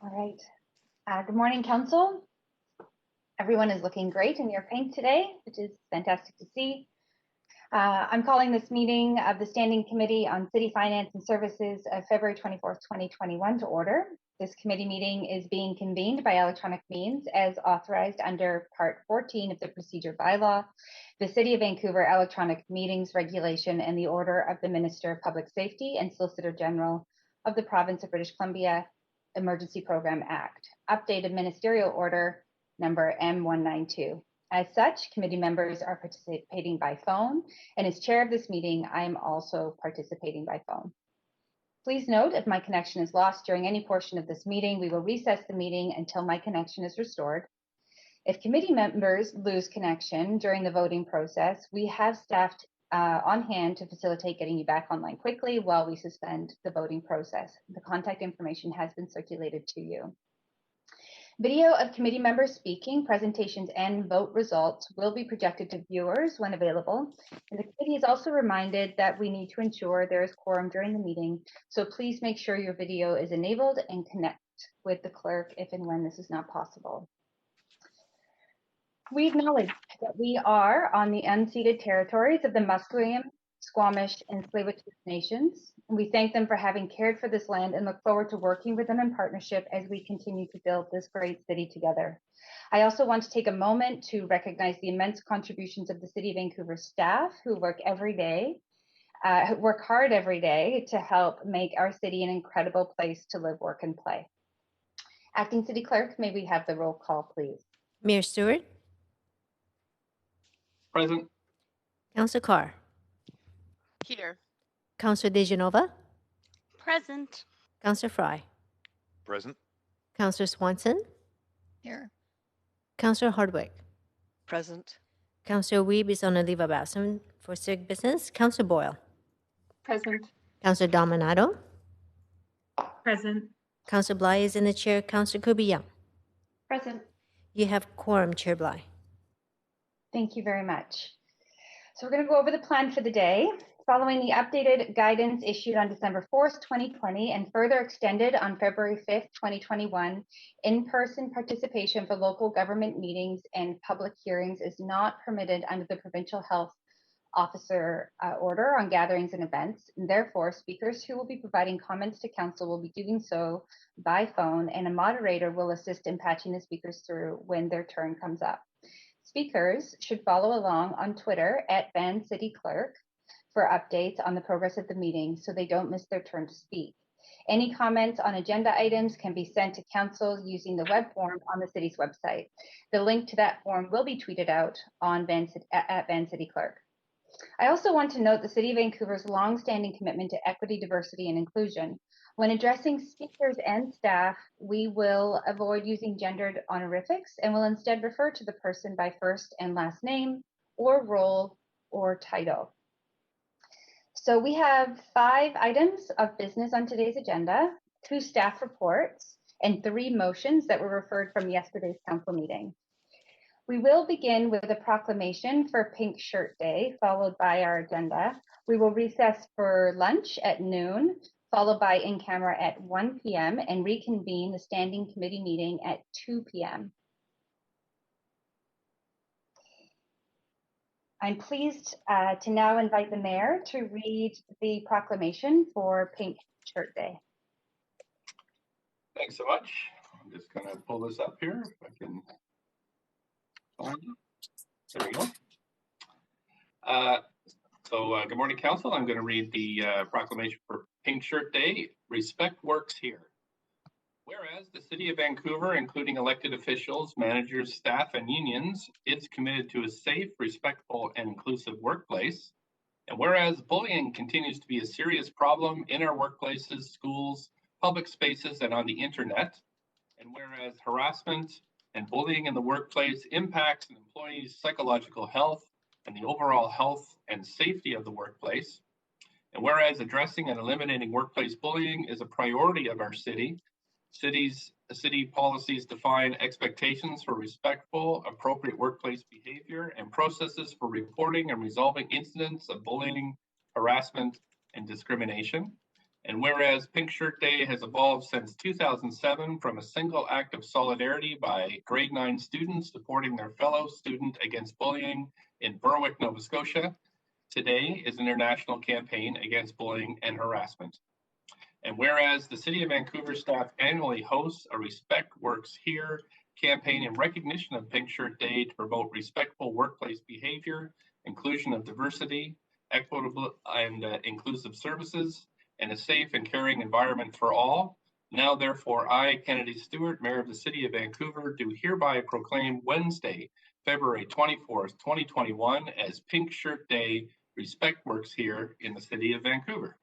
All right. Good morning, Council. Everyone is looking great in your pink today, which is fantastic to see. I'm calling this meeting of the Standing Committee on City Finance and Services of February 24th, 2021 to order. This committee meeting is being convened by electronic means as authorized under Part 14 of the Procedure Bylaw, the City of Vancouver Electronic Meetings Regulation, and the order of the Minister of Public Safety and Solicitor General of the Province of British Columbia Emergency Program Act, updated Ministerial Order number M192. As such, committee members are participating by phone, and as chair of this meeting, I am also participating by phone. Please note, if my connection is lost during any portion of this meeting, we will recess the meeting until my connection is restored. If committee members lose connection during the voting process, we have staff on hand to facilitate getting you back online quickly while we suspend the voting process. The contact information has been circulated to you. Video of committee members speaking, presentations, and vote results will be projected to viewers when available. And the committee is also reminded that we need to ensure there is quorum during the meeting, so please make sure your video is enabled and connect with the clerk if and when this is not possible. We acknowledge that we are on the unceded territories of the Musqueam, Squamish, and Tsleil-Waututh nations. And we thank them for having cared for this land and look forward to working with them in partnership as we continue to build this great city together. I also want to take a moment to recognize the immense contributions of the City of Vancouver staff who work hard every day to help make our city an incredible place to live, work, and play. Acting City Clerk, may we have the roll call, please? Mayor Stewart. Present. Councillor Carr. Here. Councillor DeGenova. Present. Councillor Fry. Present. Councillor Swanson. Here. Councillor Hardwick. Present. Councillor Weeb is on a leave of absence for civic business. Councillor Boyle. Present. Councillor Dominato. Present. Councillor Bly is in the chair. Councillor Kubi-Young. Present. You have quorum, Chair Bly. Thank you very much. So we're going to go over the plan for the day. Following the updated guidance issued on December 4th, 2020, and further extended on February 5th, 2021, in-person participation for local government meetings and public hearings is not permitted under the Provincial Health Officer order on gatherings and events. And therefore, speakers who will be providing comments to council will be doing so by phone, and a moderator will assist in patching the speakers through when their turn comes up. Speakers should follow along on Twitter at VanCityClerk for updates on the progress of the meeting so they don't miss their turn to speak. Any comments on agenda items can be sent to council using the web form on the city's website. The link to that form will be tweeted out on at VanCityClerk. I also want to note the City of Vancouver's long-standing commitment to equity, diversity, and inclusion. When addressing speakers and staff, we will avoid using gendered honorifics and will instead refer to the person by first and last name or role or title. So we have 5 items of business on today's agenda, 2 staff reports, and 3 motions that were referred from yesterday's council meeting. We will begin with a proclamation for Pink Shirt Day, followed by our agenda. We will recess for lunch at noon, followed by in camera at 1 p.m. and reconvene the standing committee meeting at 2 p.m. I'm pleased to now invite the mayor to read the proclamation for Pink Shirt Day. Thanks so much. I'm just going to pull this up here if I can find it. There we go. Good morning, Council. I'm going to read the proclamation for Pink Shirt Day. Respect works here. Whereas the City of Vancouver, including elected officials, managers, staff, and unions, is committed to a safe, respectful, and inclusive workplace. And whereas bullying continues to be a serious problem in our workplaces, schools, public spaces, and on the internet. And whereas harassment and bullying in the workplace impacts an employee's psychological health and the overall health and safety of the workplace. And whereas addressing and eliminating workplace bullying is a priority of our city, city policies define expectations for respectful, appropriate workplace behavior and processes for reporting and resolving incidents of bullying, harassment, and discrimination. And whereas Pink Shirt Day has evolved since 2007 from a single act of solidarity by grade 9 students supporting their fellow student against bullying in Berwick, Nova Scotia, today is an international campaign against bullying and harassment. And whereas the City of Vancouver staff annually hosts a Respect Works Here campaign in recognition of Pink Shirt Day to promote respectful workplace behavior, inclusion of diversity, equitable and inclusive services, and a safe and caring environment for all. Now, therefore, I, Kennedy Stewart, Mayor of the City of Vancouver, do hereby proclaim Wednesday, February 24th, 2021 as Pink Shirt Day. Respect Works Here in the City of Vancouver.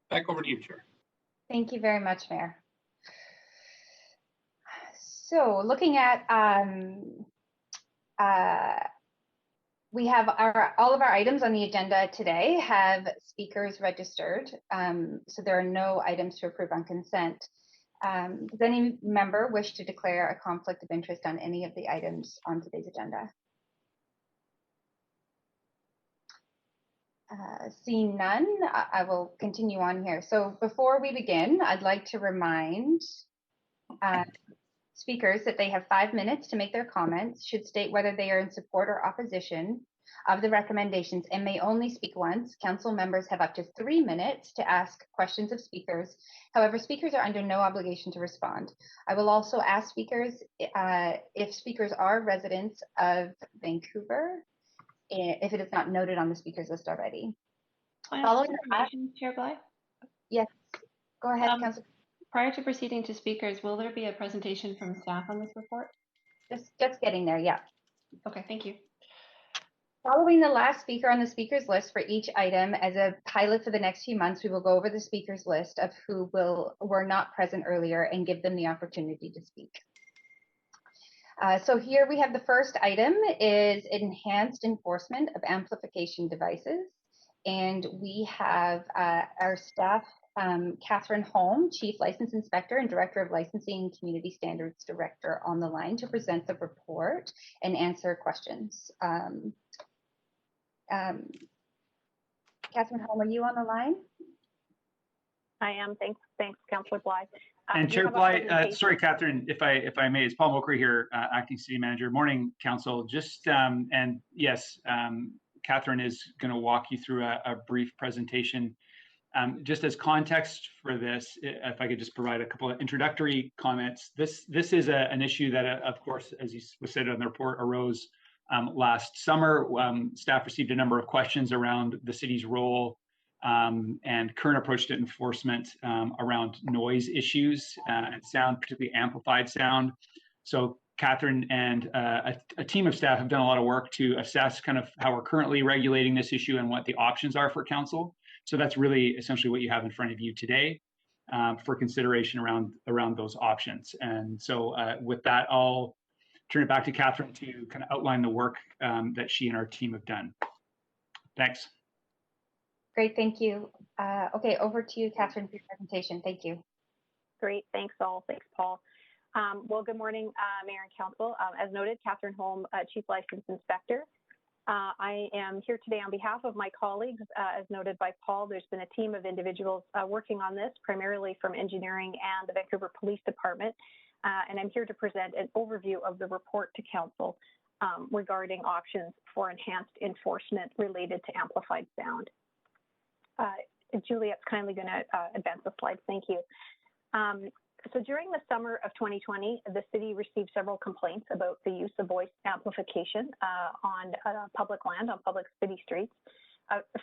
Back over to you, Chair. Thank you very much, Mayor. So looking at, we have all of our items on the agenda today have speakers registered. So there are no items to approve on consent. Does any member wish to declare a conflict of interest on any of the items on today's agenda? Seeing none, I will continue on here. So before we begin, I'd like to remind speakers that they have 5 minutes to make their comments, should state whether they are in support or opposition of the recommendations, and may only speak once. Council members have up to 3 minutes to ask questions of speakers. However, speakers are under no obligation to respond. I will also ask speakers if speakers are residents of Vancouver, if it is not noted on the speakers list already. Following that, Chair Bly? yes, go ahead, Councillor. Prior to proceeding to speakers, will there be a presentation from staff on this report? Just getting there, yeah. Okay, thank you. Following the last speaker on the speakers list for each item as a pilot for the next few months, we will go over the speakers list of who were not present earlier and give them the opportunity to speak. So here we have the first item is enhanced enforcement of amplification devices. And we have our staff, Catherine Holm, Chief License Inspector and Director of Licensing and Community Standards Director, on the line to present the report and answer questions. Catherine Holm, are you on the line? I am. Thanks, Councillor Bly. And Chair Bly, sorry, Catherine, if I may, it's Paul Mokry here, Acting City Manager. Morning, Council. Just and yes, Catherine is going to walk you through a brief presentation. Just as context for this, if I could just provide a couple of introductory comments. This is an issue that, of course, as was said on the report, arose last summer. Staff received a number of questions around the city's role and current approach to enforcement around noise issues and sound, particularly amplified sound. So Catherine and a team of staff have done a lot of work to assess kind of how we're currently regulating this issue and what the options are for council. So that's really essentially what you have in front of you today for consideration around those options. And so with that, I'll turn it back to Catherine to kind of outline the work that she and our team have done. Thanks. Great, thank you. Okay, over to you, Catherine, for your presentation. Thank you. Great, thanks all. Thanks, Paul. Well, good morning, Mayor and Council. As noted, Catherine Holm, Chief License Inspector. I am here today on behalf of my colleagues. As noted by Paul, there's been a team of individuals working on this, primarily from engineering and the Vancouver Police Department. And I'm here to present an overview of the report to Council regarding options for enhanced enforcement related to amplified sound. Juliet's kindly going to advance the slides. Thank you. So during the summer of 2020, the city received several complaints about the use of voice amplification on public land, on public city streets.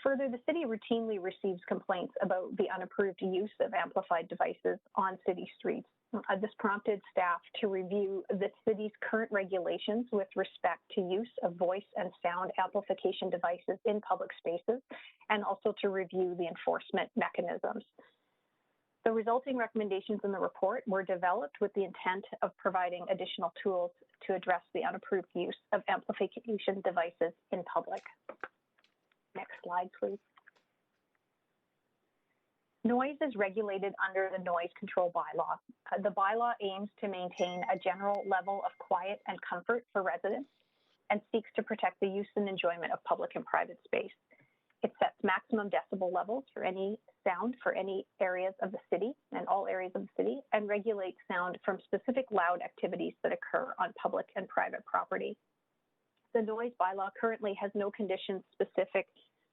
Further, the city routinely receives complaints about the unapproved use of amplified devices on city streets. This prompted staff to review the city's current regulations with respect to use of voice and sound amplification devices in public spaces, and also to review the enforcement mechanisms. The resulting recommendations in the report were developed with the intent of providing additional tools to address the unapproved use of amplification devices in public. Next slide, please. Noise is regulated under the Noise Control Bylaw. The bylaw aims to maintain a general level of quiet and comfort for residents and seeks to protect the use and enjoyment of public and private space. It sets maximum decibel levels for any sound for any areas of the city and all areas of the city, and regulates sound from specific loud activities that occur on public and private property. The noise bylaw currently has no conditions specific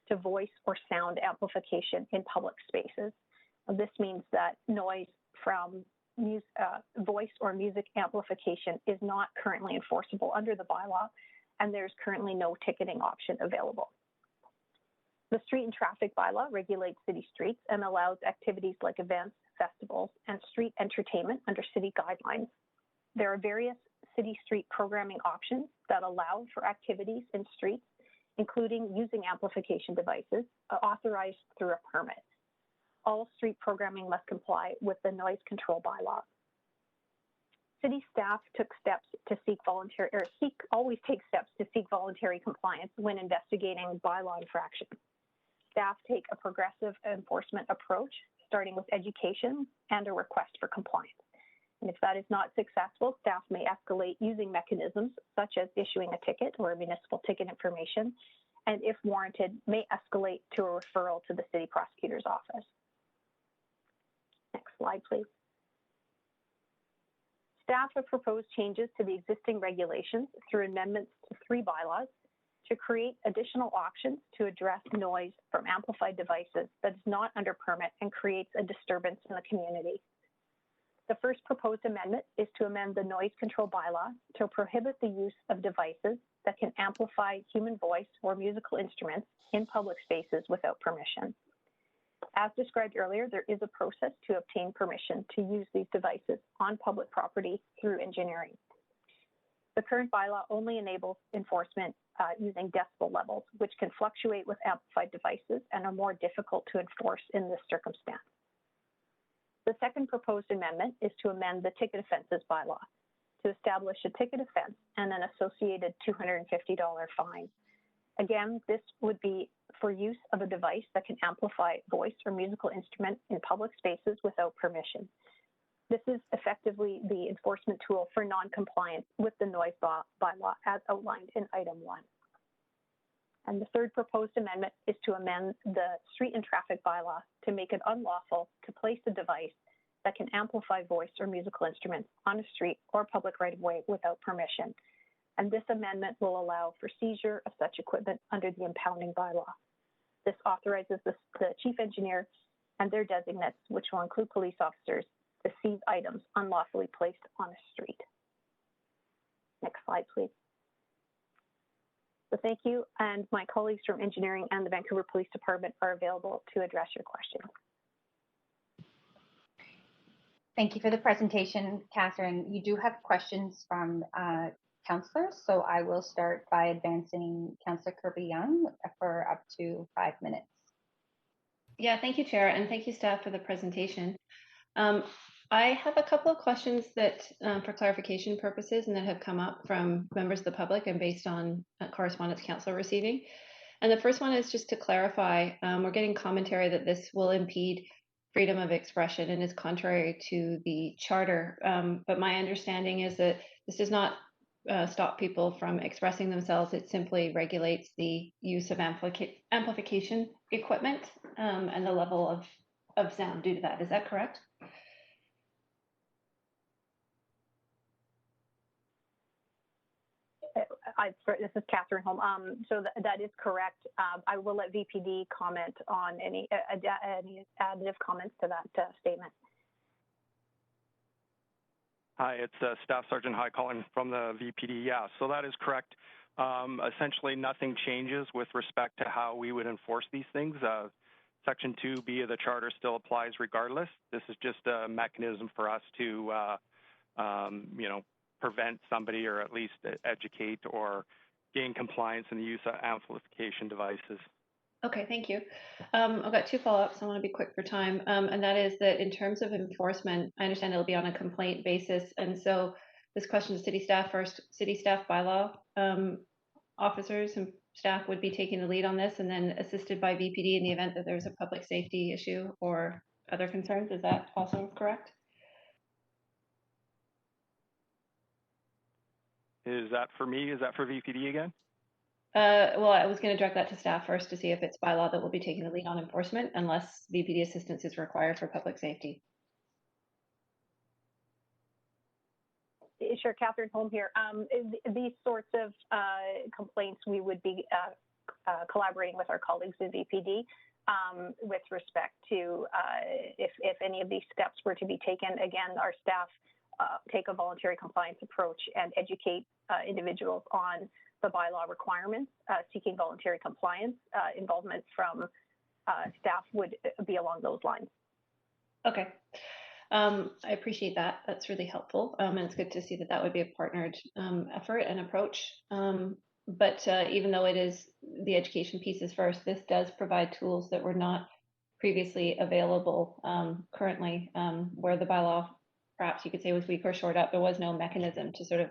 to voice or sound amplification in public spaces. This means that noise from voice or music amplification is not currently enforceable under the bylaw, and there's currently no ticketing option available. The street and traffic bylaw regulates city streets and allows activities like events, festivals, and street entertainment under city guidelines. There are various city street programming options that allow for activities in streets, including using amplification devices authorized through a permit. All street programming must comply with the noise control bylaw. City staff took steps to always take steps to seek voluntary compliance when investigating bylaw infractions. Staff take a progressive enforcement approach, starting with education and a request for compliance. And if that is not successful, staff may escalate using mechanisms such as issuing a ticket or municipal ticket information, and if warranted, may escalate to a referral to the city prosecutor's office. Next slide, please. Staff have proposed changes to the existing regulations through amendments to 3 bylaws to create additional options to address noise from amplified devices that is not under permit and creates a disturbance in the community. The first proposed amendment is to amend the noise control bylaw to prohibit the use of devices that can amplify human voice or musical instruments in public spaces without permission. As described earlier, there is a process to obtain permission to use these devices on public property through engineering. The current bylaw only enables enforcement using decibel levels, which can fluctuate with amplified devices and are more difficult to enforce in this circumstance. The second proposed amendment is to amend the ticket offenses bylaw to establish a ticket offense and an associated $250 fine. Again, this would be for use of a device that can amplify voice or musical instrument in public spaces without permission. This is effectively the enforcement tool for non-compliance with the noise bylaw as outlined in item 1. And the third proposed amendment is to amend the street and traffic bylaw to make it unlawful to place a device that can amplify voice or musical instruments on a street or public right-of-way without permission. And this amendment will allow for seizure of such equipment under the impounding bylaw. This authorizes the chief engineer and their designates, which will include police officers, to seize items unlawfully placed on a street. Next slide, please. So thank you, and my colleagues from engineering and the Vancouver Police Department are available to address your questions. Thank you for the presentation, Catherine. You do have questions from councillors, so I will start by advancing Councillor Kirby-Yung for up to 5 minutes. Yeah, thank you, Chair, and thank you, staff, for the presentation. I have a couple of questions that, for clarification purposes, and that have come up from members of the public and based on correspondence council receiving. And the first one is just to clarify, we're getting commentary that this will impede freedom of expression and is contrary to the charter. But my understanding is that this does not stop people from expressing themselves. It simply regulates the use of amplification equipment and the level of sound due to that. Is that correct? This is Catherine Holm. So that is correct. I will let VPD comment on any additive comments to that statement. Hi, it's Staff Sergeant High calling from the VPD. Yeah, so that is correct. Essentially, nothing changes with respect to how we would enforce these things. Section 2B of the Charter still applies regardless. This is just a mechanism for us to, prevent somebody or at least educate or gain compliance in the use of amplification devices. Okay, thank you. I've got 2 follow-ups. I want to be quick for time. And that is that in terms of enforcement, I understand it'll be on a complaint basis. And so this question is city staff first. City staff bylaw officers and staff would be taking the lead on this and then assisted by VPD in the event that there's a public safety issue or other concerns. Is that also correct? Is that for me? Is that for VPD again? Well, I was going to direct that to staff first to see if it's bylaw that will be taking the lead on enforcement unless VPD assistance is required for public safety. Sure, Catherine Holm here. These sorts of complaints, we would be collaborating with our colleagues in VPD with respect to if any of these steps were to be taken. Again, our staff take a voluntary compliance approach and educate individuals on the bylaw requirements. Seeking voluntary compliance, involvement from staff would be along those lines. Okay. I appreciate that. That's really helpful. And it's good to see that that would be a partnered effort and approach. But even though it is the education pieces first, this does provide tools that were not previously available currently, where the bylaw, perhaps you could say, was weak or short up. There was no mechanism to sort of,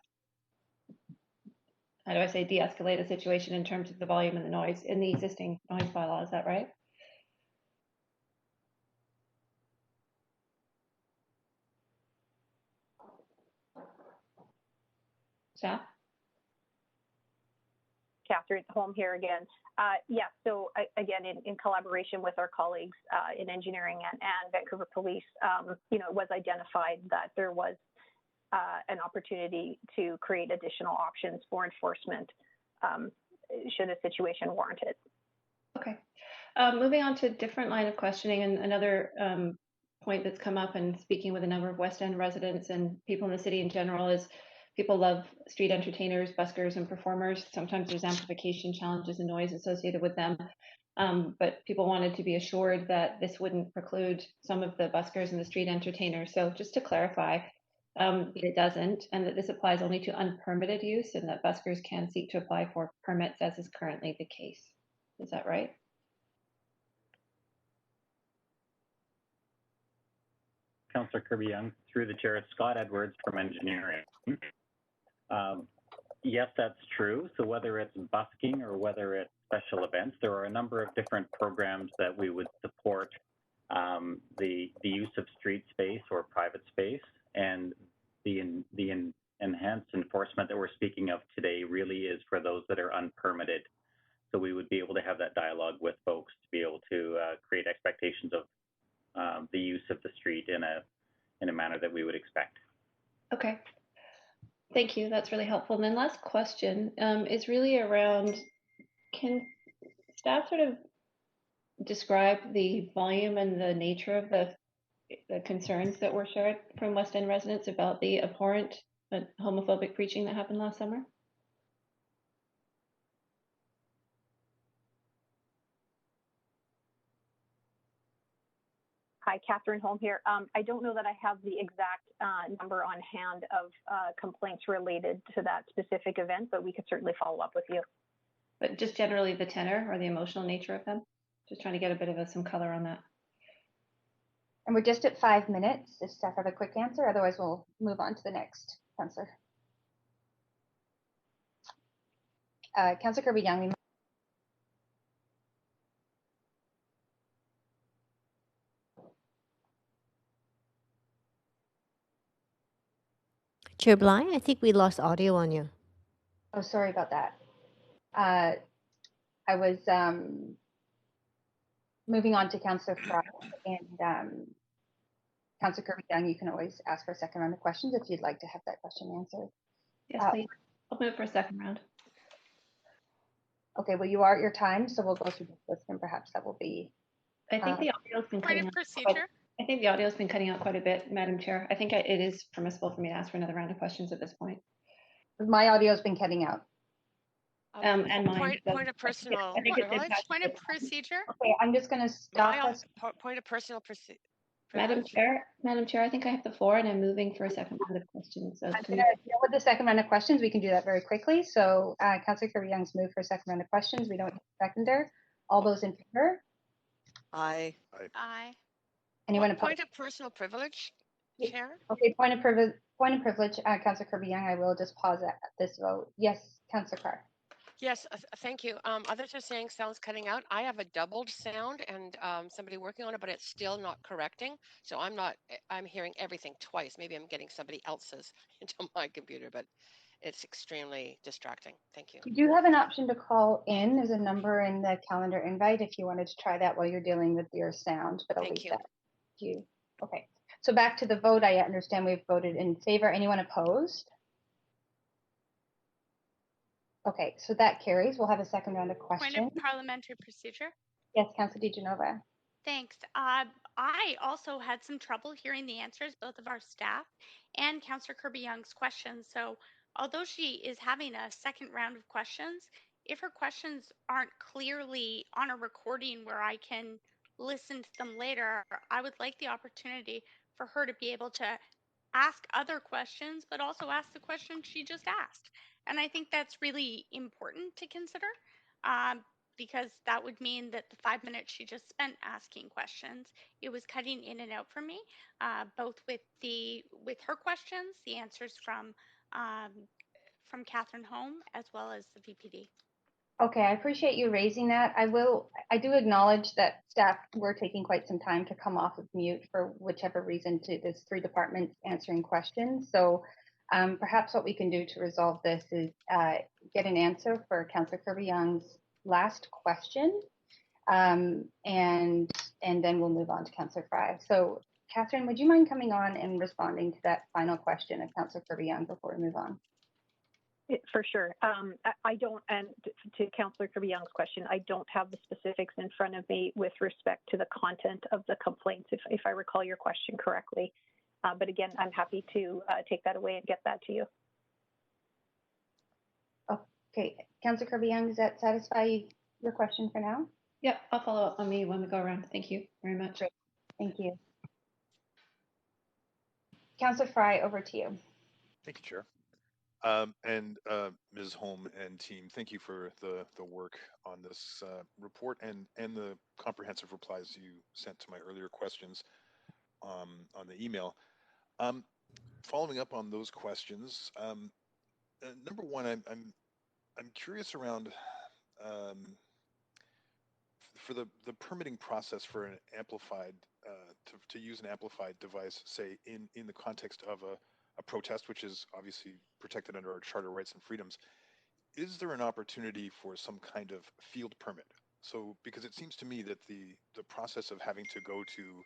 how do I say, de-escalate a situation in terms of the volume and the noise in the existing noise bylaw. Is that right? Staff? Catherine Holm here again. Yes, so again, in collaboration with our colleagues in engineering and Vancouver Police, it was identified that there was an opportunity to create additional options for enforcement should a situation warrant it. Okay. Moving on to a different line of questioning, and another point that's come up and speaking with a number of West End residents and people in the city in general is people love street entertainers, buskers, and performers. Sometimes there's amplification challenges and noise associated with them. But people wanted to be assured that this wouldn't preclude some of the buskers and the street entertainers. So just to clarify, it doesn't, and that this applies only to unpermitted use, and that buskers can seek to apply for permits as is currently the case. Is that right? Councillor Kirby-Yung, through the chair, Scott Edwards from engineering. Yes, that's true. So whether it's busking or whether it's special events, there are a number of different programs that we would support the use of street space or private space, and the enhanced enforcement that we're speaking of today really is for those that are unpermitted. So we would be able to have that dialogue with folks to be able to create expectations of the use of the street in a manner that we would expect. Okay. Thank you. That's really helpful. And then last question is really around, can staff sort of describe the volume and the nature of the concerns that were shared from West End residents about the abhorrent homophobic preaching that happened last summer? Hi, Catherine Holm here. I don't know that I have the exact number on hand of complaints related to that specific event, but we could certainly follow up with you. But just generally the tenor or the emotional nature of them? Just trying to get a bit of some color on that. And we're just at 5 minutes. If staff have a quick answer, otherwise we'll move on to the next councillor. Councillor Kirby-Yung. Chair Bly, I think we lost audio on you. Oh, sorry about that. I was moving on to Councillor Fry, and Councillor Kirby-Yung, you can always ask for a second round of questions if you'd like to have that question answered. Yes, please. I'll move for a second round. Okay, well, you are at your time, so we'll go through this list, and perhaps that will be. I think the audio's been cutting out. I think the audio's been cutting out quite a bit, Madam Chair. I think it is permissible for me to ask for another round of questions at this point. My audio's been cutting out. And mine. Point of personal privilege. Point of procedure. Okay, I'm just going to stop us. Point of personal procedure. Madam Chair, I think I have the floor, and I'm moving for a second round of questions. So I'm going to deal with the second round of questions. We can do that very quickly. So Councillor Kirby-Young's moved for a second round of questions. We don't have a seconder. All those in favor? Aye. Aye. Anyone opposed? Point of personal privilege, Chair. Okay, point of privilege. Councillor Kirby-Yung, I will just pause at this vote. Yes, Councillor Carr. Yes, thank you. Others are saying sound's cutting out. I have a doubled sound and somebody working on it, but it's still not correcting. So I'm hearing everything twice. Maybe I'm getting somebody else's into my computer, but it's extremely distracting. Thank you. You do have an option to call in. There's a number in the calendar invite if you wanted to try that while you're dealing with your sound, but I'll Thank leave you. that to you. Okay, so back to the vote. I understand we've voted in favor. Anyone opposed? Okay, so that carries. We'll have a second round of Point questions. of parliamentary procedure. Yes, Councillor DiGenova. Thanks. I also had some trouble hearing the answers, both of our staff and Councillor Kirby-Young's questions. So although she is having a second round of questions, if her questions aren't clearly on a recording where I can listen to them later, I would like the opportunity for her to be able to ask other questions, but also ask the question she just asked. And I think that's really important to consider. Because that would mean that the 5 minutes she just spent asking questions, it was cutting in and out for me, both with her questions, the answers from Catherine Home, as well as the VPD. Okay, I appreciate you raising that. I do acknowledge that staff were taking quite some time to come off of mute for whichever reason. There's 3 departments answering questions. So perhaps what we can do to resolve this is get an answer for Councillor Kirby-Young's last question, and then we'll move on to Councillor Fry. So Catherine, would you mind coming on and responding to that final question of Councillor Kirby-Young before we move on? For sure. I don't, and to Councillor Kirby-Young's question, I don't have the specifics in front of me with respect to the content of the complaints, if I recall your question correctly. But again, I'm happy to take that away and get that to you. Okay, Councillor Kirby-Young, does that satisfy your question for now? Yep, I'll follow up on me when we go around. Thank you very much. Great. Thank you. Councillor Fry, over to you. Thank you, Chair. And Ms. Holm and team, thank you for the work on this report and the comprehensive replies you sent to my earlier questions on the email. Following up on those questions, number one, I'm curious around for the permitting process for an amplified to use an amplified device, say in the context of a protest, which is obviously protected under our Charter rights and freedoms. Is there an opportunity for some kind of field permit? So, because it seems to me that the process of having to go to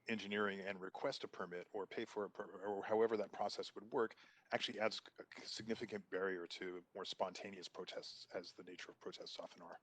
engineering and request a permit or pay for a permit or however that process would work actually adds a significant barrier to more spontaneous protests, as the nature of protests often are.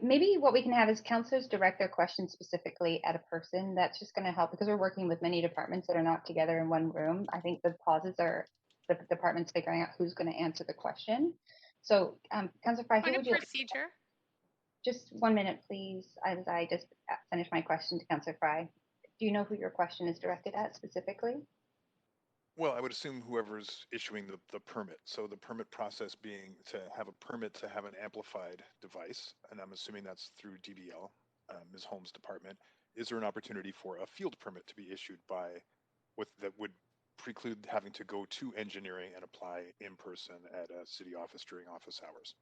Maybe what we can have is councillors direct their questions specifically at a person. That's just going to help because we're working with many departments that are not together in one room. I think the pauses are the departments figuring out who's going to answer the question. So, Councillor Fry, who would you like? Procedure. Just 1 minute, please, as I just finish my question to Councillor Fry. Do you know who your question is directed at specifically? Well, I would assume whoever's issuing the permit. So the permit process being to have a permit to have an amplified device, and I'm assuming that's through DBL, Ms. Holmes' department. Is there an opportunity for a field permit to be issued that would preclude having to go to engineering and apply in person at a city office during office hours?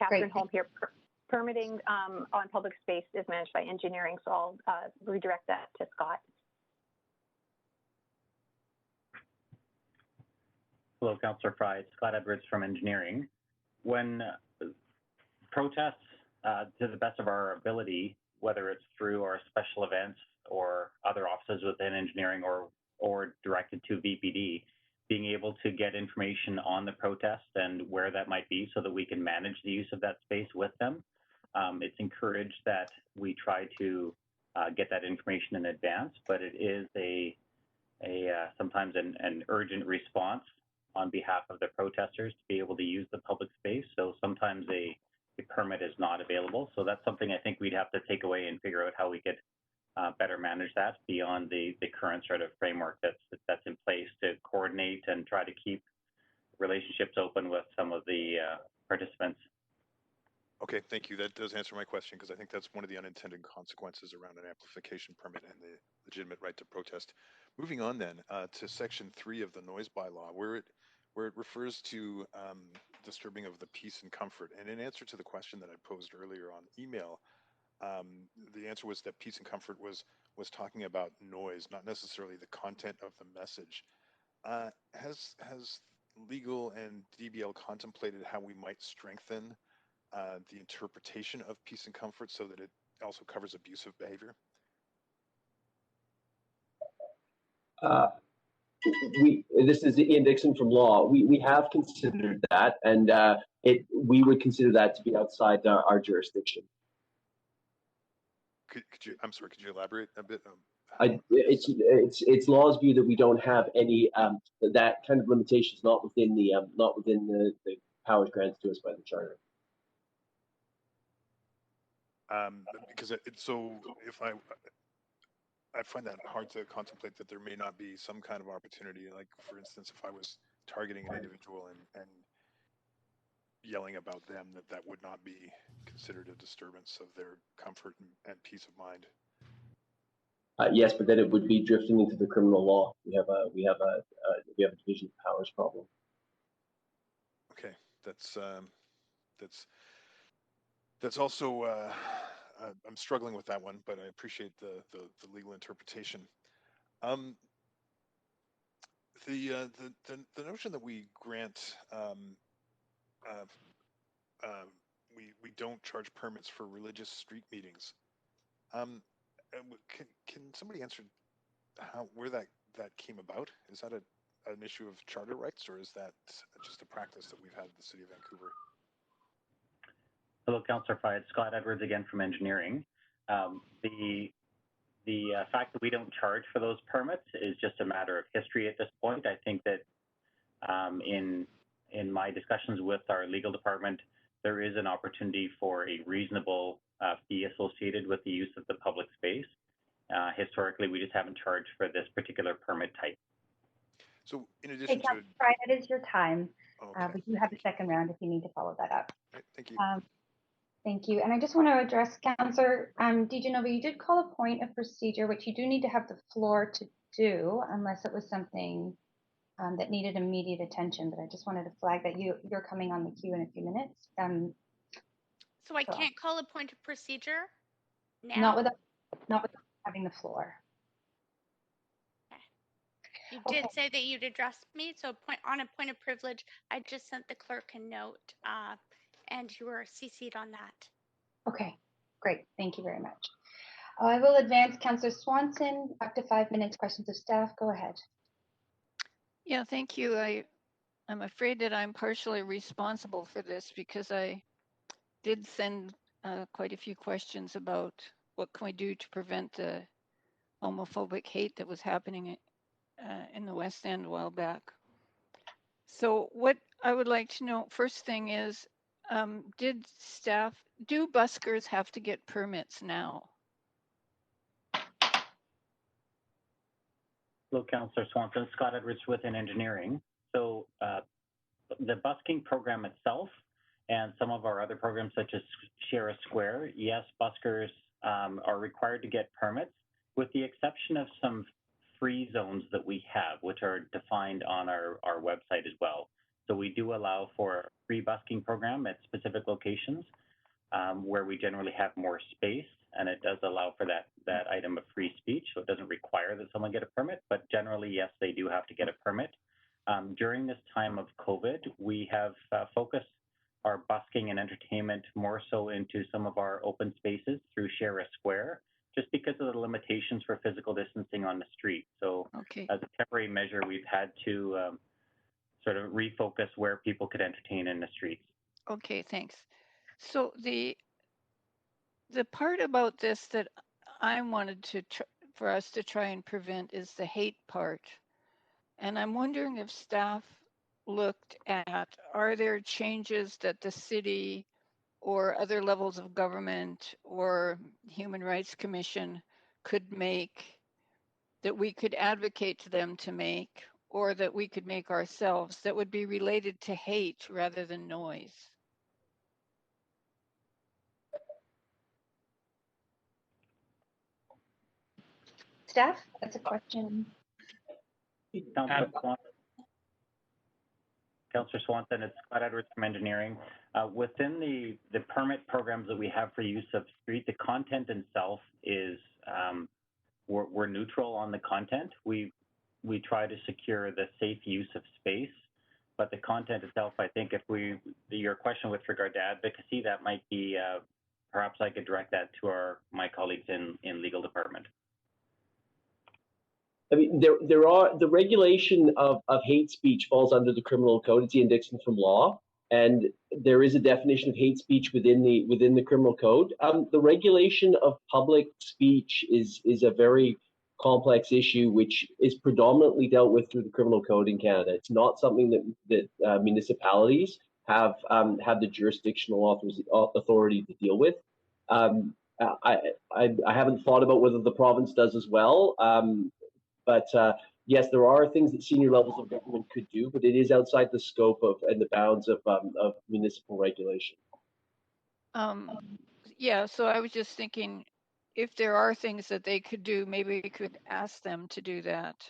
Catherine Holm here. Permitting on public space is managed by engineering, so I'll redirect that to Scott. Hello, Councillor Fry. It's Scott Edwards from Engineering. When protests, to the best of our ability, whether it's through our special events or other offices within engineering or directed to VPD, being able to get information on the protest and where that might be so that we can manage the use of that space with them. It's encouraged that we try to get that information in advance, but it is sometimes an urgent response on behalf of the protesters to be able to use the public space. So sometimes a permit is not available. So that's something I think we'd have to take away and figure out how we could better manage that beyond the current sort of framework that's in place to coordinate and try to keep relationships open with some of the participants. Okay, thank you. That does answer my question, because I think that's one of the unintended consequences around an amplification permit and the legitimate right to protest. Moving on then to Section 3 of the noise bylaw, where it refers to disturbing of the peace and comfort. And in answer to the question that I posed earlier on email, The answer was that peace and comfort was talking about noise, not necessarily the content of the message. Has legal and DBL contemplated how we might strengthen the interpretation of peace and comfort so that it also covers abusive behavior? This is Ian Dixon from Law. We have considered that, and we would consider that to be outside our jurisdiction. Could you? I'm sorry. Could you elaborate a bit? It's Law's view that we don't have any that kind of limitations not within the powers granted to us by the charter. Because so if I find that hard to contemplate that there may not be some kind of opportunity. Like, for instance, if I was targeting an individual and yelling about them, that would not be considered a disturbance of their comfort and peace of mind. Yes, but then it would be drifting into the criminal law. We have a division of powers problem. Okay, that's also. I'm struggling with that one, but I appreciate the legal interpretation. The notion that we grant we don't charge permits for religious street meetings. Can somebody answer where that came about? Is that an issue of charter rights, or is that just a practice that we've had in the City of Vancouver? Hello, Councillor Fry. It's Scott Edwards again from engineering. The fact that we don't charge for those permits is just a matter of history at this point. I think that in my discussions with our legal department, there is an opportunity for a reasonable fee associated with the use of the public space. Historically, we just haven't charged for this particular permit type. So in addition to... Fry, that is your time. Okay. We do have a second round if you need to follow that up. Right, thank you. Thank you. And I just want to address Councillor DiGenova, you did call a point of procedure, which you do need to have the floor to do, unless it was something that needed immediate attention. But I just wanted to flag that you're coming on the queue in a few minutes. So I can't call a point of procedure now? Not without having the floor. You did say that you'd address me, so on a point of privilege, I just sent the clerk a note, and you were CC'd on that. Okay, great. Thank you very much. I will advance Councillor Swanson, up to 5 minutes, questions of staff. Go ahead. Yeah, thank you. I'm afraid that I'm partially responsible for this because I did send quite a few questions about what can we do to prevent the homophobic hate that was happening in the West End a while back. So what I would like to know, first thing is, do buskers have to get permits now? Hello, Councillor Swanson. Scott Edwards within engineering. So the busking program itself and some of our other programs such as Share a Square, yes, buskers are required to get permits with the exception of some free zones that we have, which are defined on our website as well. So we do allow for a free busking program at specific locations where we generally have more space, and it does allow for that item of free speech. So it doesn't require that someone get a permit, but generally, yes, they do have to get a permit. During this time of COVID, we have focused our busking and entertainment more so into some of our open spaces through Share a Square, just because of the limitations for physical distancing on the street. So as a temporary measure, we've had to sort of refocus where people could entertain in the streets. Okay, thanks. So the part about this that I wanted for us to try and prevent is the hate part. And I'm wondering if staff looked at, are there changes that the city or other levels of government or Human Rights Commission could make that we could advocate to them to make, or that we could make ourselves that would be related to hate rather than noise? Staff, that's a question. Councillor Swanson, it's Scott Edwards from Engineering. Within the permit programs that we have for use of street, the content itself is, we're neutral on the content. We try to secure the safe use of space, but the content itself, I think your question with regard to advocacy, that might be, perhaps I could direct that to my colleagues in legal department. I mean, there are the regulation of hate speech falls under the criminal code. It's Ian Dixon from law, and there is a definition of hate speech within the criminal code. The regulation of public speech is a very complex issue, which is predominantly dealt with through the criminal code in Canada. It's not something that municipalities have the jurisdictional authority to deal with. I haven't thought about whether the province does as well. But yes, there are things that senior levels of government could do, but it is outside the scope and the bounds of municipal regulation. Yeah, so I was just thinking, if there are things that they could do, maybe we could ask them to do that.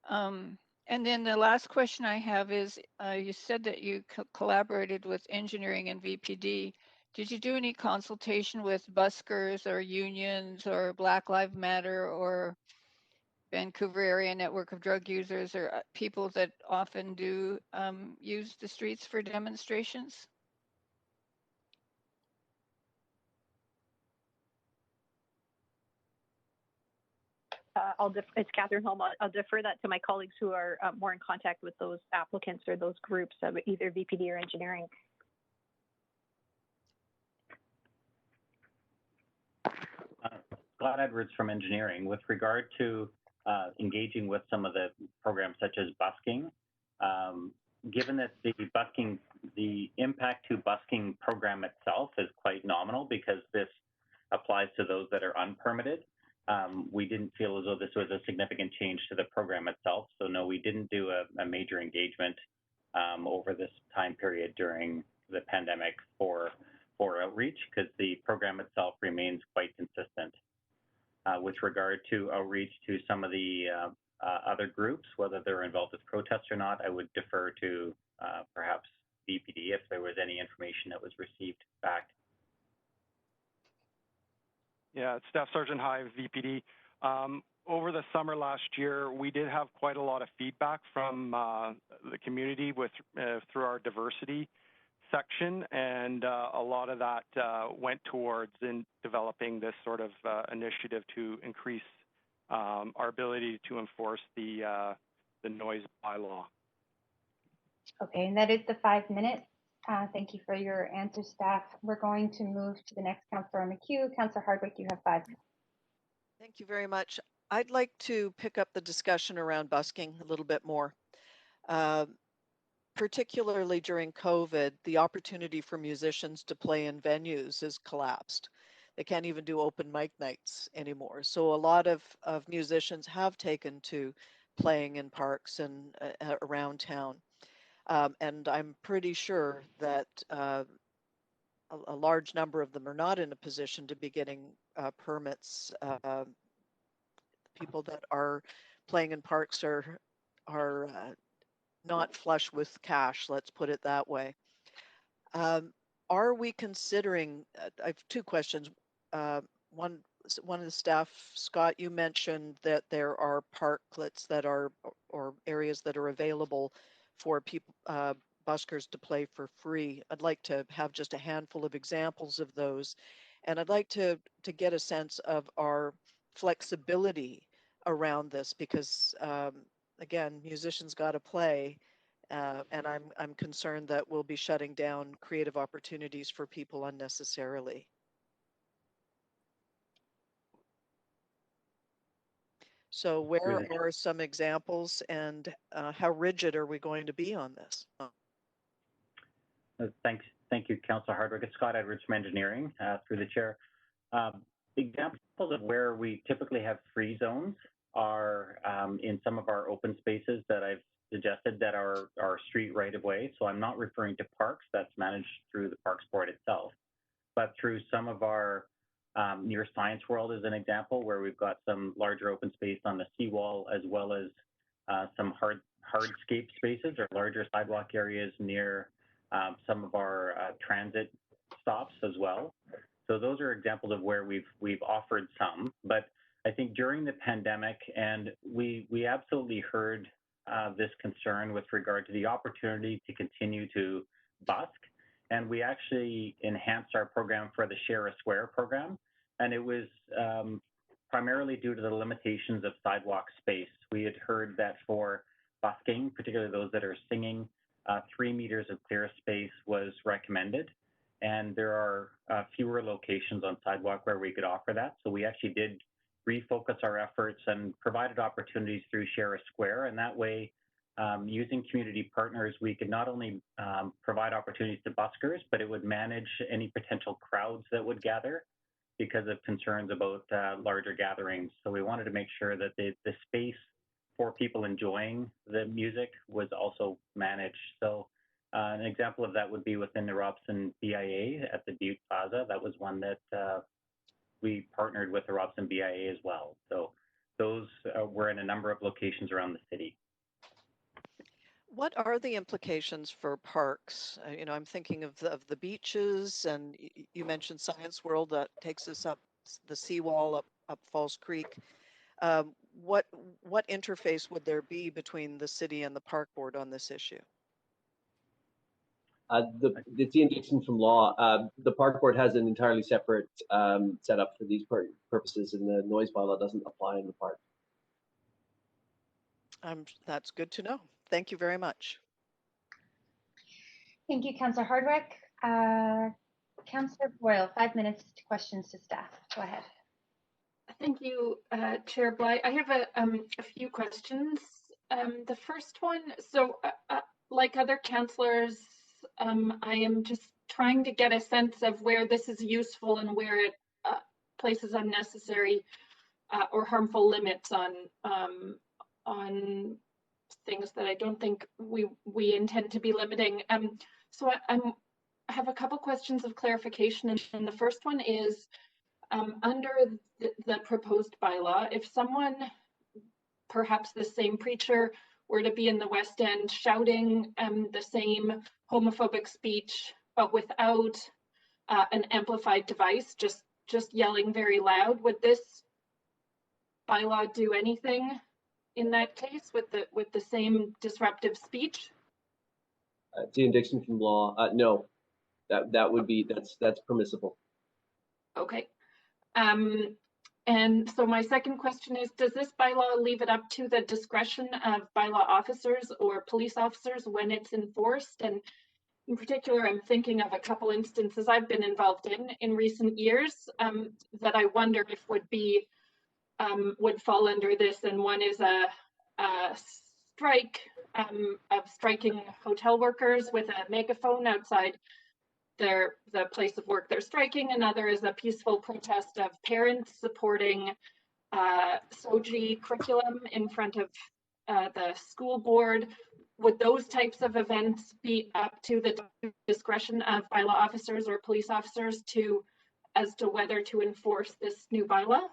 And then the last question I have is, you said that you collaborated with engineering and VPD. Did you do any consultation with buskers or unions or Black Lives Matter or Vancouver Area Network of Drug Users or people that often do use the streets for demonstrations? It's Catherine Holm. I'll defer that to my colleagues who are more in contact with those applicants or those groups of either VPD or engineering. Scott Edwards from Engineering. With regard to engaging with some of the programs such as busking, given that the impact to busking program itself is quite nominal because this applies to those that are unpermitted, we didn't feel as though this was a significant change to the program itself. So no, we didn't do a major engagement over this time period during the pandemic for outreach because the program itself remains quite consistent. With regard to outreach to some of the other groups, whether they're involved with protests or not, I would defer to perhaps VPD if there was any information that was received back. Yeah, Staff Sergeant High, VPD. Over the summer last year, we did have quite a lot of feedback from the community through our diversity section, and a lot of that went towards in developing this sort of initiative to increase our ability to enforce the noise bylaw. Okay, and that is the 5 minutes. Thank you for your answer, staff. We're going to move to the next councillor on the queue. Councillor Hardwick, you have 5 minutes. Thank you very much. I'd like to pick up the discussion around busking a little bit more. Particularly during COVID, the opportunity for musicians to play in venues has collapsed. They can't even do open mic nights anymore. So a lot of musicians have taken to playing in parks and around town. And I'm pretty sure that a large number of them are not in a position to be getting permits. People that are playing in parks are not flush with cash, let's put it that way. Are we considering, I have 2 questions. One of the staff, Scott, you mentioned that there are parklets that are, or areas that are available for people, buskers to play for free. I'd like to have just a handful of examples of those. And I'd like to get a sense of our flexibility around this because again, musicians got to play, and I'm concerned that we'll be shutting down creative opportunities for people unnecessarily. So where are some examples, and how rigid are we going to be on this? Thank you, Councillor Hardwick. It's Scott Edwards from Engineering, through the chair. Examples of where we typically have free zones are in some of our open spaces that I've suggested that are street right of way. So I'm not referring to parks, that's managed through the Parks Board itself, but through some of our near Science World as an example, where we've got some larger open space on the seawall, as well as some hardscape spaces or larger sidewalk areas near some of our transit stops as well. So those are examples of where we've offered some, but I think during the pandemic, and we absolutely heard this concern with regard to the opportunity to continue to busk, and we actually enhanced our program for the Share a Square program, and it was primarily due to the limitations of sidewalk space. We had heard that for busking, particularly those that are singing, 3 meters of clear space was recommended. And there are fewer locations on sidewalk where we could offer that. So we actually did refocus our efforts and provided opportunities through Share a Square. And that way, using community partners, we could not only provide opportunities to buskers, but it would manage any potential crowds that would gather because of concerns about larger gatherings. So we wanted to make sure that the space for people enjoying the music was also managed. So an example of that would be within the Robson BIA at the Butte Plaza. That was one that we partnered with the Robson BIA as well. So those were in a number of locations around the city. What are the implications for parks? You know, I'm thinking of the beaches, and you mentioned Science World that takes us up the seawall up Falls Creek. What interface would there be between the city and the park board on this issue? It's Ian Dixon from Law. The park board has an entirely separate setup for these purposes, and the noise bylaw doesn't apply in the park. That's good to know. Thank you very much. Thank you, Councillor Hardwick. Councillor Boyle, 5 minutes to questions to staff. Go ahead. Thank you, Chair Bly. I have a few questions. The first one, so like other councillors, I am just trying to get a sense of where this is useful and where it places unnecessary or harmful limits on things that I don't think we intend to be limiting. So I have a couple questions of clarification, and the first one is under the proposed bylaw, if someone, perhaps the same preacher, were to be in the West End shouting the same homophobic speech, but without an amplified device, just yelling very loud, would this bylaw do anything in that case with the same disruptive speech? Ian Dixon from Law. No, that would be that's permissible. Okay. And so my second question is, does this bylaw leave it up to the discretion of bylaw officers or police officers when it's enforced? And in particular, I'm thinking of a couple instances I've been involved in recent years that I wonder if would fall under this. And one is a strike of striking hotel workers with a megaphone outside the place of work they're striking. Another is a peaceful protest of parents supporting SOGI curriculum in front of the school board. Would those types of events be up to the discretion of bylaw officers or police officers as to whether to enforce this new bylaw?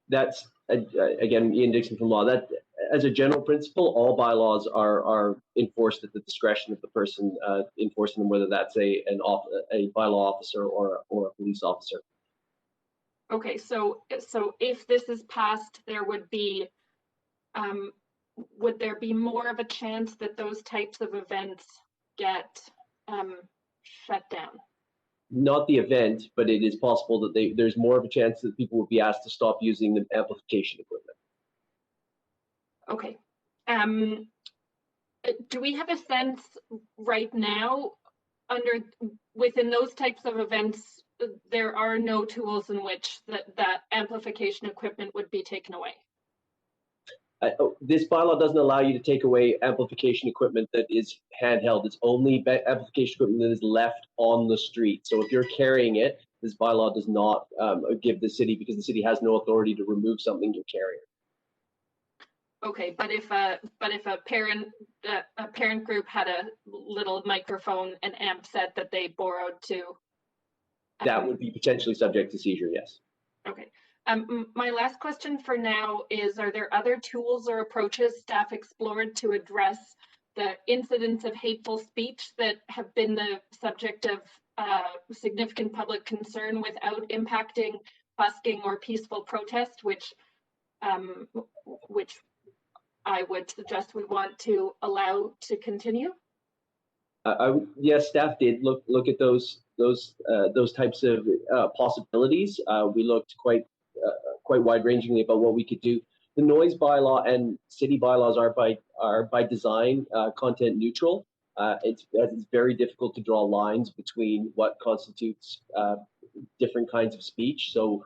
That's again, Ian Dixon from Law. That, as a general principle, all bylaws are enforced at the discretion of the person enforcing them, whether that's a bylaw officer or a police officer. Okay, so if this is passed, there would there be more of a chance that those types of events get shut down? Not the event, but it is possible that there's more of a chance that people will be asked to stop using the amplification equipment. Okay. Do we have a sense right now within those types of events, there are no tools in which that amplification equipment would be taken away? This bylaw doesn't allow you to take away amplification equipment that is handheld. It's only amplification equipment that is left on the street. So if you're carrying it, this bylaw does not give the city, because the city has no authority to remove something you're carrying. Okay, but if a parent group had a little microphone and amp set that they borrowed to, that would be potentially subject to seizure. Yes. Okay. My last question for now is, are there other tools or approaches staff explored to address the incidents of hateful speech that have been the subject of significant public concern without impacting busking or peaceful protest, which I would suggest we want to allow to continue? Yes, staff did look at those types of possibilities. We looked quite wide-rangingly about what we could do. The noise bylaw and city bylaws are by design content neutral. It's very difficult to draw lines between what constitutes different kinds of speech. So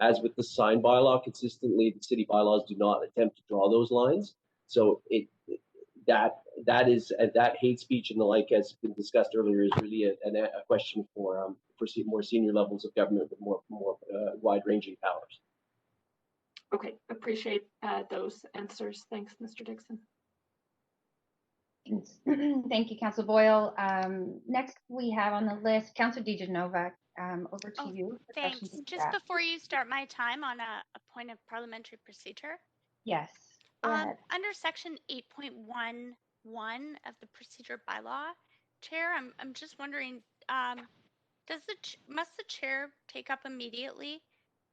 as with the sign bylaw, consistently the city bylaws do not attempt to draw those lines. So that hate speech and the like, has been discussed earlier, is really a question for more senior levels of government with more wide-ranging powers. Okay, appreciate those answers. Thanks, Mr. Dixon. Thank you, Councillor Boyle. Next we have on the list, Councillor DiGenova. Over to you. Thanks. Just before you start my time on a point of parliamentary procedure. Yes. Under section 8.11 of the procedure bylaw, Chair, I'm just wondering, must the chair take up immediately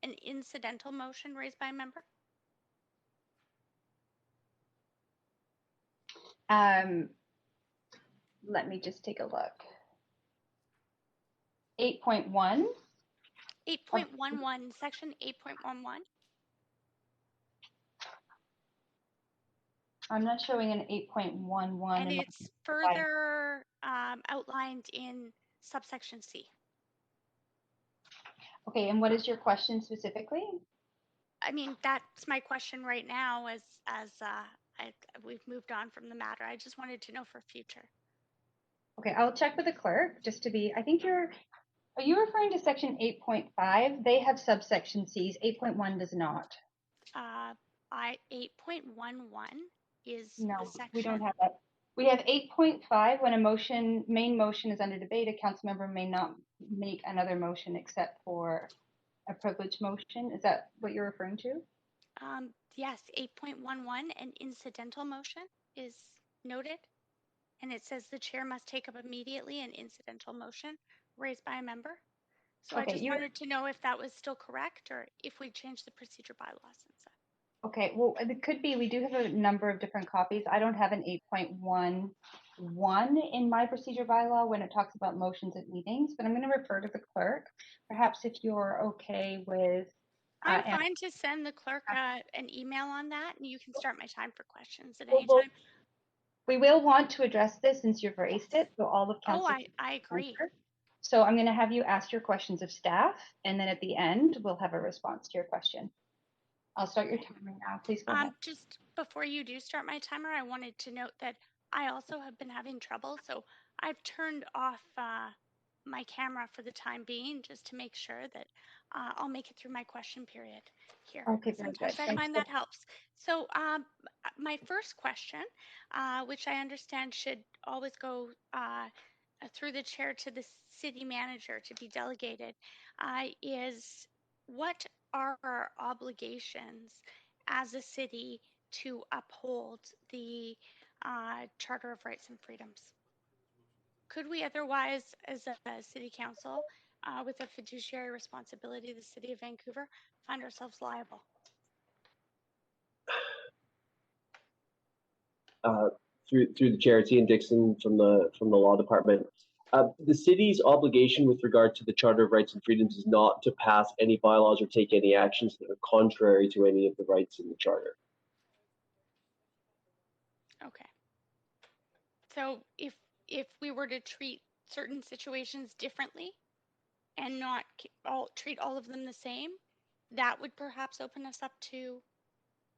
an incidental motion raised by a member? Let me just take a look. 8.1. 8.11, section 8.11. I'm not showing an 8.11. And it's further outlined in subsection C. Okay, and what is your question specifically? I mean, that's my question right now as we've moved on from the matter. I just wanted to know for future. Okay, I'll check with the clerk just to be, are you referring to section 8.5? They have subsection Cs, 8.1 does not. 8.11 is no, the section. We don't have that. We have 8.5, when a main motion is under debate, a council member may not make another motion except for a privileged motion. Is that what you're referring to? Yes, 8.11, an incidental motion is noted. And it says the chair must take up immediately an incidental motion raised by a member. So okay, I just wanted to know if that was still correct or if we changed the procedure bylaw since then. Okay, well, it could be. We do have a number of different copies. I don't have an 8.11 in my procedure bylaw when it talks about motions at meetings, but I'm going to refer to the clerk. Perhaps if you're okay with... I'm fine to send the clerk an email on that, and you can start my time for questions at any time. We will want to address this since you've raised it, so all of council... Oh, I agree. So I'm going to have you ask your questions of staff, and then at the end, we'll have a response to your question. I'll start your timer now. Please go ahead. Just before you do start my timer, I wanted to note that I also have been having trouble, so I've turned off my camera for the time being, just to make sure that I'll make it through my question period here. Okay, very good. I find that helps. So my first question, which I understand should always go through the chair to the city manager to be delegated, is what are our obligations as a city to uphold the Charter of Rights and Freedoms? Could we otherwise, as a city council, with a fiduciary responsibility of the city of Vancouver, find ourselves liable? Through the chair, it's Ian Dixon from the law department. The city's obligation with regard to the Charter of Rights and Freedoms is not to pass any bylaws or take any actions that are contrary to any of the rights in the Charter. Okay. So if we were to treat certain situations differently and not treat all of them the same, that would perhaps open us up to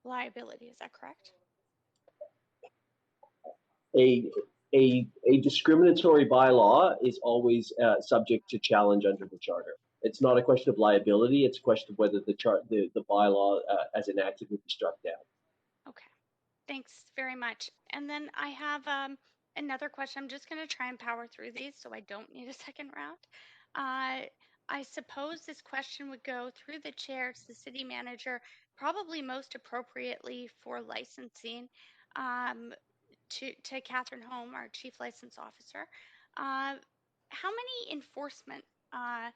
liability. Is that correct? A discriminatory bylaw is always subject to challenge under the Charter. It's not a question of liability. It's a question of whether the bylaw as enacted would be struck down. Okay, thanks very much. And then I have another question. I'm just going to try and power through these so I don't need a second round. I suppose this question would go through the chair to the city manager, probably most appropriately for licensing, to Catherine Holm, our chief license officer. How many enforcement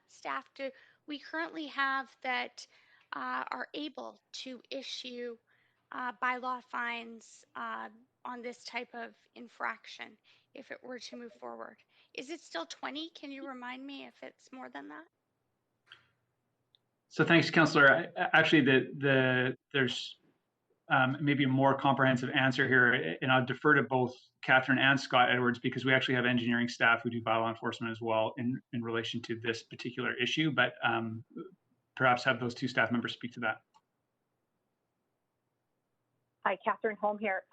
staff do we currently have that are able to issue bylaw fines on this type of infraction if it were to move forward? Is it still 20? Can you remind me if it's more than that? So thanks, Councillor. Actually, there's maybe a more comprehensive answer here, and I'll defer to both Catherine and Scott Edwards because we actually have engineering staff who do bylaw enforcement as well in relation to this particular issue, but perhaps have those two staff members speak to that. Hi, Catherine Holm here.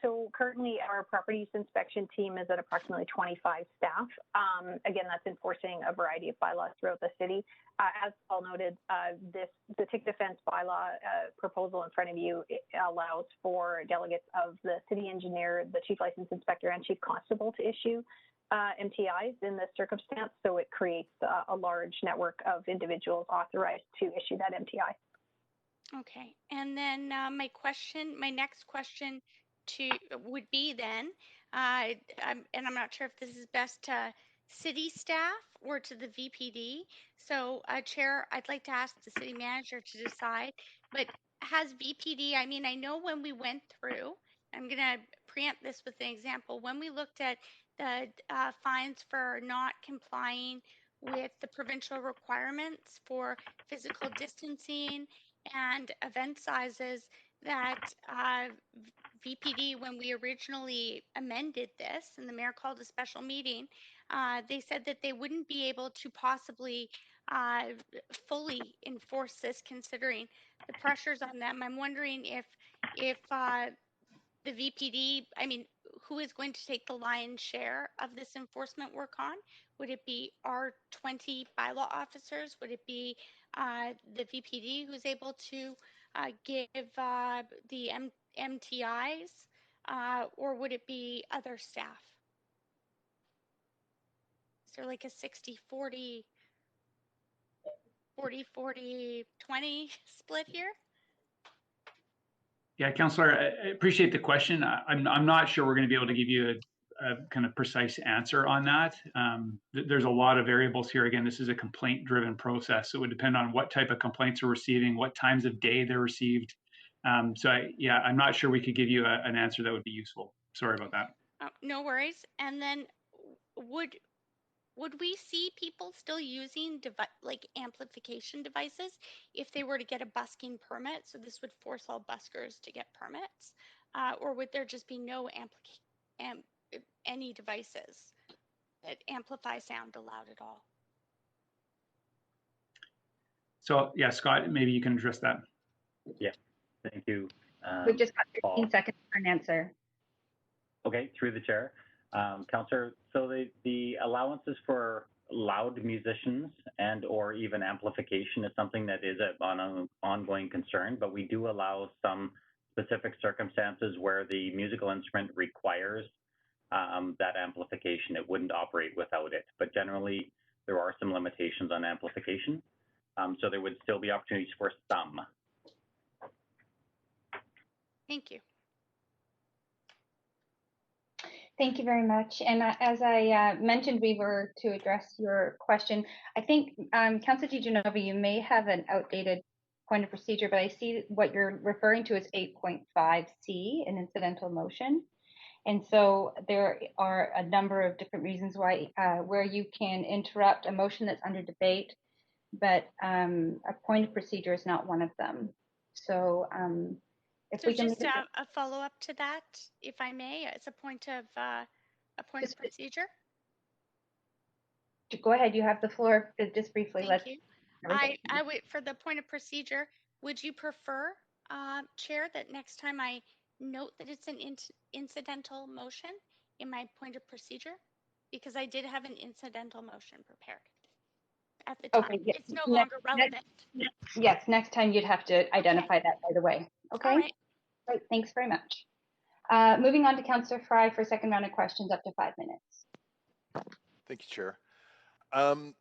So currently our property use inspection team is at approximately 25 staff. Again, that's enforcing a variety of bylaws throughout the city. As Paul noted, the tick defense bylaw proposal in front of you allows for delegates of the city engineer, the chief license inspector, and chief constable to issue MTIs in this circumstance. So it creates a large network of individuals authorized to issue that MTI. Okay, and then my next question would be then, and I'm not sure if this is best to city staff or to the VPD. So, Chair, I'd like to ask the city manager to decide, but has VPD, I mean, I know when we went through, I'm going to preempt this with an example, when we looked at the fines for not complying with the provincial requirements for physical distancing and event sizes, that VPD, when we originally amended this and the mayor called a special meeting, they said that they wouldn't be able to possibly fully enforce this considering the pressures on them. I'm wondering if the VPD, I mean, who is going to take the lion's share of this enforcement work on? Would it be our 20 bylaw officers? Would it be the VPD who's able to give the MTIs, or would it be other staff? Is there like a 60-40, 40-40-20 split here? Yeah, Councillor, I appreciate the question. I'm not sure we're going to be able to give you a kind of precise answer on that. There's a lot of variables here. Again, this is a complaint-driven process, so it would depend on what type of complaints we're receiving, what times of day they're received. I'm not sure we could give you an answer that would be useful. Sorry about that. No worries. And then would we see people still using like amplification devices if they were to get a busking permit? So this would force all buskers to get permits, or would there just be no any devices that amplify sound allowed at all? So yeah, Scott, maybe you can address that. Yeah, thank you. We've just got 15 Paul. seconds for an answer. Okay, through the chair. Councillor, so the allowances for loud musicians and or even amplification is something that is an ongoing concern, but we do allow some specific circumstances where the musical instrument requires that amplification. It wouldn't operate without it, but generally there are some limitations on amplification. So there would still be opportunities for some. Thank you. Thank you very much. And as I mentioned, we were to address your question. I think, Councillor DiGenova, you may have an outdated point of procedure, but I see what you're referring to as 8.5C, an incidental motion. And so there are a number of different reasons why where you can interrupt a motion that's under debate, but a point of procedure is not one of them. So So just a follow-up to that, if I may, as a point of procedure. Go ahead, you have the floor. Just briefly. Thank you. I would, for the point of procedure, would you prefer, Chair, that next time I note that it's an incidental motion in my point of procedure? Because I did have an incidental motion prepared at the time. Okay, yes. It's no longer relevant. Yes, next time you'd have to identify that right away. Okay. All right. Great, thanks very much. Moving on to Councillor Fry for second round of questions, up to 5 minutes. Thank you, Chair.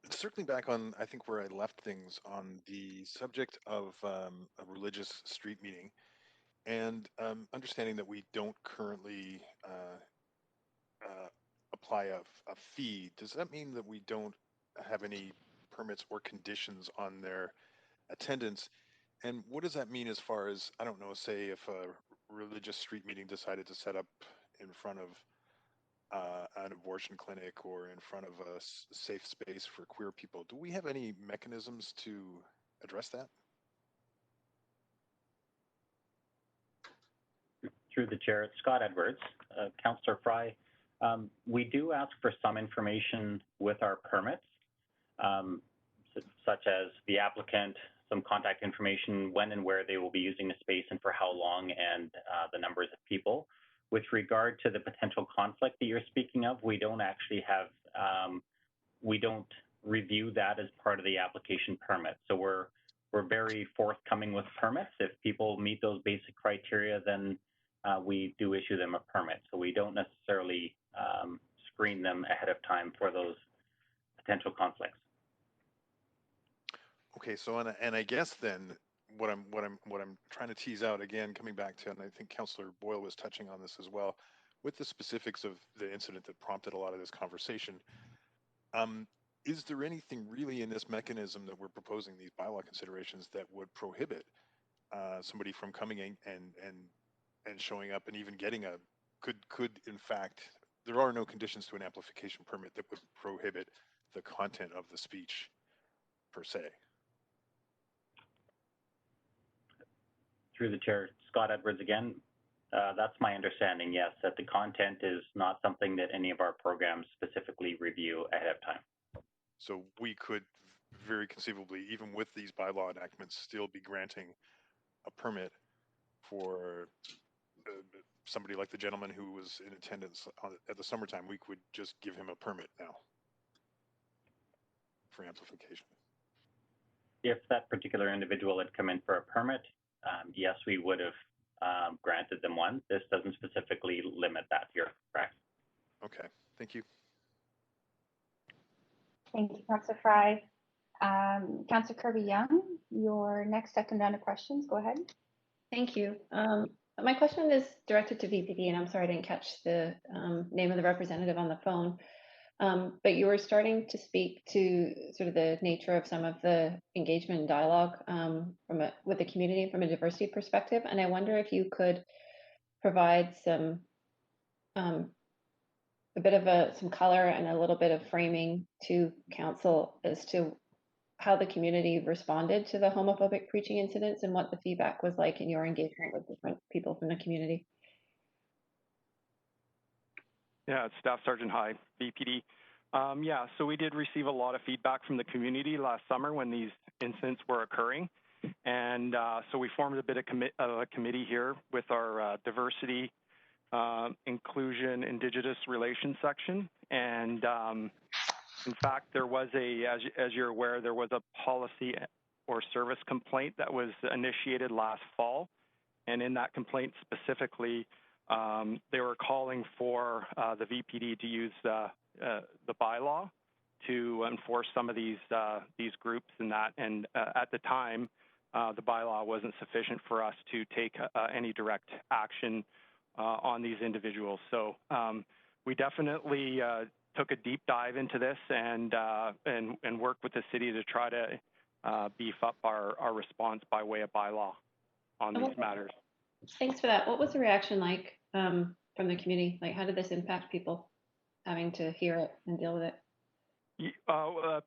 Circling back on, I think where I left things on the subject of a religious street meeting, and understanding that we don't currently apply a fee. Does that mean that we don't have any permits or conditions on their attendance? And what does that mean as far as, I don't know, say if a religious street meeting decided to set up in front of an abortion clinic or in front of a safe space for queer people? Do we have any mechanisms to address that? Through the chair, Scott Edwards. Councillor Fry, we do ask for some information with our permits, such as the applicant, some contact information, when and where they will be using the space and for how long, and the numbers of people. With regard to the potential conflict that you're speaking of, we don't actually have, we don't review that as part of the application permit. So we're very forthcoming with permits. If people meet those basic criteria, then we do issue them a permit. So we don't necessarily screen them ahead of time for those potential conflicts. Okay, so and I guess then what I'm trying to tease out, again, coming back to, and I think Councillor Boyle was touching on this as well, with the specifics of the incident that prompted a lot of this conversation. Is there anything really in this mechanism that we're proposing, these bylaw considerations, that would prohibit somebody from coming in and showing up and even getting a could in fact, there are no conditions to an amplification permit that would prohibit the content of the speech per se? Through the chair, Scott Edwards again. That's my understanding, yes, that the content is not something that any of our programs specifically review ahead of time. So we could very conceivably, even with these bylaw enactments, still be granting a permit for somebody like the gentleman who was in attendance at the summertime. We could just give him a permit now for amplification. If that particular individual had come in for a permit, yes, we would have granted them one. This doesn't specifically limit that. You're correct. Okay, thank you. Thank you, Councillor Fry. Councillor Kirby-Yung, your next second round of questions. Go ahead. Thank you. My question is directed to VPD, and I'm sorry I didn't catch the name of the representative on the phone. But you were starting to speak to sort of the nature of some of the engagement and dialogue with the community from a diversity perspective. And I wonder if you could provide some a bit of some color and a little bit of framing to council as to how the community responded to the homophobic preaching incidents and what the feedback was like in your engagement with different people from the community. Yeah, it's Staff Sergeant High, VPD. Yeah, so we did receive a lot of feedback from the community last summer when these incidents were occurring. And so we formed a bit of a committee here with our diversity, inclusion, Indigenous relations section. And in fact, there was as you're aware, there was a policy or service complaint that was initiated last fall. And in that complaint specifically, they were calling for the VPD to use the bylaw to enforce some of these groups and that. And at the time, the bylaw wasn't sufficient for us to take any direct action on these individuals. So we definitely took a deep dive into this and worked with the city to try to beef up our response by way of bylaw on these matters. Thanks for that. What was the reaction like from the community? Like, how did this impact people having to hear it and deal with it?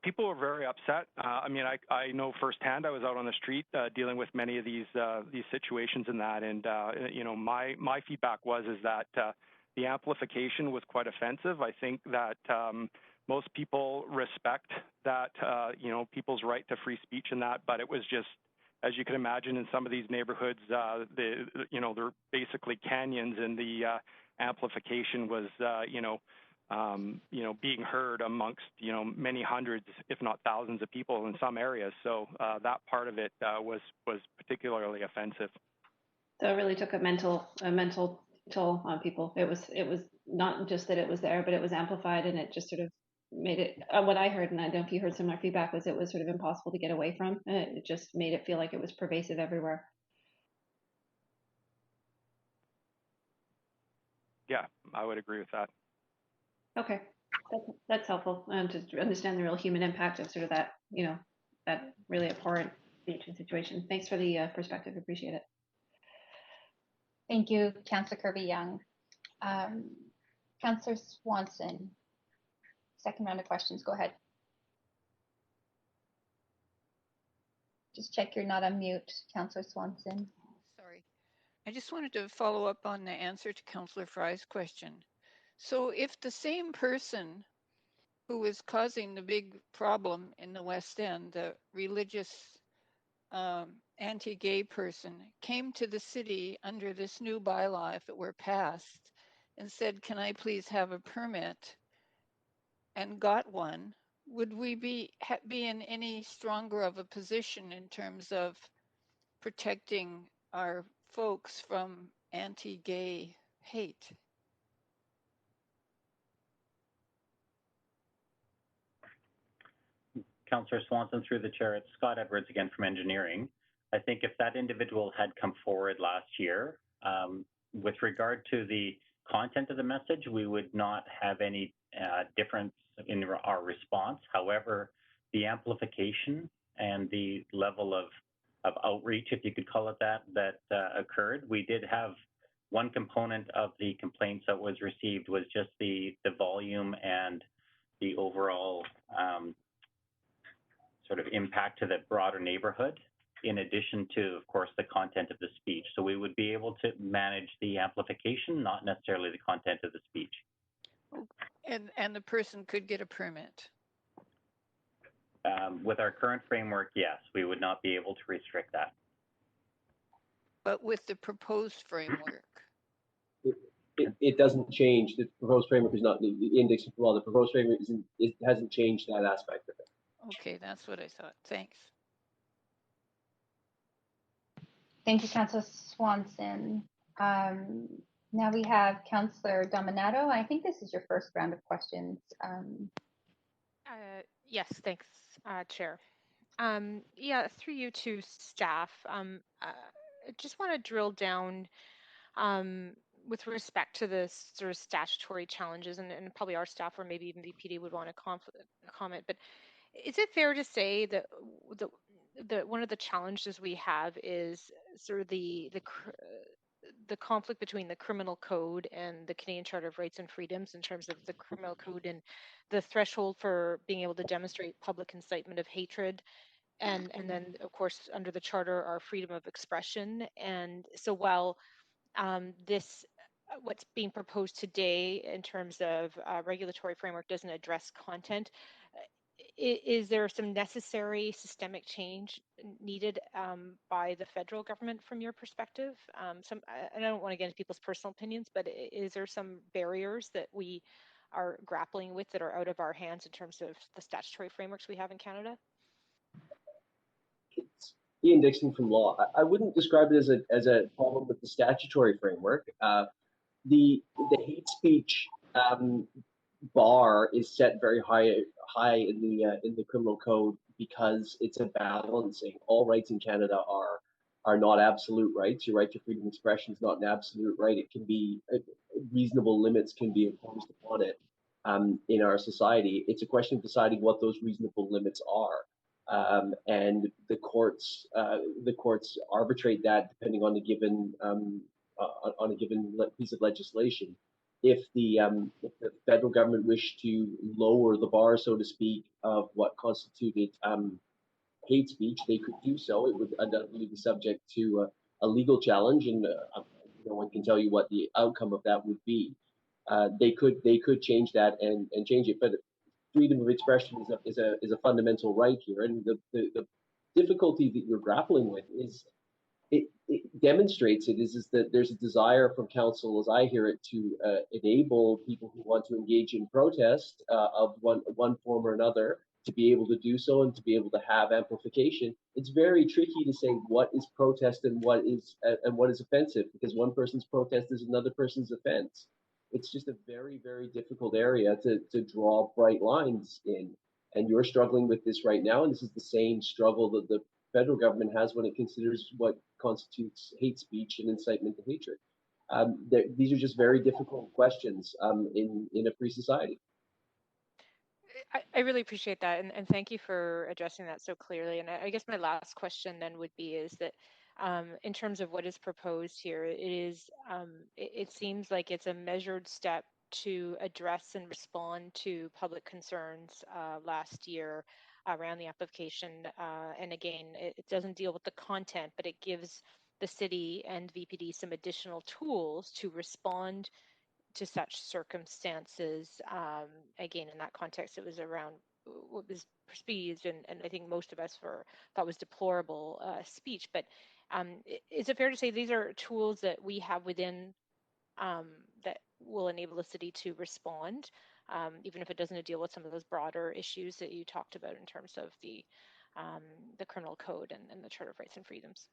People were very upset. I mean, I know firsthand. I was out on the street dealing with many of these situations and that, and you know, my feedback was that the amplification was quite offensive. I think that most people respect that you know, people's right to free speech and that, but it was just, as you can imagine, in some of these neighborhoods, you know, they're basically canyons, and the amplification was you know, being heard amongst, you know, many hundreds, if not thousands of people in some areas. So that part of it was particularly offensive. So it really took a mental toll on people. It was not just that it was there, but it was amplified, and it just sort of made it, what I heard, and I don't know if you heard similar feedback, was it was sort of impossible to get away from. It just made it feel like it was pervasive everywhere. Yeah, I would agree with that. Okay, that's helpful to understand the real human impact of sort of that, that really abhorrent situation. Thanks for the perspective. Appreciate it. Thank you, Councillor Kirby-Yung. Councillor Swanson, second round of questions. Go ahead. Just check you're not on mute, Councillor Swanson. Sorry. I just wanted to follow up on the answer to Councillor Fry's question. So if the same person who was causing the big problem in the West End, the religious anti-gay person, came to the city under this new bylaw, if it were passed, and said, can I please have a permit, and got one, would we be in any stronger of a position in terms of protecting our folks from anti-gay hate? Councillor Swanson, through the chair, it's Scott Edwards again from engineering. I think if that individual had come forward last year, with regard to the content of the message, we would not have any difference in our response. However, the amplification and the level of outreach, if you could call it that occurred, we did have one component of the complaints that was received was just the volume and the overall sort of impact to the broader neighborhood, in addition to, of course, the content of the speech. So we would be able to manage the amplification, not necessarily the content of the speech. And the person could get a permit? With our current framework, yes, we would not be able to restrict that. But with the proposed framework? It doesn't change. The proposed framework is not the index of law. The proposed framework it hasn't changed that aspect of it. Okay, that's what I thought. Thanks. Thank you, Councillor Swanson. Now we have Councillor Dominato. I think this is your first round of questions. Yes, thanks, Chair. Yeah, through you to staff, I just want to drill down with respect to the sort of statutory challenges, and probably our staff or maybe even VPD would want to comment, but is it fair to say that one of the challenges we have is sort of the conflict between the criminal code and the Canadian Charter of Rights and Freedoms in terms of the criminal code and the threshold for being able to demonstrate public incitement of hatred, and then of course under the Charter our freedom of expression. And so while what's being proposed today in terms of regulatory framework doesn't address content, is there some necessary systemic change needed by the federal government from your perspective? And I don't want to get into people's personal opinions, but is there some barriers that we are grappling with that are out of our hands in terms of the statutory frameworks we have in Canada? It's Ian Dixon from Law. I wouldn't describe it as a problem with the statutory framework. The hate speech bar is set very high in the criminal code because it's a balancing. All rights in Canada are not absolute rights. Your right to freedom of expression is not an absolute right. It can be reasonable limits can be imposed upon it in our society. It's a question of deciding what those reasonable limits are, and the courts arbitrate that depending on a given piece of legislation. If the federal government wished to lower the bar, so to speak, of what constituted hate speech, they could do so. It would undoubtedly be subject to a legal challenge, and no one can tell you what the outcome of that would be. They could change that and change it, but freedom of expression is a fundamental right here, and the difficulty that you're grappling with is. It demonstrates is that there's a desire from council, as I hear it, to enable people who want to engage in protest of one form or another to be able to do so and to be able to have amplification. It's very tricky to say what is protest and what is offensive, because one person's protest is another person's offense. It's just a very, very difficult area to draw bright lines in. And you're struggling with this right now, and this is the same struggle that the federal government has when it considers what constitutes hate speech and incitement to hatred. These are just very difficult questions in a free society. I really appreciate that, and thank you for addressing that so clearly. And I guess my last question then would be is that in terms of what is proposed here, it seems like it's a measured step to address and respond to public concerns last year around the application. And again, it doesn't deal with the content, but it gives the city and VPD some additional tools to respond to such circumstances. Again, in that context, it was around what was perceived, and I think most of us thought was deplorable speech. But is it fair to say these are tools that we have within that will enable the city to respond, even if it doesn't deal with some of those broader issues that you talked about in terms of the criminal code and the Charter of Rights and Freedoms?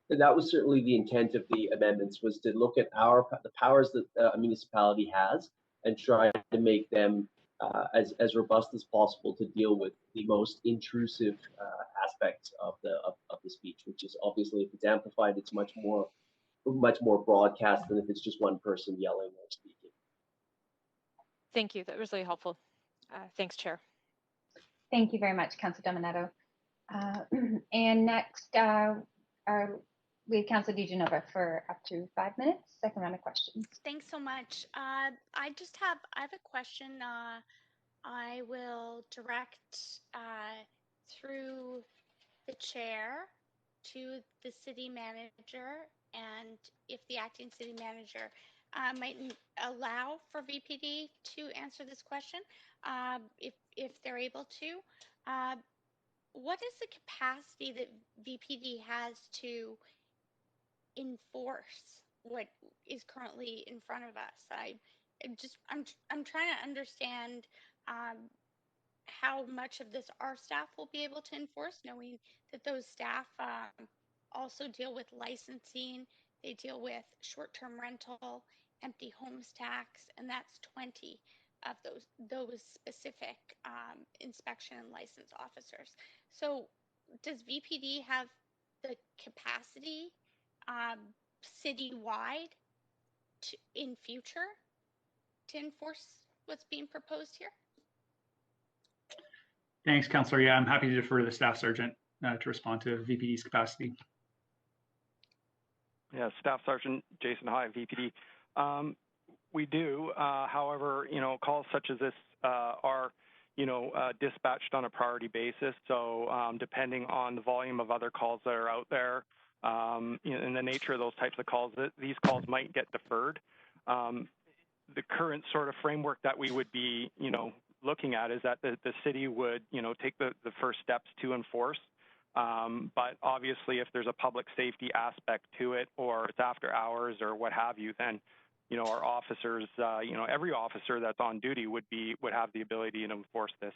And that was certainly the intent of the amendments, was to look at the powers that a municipality has and try to make them as robust as possible to deal with the most intrusive aspects of the speech, which is obviously, if it's amplified, it's much more broadcast than if it's just one person yelling or speaking. Thank you. That was really helpful. Thanks, Chair. Thank you very much, Councillor Dominato. And next, we have Councillor DiGenova for up to 5 minutes. Second round of questions. Thanks so much. I have a question. I will direct through the chair to the city manager, and if the acting city manager might allow for VPD to answer this question, if they're able to. What is the capacity that VPD has to enforce what is currently in front of us? I'm trying to understand how much of this our staff will be able to enforce, knowing that those staff also deal with licensing, they deal with short-term rental, empty homes tax, and that's 20 of those specific inspection and license officers. So does VPD have the capacity citywide in future to enforce what's being proposed here? Thanks, Councillor. Yeah, I'm happy to defer to the Staff Sergeant to respond to VPD's capacity. Yeah, Staff Sergeant Jason High, VPD. We do. However, calls such as this are, dispatched on a priority basis. So depending on the volume of other calls that are out there, and the nature of those types of calls, these calls might get deferred. The current sort of framework that we would be, looking at is that the city would, take the first steps to enforce. But obviously, if there's a public safety aspect to it, or it's after hours or what have you, then, our officers, every officer that's on duty would have the ability to enforce this.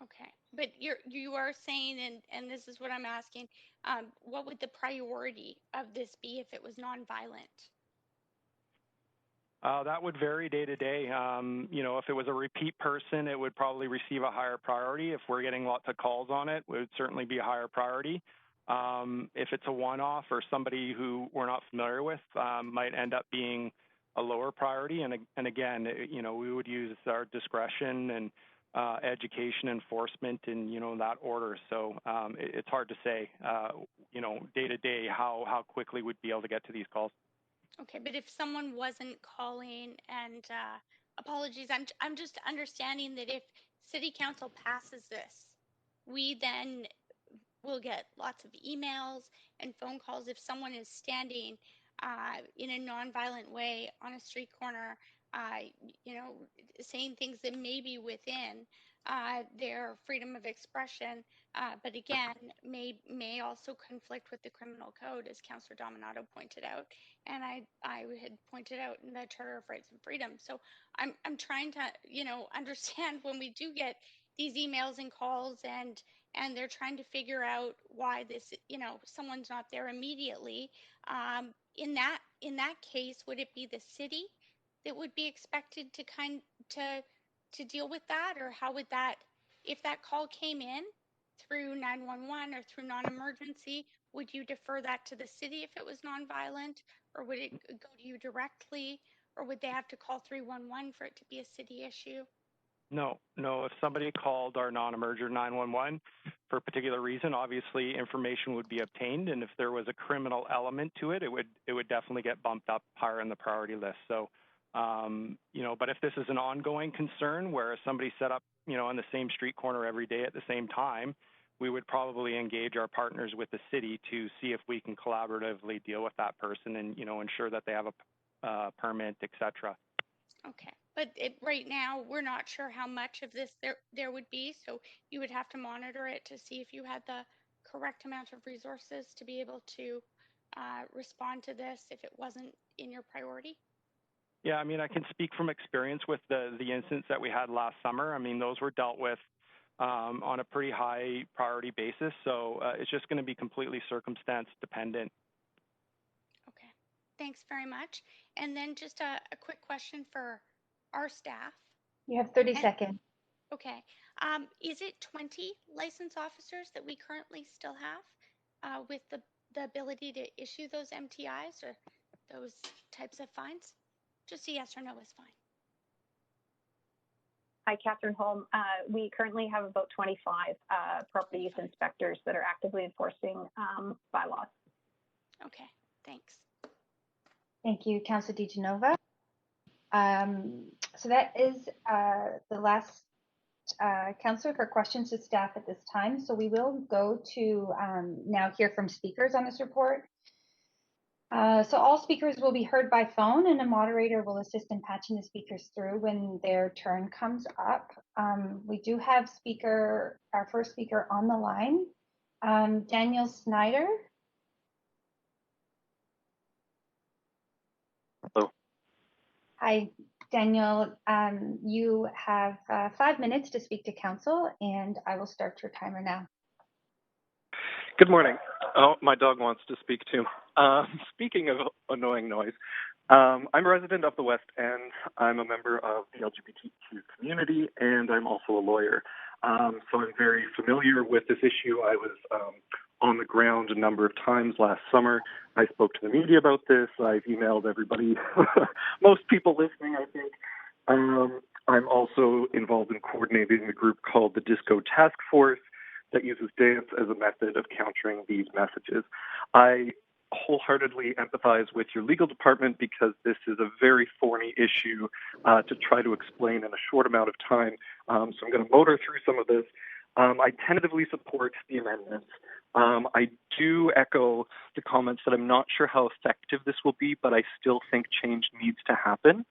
Okay, but you are saying, and this is what I'm asking, what would the priority of this be if it was nonviolent? That would vary day to day. If it was a repeat person, it would probably receive a higher priority. If we're getting lots of calls on it, it would certainly be a higher priority. If it's a one-off or somebody who we're not familiar with, might end up being a lower priority. And again, we would use our discretion and education enforcement in, that order. So it's hard to say, day to day how quickly we'd be able to get to these calls. Okay, but if someone wasn't calling, and apologies, I'm just understanding that if City Council passes this, we then will get lots of emails and phone calls if someone is standing in a nonviolent way on a street corner, saying things that may be within their freedom of expression, but again, may also conflict with the criminal code, as Councillor Dominato pointed out, and I had pointed out in the Charter of Rights and Freedoms. So I'm trying to understand when we do get these emails and calls, and they're trying to figure out why this someone's not there immediately. In that in that case, would it be the city that would be expected to deal with that, or how would that, if that call came in through 911 or through non-emergency, would you defer that to the city if it was nonviolent, or would it go to you directly, or would they have to call 311 for it to be a city issue? No. If somebody called our non-emerger 911 for a particular reason, obviously information would be obtained, and if there was a criminal element to it, it would definitely get bumped up higher in the priority list. So, but if this is an ongoing concern where somebody set up, on the same street corner every day at the same time, we would probably engage our partners with the city to see if we can collaboratively deal with that person and, ensure that they have a permit, etc. Okay. But right now, we're not sure how much of this there would be, so you would have to monitor it to see if you had the correct amount of resources to be able to respond to this if it wasn't in your priority. Yeah, I can speak from experience with the incidents that we had last summer. Those were dealt with on a pretty high priority basis, so it's just going to be completely circumstance dependent. Okay, thanks very much. And then just a quick question for our staff. You have 30 seconds. Okay. Is it 20 license officers that we currently still have with the ability to issue those MTIs or those types of fines? Just a yes or no is fine. Hi, Catherine Holm. We currently have about 25 property use inspectors that are actively enforcing bylaws. Okay, thanks. Thank you, Councillor DiGenova. So that is the last councillor for questions to staff at this time. So we will go to now hear from speakers on this report. So all speakers will be heard by phone, and a moderator will assist in patching the speakers through when their turn comes up. We do have our first speaker on the line, Daniel Snyder. Hello. Hi, Daniel. You have 5 minutes to speak to council, and I will start your timer now. Good morning. Oh, my dog wants to speak too. Speaking of annoying noise, I'm a resident of the West End. I'm a member of the LGBTQ community, and I'm also a lawyer. So I'm very familiar with this issue. I was on the ground a number of times last summer. I spoke to the media about this. I've emailed everybody, most people listening, I think. I'm also involved in coordinating a group called the Disco Task Force that uses dance as a method of countering these messages. I wholeheartedly empathize with your legal department because this is a very thorny issue to try to explain in a short amount of time. So I'm going to motor through some of this. I tentatively support the amendments. I do echo the comments that I'm not sure how effective this will be, but I still think change needs to happen.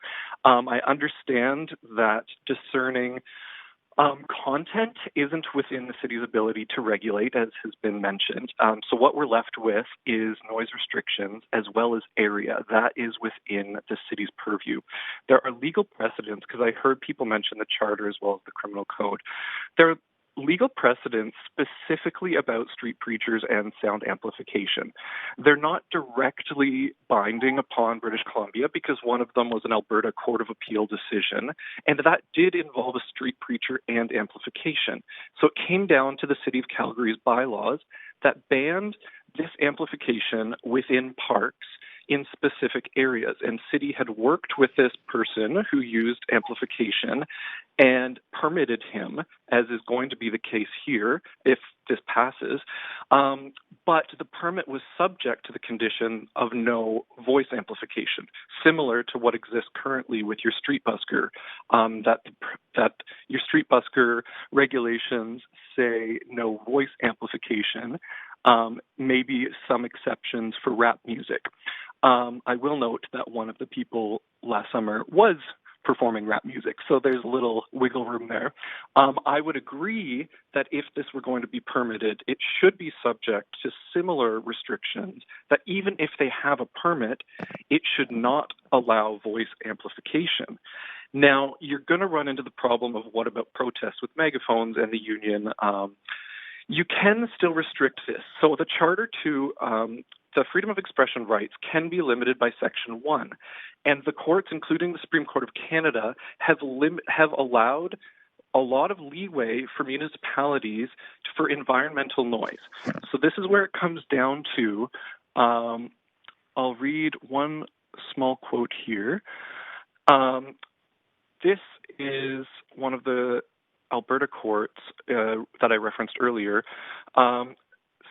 I understand that discerning content isn't within the city's ability to regulate, as has been mentioned. So what we're left with is noise restrictions as well as area. That is within the city's purview. There are legal precedents, because I heard people mention the charter as well as the criminal code. There are legal precedents specifically about street preachers and sound amplification. They're not directly binding upon British Columbia because one of them was an Alberta Court of Appeal decision, and that did involve a street preacher and amplification. So it came down to the City of Calgary's bylaws that banned this amplification within parks in specific areas. And city had worked with this person who used amplification and permitted him, as is going to be the case here if this passes. But the permit was subject to the condition of no voice amplification, similar to what exists currently with your street busker, that your street busker regulations say no voice amplification, maybe some exceptions for rap music. I will note that one of the people last summer was performing rap music, so there's a little wiggle room there. I would agree that if this were going to be permitted, it should be subject to similar restrictions, that even if they have a permit, it should not allow voice amplification. Now, you're going to run into the problem of what about protests with megaphones and the union. You can still restrict this. So the Charter 2 freedom of expression rights can be limited by Section 1. And the courts, including the Supreme Court of Canada, have allowed a lot of leeway for municipalities for environmental noise. So this is where it comes down to, I'll read one small quote here. This is one of the Alberta courts that I referenced earlier,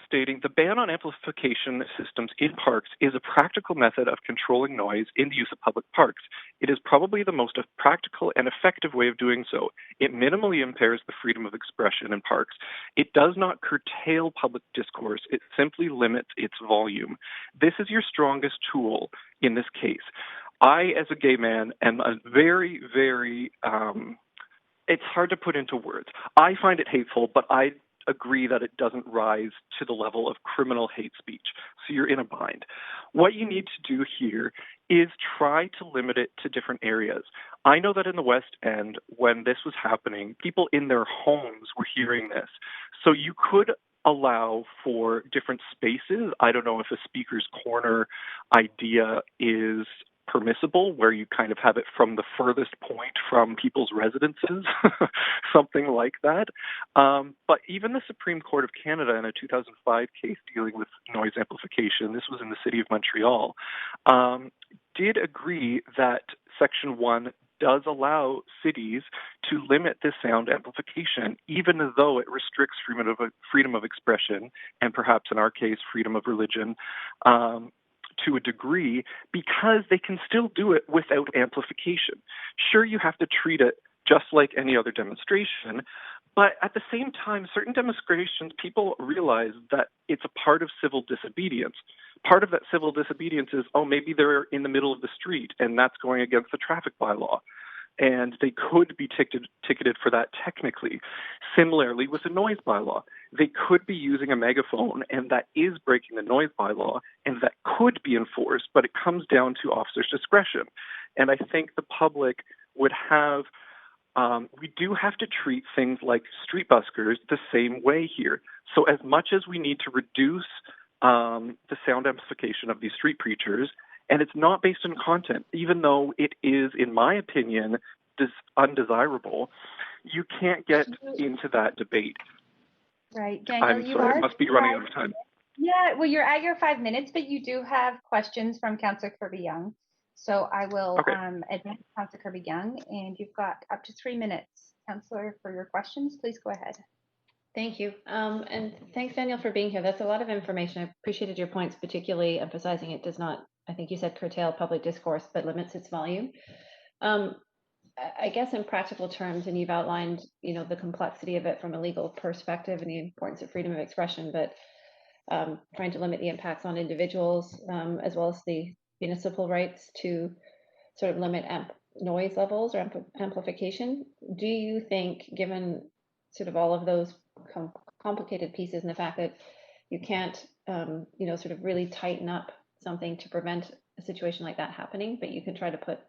stating the ban on amplification systems in parks is a practical method of controlling noise in the use of public parks. It is probably the most practical and effective way of doing so. It minimally impairs the freedom of expression in parks. It does not curtail public discourse. It simply limits its volume. This is your strongest tool in this case. I, as a gay man, am a very, very, it's hard to put into words. I find it hateful, but I agree that it doesn't rise to the level of criminal hate speech. So you're in a bind. What you need to do here is try to limit it to different areas. I know that in the West End, when this was happening, people in their homes were hearing this. So you could allow for different spaces. I don't know if a speaker's corner idea is permissible, where you kind of have it from the furthest point from people's residences, something like that. But even the Supreme Court of Canada in a 2005 case dealing with noise amplification, this was in the city of Montreal, did agree that Section 1 does allow cities to limit this sound amplification, even though it restricts freedom of expression, and perhaps in our case, freedom of religion, to a degree, because they can still do it without amplification. Sure, you have to treat it just like any other demonstration, but at the same time, certain demonstrations, people realize that it's a part of civil disobedience. Part of that civil disobedience is, oh, maybe they're in the middle of the street, and that's going against the traffic bylaw. And they could be ticketed for that technically. Similarly, with the noise bylaw, they could be using a megaphone, and that is breaking the noise bylaw, and that could be enforced, but it comes down to officers' discretion. And I think the public would have, we do have to treat things like street buskers the same way here. So as much as we need to reduce the sound amplification of these street preachers, and it's not based on content, even though it is, in my opinion, undesirable, you can't get into that debate. Right. Daniel, I'm sorry, I must be running out of time. Yeah, well, you're at your 5 minutes, but you do have questions from Councillor Kirby-Yung. So I will advance Councillor Kirby-Yung, and you've got up to 3 minutes, Councillor, for your questions. Please go ahead. Thank you. And thanks, Daniel, for being here. That's a lot of information. I appreciated your points, particularly emphasizing it does not, I think you said, curtail public discourse, but limits its volume. I guess in practical terms, and you've outlined, the complexity of it from a legal perspective and the importance of freedom of expression, but trying to limit the impacts on individuals, as well as the municipal rights to sort of limit noise levels or amplification. Do you think, given sort of all of those complicated pieces and the fact that you can't, sort of really tighten up something to prevent a situation like that happening, but you can try to put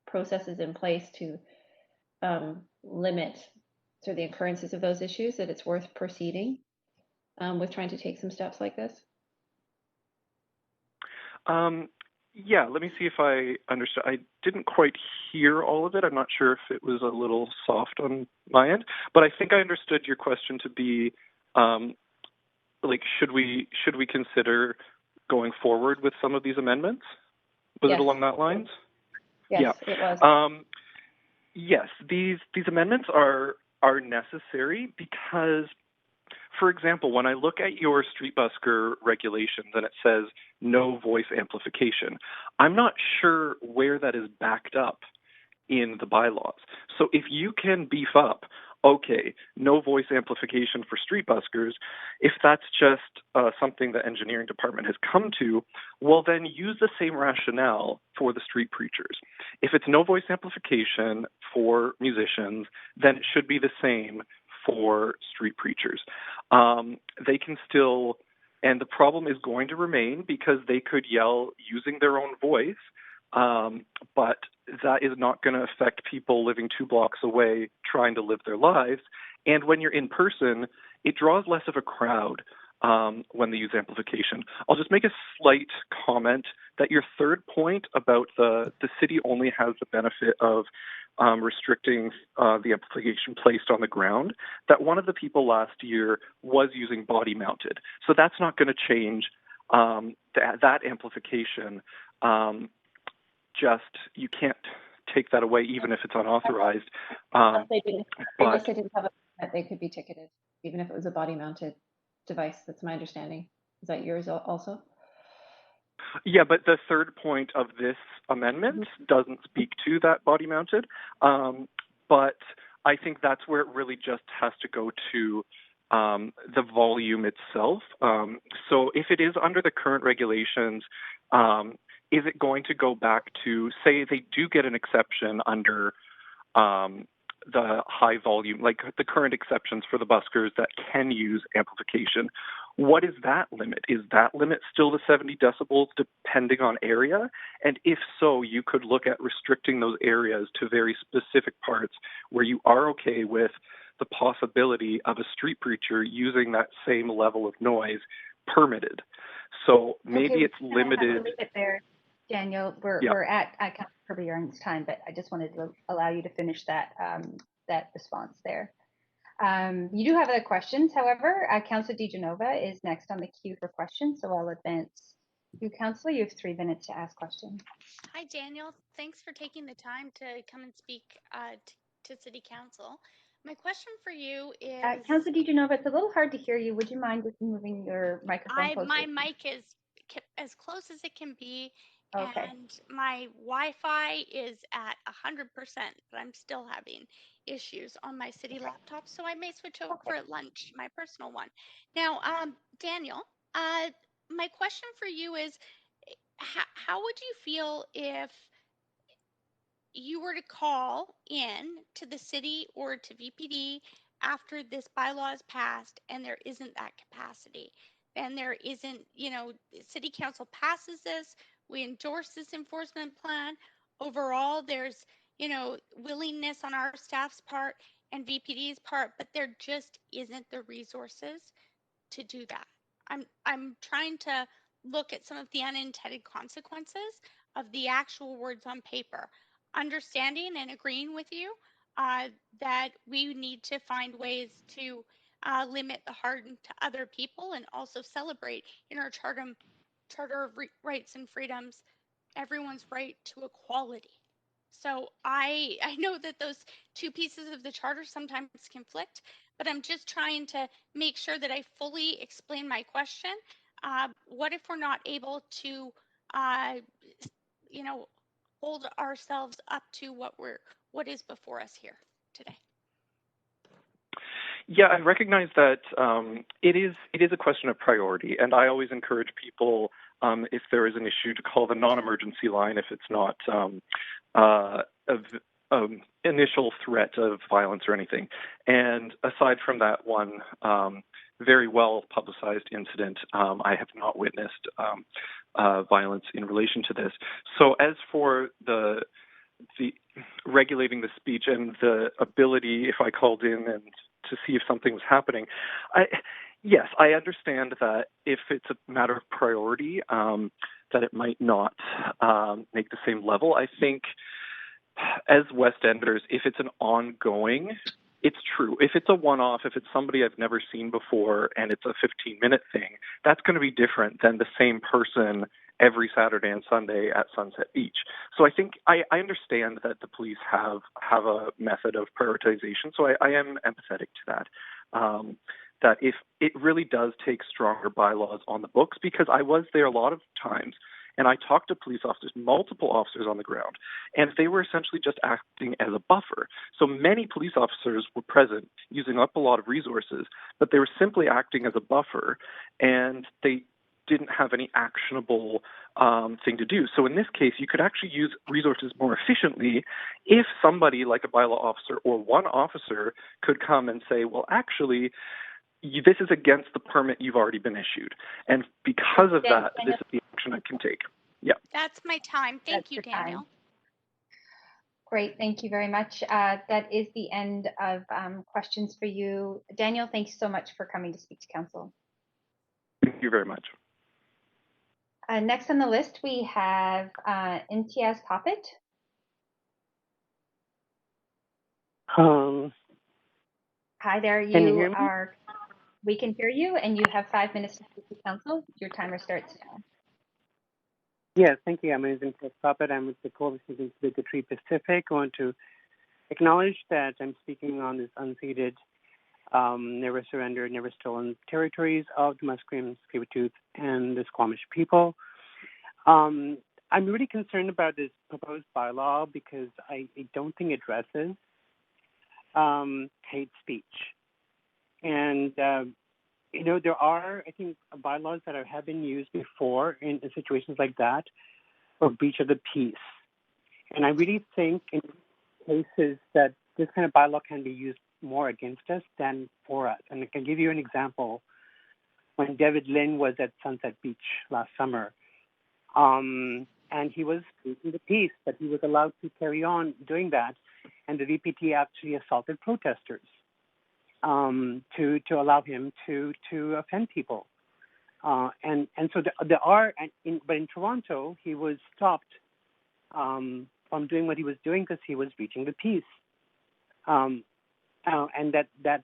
processes in place to limit sort of the occurrences of those issues, that it's worth proceeding with trying to take some steps like this? Yeah, let me see if I understood. I didn't quite hear all of it. I'm not sure if it was a little soft on my end, but I think I understood your question to be, should we consider going forward with some of these amendments? Was it along that lines? Yes, it was. Yes, these amendments are necessary because, for example, when I look at your street busker regulations and it says no voice amplification, I'm not sure where that is backed up in the bylaws. So if you can beef up, okay, no voice amplification for street buskers, if that's just something the engineering department has come to, well, then use the same rationale for the street preachers. If it's no voice amplification for musicians, then it should be the same for street preachers. They can still, and the problem is going to remain because they could yell using their own voice, but that is not going to affect people living 2 blocks away trying to live their lives. And when you're in person, it draws less of a crowd. when they use amplification. I'll just make a slight comment that your third point about the city only has the benefit of restricting the amplification placed on the ground, that one of the people last year was using body mounted. So that's not going to change that amplification. You can't take that away even if it's unauthorized. If they didn't have a permit, they could be ticketed, even if it was a body mounted device. That's my understanding. Is that yours also? Yeah, but the third point of this amendment doesn't speak to that body mounted. But I think that's where it really just has to go to the volume itself. So if it is under the current regulations, is it going to go back to, say they do get an exception under the high volume, like the current exceptions for the buskers that can use amplification? What is that limit? Is that limit still the 70 decibels depending on area? And if so, you could look at restricting those areas to very specific parts where you are okay with the possibility of a street preacher using that same level of noise permitted. So maybe it's limited. Leave it there, Daniel. We're at Councilor Kirby-Young's time, but I just wanted to allow you to finish that that response there. You do have other questions, however. Councilor DiGenova is next on the queue for questions, so I'll advance you, Councilor. You have 3 minutes to ask questions. Hi, Daniel. Thanks for taking the time to come and speak to City Council. My question for you is... Councilor DiGenova, it's a little hard to hear you. Would you mind just moving your microphone closer? My mic is as close as it can be, okay. And my Wi-Fi is at 100%, but I'm still having issues on my city laptop, so I may switch over for lunch, my personal one. Now, Daniel, my question for you is, how would you feel if you were to call in to the city or to VPD after this bylaw is passed and there isn't that capacity, and there isn't, City Council passes this, we endorse this enforcement plan. Overall, there's, willingness on our staff's part and VPD's part, but there just isn't the resources to do that. I'm trying to look at some of the unintended consequences of the actual words on paper, understanding and agreeing with you that we need to find ways to limit the harm to other people and also celebrate in our Charter of Rights and Freedoms everyone's right to equality. So I know that those two pieces of the charter sometimes conflict, but I'm just trying to make sure that I fully explain my question. What if we're not able to, hold ourselves up to what is before us here today? Yeah, I recognize that it is a question of priority, and I always encourage people, if there is an issue, to call the non-emergency line if it's not initial threat of violence or anything. And aside from that one very well publicized incident, I have not witnessed violence in relation to this. So as for the regulating the speech and the ability, if I called in and to see if something was happening, yes, I understand that if it's a matter of priority, that it might not make the same level. I think as West Enders, if it's an ongoing, it's true. If it's a one-off, if it's somebody I've never seen before and it's a 15-minute thing, that's going to be different than the same person every Saturday and Sunday at Sunset Beach. So I think I understand that the police have a method of prioritization. So I am empathetic to that. That if it really does take stronger bylaws on the books, because I was there a lot of times and I talked to police officers, multiple officers on the ground, and they were essentially just acting as a buffer. So many police officers were present, using up a lot of resources, but they were simply acting as a buffer, and they didn't have any actionable thing to do. So in this case, you could actually use resources more efficiently if somebody like a bylaw officer or one officer could come and say, well, actually, this is against the permit you've already been issued. And because of that, this is the action I can take. Yeah. That's my time. Thank you, Daniel. Time. Great. Thank you very much. That is the end of questions for you. Daniel, thanks so much for coming to speak to Council. you very much. Next on the list, we have Imtiaz Poppet. Hi there, Can you hear me? we can hear you, and you have 5 minutes to speak to council. Your timer starts now. Yes, thank you. I'm Imtiaz Poppet. I'm with the Coalition Against Bigotry Pacific. I want to acknowledge that I'm speaking on this unceded, never surrendered, never stolen territories of the Musqueam, Tsleil-Waututh, and the Squamish people. I'm really concerned about this proposed bylaw because I don't think it addresses hate speech. And, there are, I think, bylaws that have been used before in situations like that for breach of the peace. And I really think in cases that this kind of bylaw can be used more against us than for us. And I can give you an example. When David Lynn was at Sunset Beach last summer, and he was breaching the peace, but he was allowed to carry on doing that. And the VPT actually assaulted protesters to allow him to offend people. And so there are, but in Toronto, he was stopped from doing what he was doing because he was breaching the peace. And that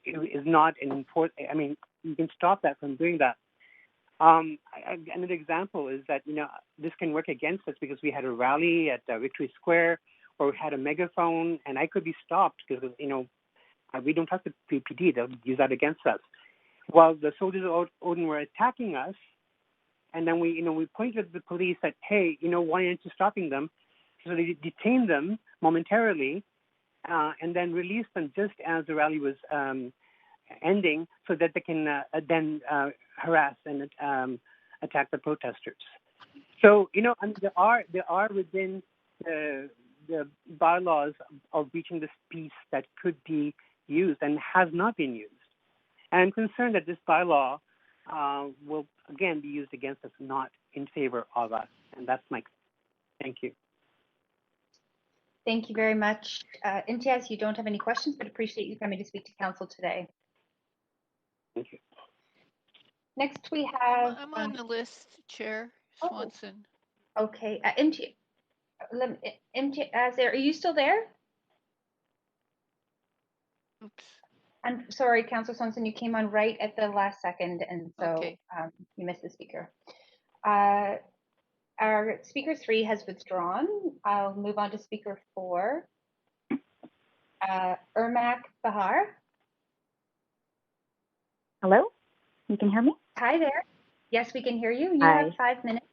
is not an important, I mean, you can stop that from doing that. Another example is that, this can work against us because we had a rally at Victory Square where we had a megaphone and I could be stopped because, we don't trust the PPD. They'll use that against us. While the soldiers of Odin were attacking us, and then we pointed at the police that, hey, why aren't you stopping them? So they detained them momentarily and then released them just as the rally was ending so that they can then harass and attack the protesters. So, there are within the bylaws of reaching this peace that could be used and has not been used. And I'm concerned that this bylaw will, again, be used against us, not in favor of us. And that's my, thank you. Thank you very much. Imtiaz, you don't have any questions, but appreciate you coming to speak to council today. Thank you. Next, we have... I'm on the list, Chair Swanson. Oh, okay. Imtiaz, are you still there? Oops. I'm sorry, Councillor Swanson, you came on right at the last second, and so Okay. You missed the speaker. Our speaker 3 has withdrawn. I'll move on to speaker 4. Ermak Bahar. Hello, you can hear me? Hi there. Yes, we can hear you. You Hi. have 5 minutes.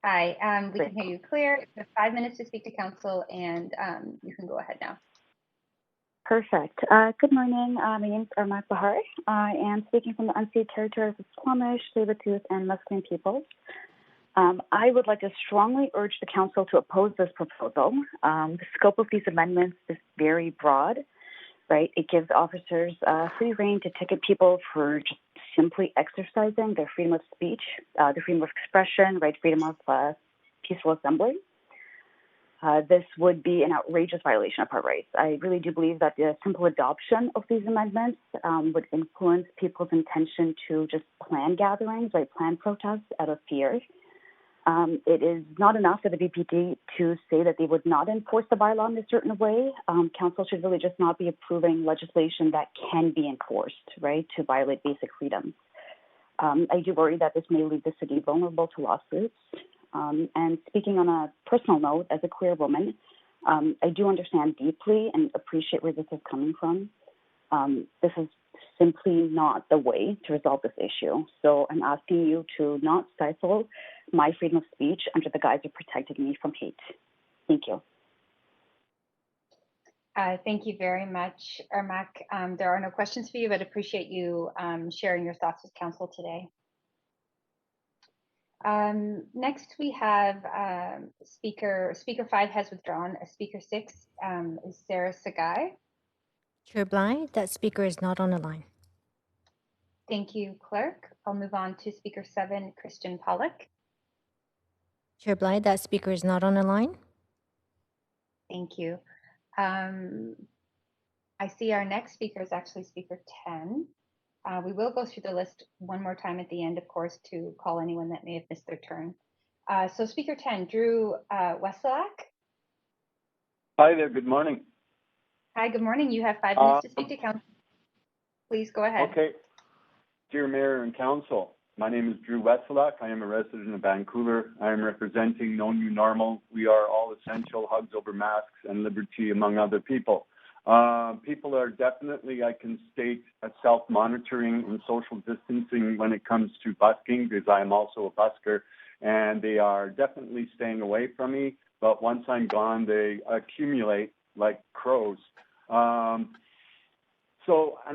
Hi, we Great. can hear you clear. You have 5 minutes to speak to council, and you can go ahead now. Perfect. Good morning. My name is Ermak Bahar. I am speaking from the unceded territories of Squamish, Tsleil-Waututh, and Musqueam peoples. I would like to strongly urge the council to oppose this proposal. The scope of these amendments is very broad, right? It gives officers free rein to ticket people for just simply exercising their freedom of speech, their freedom of expression, right? Freedom of peaceful assembly. This would be an outrageous violation of our rights. I really do believe that the simple adoption of these amendments would influence people's intention to just plan gatherings, right? Plan protests out of fear. It is not enough for the VPD to say that they would not enforce the bylaw in a certain way. Council should really just not be approving legislation that can be enforced, right, to violate basic freedoms. I do worry that this may leave the city vulnerable to lawsuits. And speaking on a personal note, as a queer woman, I do understand deeply and appreciate where this is coming from. This is simply not the way to resolve this issue. So I'm asking you to not stifle my freedom of speech under the guise of protecting me from hate. Thank you. Thank you very much, Ermak. There are no questions for you, but appreciate you sharing your thoughts with council today. Next, we have Speaker 5 has withdrawn. Speaker 6 is Sarah Sagai. Chair Bly, that speaker is not on the line. Thank you, Clerk. I'll move on to Speaker 7, Christian Pollock. Chair Bly, that speaker is not on the line. Thank you. I see our next speaker is actually Speaker 10. We will go through the list one more time at the end, of course, to call anyone that may have missed their turn. So speaker 10, Drew Wesolak. Hi there, good morning. Hi, good morning. You have 5 minutes to speak to council. Please go ahead. Okay. Dear Mayor and Council, my name is Drew Wesolak. I am a resident of Vancouver. I am representing No New Normal. We are all essential, hugs over masks and liberty, among other people. People are definitely, I can state, self-monitoring and social distancing when it comes to busking, because I am also a busker, and they are definitely staying away from me. But once I'm gone, they accumulate like crows. And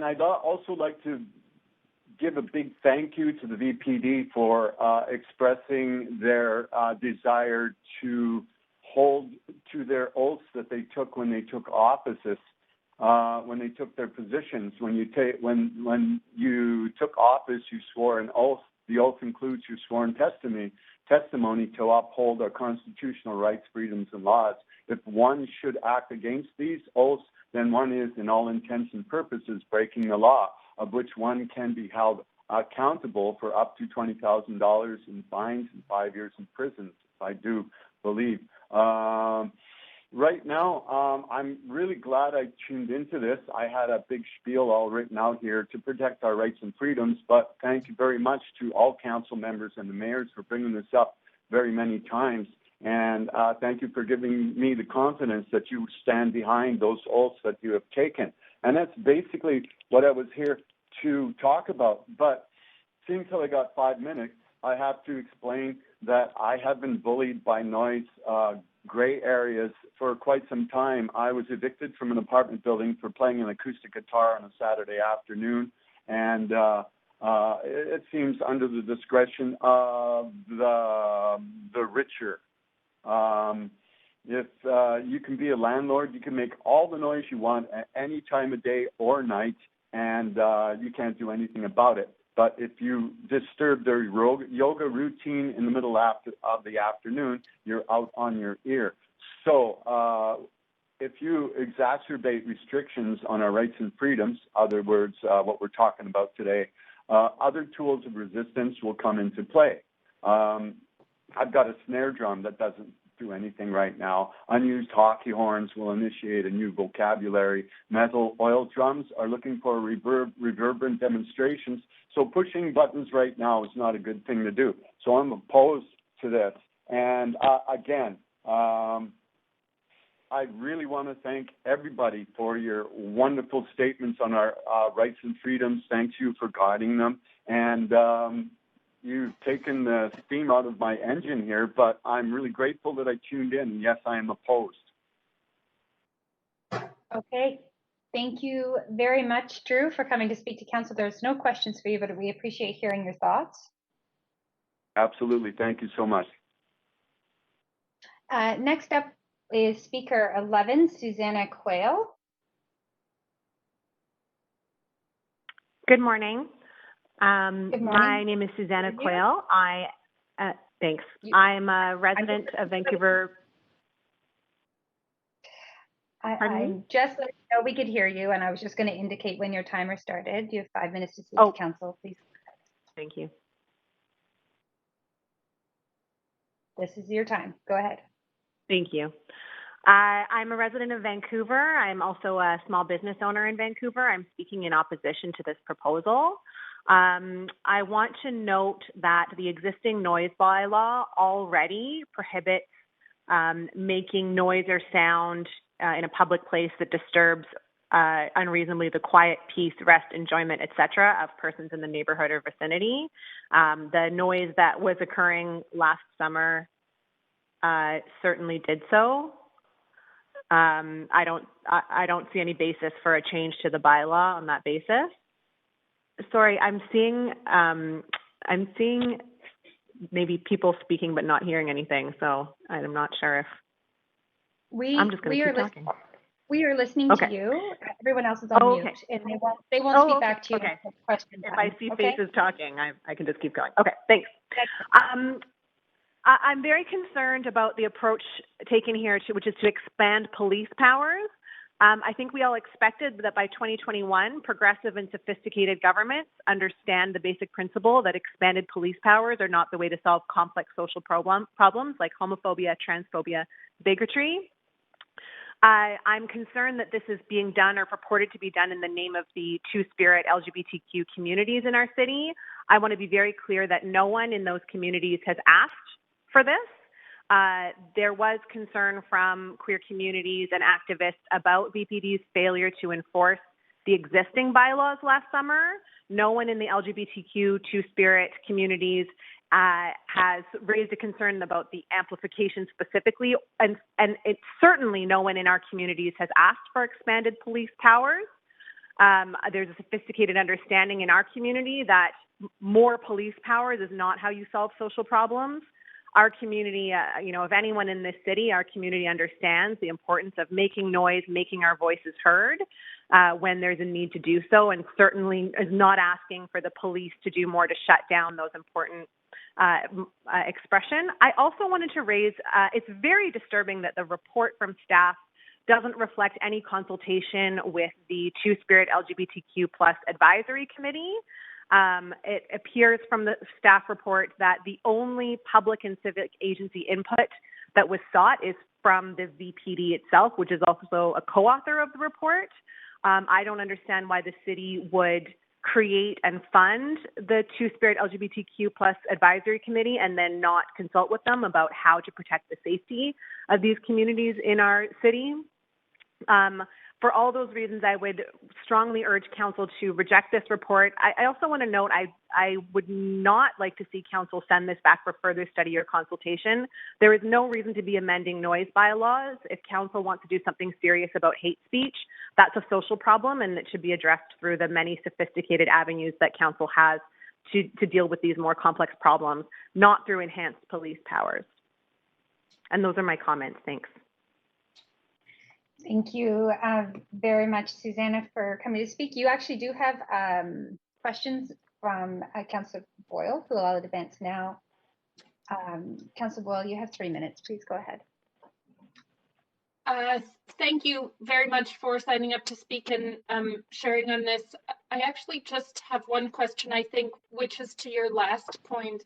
I'd also like to give a big thank you to the VPD for expressing their desire to hold to their oaths that they took when they took offices, when they took their positions. When you took office, you swore an oath. The oath includes your sworn testimony to uphold our constitutional rights, freedoms, and laws. If one should act against these oaths, then one is, in all intents and purposes, breaking the law, of which one can be held accountable for up to $20,000 in fines and 5 years in prison, I do believe. Right now, I'm really glad I tuned into this. I had a big spiel all written out here to protect our rights and freedoms, but thank you very much to all council members and the mayors for bringing this up very many times. And thank you for giving me the confidence that you stand behind those oaths that you have taken. And that's basically what I was here to talk about. But seeing till I got 5 minutes, I have to explain that I have been bullied by noise gray areas for quite some time. I was evicted from an apartment building for playing an acoustic guitar on a Saturday afternoon, and it seems under the discretion of the richer. If you can be a landlord, you can make all the noise you want at any time of day or night, and you can't do anything about it. But if you disturb their yoga routine in the middle of the afternoon, you're out on your ear. So if you exacerbate restrictions on our rights and freedoms, other words, what we're talking about today, other tools of resistance will come into play. I've got a snare drum that doesn't do anything right now. Unused hockey horns will initiate a new vocabulary. Metal oil drums are looking for reverberant demonstrations. So pushing buttons right now is not a good thing to do. So I'm opposed to this. And again, I really want to thank everybody for your wonderful statements on our rights and freedoms. Thank you for guiding them. And you've taken the steam out of my engine here, but I'm really grateful that I tuned in. Yes, I am opposed. Okay. Thank you very much, Drew, for coming to speak to council. There's no questions for you, but we appreciate hearing your thoughts. Absolutely. Thank you so much. Next up is speaker 11, Susanna Quayle. Good morning. Good morning. My name is Susanna Quayle. Thanks. I'm a resident of Vancouver. I just let you know we could hear you, and I was just going to indicate when your timer started. You have 5 minutes to speak to council, please. Thank you. This is your time. Go ahead. Thank you. I'm a resident of Vancouver. I'm also a small business owner in Vancouver. I'm speaking in opposition to this proposal. I want to note that the existing noise bylaw already prohibits making noise or sound in a public place that disturbs unreasonably the quiet, peace, rest, enjoyment, etc. of persons in the neighborhood or vicinity. The noise that was occurring last summer certainly did so. I don't see any basis for a change to the bylaw on that basis. Sorry, I'm seeing maybe people speaking but not hearing anything, so I'm not sure if I'm just going to keep talking. We are listening to you. Everyone else is on mute, and they won't speak back to you. Okay. Question if time. I see faces talking, I can just keep going. Okay, thanks. I'm very concerned about the approach taken here, which is to expand police powers. I think we all expected that by 2021, progressive and sophisticated governments understand the basic principle that expanded police powers are not the way to solve complex social problems like homophobia, transphobia, bigotry. I'm concerned that this is being done or purported to be done in the name of the two-spirit LGBTQ communities in our city. I want to be very clear that no one in those communities has asked for this. There was concern from queer communities and activists about VPD's failure to enforce the existing bylaws last summer. No one in the LGBTQ two-spirit communities has raised a concern about the amplification specifically, and it's certainly no one in our communities has asked for expanded police powers. There's a sophisticated understanding in our community that more police powers is not how you solve social problems. Our community, if anyone in this city, our community understands the importance of making noise, making our voices heard when there's a need to do so, and certainly is not asking for the police to do more to shut down those important expression. I also wanted to raise, it's very disturbing that the report from staff doesn't reflect any consultation with the Two-Spirit LGBTQ+ Advisory Committee. It appears from the staff report that the only public and civic agency input that was sought is from the VPD itself, which is also a co-author of the report. I don't understand why the city would create and fund the Two-Spirit LGBTQ+ Advisory Committee and then not consult with them about how to protect the safety of these communities in our city. For all those reasons, I would strongly urge Council to reject this report. I also want to note I would not like to see Council send this back for further study or consultation. There is no reason to be amending noise bylaws. If Council wants to do something serious about hate speech, that's a social problem and it should be addressed through the many sophisticated avenues that Council has to deal with these more complex problems, not through enhanced police powers. And those are my comments. Thanks. Thank you very much, Susanna, for coming to speak. You actually do have questions from Councillor Boyle, who I'll advance now. Councillor Boyle, you have 3 minutes. Please go ahead. Thank you very much for signing up to speak and sharing on this. I actually just have one question, I think, which is to your last point.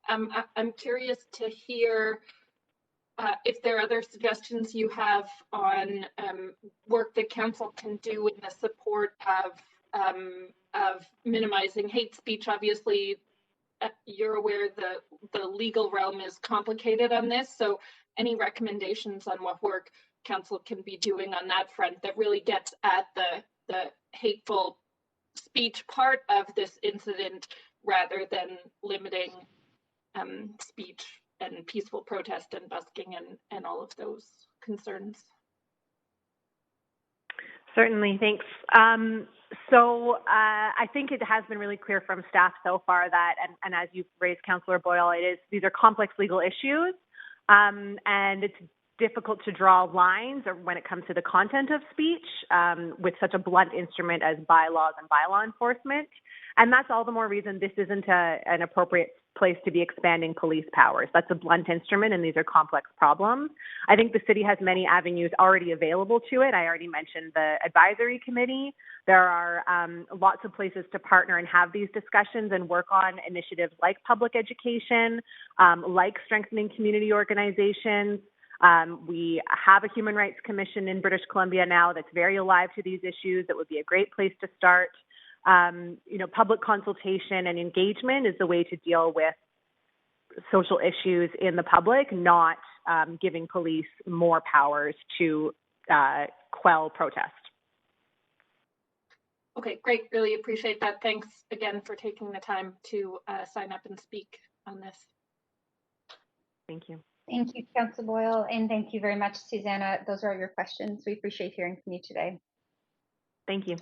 I'm curious to hear if there are other suggestions you have on work that Council can do in the support of minimizing hate speech. Obviously, you're aware the legal realm is complicated on this, so any recommendations on what work Council can be doing on that front that really gets at the hateful speech part of this incident rather than limiting speech and peaceful protest and busking and all of those concerns. Certainly, thanks. So I think it has been really clear from staff so far that, and as you've raised, Councillor Boyle, these are complex legal issues, and it's difficult to draw lines when it comes to the content of speech with such a blunt instrument as bylaws and bylaw enforcement. And that's all the more reason this isn't an appropriate place to be expanding police powers. That's a blunt instrument, and these are complex problems. I think the city has many avenues already available to it. I already mentioned the advisory committee. There are lots of places to partner and have these discussions and work on initiatives like public education, like strengthening community organizations. We have a Human Rights Commission in British Columbia now that's very alive to these issues. That would be a great place to start. Public consultation and engagement is the way to deal with social issues in the public, not giving police more powers to quell protest. Okay, great. Really appreciate that. Thanks again for taking the time to sign up and speak on this. Thank you. Thank you, Councillor Boyle, and thank you very much, Susanna. Those are your questions. We appreciate hearing from you today. Thank you.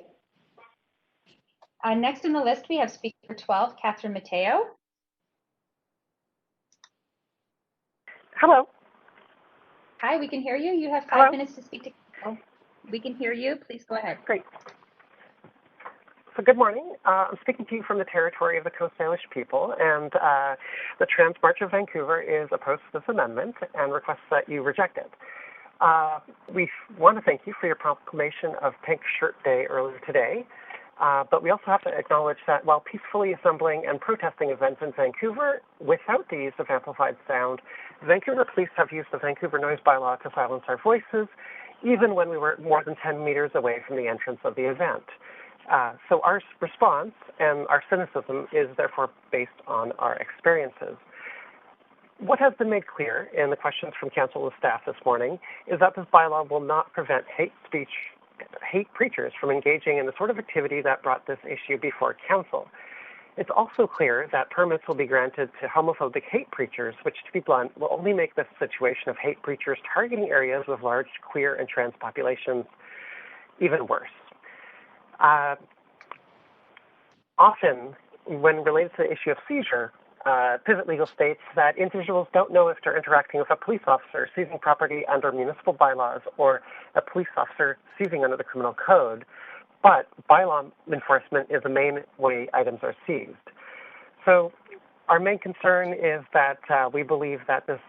Next on the list, we have speaker 12, Catherine Mateo. Hello. Hi, we can hear you. You have 5 Hello? minutes to speak to Council. We can hear you. Please go ahead. Great. So good morning. I'm speaking to you from the territory of the Coast Salish people, and the Trans March of Vancouver is opposed to this amendment and requests that you reject it. We want to thank you for your proclamation of Pink Shirt Day earlier today. But we also have to acknowledge that while peacefully assembling and protesting events in Vancouver without the use of amplified sound, Vancouver police have used the Vancouver noise bylaw to silence our voices, even when we were more than 10 meters away from the entrance of the event. So our response and our cynicism is therefore based on our experiences. What has been made clear in the questions from council and staff this morning is that this bylaw will not prevent hate preachers from engaging in the sort of activity that brought this issue before council. It's also clear that permits will be granted to homophobic hate preachers, which, to be blunt, will only make this situation of hate preachers targeting areas with large queer and trans populations even worse. Often, when related to the issue of seizure, Pivot Legal states that individuals don't know if they're interacting with a police officer seizing property under municipal bylaws or a police officer seizing under the criminal code, but bylaw enforcement is the main way items are seized. So our main concern is that we believe that this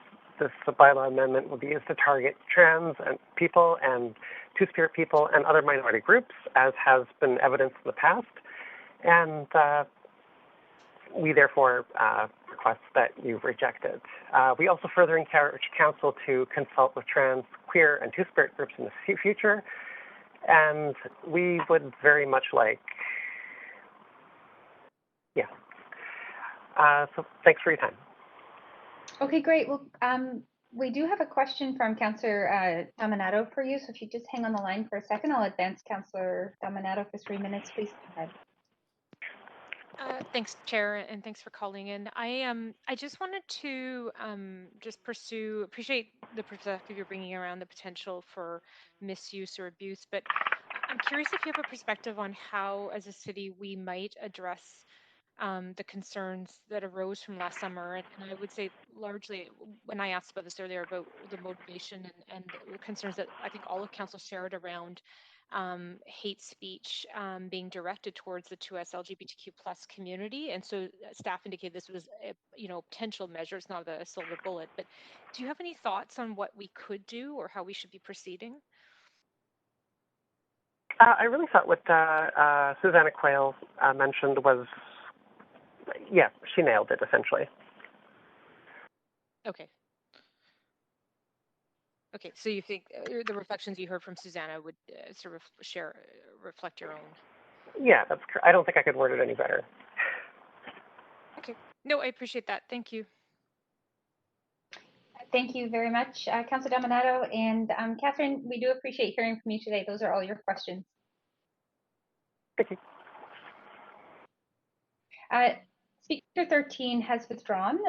bylaw amendment will be used to target trans and people and Two-Spirit people and other minority groups, as has been evidenced in the past. And we therefore request that you reject it. We also further encourage council to consult with trans, queer, and Two-Spirit groups in the future. And we would very much like, so thanks for your time. Okay, great. Well, we do have a question from Councillor Dominato for you. So if you just hang on the line for a second, I'll advance Councillor Dominato for 3 minutes, please. Go ahead. Thanks, Chair, and thanks for calling in. I just wanted to appreciate the perspective you're bringing around the potential for misuse or abuse, but I'm curious if you have a perspective on how, as a city, we might address the concerns that arose from last summer. And I would say largely, when I asked about this earlier, about the motivation and the concerns that I think all of council shared around hate speech being directed towards the 2S LGBTQ plus community. And so staff indicated this was a potential measure. It's not a silver bullet, but do you have any thoughts on what we could do or how we should be proceeding? I really thought what Susanna Quayle mentioned was, she nailed it essentially. Okay, so you think the reflections you heard from Susanna would sort of reflect your own? Yeah, that's correct. I don't think I could word it any better. Okay, no, I appreciate that. Thank you. Thank you very much, Councillor Dominato. And Catherine, we do appreciate hearing from you today. Those are all your questions. Thank you. Speaker 13 has withdrawn,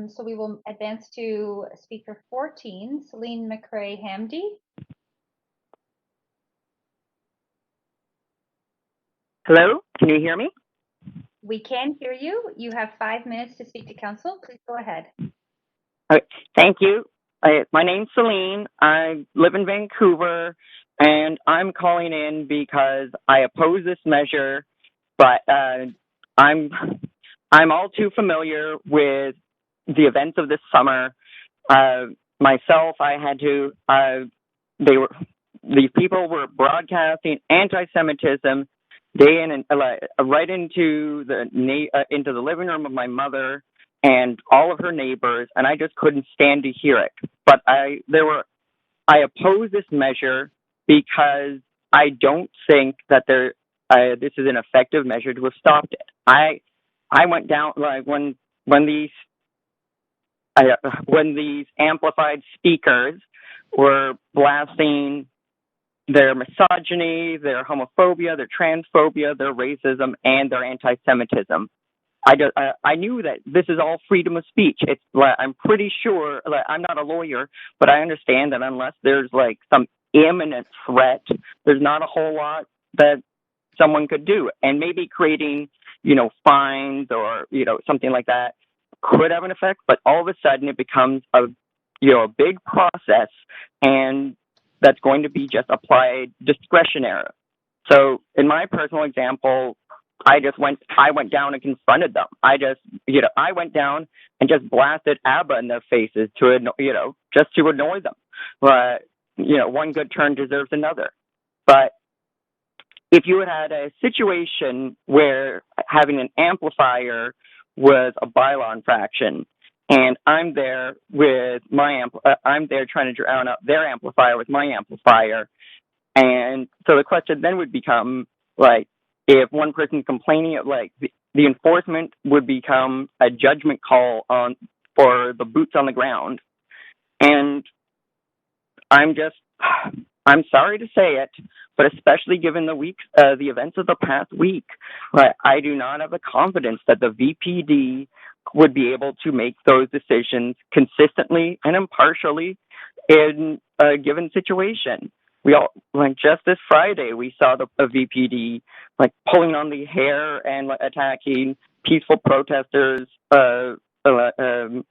so we will advance to Speaker 14, Celine McRae-Hamdy. Hello, can you hear me? We can hear you. You have 5 minutes to speak to council. Please go ahead. All right, thank you. My name's Celine. I live in Vancouver, and I'm calling in because I oppose this measure, but I'm all too familiar with the events of this summer. Myself, I had to. These people were broadcasting anti-Semitism day in and right into the living room of my mother and all of her neighbors, and I just couldn't stand to hear it. But I oppose this measure because I don't think that this is an effective measure to have stopped it. I went down when these amplified speakers were blasting their misogyny, their homophobia, their transphobia, their racism, and their anti-Semitism. I knew that this is all freedom of speech. I'm pretty sure. I'm not a lawyer, but I understand that unless there's some imminent threat, there's not a whole lot that someone could do, and maybe creating fines or something like that could have an effect. But all of a sudden it becomes a big process, and that's going to be just applied discretionary. So in my personal example, I went down and confronted them. I went down and just blasted ABBA in their faces just to annoy them. But one good turn deserves another. But if you had a situation where having an amplifier was a bylaw infraction, and I'm there with I'm there trying to drown out their amplifier with my amplifier, and so the question then would become like, if one person's complaining, like the enforcement would become a judgment call for the boots on the ground, and I'm sorry to say it, but especially given the events of the past week, I do not have the confidence that the VPD would be able to make those decisions consistently and impartially in a given situation. We all, just this Friday, we saw the VPD pulling on the hair and attacking peaceful protesters opposing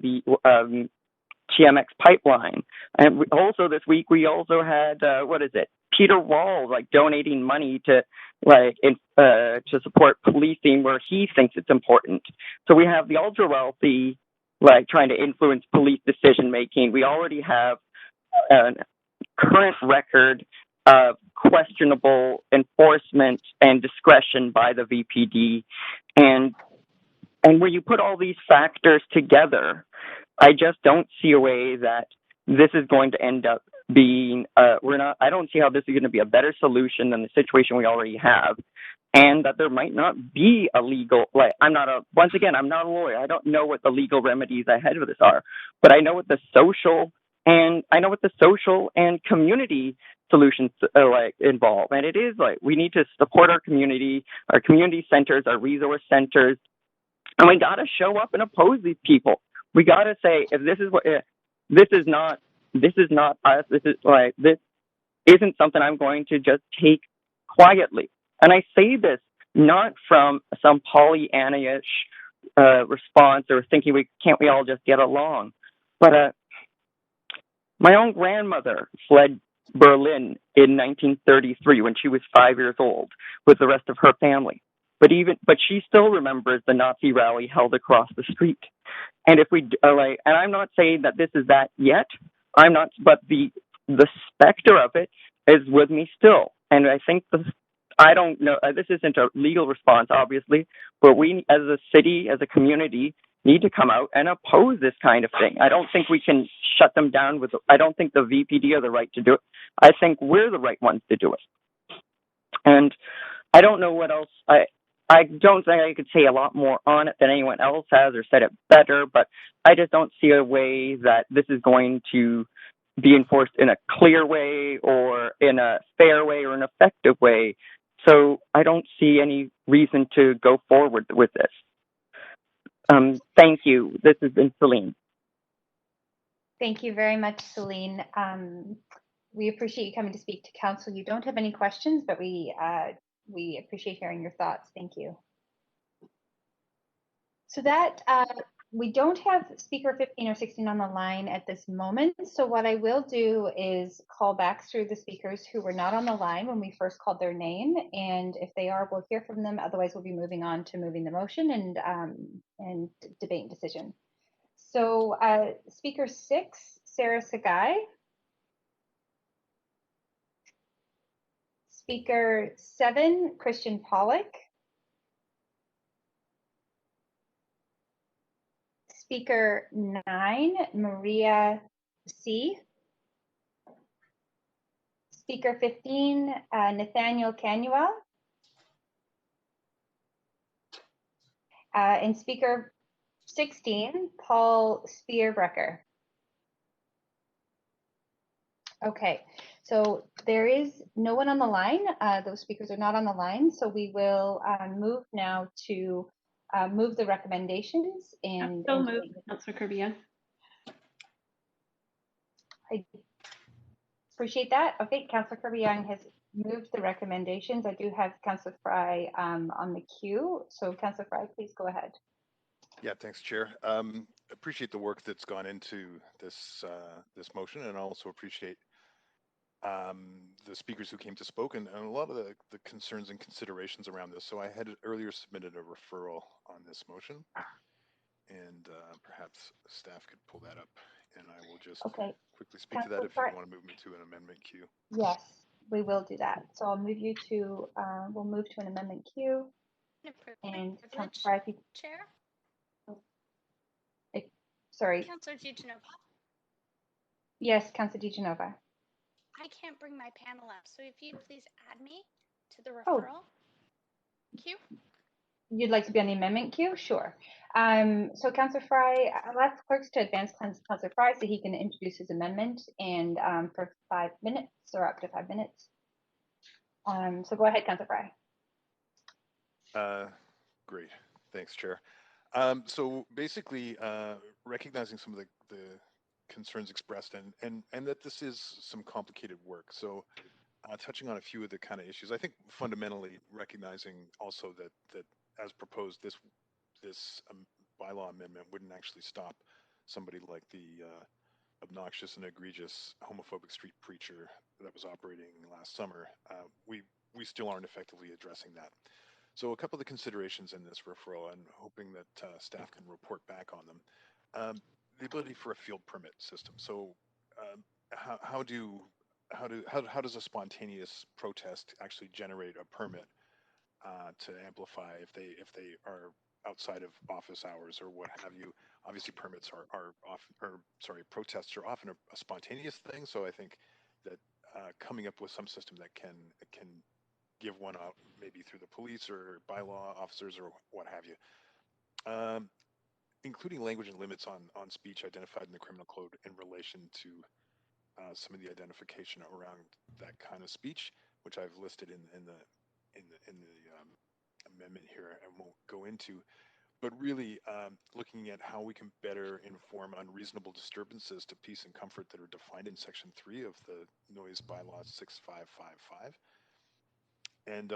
the TMX pipeline. And also this week, we also had, Peter Walz, donating money to support policing where he thinks it's important. So we have the ultra wealthy, trying to influence police decision making. We already have a current record of questionable enforcement and discretion by the VPD. And where you put all these factors together, I just don't see a way that this is going to end up being, I don't see how this is going to be a better solution than the situation we already have. And that there might not be a legal, I'm not a lawyer. I don't know what the legal remedies ahead of this are, but I know what the social and community solutions involve. And it is we need to support our community centers, our resource centers, and we got to show up and oppose these people. We got to say, if this is not us, this isn't something I'm going to just take quietly. And I say this not from some Pollyanna-ish response or thinking can't we all just get along, but my own grandmother fled Berlin in 1933 when she was 5 years old with the rest of her family. But she still remembers the Nazi rally held across the street. And if we and I'm not saying that this is that yet. I'm not, but the specter of it is with me still. And I think I don't know. This isn't a legal response, obviously, but we, as a city, as a community, need to come out and oppose this kind of thing. I don't think we can shut them down I don't think the VPD are the right to do it. I think we're the right ones to do it. And I don't know what else. I don't think I could say a lot more on it than anyone else has or said it better, but I just don't see a way that this is going to be enforced in a clear way or in a fair way or an effective way. So I don't see any reason to go forward with this. Thank you. This has been Celine. Thank you very much, Celine. We appreciate you coming to speak to council. You don't have any questions, but we appreciate hearing your thoughts. Thank you. So that we don't have speaker 15 or 16 on the line at this moment. So what I will do is call back through the speakers who were not on the line when we first called their name. And if they are, we'll hear from them. Otherwise, we'll be moving on to moving the motion and debate and decision. So speaker 6, Sarah Sagai. Speaker 7, Christian Pollock. Speaker 9, Maria C. Speaker 15, Nathaniel Canuel. And Speaker 16, Paul Speerbrecher. Okay, so there is no one on the line. Those speakers are not on the line. So we will move now to move the recommendations. And so move, Councillor Kirby-Yung. I appreciate that. Okay, Councillor Kirby-Yung has moved the recommendations. I do have Councillor Fry on the queue. So Councillor Fry, please go ahead. Yeah, thanks, Chair. Appreciate the work that's gone into this motion, and I also appreciate the speakers who came to spoke and a lot of the concerns and considerations around this. So I had earlier submitted a referral on this motion, and perhaps staff could pull that up and I will just Okay. quickly speak to that if you want to move me to an amendment queue. Yes, we will do that. So I'll move you to, we'll move to an amendment queue. And Councillor Fry, if you, Chair, sorry. Councillor DiGenova. Yes, Councillor DiGenova. I can't bring my panel up, so if you please add me to the Oh. referral queue. You'd like to be on the amendment queue? Sure. So Councillor Fry, I'll ask clerks to advance Councillor Fry so he can introduce his amendment and for 5 minutes or up to 5 minutes. So go ahead, Councillor Fry. Great. Thanks, Chair. So basically, recognizing some of the concerns expressed and that this is some complicated work. So touching on a few of the kind of issues, I think fundamentally recognizing also that as proposed, this bylaw amendment wouldn't actually stop somebody like the obnoxious and egregious homophobic street preacher that was operating last summer. We still aren't effectively addressing that. So a couple of the considerations in this referral, and hoping that staff can report back on them. The ability for a field permit system. So how does a spontaneous protest actually generate a permit to amplify if they are outside of office hours or what have you? Obviously, permits are often, or sorry, protests are often a spontaneous thing. So I think that coming up with some system that can give one out, maybe through the police or bylaw officers or what have you, including language and limits on speech identified in the criminal code in relation to some of the identification around that kind of speech, which I've listed in the amendment here and won't go into, but really looking at how we can better inform unreasonable disturbances to peace and comfort that are defined in Section 3 of the Noise Bylaw 6555, and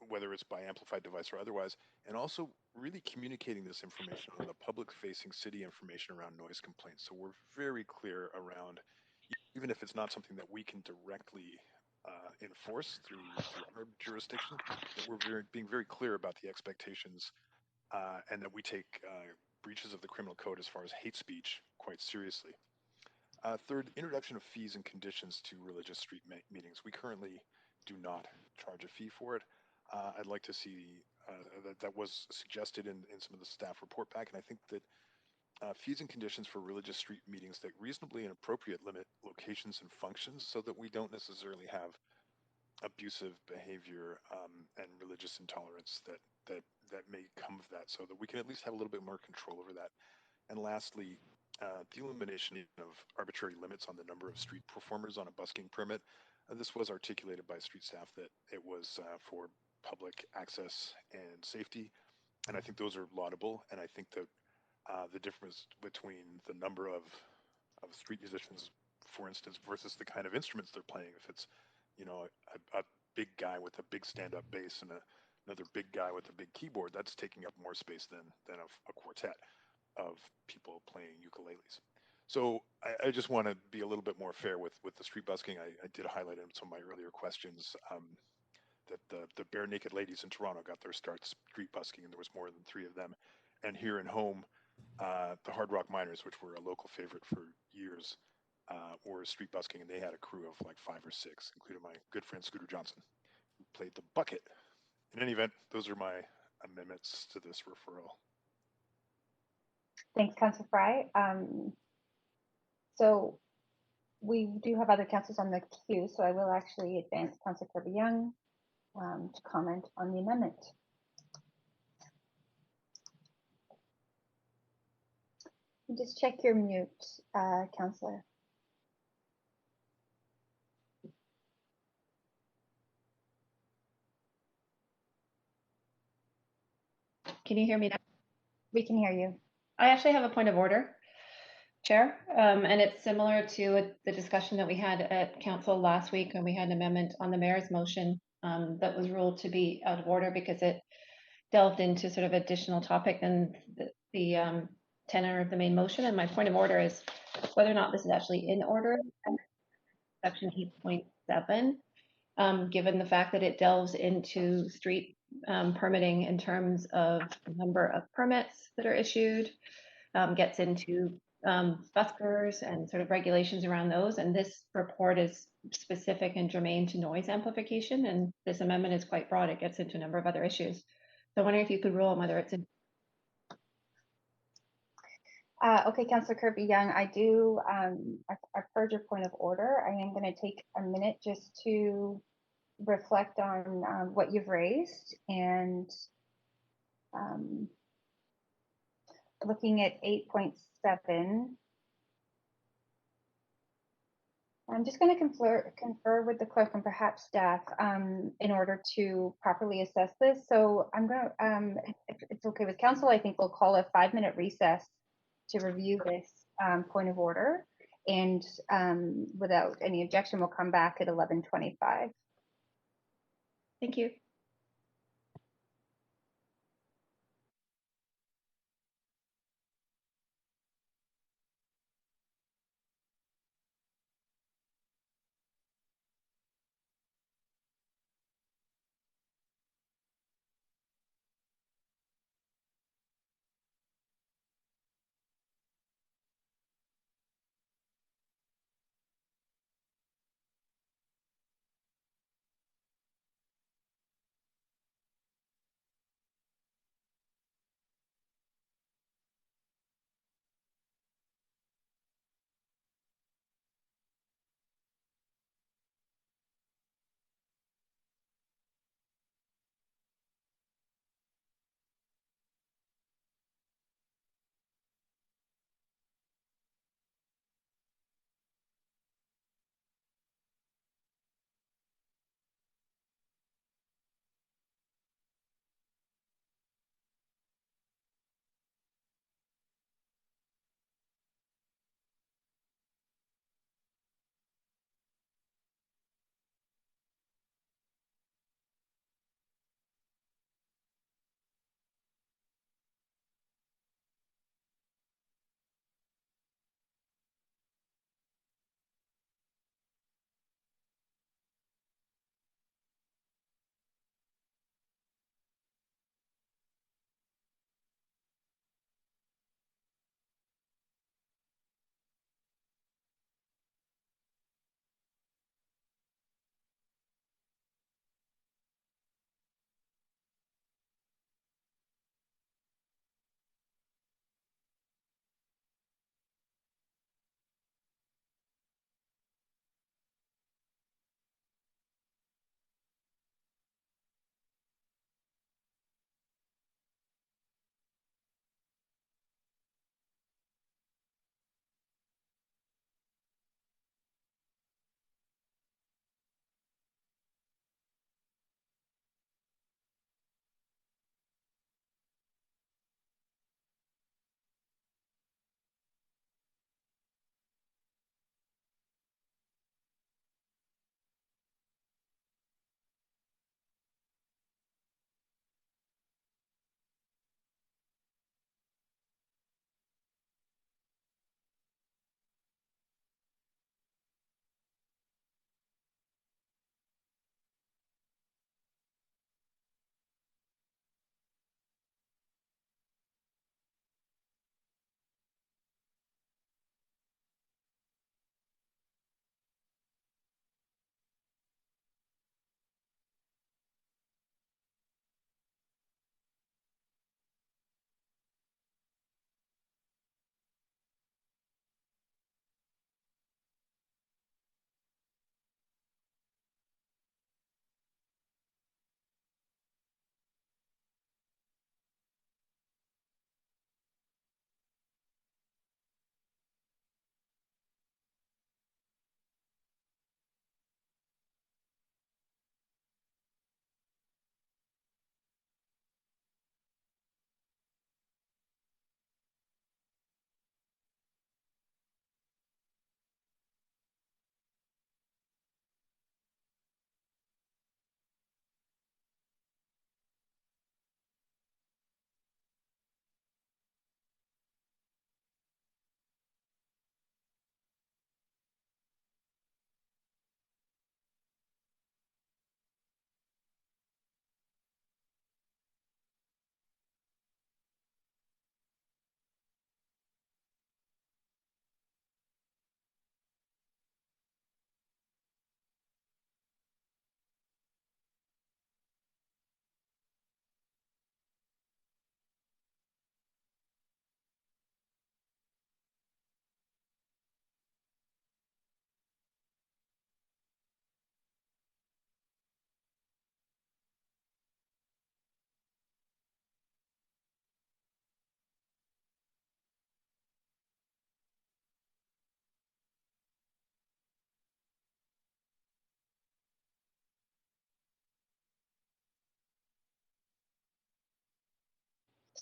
whether it's by amplified device or otherwise, and also really communicating this information on the public-facing city information around noise complaints. So we're very clear around, even if it's not something that we can directly enforce through our jurisdiction, that we're being very clear about the expectations and that we take breaches of the criminal code as far as hate speech quite seriously. Third, introduction of fees and conditions to religious street meetings. We currently do not charge a fee for it. I'd like to see that was suggested in some of the staff report back, and I think that fees and conditions for religious street meetings that reasonably and appropriate limit locations and functions so that we don't necessarily have abusive behavior and religious intolerance that may come of that, so that we can at least have a little bit more control over that. And lastly, the elimination of arbitrary limits on the number of street performers on a busking permit. This was articulated by street staff that it was for public access and safety, and I think those are laudable. And I think that the difference between the number of street musicians, for instance, versus the kind of instruments they're playing, if it's, you know, a big guy with a big stand-up bass and another big guy with a big keyboard, that's taking up more space than a quartet of people playing ukuleles. So I just want to be a little bit more fair with the street busking. I did highlight in some of my earlier questions that the Bare Naked Ladies in Toronto got their start street busking, and there was more than 3 of them. And here in Home, the Hard Rock Miners, which were a local favorite for years, were street busking, and they had a crew of like 5 or 6, including my good friend Scooter Johnson, who played the bucket. In any event, those are my amendments to this referral. Thanks, Councillor Fry. So we do have other councillors on the queue, so I will actually advance Councillor Kirby-Yung to comment on the amendment. Just check your mute, Councillor. Can you hear me now? We can hear you. I actually have a point of order, Chair, and it's similar to the discussion that we had at Council last week when we had an amendment on the mayor's motion that was ruled to be out of order because it delved into sort of additional topic than the tenor of the main motion. And my point of order is whether or not this is actually in order, section 8.7, given the fact that it delves into street permitting in terms of the number of permits that are issued, gets into buskers and sort of regulations around those. And this report is specific and germane to noise amplification. And this amendment is quite broad. It gets into a number of other issues. So I wonder if you could rule on whether it's in. Okay, Councillor Kirby-Yung, I've heard your point of order. I am going to take a minute just to reflect on what you've raised, and looking at 8.7, I'm just going to confer with the clerk and perhaps staff in order to properly assess this. So I'm going to, if it's okay with council, I think we'll call a 5-minute recess to review this point of order, and without any objection, we'll come back at 11:25. Thank you.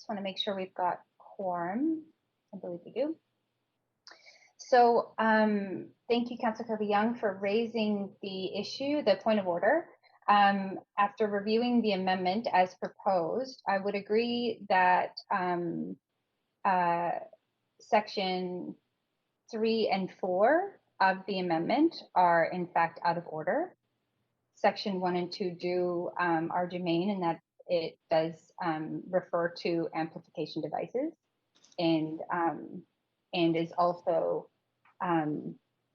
just want to make sure we've got quorum. I believe we do. So thank you, Councillor Kirby-Yung, for raising the issue, the point of order. After reviewing the amendment as proposed, I would agree that section 3 and 4 of the amendment are in fact out of order. Section 1 and 2 are germane in that it does refer to amplification devices and is also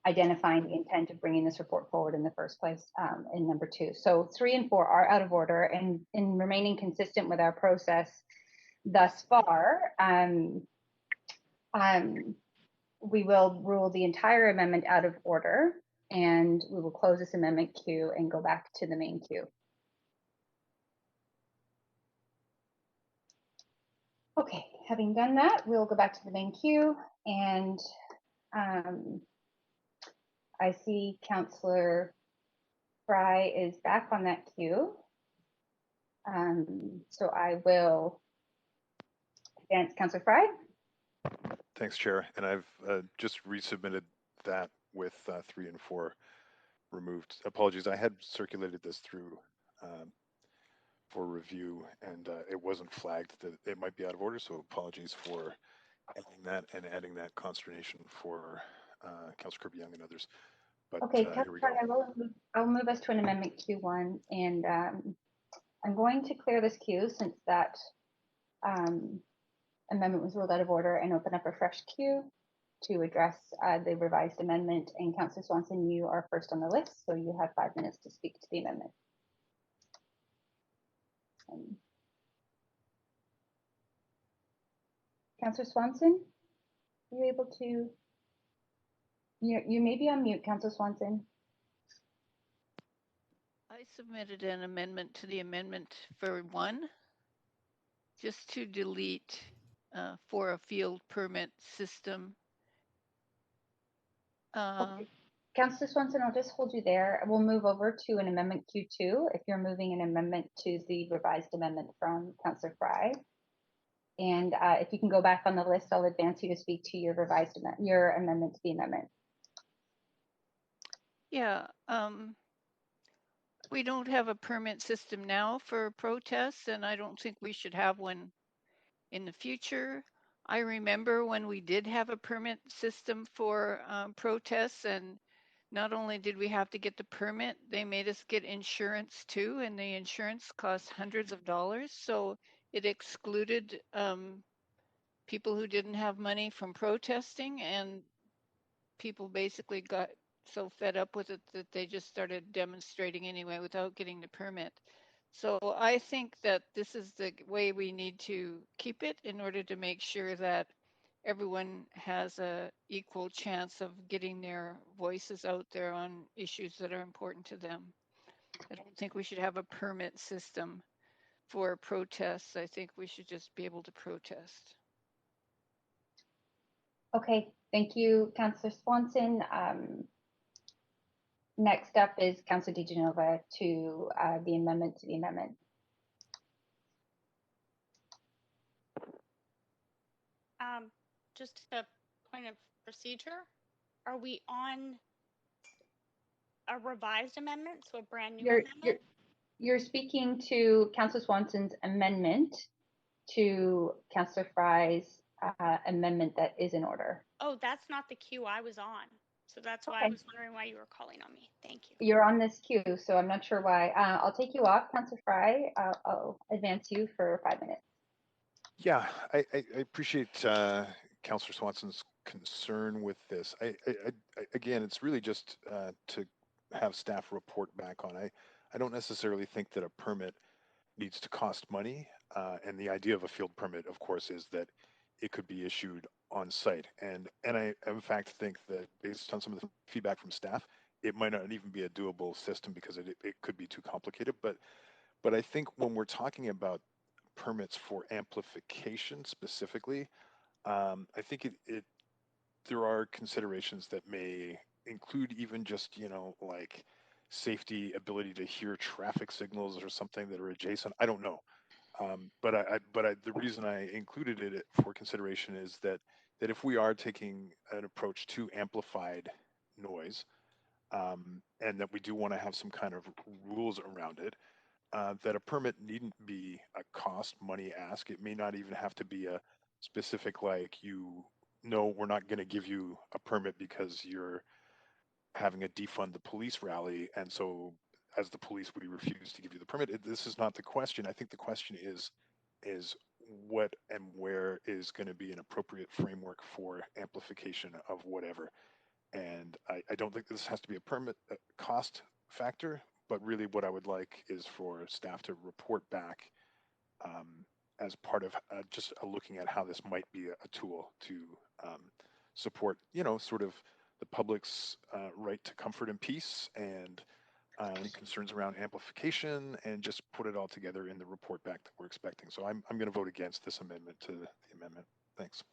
identifying the intent of bringing this report forward in the first place in number 2. So 3 and 4 are out of order, and in remaining consistent with our process thus far, we will rule the entire amendment out of order, and we will close this amendment queue and go back to the main queue. Okay, having done that, we'll go back to the main queue, and I see Councillor Fry is back on that queue. So I will advance Councillor Fry. Thanks, Chair. And I've just resubmitted that with 3 and 4 removed. Apologies, I had circulated this through for review, and it wasn't flagged that it might be out of order, so apologies for adding that and adding that consternation for Councillor Kirby-Yung and others. But Okay, here we go. I'll move us to an amendment Q1, and I'm going to clear this queue since that amendment was ruled out of order, and open up a fresh queue to address the revised amendment. And Councillor Swanson, you are first on the list, so you have 5 minutes to speak to the amendment. Councillor Swanson, are you able to? You may be on mute, Councillor Swanson. I submitted an amendment to the amendment for 1, just to delete for a field permit system. Okay. Councillor Swanson, I'll just hold you there. We'll move over to an amendment Q2 if you're moving an amendment to the revised amendment from Councillor Fry. And if you can go back on the list, I'll advance you to speak to your revised amendment, your amendment to the amendment. Yeah, we don't have a permit system now for protests, and I don't think we should have one in the future. I remember when we did have a permit system for protests, and not only did we have to get the permit, they made us get insurance too, and the insurance cost hundreds of dollars. So it excluded people who didn't have money from protesting, and people basically got so fed up with it that they just started demonstrating anyway without getting the permit. So I think that this is the way we need to keep it in order to make sure that everyone has a equal chance of getting their voices out there on issues that are important to them. I don't think we should have a permit system for protests. I think we should just be able to protest. Okay, thank you, Councillor Swanson. Next up is Councillor DiGenova to the amendment to the amendment. Just a point of procedure. Are we on a revised amendment, so a brand new amendment? You're speaking to Councillor Swanson's amendment to Councillor Fry's amendment that is in order. Oh, that's not the queue I was on. So that's why I was wondering why you were calling on me. Thank you. You're on this queue, so I'm not sure why. I'll take you off, Councillor Fry. I'll advance you for 5 minutes. Yeah, I appreciate Councillor Swanson's concern with this. Again, it's really just to have staff report back on. I don't necessarily think that a permit needs to cost money. And the idea of a field permit, of course, is that it could be issued on site. And I, in fact, think that based on some of the feedback from staff, it might not even be a doable system because it could be too complicated. But I think when we're talking about permits for amplification specifically, I think there are considerations that may include even just, like safety, ability to hear traffic signals or something that are adjacent. I don't know. The reason I included it for consideration is that if we are taking an approach to amplified noise, and that we do want to have some kind of rules around it, that a permit needn't be a cost money ask. It may not even have to be a specific, like, we're not going to give you a permit because you're having a defund the police rally, and so as the police we refuse to give you the permit. This is not the question. I think the question is what and where is going to be an appropriate framework for amplification of whatever. And I don't think this has to be a permit cost factor, but really what I would like is for staff to report back as part of just looking at how this might be a tool to support, sort of the public's right to comfort and peace, and any concerns around amplification, and just put it all together in the report back that we're expecting. So I'm going to vote against this amendment to the amendment. Thanks.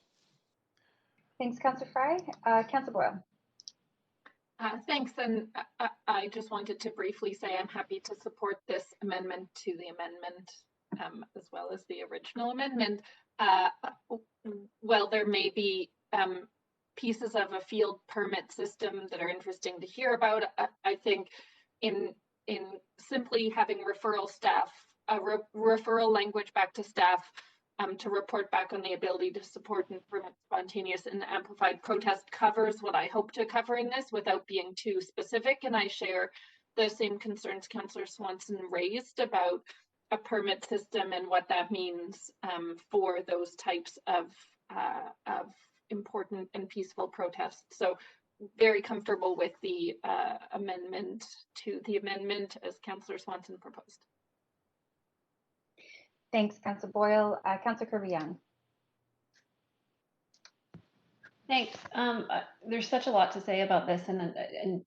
Thanks, Councillor Fry. Councillor Boyle. Thanks, and I just wanted to briefly say I'm happy to support this amendment to the amendment as well as the original amendment. Well, there may be pieces of a field permit system that are interesting to hear about. I think in simply having referral staff, referral language back to staff to report back on the ability to support and permit spontaneous and amplified protest covers what I hope to cover in this without being too specific. And I share the same concerns Councillor Swanson raised about a permit system and what that means for those types of important and peaceful protests. So very comfortable with the amendment to the amendment as Councillor Swanson proposed. Thanks, Councillor Boyle. Councillor Kirby-Yung. Thanks. There's such a lot to say about this, and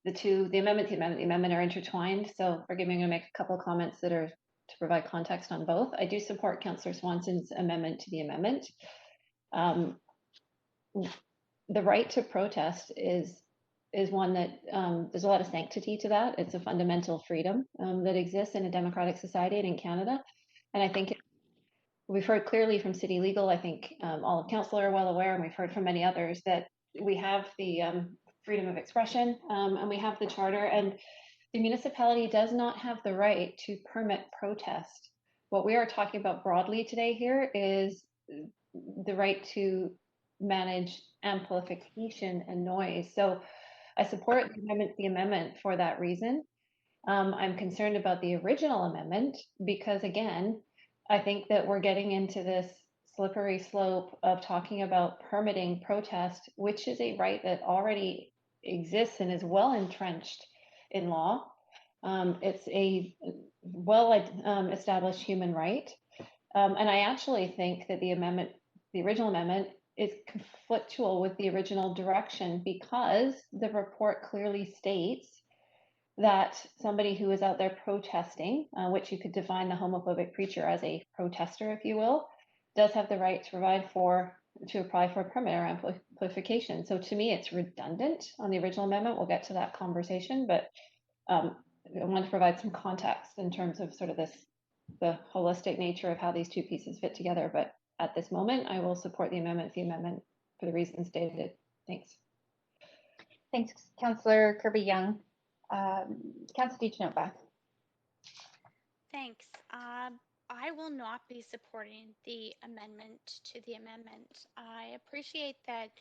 the amendment are intertwined. So forgive me, I'm going to make a couple of comments that are to provide context on both. I do support Councillor Swanson's amendment to the amendment. The right to protest is one that there's a lot of sanctity to that. It's a fundamental freedom that exists in a democratic society and in Canada. And I think we've heard clearly from City Legal, I think all of Council are well aware, and we've heard from many others, that we have the freedom of expression and we have the charter, and the municipality does not have the right to permit protest. What we are talking about broadly today here is the right to manage amplification and noise. So I support the amendment for that reason. I'm concerned about the original amendment because, again, I think that we're getting into this slippery slope of talking about permitting protest, which is a right that already exists and is well entrenched in law. It's a well established human right. And I actually think that the original amendment is conflictual with the original direction because the report clearly states that somebody who is out there protesting, which you could define the homophobic preacher as a protester, if you will, does have the right to apply for a permit or amplification. So to me, it's redundant on the original amendment. We'll get to that conversation, but I want to provide some context in terms of sort of the holistic nature of how these two pieces fit together. But at this moment, I will support the amendment for the reasons stated. Thanks. Thanks, Councillor Kirby-Yung. Councillor DiGenova. Thanks. I will not be supporting the amendment to the amendment. I appreciate that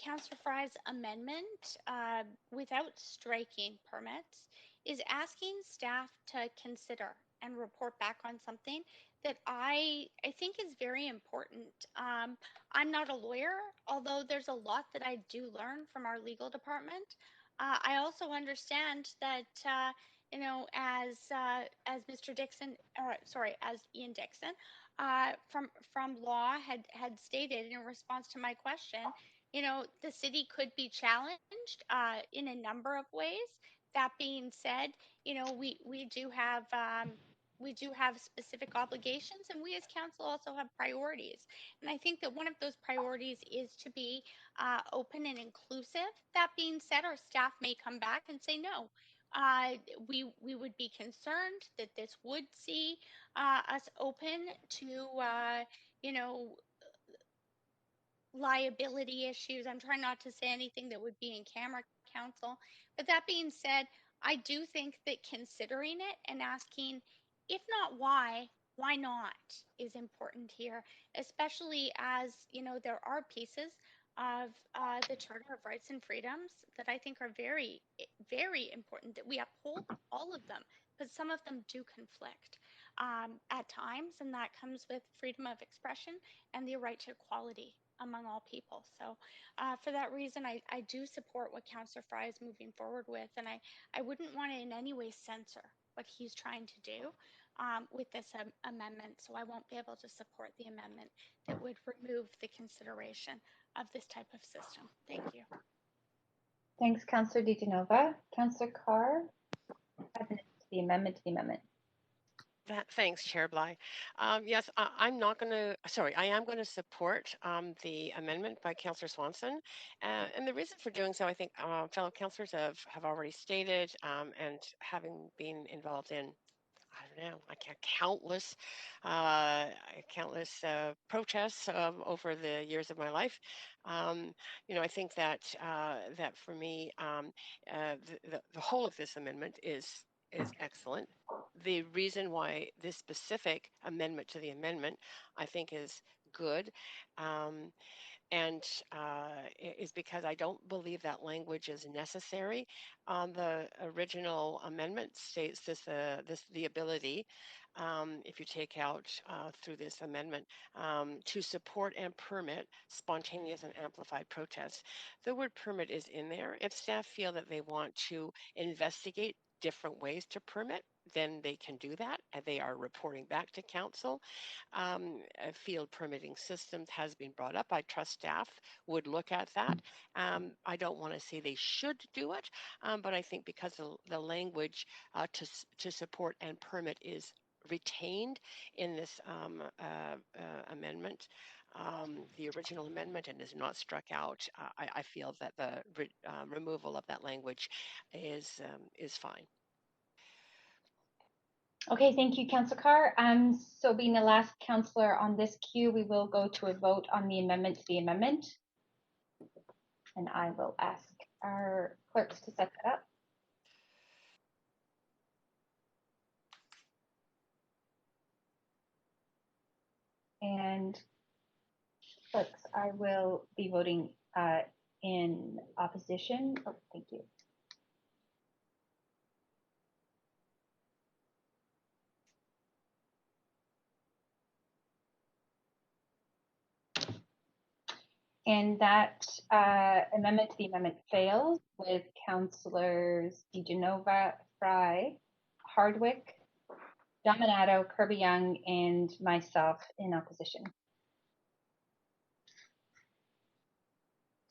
Councillor Fry's amendment, without striking permits, is asking staff to consider and report back on something that I think is very important. I'm not a lawyer, although there's a lot that I do learn from our legal department. I also understand that as Mr. Dixon, as Ian Dixon, from law had stated in response to my question, the city could be challenged in a number of ways. That being said, we do have specific obligations, and we as council also have priorities. And I think that one of those priorities is to be open and inclusive. That being said, our staff may come back and say, no, we would be concerned that this would see us open to, you know, liability issues. I'm trying not to say anything that would be in camera, council. But that being said, I do think that considering it and asking, if not why not, is important here, especially as, you know, there are pieces of the Charter of Rights and Freedoms that I think are very, very important that we uphold all of them, but some of them do conflict at times, and that comes with freedom of expression and the right to equality among all people. So for that reason, I do support what Councillor Fry is moving forward with, and I wouldn't want to in any way censor what he's trying to do with this amendment. So I won't be able to support the amendment that would remove the consideration of this type of system. Thank you. Thanks, Councillor DiGenova. Councillor Carr, 5 minutes to the amendment Thanks, Chair Bly. Yes, I'm not going to, sorry, I am going to support the amendment by Councillor Swanson. And the reason for doing so, I think fellow councillors have already stated, and having been involved in, I don't know, countless protests over the years of my life. You know, I think that that for me, the whole of this amendment is excellent. The reason why this specific amendment to the amendment, I think, is good. And is because I don't believe that language is necessary. The original amendment states the ability, if you take out through this amendment, to support and permit spontaneous and amplified protests. The word permit is in there. If staff feel that they want to investigate different ways to permit, then they can do that, and they are reporting back to council. Field permitting systems has been brought up. I trust staff would look at that. I don't want to say they should do it, but I think because the language to support and permit is retained in this amendment, the original amendment, and is not struck out, I feel that the removal of that language is fine. Okay, thank you, Councillor Carr. So being the last councillor on this queue, we will go to a vote on the amendment to the amendment. And I will ask our clerks to set that up. And clerks, I will be voting in opposition. Oh, thank you. And that amendment to the amendment fails with Councillors DiGenova, Fry, Hardwick, Dominato, Kirby-Yung, and myself in opposition.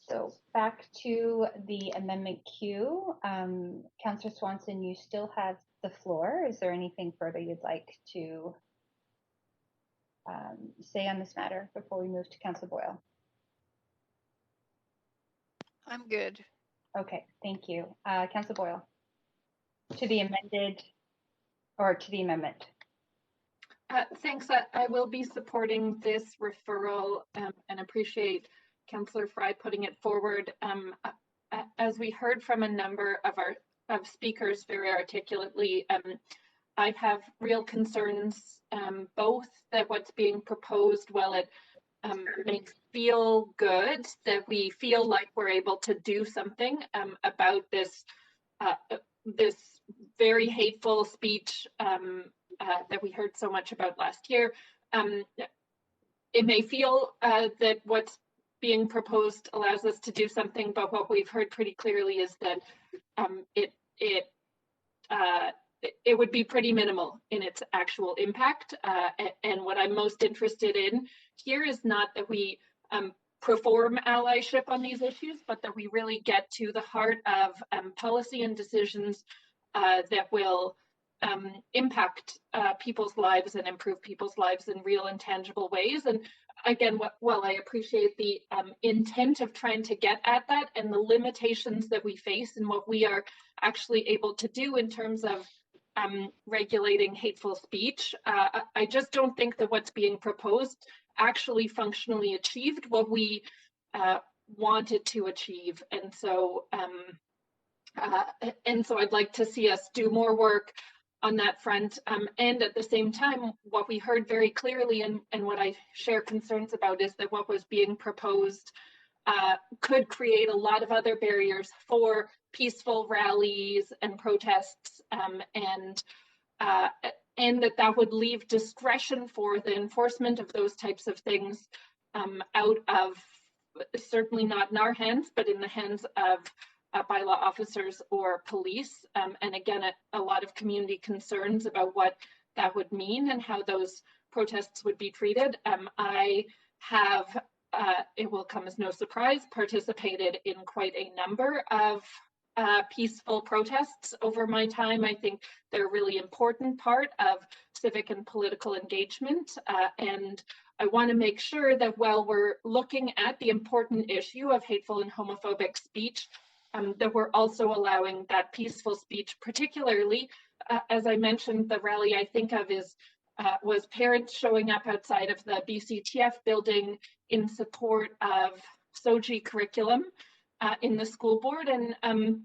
So back to the amendment queue. Councillor Swanson, you still have the floor. Is there anything further you'd like to say on this matter before we move to Councillor Boyle? I'm good. Okay, thank you. Councillor Boyle, to the amended or to the amendment. Thanks. I will be supporting this referral and appreciate Councillor Fry putting it forward. As we heard from a number of speakers very articulately, I have real concerns, both that what's being proposed, while it makes feel good, that we feel like we're able to do something about this this very hateful speech that we heard so much about last year. It may feel that what's being proposed allows us to do something, but what we've heard pretty clearly is that it would be pretty minimal in its actual impact. And what I'm most interested in here is not that we perform allyship on these issues, but that we really get to the heart of policy and decisions that will impact people's lives and improve people's lives in real and tangible ways. And again, while I appreciate the intent of trying to get at that and the limitations that we face and what we are actually able to do in terms of regulating hateful speech, I just don't think that what's being proposed actually functionally achieved what we wanted to achieve. And so I'd like to see us do more work on that front. And at the same time, what we heard very clearly and what I share concerns about is that what was being proposed could create a lot of other barriers for peaceful rallies and protests, and that would leave discretion for the enforcement of those types of things out of, certainly not in our hands, but in the hands of bylaw officers or police. And again, a lot of community concerns about what that would mean and how those protests would be treated. I have, it will come as no surprise, participated in quite a number of peaceful protests over my time. I think they're a really important part of civic and political engagement. And I want to make sure that while we're looking at the important issue of hateful and homophobic speech, that we're also allowing that peaceful speech, particularly, as I mentioned, the rally I think of was parents showing up outside of the BCTF building in support of SOGI curriculum in the school board. And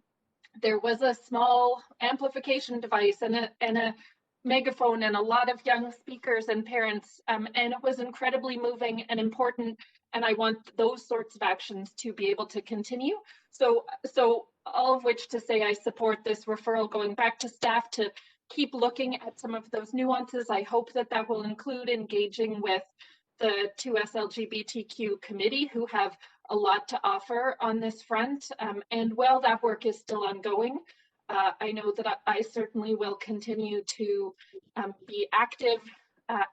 there was a small amplification device and a megaphone and a lot of young speakers and parents, and it was incredibly moving and important. And I want those sorts of actions to be able to continue. So all of which to say I support this referral going back to staff to keep looking at some of those nuances. I hope that that will include engaging with the 2S LGBTQ committee, who have a lot to offer on this front. And while that work is still ongoing, I know that I certainly will continue to be active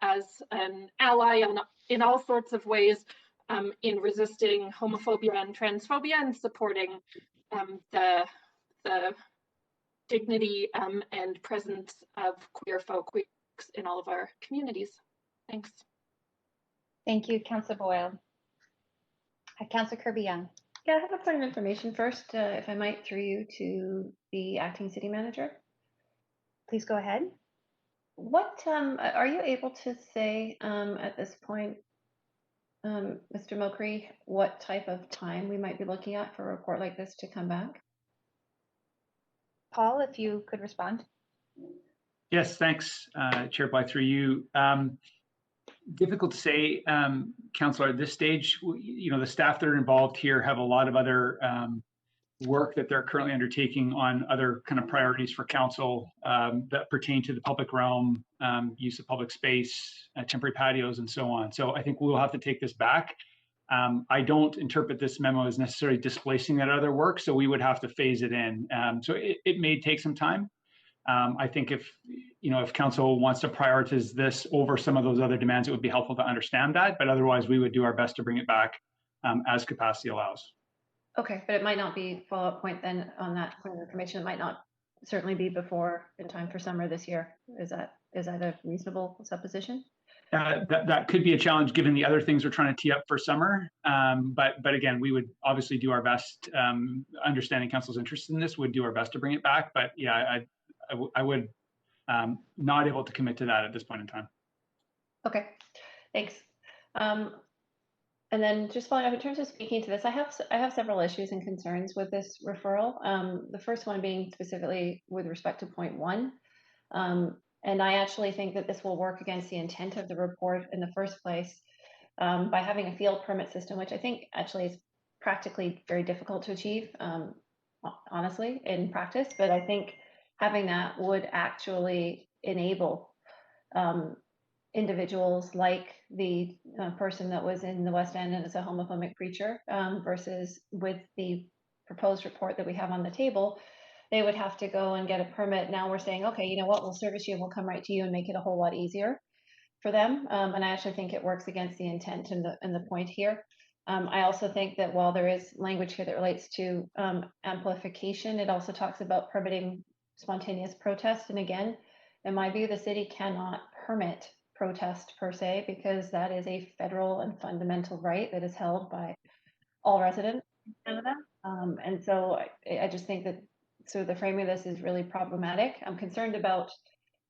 as an ally in all sorts of ways in resisting homophobia and transphobia and supporting the dignity and presence of queer folks in all of our communities. Thanks. Thank you, Councillor Boyle. Councillor Kirby-Yung. Yeah, I have a point of information first, if I might, through you to the acting city manager. Please go ahead. What are you able to say at this point, Mr. Mulcree, what type of time we might be looking at for a report like this to come back? Paul, if you could respond. Yes, thanks, Chair Blythe, through you. Difficult to say, Councillor, at this stage. The staff that are involved here have a lot of other work that they're currently undertaking on other kind of priorities for council that pertain to the public realm, use of public space, temporary patios, and so on. So I think we'll have to take this back. I don't interpret this memo as necessarily displacing that other work, so we would have to phase it in. So it may take some time. I think if council wants to prioritize this over some of those other demands, it would be helpful to understand that. But otherwise, we would do our best to bring it back as capacity allows. Okay, but it might not be follow-up point then on that point of information. It might not certainly be before in time for summer this year. Is that a reasonable supposition? That could be a challenge given the other things we're trying to tee up for summer. But again, we would obviously do our best. Understanding council's interest in this, would do our best to bring it back. But yeah, I would not able to commit to that at this point in time. Okay, thanks. And then just following up in terms of speaking to this, I have several issues and concerns with this referral. The first one being specifically with respect to point 1. And I actually think that this will work against the intent of the report in the first place by having a field permit system, which I think actually is practically very difficult to achieve, honestly, in practice. But I think having that would actually enable individuals like the person that was in the West End and is a homophobic preacher versus with the proposed report that we have on the table, they would have to go and get a permit. Now we're saying, okay, you know what, we'll service you and we'll come right to you and make it a whole lot easier for them. And I actually think it works against the intent and the point here. I also think that while there is language here that relates to amplification, it also talks about permitting spontaneous protest. And again, In my view, the city cannot permit protest per se, because that is a federal and fundamental right that is held by all residents in Canada. And so I just think that sort of the framing of this is really problematic. I'm concerned about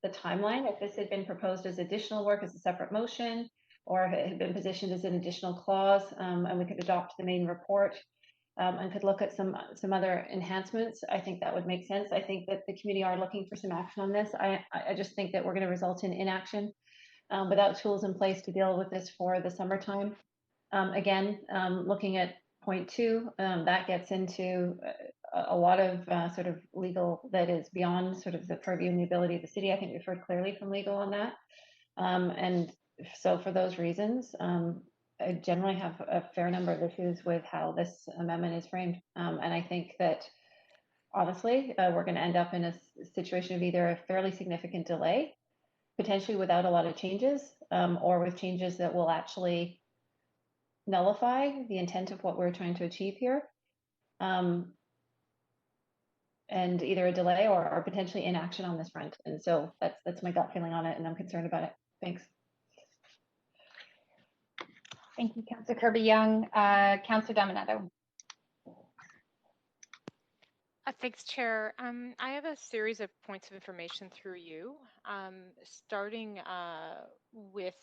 the timeline. If this had been proposed as additional work as a separate motion, or if it had been positioned as an additional clause, and we could adopt the main report, and could look at some other enhancements, I think that would make sense. I think that the community are looking for some action on this. I just think that we're going to result in inaction without tools in place to deal with this for the summertime. Again, looking at point 2, that gets into a lot of sort of legal that is beyond sort of the purview and the ability of the city. I think we've heard clearly from legal on that. And so for those reasons, I generally have a fair number of issues with how this amendment is framed. And I think that honestly, we're going to end up in a situation of either a fairly significant delay, potentially without a lot of changes, or with changes that will actually nullify the intent of what we're trying to achieve here. And either a delay or potentially inaction on this front. And so that's my gut feeling on it, and I'm concerned about it. Thanks. Thank you, Councillor Kirby-Yung. Councillor Dominato. Thanks, Chair. I have a series of points of information through you, starting with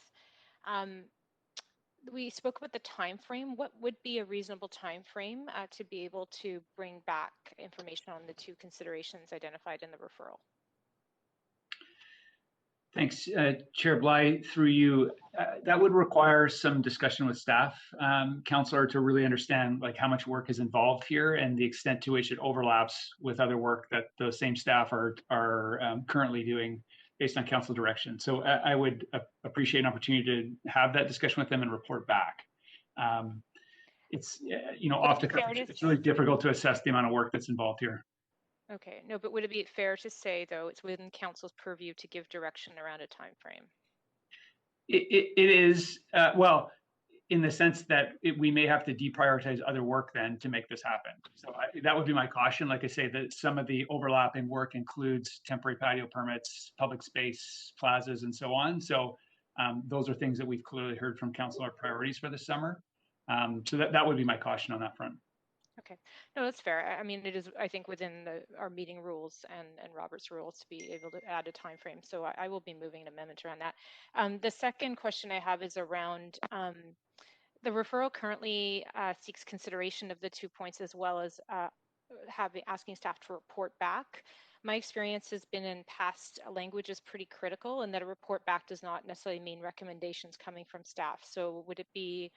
we spoke about the time frame. What would be a reasonable time frame to be able to bring back information on the 2 considerations identified in the referral? Thanks, Chair Bly, through you. That would require some discussion with staff, Councillor, to really understand like how much work is involved here and the extent to which it overlaps with other work that the same staff are currently doing based on council direction. So I would appreciate an opportunity to have that discussion with them and report back. It's off the cuff, it's really difficult to assess the amount of work that's involved here. Okay, no, but would it be fair to say, though, it's within council's purview to give direction around a time frame? It is, well, in the sense that we may have to deprioritize other work then to make this happen. So that would be my caution. Like I say, that some of the overlapping work includes temporary patio permits, public space, plazas, and so on. So those are things that we've clearly heard from council are priorities for the summer. So that would be my caution on that front. Okay, no, that's fair. I mean, it is, I think, within our meeting rules and Robert's rules to be able to add a time frame. So I will be moving an amendment around that. The second question I have is around the referral currently seeks consideration of the 2 points as well as asking staff to report back. My experience has been in past language is pretty critical, and that a report back does not necessarily mean recommendations coming from staff. So would it be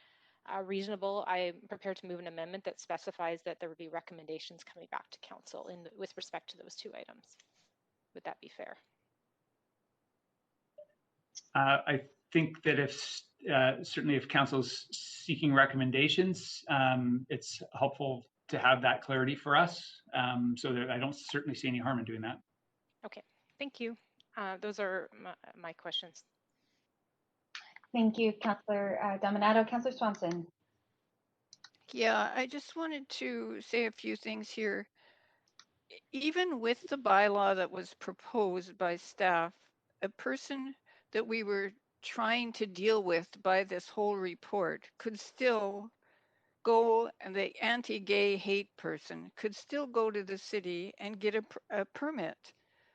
reasonable? I'm prepared to move an amendment that specifies that there would be recommendations coming back to council with respect to those 2 items. Would that be fair? I think that if certainly if council's seeking recommendations, it's helpful to have that clarity for us. So that I don't certainly see any harm in doing that. Okay, thank you. Those are my questions. Thank you, Councillor Dominato. Councillor Swanson. Yeah, I just wanted to say a few things here. Even with the bylaw that was proposed by staff, a person that we were trying to deal with by this whole report could still go, and the anti-gay hate person could still go to the city and get a permit.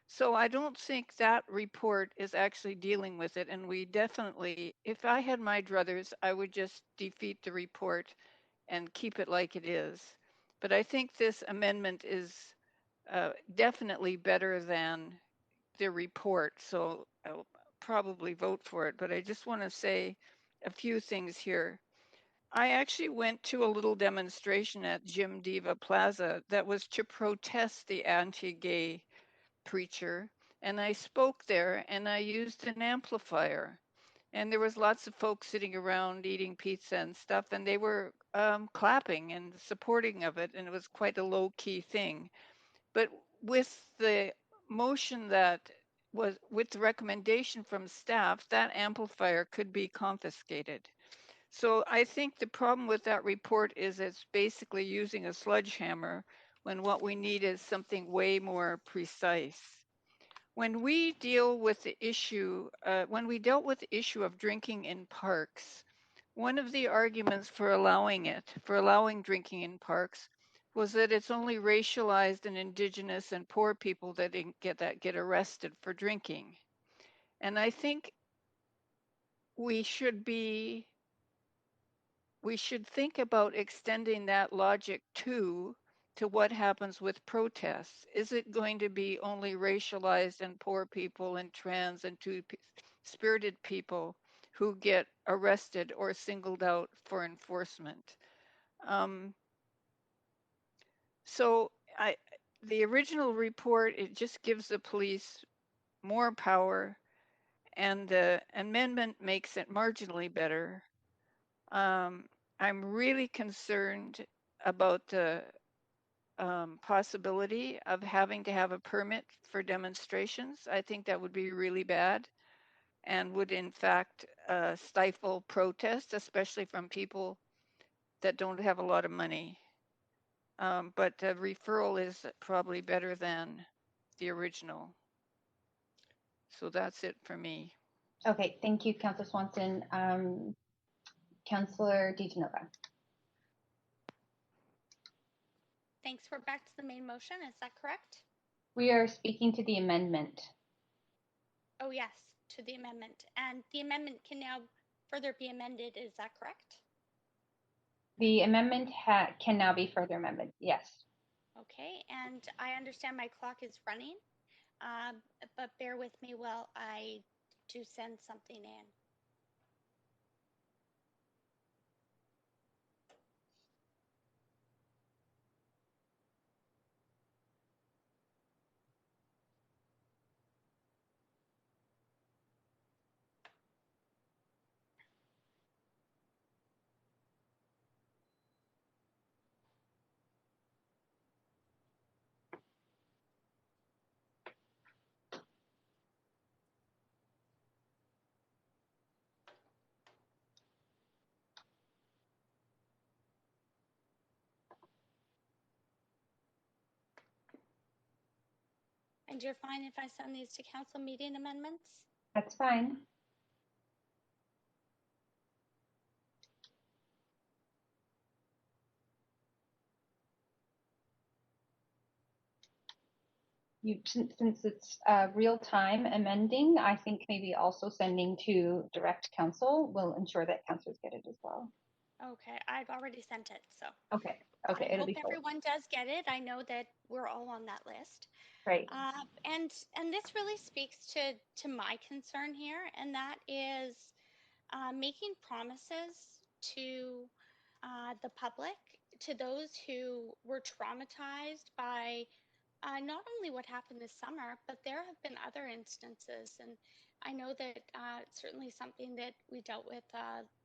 So I don't think that report is actually dealing with it. And we definitely, if I had my druthers, I would just defeat the report and keep it like it is. But I think this amendment is definitely better than the report. So I'll probably vote for it. But I just want to say a few things here. I actually went to a little demonstration at Jim Diva Plaza that was to protest the anti-gay preacher, and I spoke there and I used an amplifier, and there was lots of folks sitting around eating pizza and stuff, and they were clapping and supporting of it, and it was quite a low-key thing. But with the motion that was with the recommendation from staff, that amplifier could be confiscated. So I think the problem with that report is it's basically using a sledgehammer when what we need is something way more precise. when we deal with the issue, when we dealt with the issue of drinking in parks, one of the arguments for allowing drinking in parks, was that it's only racialized and Indigenous and poor people that get arrested for drinking. And I think we should think about extending that logic to what happens with protests. Is it going to be only racialized and poor people and trans and two-spirited people who get arrested or singled out for enforcement? So the original report, it just gives the police more power, and the amendment makes it marginally better. I'm really concerned about the possibility of having to have a permit for demonstrations. I think that would be really bad and would in fact stifle protest, especially from people that don't have a lot of money. But the referral is probably better than the original. So that's it for me. Okay, thank you, Councillor Swanson. Councillor DiGenova. Thanks. We're back to the main motion. Is that correct? We are speaking to the amendment. Oh, yes, to the amendment. And the amendment can now further be amended. Is that correct? The amendment can now be further amended. Yes. Okay, and I understand my clock is running, but bear with me while I do send something in. And you're fine if I send these to council meeting amendments? That's fine. Since it's real-time amending, I think maybe also sending to direct council will ensure that councillors get it as well. Okay, I've already sent it, so. Okay, I it'll hope be full. everyone does get it. I know that we're all on that list. Right. And this really speaks to my concern here, and that is making promises to the public, to those who were traumatized by not only what happened this summer, but there have been other instances. And I know that it's certainly something that we dealt with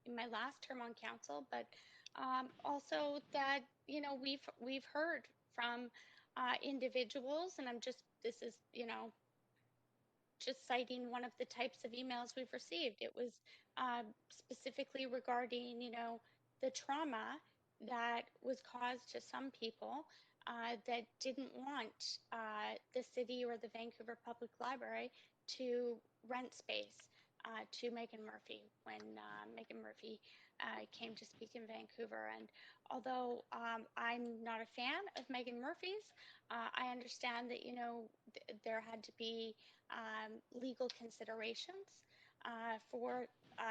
in my last term on council, but also that, you know, we've heard from individuals, and this is, you know, just citing one of the types of emails we've received. It was specifically regarding, you know, the trauma that was caused to some people that didn't want the city or the Vancouver Public Library to rent space to Megan Murphy when Megan Murphy came to speak in Vancouver. And although I'm not a fan of Megan Murphy's, I understand that, you know, there had to be legal considerations for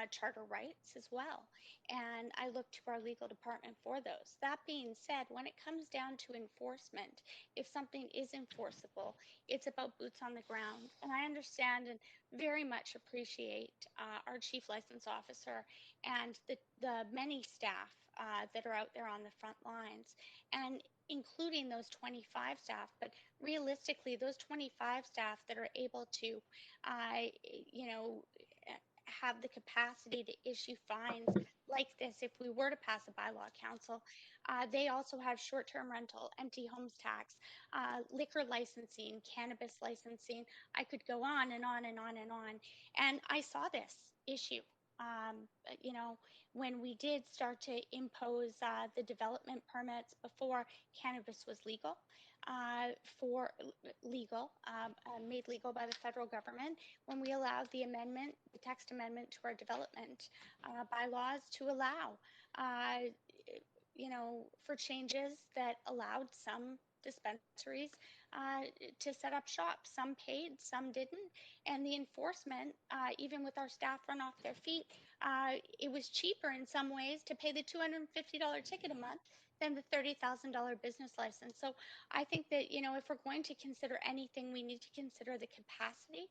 charter rights as well. And I look to our legal department for those. That being said, when it comes down to enforcement, if something is enforceable, it's about boots on the ground. And I understand and very much appreciate our chief license officer and the many staff that are out there on the front lines, and including those 25 staff, but realistically, those 25 staff that are able to, you know, have the capacity to issue fines like this, if we were to pass a bylaw council, they also have short-term rental, empty homes tax, liquor licensing, cannabis licensing. I could go on and on and on and on. And I saw this issue You know, when we did start to impose the development permits before cannabis was legal, made legal by the federal government, when we allowed the amendment, the text amendment to our development bylaws to allow, you know, for changes that allowed some dispensaries to set up shop. Some paid, some didn't. And the enforcement, even with our staff run off their feet, it was cheaper in some ways to pay the $250 ticket a month than the $30,000 business license. So I think that, you know, if we're going to consider anything, we need to consider the capacity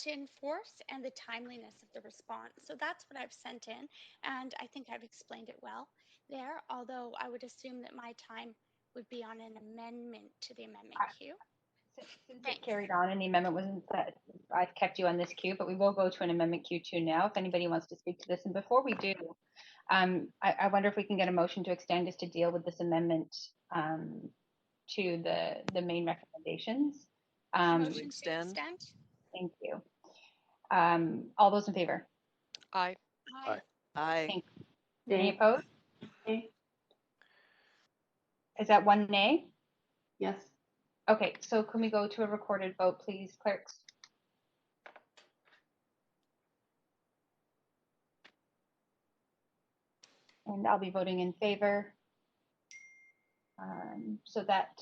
to enforce and the timeliness of the response. So that's what I've sent in, and I think I've explained it well there, although I would assume that my time would be on an amendment to the amendment queue. Since it carried on and the amendment wasn't set, I've kept you on this queue, but we will go to an amendment Q2 now if anybody wants to speak to this. And before we do, I wonder if we can get a motion to extend just to deal with this amendment to the main recommendations. Motion to extend. Thank you. All those in favor? Aye. Aye. Thank you. Any opposed? Is that one nay? Yes. Okay, so can we go to a recorded vote, please, clerks? And I'll be voting in favor. So that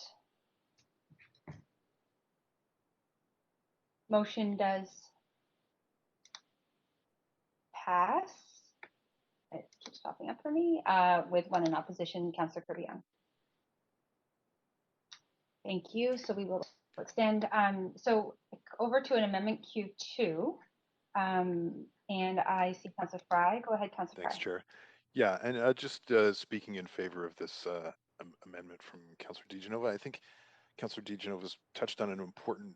motion does pass. It keeps popping up for me with one in opposition, Councillor Kirby-Yung. Thank you. So we will extend. So over to an amendment Q2. And I see Councillor Fry. Go ahead, Councillor Fry. Thanks, Chair. Yeah, and just speaking in favor of this amendment from Councillor DiGenova, I think Councillor DiGenova's touched on an important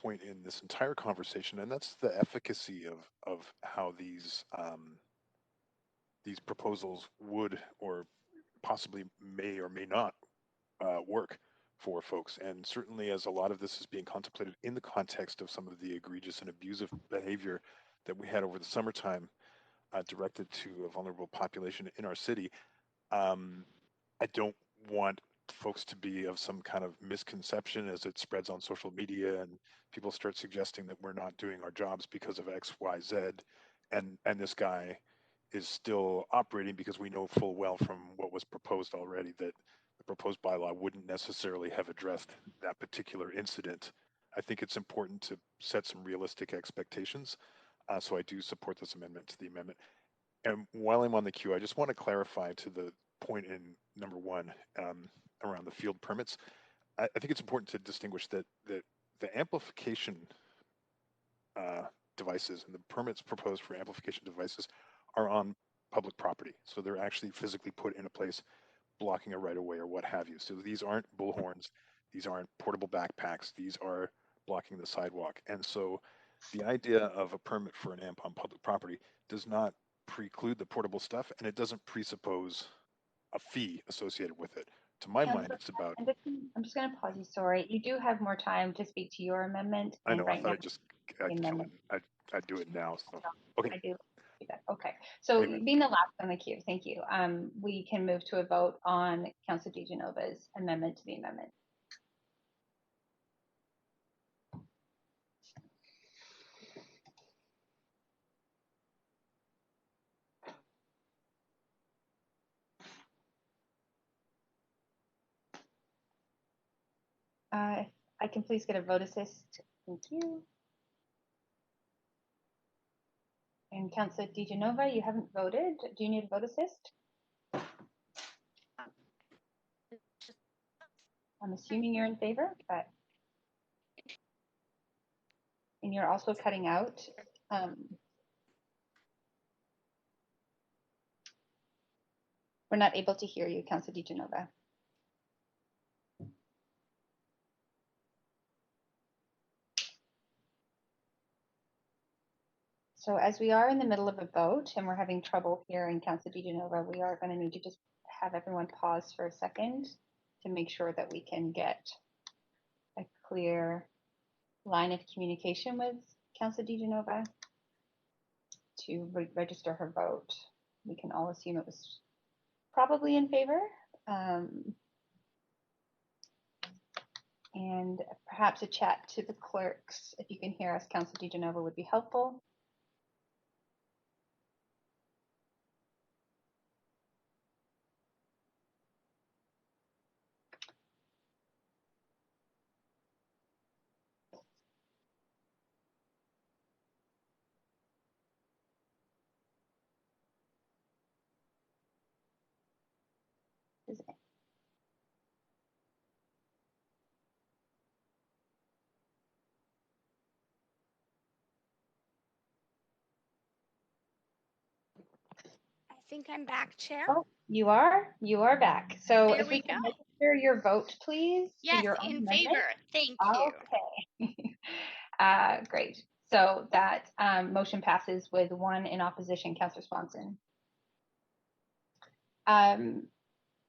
point in this entire conversation, and that's the efficacy of how these proposals would or possibly may or may not work for folks. And certainly as a lot of this is being contemplated in the context of some of the egregious and abusive behavior that we had over the summertime directed to a vulnerable population in our city, I don't want folks to be of some kind of misconception as it spreads on social media and people start suggesting that we're not doing our jobs because of X, Y, Z, and this guy is still operating, because we know full well from what was proposed already that the proposed bylaw wouldn't necessarily have addressed that particular incident. I think it's important to set some realistic expectations. So I do support this amendment to the amendment. And while I'm on the queue, I just want to clarify to the point in number 1 around the field permits. I think it's important to distinguish that the amplification devices and the permits proposed for amplification devices are on public property. So they're actually physically put in a place blocking a right of way or what have you. So these aren't bullhorns, these aren't portable backpacks, these are blocking the sidewalk. And so the idea of a permit for an amp on public property does not preclude the portable stuff, and it doesn't presuppose a fee associated with it. To my mind, it's about. I'm just going to pause you. Sorry, you do have more time to speak to your amendment. I know. Right I thought I'd do it now. So okay. I do that. Okay. So being the last on the queue, thank you. We can move to a vote on Councillor DiGenova's amendment to the amendment. If I can please get a vote assist. Thank you. And Councillor DiGenova, you haven't voted. Do you need a vote assist? I'm assuming you're in favor, but and you're also cutting out. We're not able to hear you, Councillor DiGenova. So as we are in the middle of a vote and we're having trouble hearing Councillor DiGenova, we are going to need to just have everyone pause for a second to make sure that we can get a clear line of communication with Councillor DiGenova. to register her vote. We can all assume it was probably in favor. And perhaps a chat to the clerks, if you can hear us, Councillor DiGenova, would be helpful. I think I'm back, Chair. Oh, you are back. So There if we we can go. register your vote, please, for Yes, your own in amendment. favor. Thank you. Okay. Great. So that motion passes with 1 in opposition, Councillor Swanson.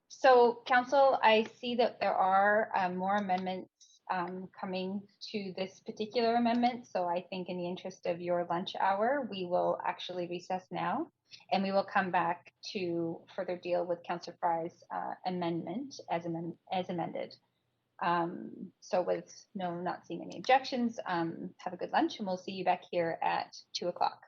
So Council, I see that there are more amendments coming to this particular amendment. So I think in the interest of your lunch hour, we will actually recess now and we will come back to further deal with Councillor Fry's amendment as amended. So with not seeing any objections, have a good lunch and we'll see you back here at 2 o'clock.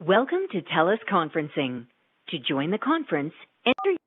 Welcome to TELUS Conferencing. To join the conference, enter.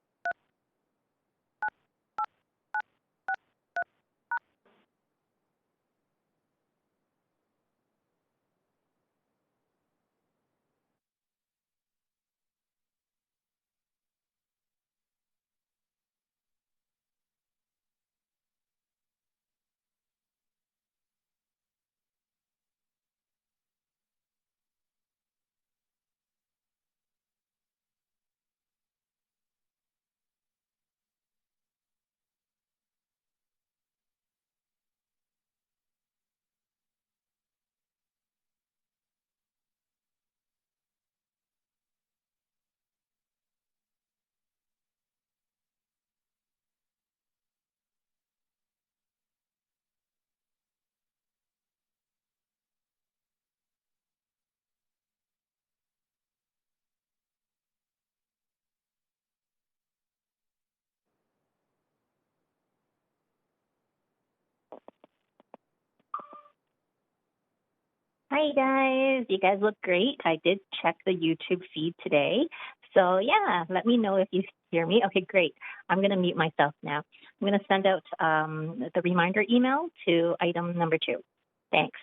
Hi guys, you guys look great. I did check the YouTube feed today. So yeah, let me know if you hear me. Okay, great. I'm going to mute myself now. I'm going to send out the reminder email to item number 2. Thanks.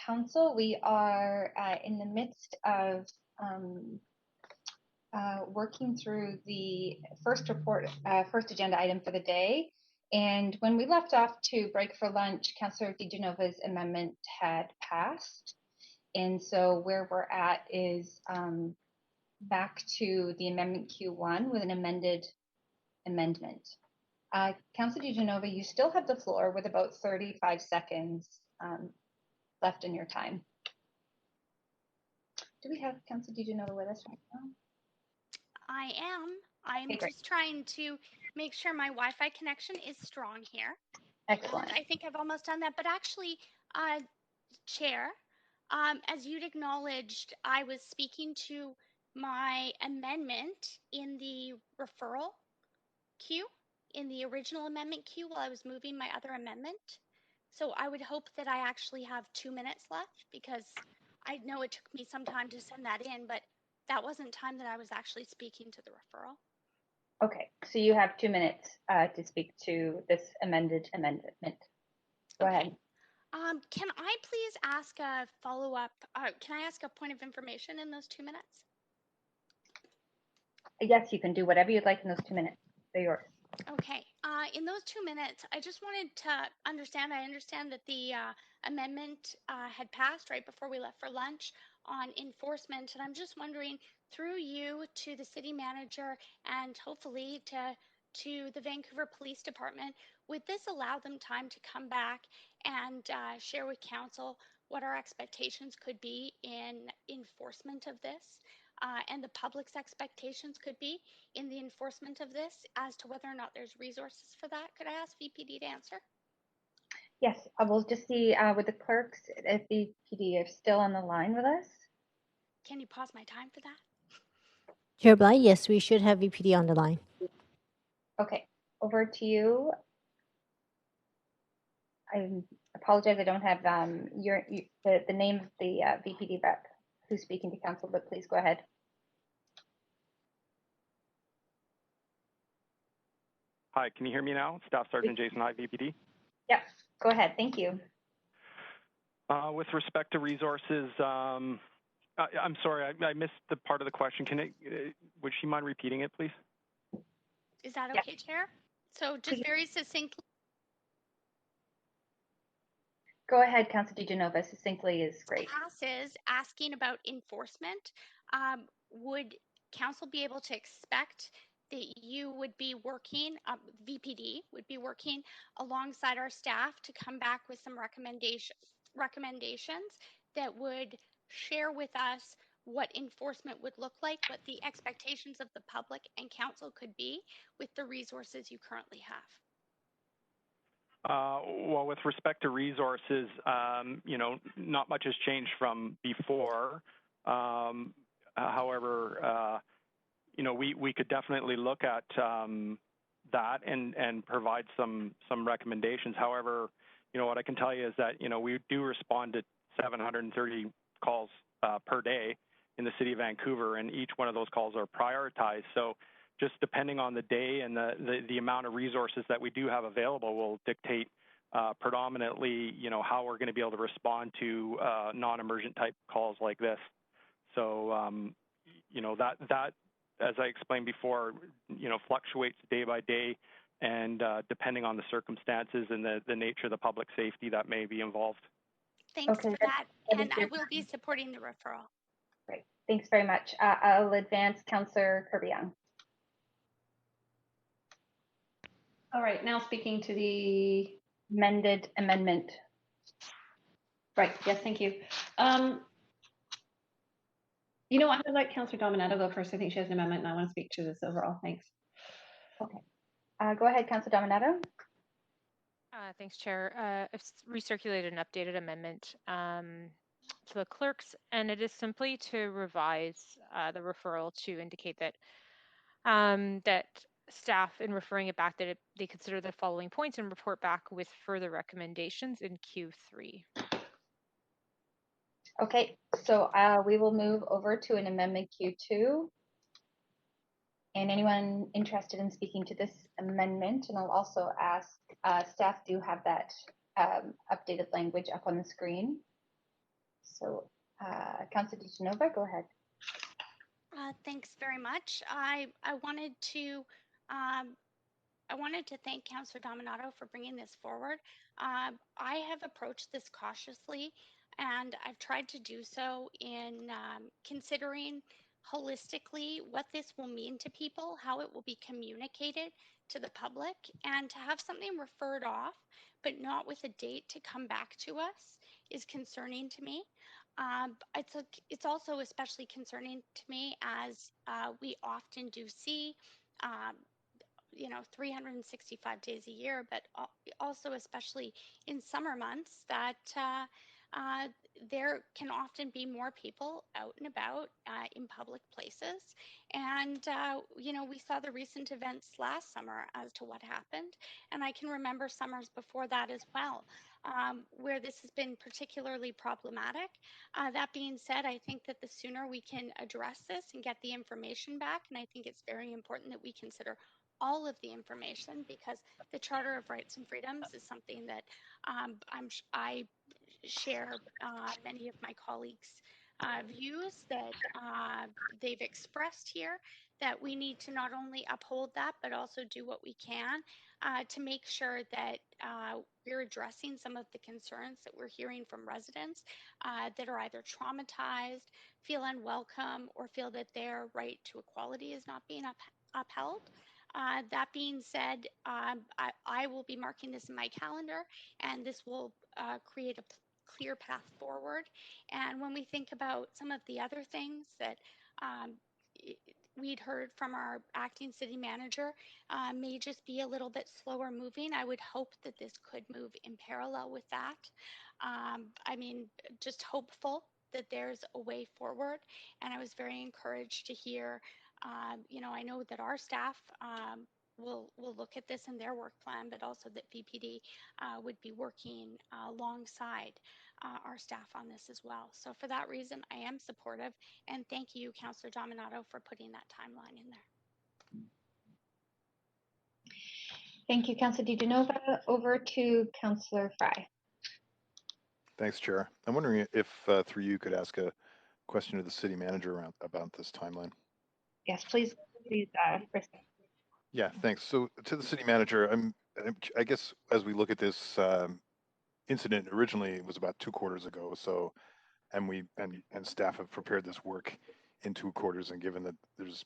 Council, we are in the midst of working through the first agenda item for the day. And when we left off to break for lunch, Councillor DiGenova's amendment had passed. And so where we're at is back to the amendment Q1 with an amended amendment. Councillor DiGenova, you still have the floor with about 35 seconds left in your time. Do we have Councillor DiGenova with us right now? I am. I'm Okay, great. just trying to make sure my Wi-Fi connection is strong here. Excellent. I think I've almost done that, but actually, Chair, as you'd acknowledged, I was speaking to my amendment in the referral queue, in the original amendment queue, while I was moving my other amendment. So I would hope that I actually have 2 minutes left, because I know it took me some time to send that in, but that wasn't time that I was actually speaking to the referral. Okay, so you have 2 minutes to speak to this amended amendment. Go ahead. Can I please ask a follow-up? Can I ask a point of information in those 2 minutes? Yes, you can do whatever you'd like in those 2 minutes. They're yours. Okay. In those 2 minutes, I just wanted to understand. I understand that the amendment had passed right before we left for lunch on enforcement, and I'm just wondering, through you to the city manager and hopefully to the Vancouver Police Department, would this allow them time to come back and share with council what our expectations could be in enforcement of this? And the public's expectations could be in the enforcement of this as to whether or not there's resources for that. Could I ask VPD to answer? Yes, I will just see with the clerks if VPD are still on the line with us. Can you pause my time for that? Chair Bly, yes, we should have VPD on the line. Okay, over to you. I apologize, I don't have the name of the VPD rep who's speaking to council, but please go ahead. Hi, can you hear me now? Staff Sergeant Jason High, VPD. Yep, go ahead. Thank you. With respect to resources, I'm sorry, I missed the part of the question. Would she mind repeating it, please? Is that okay, Chair? So just very succinctly. Go ahead, Councilor DiGenova. Succinctly is great. Passes asking about enforcement. Would council be able to expect that you would be working, VPD would be working alongside our staff to come back with some recommendations that would share with us what enforcement would look like, what the expectations of the public and council could be with the resources you currently have? Well, with respect to resources, not much has changed from before. However, we could definitely look at that and provide some recommendations. However, what I can tell you is that, we do respond to 730 calls per day in the city of Vancouver, and each one of those calls are prioritized. So just depending on the day and the amount of resources that we do have available will dictate predominantly, how we're going to be able to respond to non-emergent type calls like this. So, that, as I explained before, fluctuates day by day, and depending on the circumstances and the nature of the public safety that may be involved. Thanks for that, and I will be supporting the referral. Great, thanks very much. I'll advance Councillor Kirby-Yung. All right, now speaking to the amended amendment. Right, yes, thank you. I'm going to let Councillor Dominato go first. I think she has an amendment and I want to speak to this overall. Thanks. Okay. Go ahead, Councillor Dominato. Thanks, Chair. I've recirculated an updated amendment to the clerks, and it is simply to revise the referral to indicate that that staff, in referring it back, that they consider the following points and report back with further recommendations in Q3. Okay, so we will move over to an amendment Q2. And anyone interested in speaking to this amendment, and I'll also ask staff do have that updated language up on the screen. So, Councillor DiGenova, go ahead. Thanks very much. I wanted to thank Councillor Dominato for bringing this forward. I have approached this cautiously, and I've tried to do so in considering holistically what this will mean to people, how it will be communicated to the public, and to have something referred off, but not with a date to come back to us is concerning to me. It's also especially concerning to me as we often do see 365 days a year, but also especially in summer months that there can often be more people out and about in public places. And, we saw the recent events last summer as to what happened. And I can remember summers before that as well, where this has been particularly problematic. That being said, I think that the sooner we can address this and get the information back, and I think it's very important that we consider all of the information, because the Charter of Rights and Freedoms is something that I share many of my colleagues' views that they've expressed here, that we need to not only uphold that, but also do what we can to make sure that we're addressing some of the concerns that we're hearing from residents that are either traumatized, feel unwelcome, or feel that their right to equality is not being upheld. That being said, I will be marking this in my calendar, and this will create a clear path forward. And when we think about some of the other things that we'd heard from our acting city manager may just be a little bit slower moving, I would hope that this could move in parallel with that. Just hopeful that there's a way forward. And I was very encouraged to hear I know that our staff will look at this in their work plan, but also that VPD would be working alongside our staff on this as well. So for that reason, I am supportive, and thank you, Councillor Dominato, for putting that timeline in there. Thank you, Councillor DiGenova. Over to Councillor Fry. Thanks, Chair. I'm wondering if through you could ask a question to the city manager about this timeline. Yes, please, Chris. Yeah, thanks. So to the city manager, I guess as we look at this incident, originally it was about 2 quarters ago. So, and staff have prepared this work in 2 quarters, and given that there's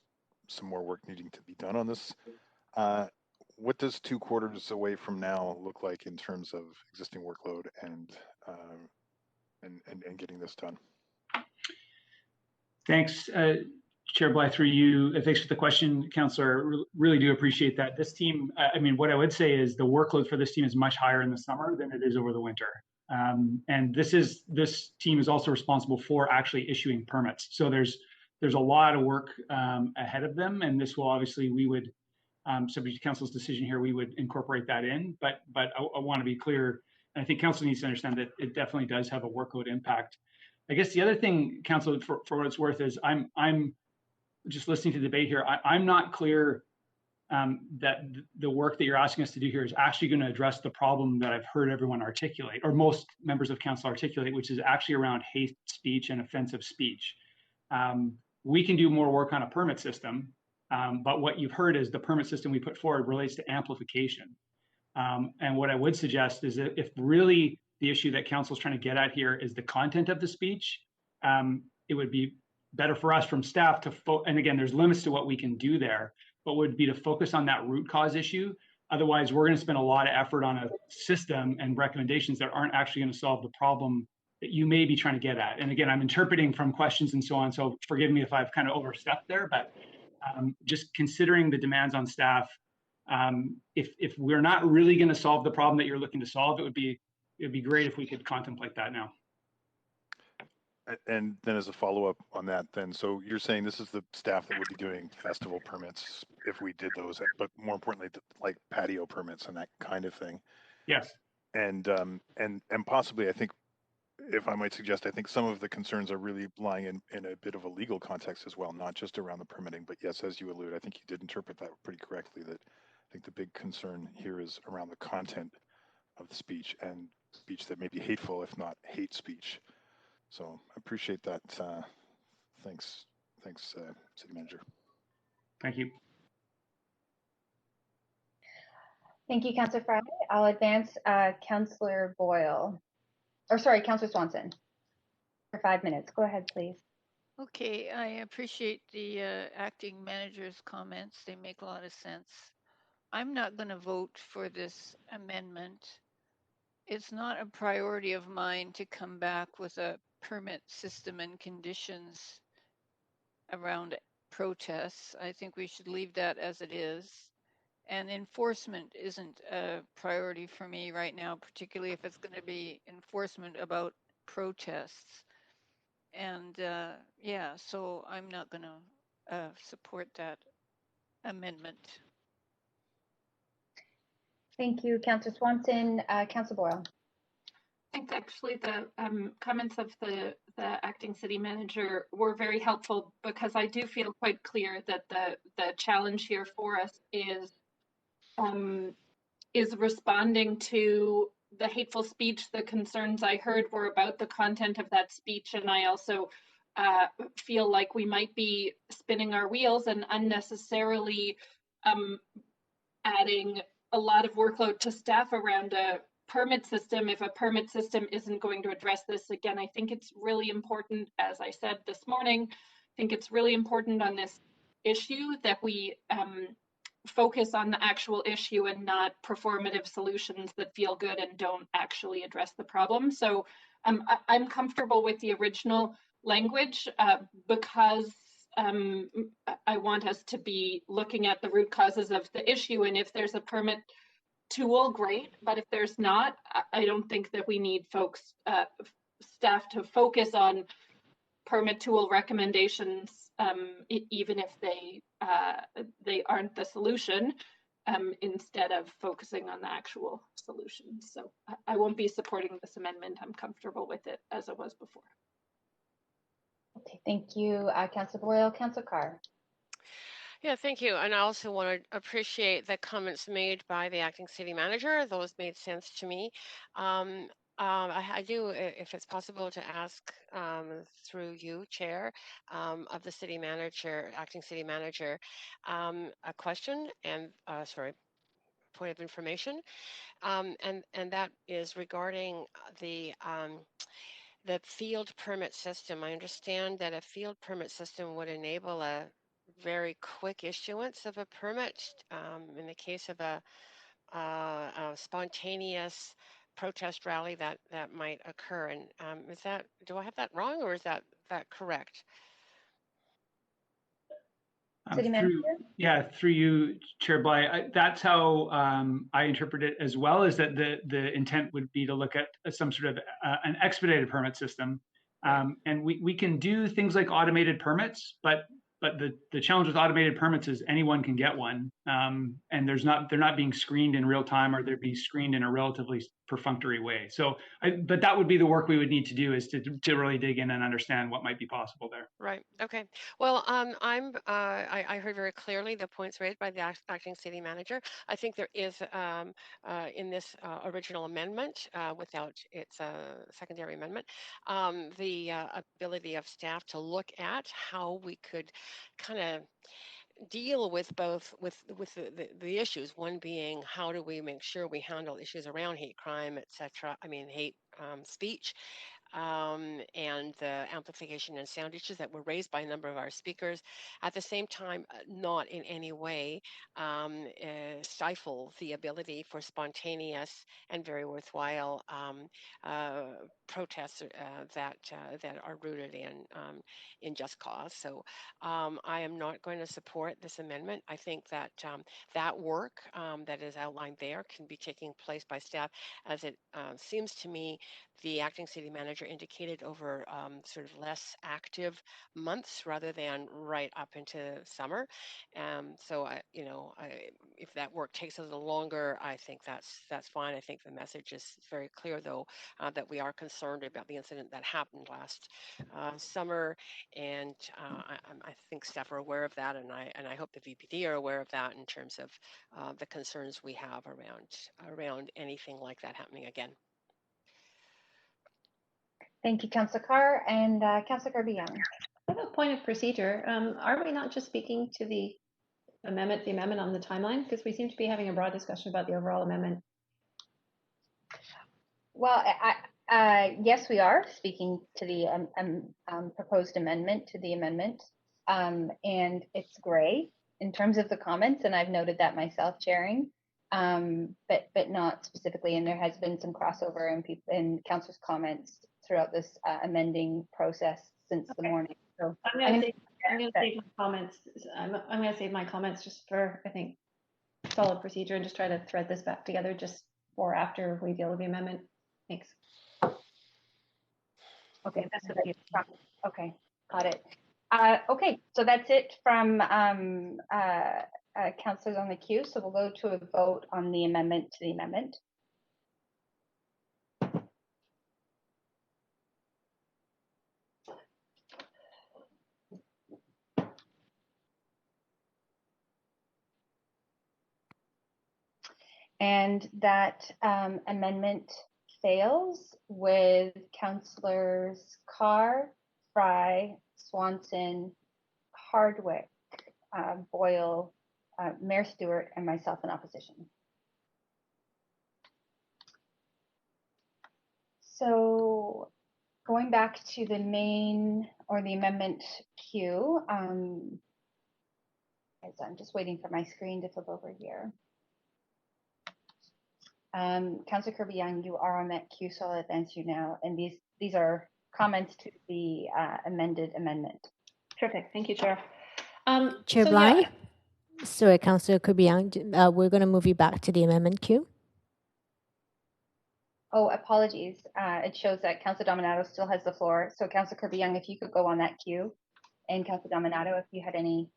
some more work needing to be done on this, what does 2 quarters away from now look like in terms of existing workload and getting this done? Thanks, Chair Bly, through you. Thanks for the question, Councillor. Really do appreciate that. This team, what I would say is the workload for this team is much higher in the summer than it is over the winter. And this team is also responsible for actually issuing permits. So there's a lot of work ahead of them, and this will obviously, we would, subject to Council's decision here, we would incorporate that in. But I want to be clear, and I think Council needs to understand that it definitely does have a workload impact. I guess the other thing, Council, for what it's worth, is I'm just listening to the debate here. I'm not clear that the work that you're asking us to do here is actually going to address the problem that I've heard everyone articulate, or most members of Council articulate, which is actually around hate speech and offensive speech. We can do more work on a permit system, but what you've heard is the permit system we put forward relates to amplification. And what I would suggest is that if really the issue that Council is trying to get at here is the content of the speech, it would be better for us from staff to, and again, there's limits to what we can do there, but would be to focus on that root cause issue. Otherwise, we're going to spend a lot of effort on a system and recommendations that aren't actually going to solve the problem that you may be trying to get at. And again, I'm interpreting from questions and so on, so forgive me if I've kind of overstepped there, but just considering the demands on staff, if we're not really going to solve the problem that you're looking to solve, it'd be great if we could contemplate that now. And then as a follow-up on that, then, so you're saying this is the staff that would be doing festival permits if we did those, but more importantly, like patio permits and that kind of thing. Yes. And possibly, I think, if I might suggest, I think some of the concerns are really lying in a bit of a legal context as well, not just around the permitting, but yes, as you allude, I think you did interpret that pretty correctly, that I think the big concern here is around the content of the speech, and speech that may be hateful, if not hate speech. So I appreciate that. Thanks, City Manager. Thank you. Thank you, Councillor Fry. I'll advance Councillor Boyle, or sorry, Councillor Swanson, for 5 minutes. Go ahead, please. Okay, I appreciate the acting manager's comments. They make a lot of sense. I'm not going to vote for this amendment. It's not a priority of mine to come back with a permit system and conditions around protests. I think we should leave that as it is. And enforcement isn't a priority for me right now, particularly if it's going to be enforcement about protests. And yeah, so I'm not going to support that amendment. Thank you, Councillor Swanson. Councillor Boyle. I think actually the comments of the acting city manager were very helpful, because I do feel quite clear that the challenge here for us is responding to the hateful speech. The concerns I heard were about the content of that speech, and I also feel like we might be spinning our wheels and unnecessarily adding a lot of workload to staff around a permit system if a permit system isn't going to address this. Again, I think it's really important, as I said this morning, I think it's really important on this issue that we focus on the actual issue and not performative solutions that feel good and don't actually address the problem. So I'm comfortable with the original language because I want us to be looking at the root causes of the issue. And if there's a permit tool, great. But if there's not, I don't think that we need folks, staff to focus on permit tool recommendations, even if they aren't the solution, instead of focusing on the actual solutions. So I won't be supporting this amendment. I'm comfortable with it as it was before. Okay, thank you, Councillor Boyle. Councillor Carr. Yeah, thank you. And I also want to appreciate the comments made by the acting city manager. Those made sense to me. I do, if it's possible, to ask through you, Chair, of the city manager, acting city manager, a question and, sorry, point of information. And that is regarding the field permit system. I understand that a field permit system would enable a very quick issuance of a permit in the case of a spontaneous protest rally that might occur. And do I have that wrong, or is that correct? Through you, Chair Bly, that's how I interpret it as well, is that the intent would be to look at some sort of an expedited permit system. And we can do things like automated permits, but the challenge with automated permits is anyone can get one, and they're not being screened in real time, or they're being screened in a relatively perfunctory way. So, but that would be the work we would need to do, is to really dig in and understand what might be possible there. Right. Okay. Well, I heard very clearly the points raised by the acting city manager. I think there is in this original amendment, without its secondary amendment, the ability of staff to look at how we could kind of deal with both with the issues, one being how do we make sure we handle issues around hate crime, etc. I mean, hate speech, and the amplification and sound issues that were raised by a number of our speakers. At the same time, not in any way stifle the ability for spontaneous and very worthwhile protests that are rooted in just cause. So I am not going to support this amendment. I think that that work that is outlined there can be taking place by staff, as it seems to me the acting city manager indicated, over sort of less active months rather than right up into summer. So if that work takes a little longer, I think that's fine. I think the message is very clear, though, that we are concerned about the incident that happened last summer, and I think staff are aware of that, and I hope the VPD are aware of that in terms of the concerns we have around anything like that happening again. Thank you, Councillor Carr, and Councillor Kirby-Yung. I have a point of procedure. Are we not just speaking to the amendment on the timeline? Because we seem to be having a broad discussion about the overall amendment. Well, yes, we are speaking to the proposed amendment to the amendment, and it's gray in terms of the comments, and I've noted that myself, chairing, but not specifically. And there has been some crossover in councillors' comments throughout this amending process since the morning. So I'm going to save my comments. I'm going to save my comments just for, I think, solid procedure, and just try to thread this back together just for after we deal with the amendment. Thanks. Okay, that's what I okay, got it. Okay, so that's it from councillors on the queue. So we'll go to a vote on the amendment to the amendment. And that amendment fails with councillors Carr, Fry, Swanson, Hardwick, Boyle, Mayor Stewart, and myself in opposition. So going back to the main or the amendment queue, as I'm just waiting for my screen to flip over here. Councillor Kirby-Yung, you are on that queue, so I'll advance you now. And these are comments to the amended amendment. Terrific, thank you, Chair. Chair Bly? Yeah. Sorry, Councillor Kirby-Yung, we're going to move you back to the amendment queue. Oh, apologies. It shows that Councillor Dominato still has the floor. So Councillor Kirby-Yung, if you could go on that queue, and Councillor Dominato, if you had any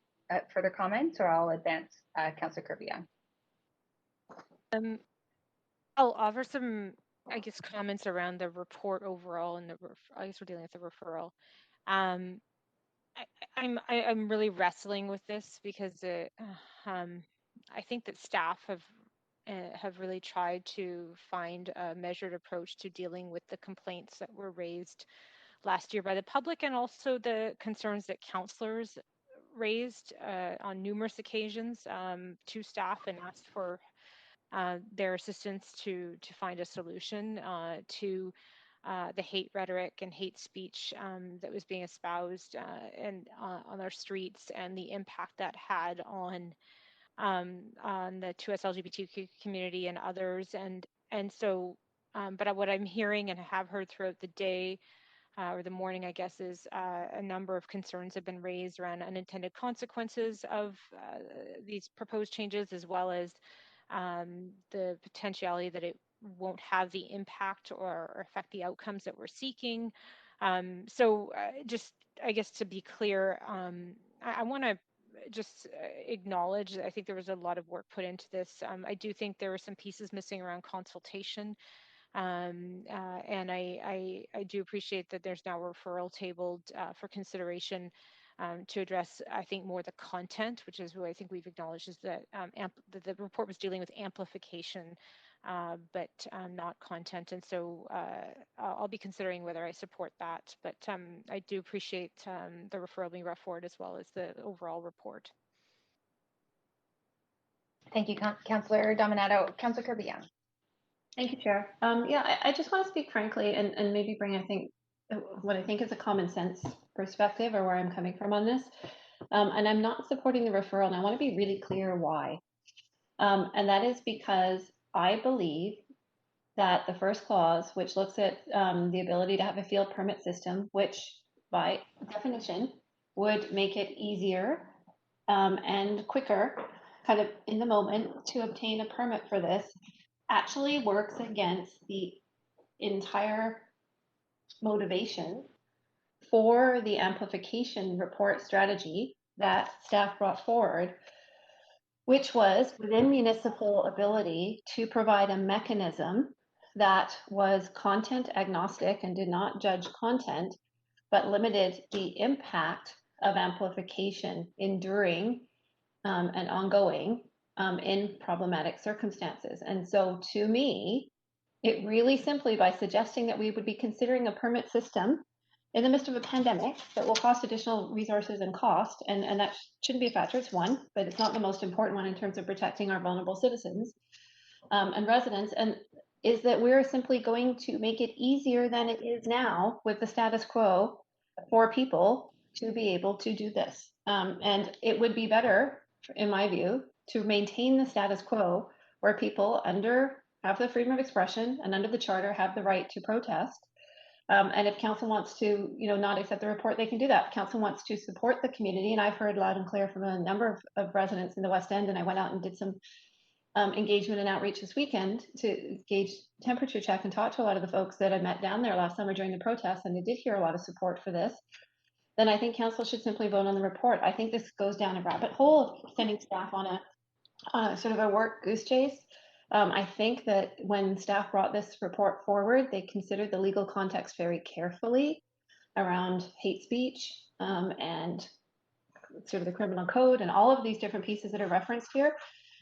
further comments, or I'll advance Councillor Kirby-Yung. I'll offer some, I guess, comments around the report overall, and I guess we're dealing with the referral. I'm really wrestling with this because I think that staff have really tried to find a measured approach to dealing with the complaints that were raised last year by the public, and also the concerns that councillors raised on numerous occasions to staff and asked for their assistance to find a solution to the hate rhetoric and hate speech that was being espoused and on our streets, and the impact that had on the 2S LGBTQ community and others. And so, but what I'm hearing and have heard throughout the day or the morning, I guess, is a number of concerns have been raised around unintended consequences of these proposed changes, as well as the potentiality that it won't have the impact or affect the outcomes that we're seeking. So just, I guess, to be clear, I want to just acknowledge, I think there was a lot of work put into this. I do think there were some pieces missing around consultation. And I do appreciate that there's now a referral tabled for consideration to address, I think, more the content, which is what I think we've acknowledged is that the report was dealing with amplification, but not content. And so I'll be considering whether I support that. But I do appreciate the referral being brought forward, as well as the overall report. Thank you, Councillor Dominato. Councillor Kirby-Yung. Thank you, Chair. Yeah, I just want to speak frankly and maybe bring, I think, what I think is a common sense perspective, or where I'm coming from on this. And I'm not supporting the referral, and I want to be really clear why. And that is because I believe that the first clause, which looks at the ability to have a field permit system, which by definition would make it easier and quicker, kind of in the moment, to obtain a permit for this, actually works against the entire motivation for the amplification report strategy that staff brought forward, which was within municipal ability to provide a mechanism that was content agnostic and did not judge content, but limited the impact of amplification enduring and ongoing in problematic circumstances. And so to me, it really simply by suggesting that we would be considering a permit system in the midst of a pandemic that will cost additional resources and cost, and that shouldn't be a factor. It's one, but it's not the most important one in terms of protecting our vulnerable citizens and residents, and is that we're simply going to make it easier than it is now with the status quo for people to be able to do this. And it would be better, in my view, to maintain the status quo where people have the freedom of expression and under the charter have the right to protest. And if council wants to, not accept the report, they can do that. If council wants to support the community, and I've heard loud and clear from a number of residents in the West End, and I went out and did some engagement and outreach this weekend to gauge temperature check and talk to a lot of the folks that I met down there last summer during the protests, and I did hear a lot of support for this. Then I think council should simply vote on the report. I think this goes down a rabbit hole of sending staff on a sort of a work goose chase. I think that when staff brought this report forward, they considered the legal context very carefully around hate speech and sort of the criminal code and all of these different pieces that are referenced here.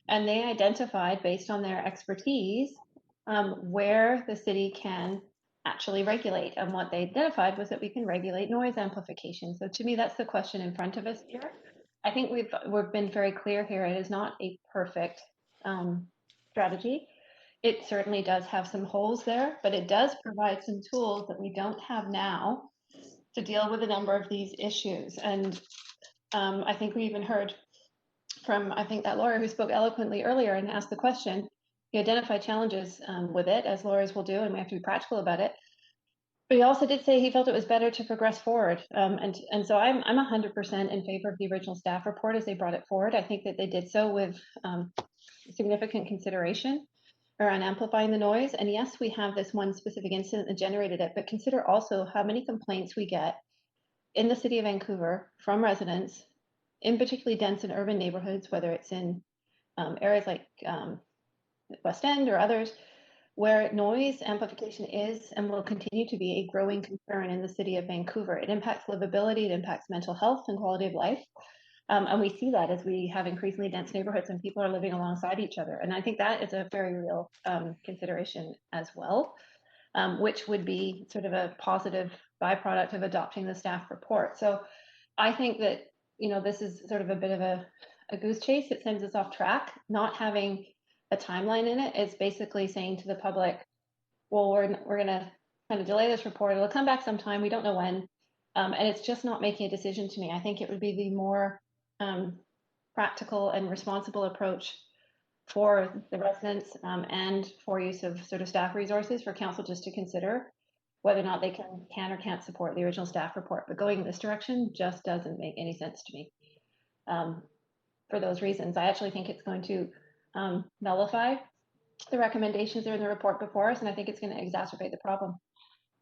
And they identified, based on their expertise, where the city can actually regulate. And what they identified was that we can regulate noise amplification. So to me, that's the question in front of us here. I think we've been very clear here. It is not a perfect strategy. It certainly does have some holes there, but it does provide some tools that we don't have now to deal with a number of these issues. And I think we even heard from, I think, that lawyer who spoke eloquently earlier and asked the question. He identified challenges with it, as lawyers will do, and we have to be practical about it. But he also did say he felt it was better to progress forward. And so I'm 100% in favor of the original staff report as they brought it forward. I think that they did so with significant consideration around amplifying the noise. And yes, we have this one specific incident that generated it, but consider also how many complaints we get in the city of Vancouver from residents in particularly dense and urban neighborhoods, whether it's in areas like West End or others, where noise amplification is and will continue to be a growing concern in the city of Vancouver. It impacts livability, it impacts mental health and quality of life. And we see that as we have increasingly dense neighborhoods and people are living alongside each other. And I think that is a very real consideration as well, which would be sort of a positive byproduct of adopting the staff report. So I think that, this is sort of a bit of a goose chase. It sends us off track. Not having a timeline in it is basically saying to the public, well, we're going to kind of delay this report. It'll come back sometime. We don't know when. And it's just not making a decision to me. I think it would be the more practical and responsible approach for the residents and for use of sort of staff resources for council just to consider whether or not they can or can't support the original staff report. But going in this direction just doesn't make any sense to me. For those reasons, I actually think it's going to nullify the recommendations that are in the report before us, and I think it's going to exacerbate the problem.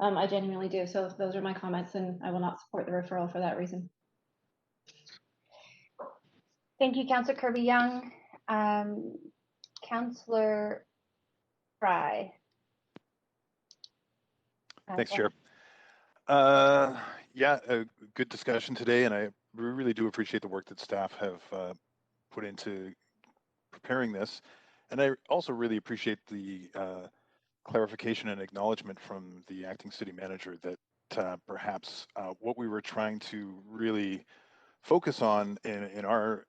I genuinely do. So those are my comments, and I will not support the referral for that reason. Thank you, Councillor Kirby-Yung. Councillor Fry. Thanks, Chair. Yeah, a good discussion today, and I really do appreciate the work that staff have put into preparing this. And I also really appreciate the clarification and acknowledgement from the acting city manager that perhaps what we were trying to really focus on in our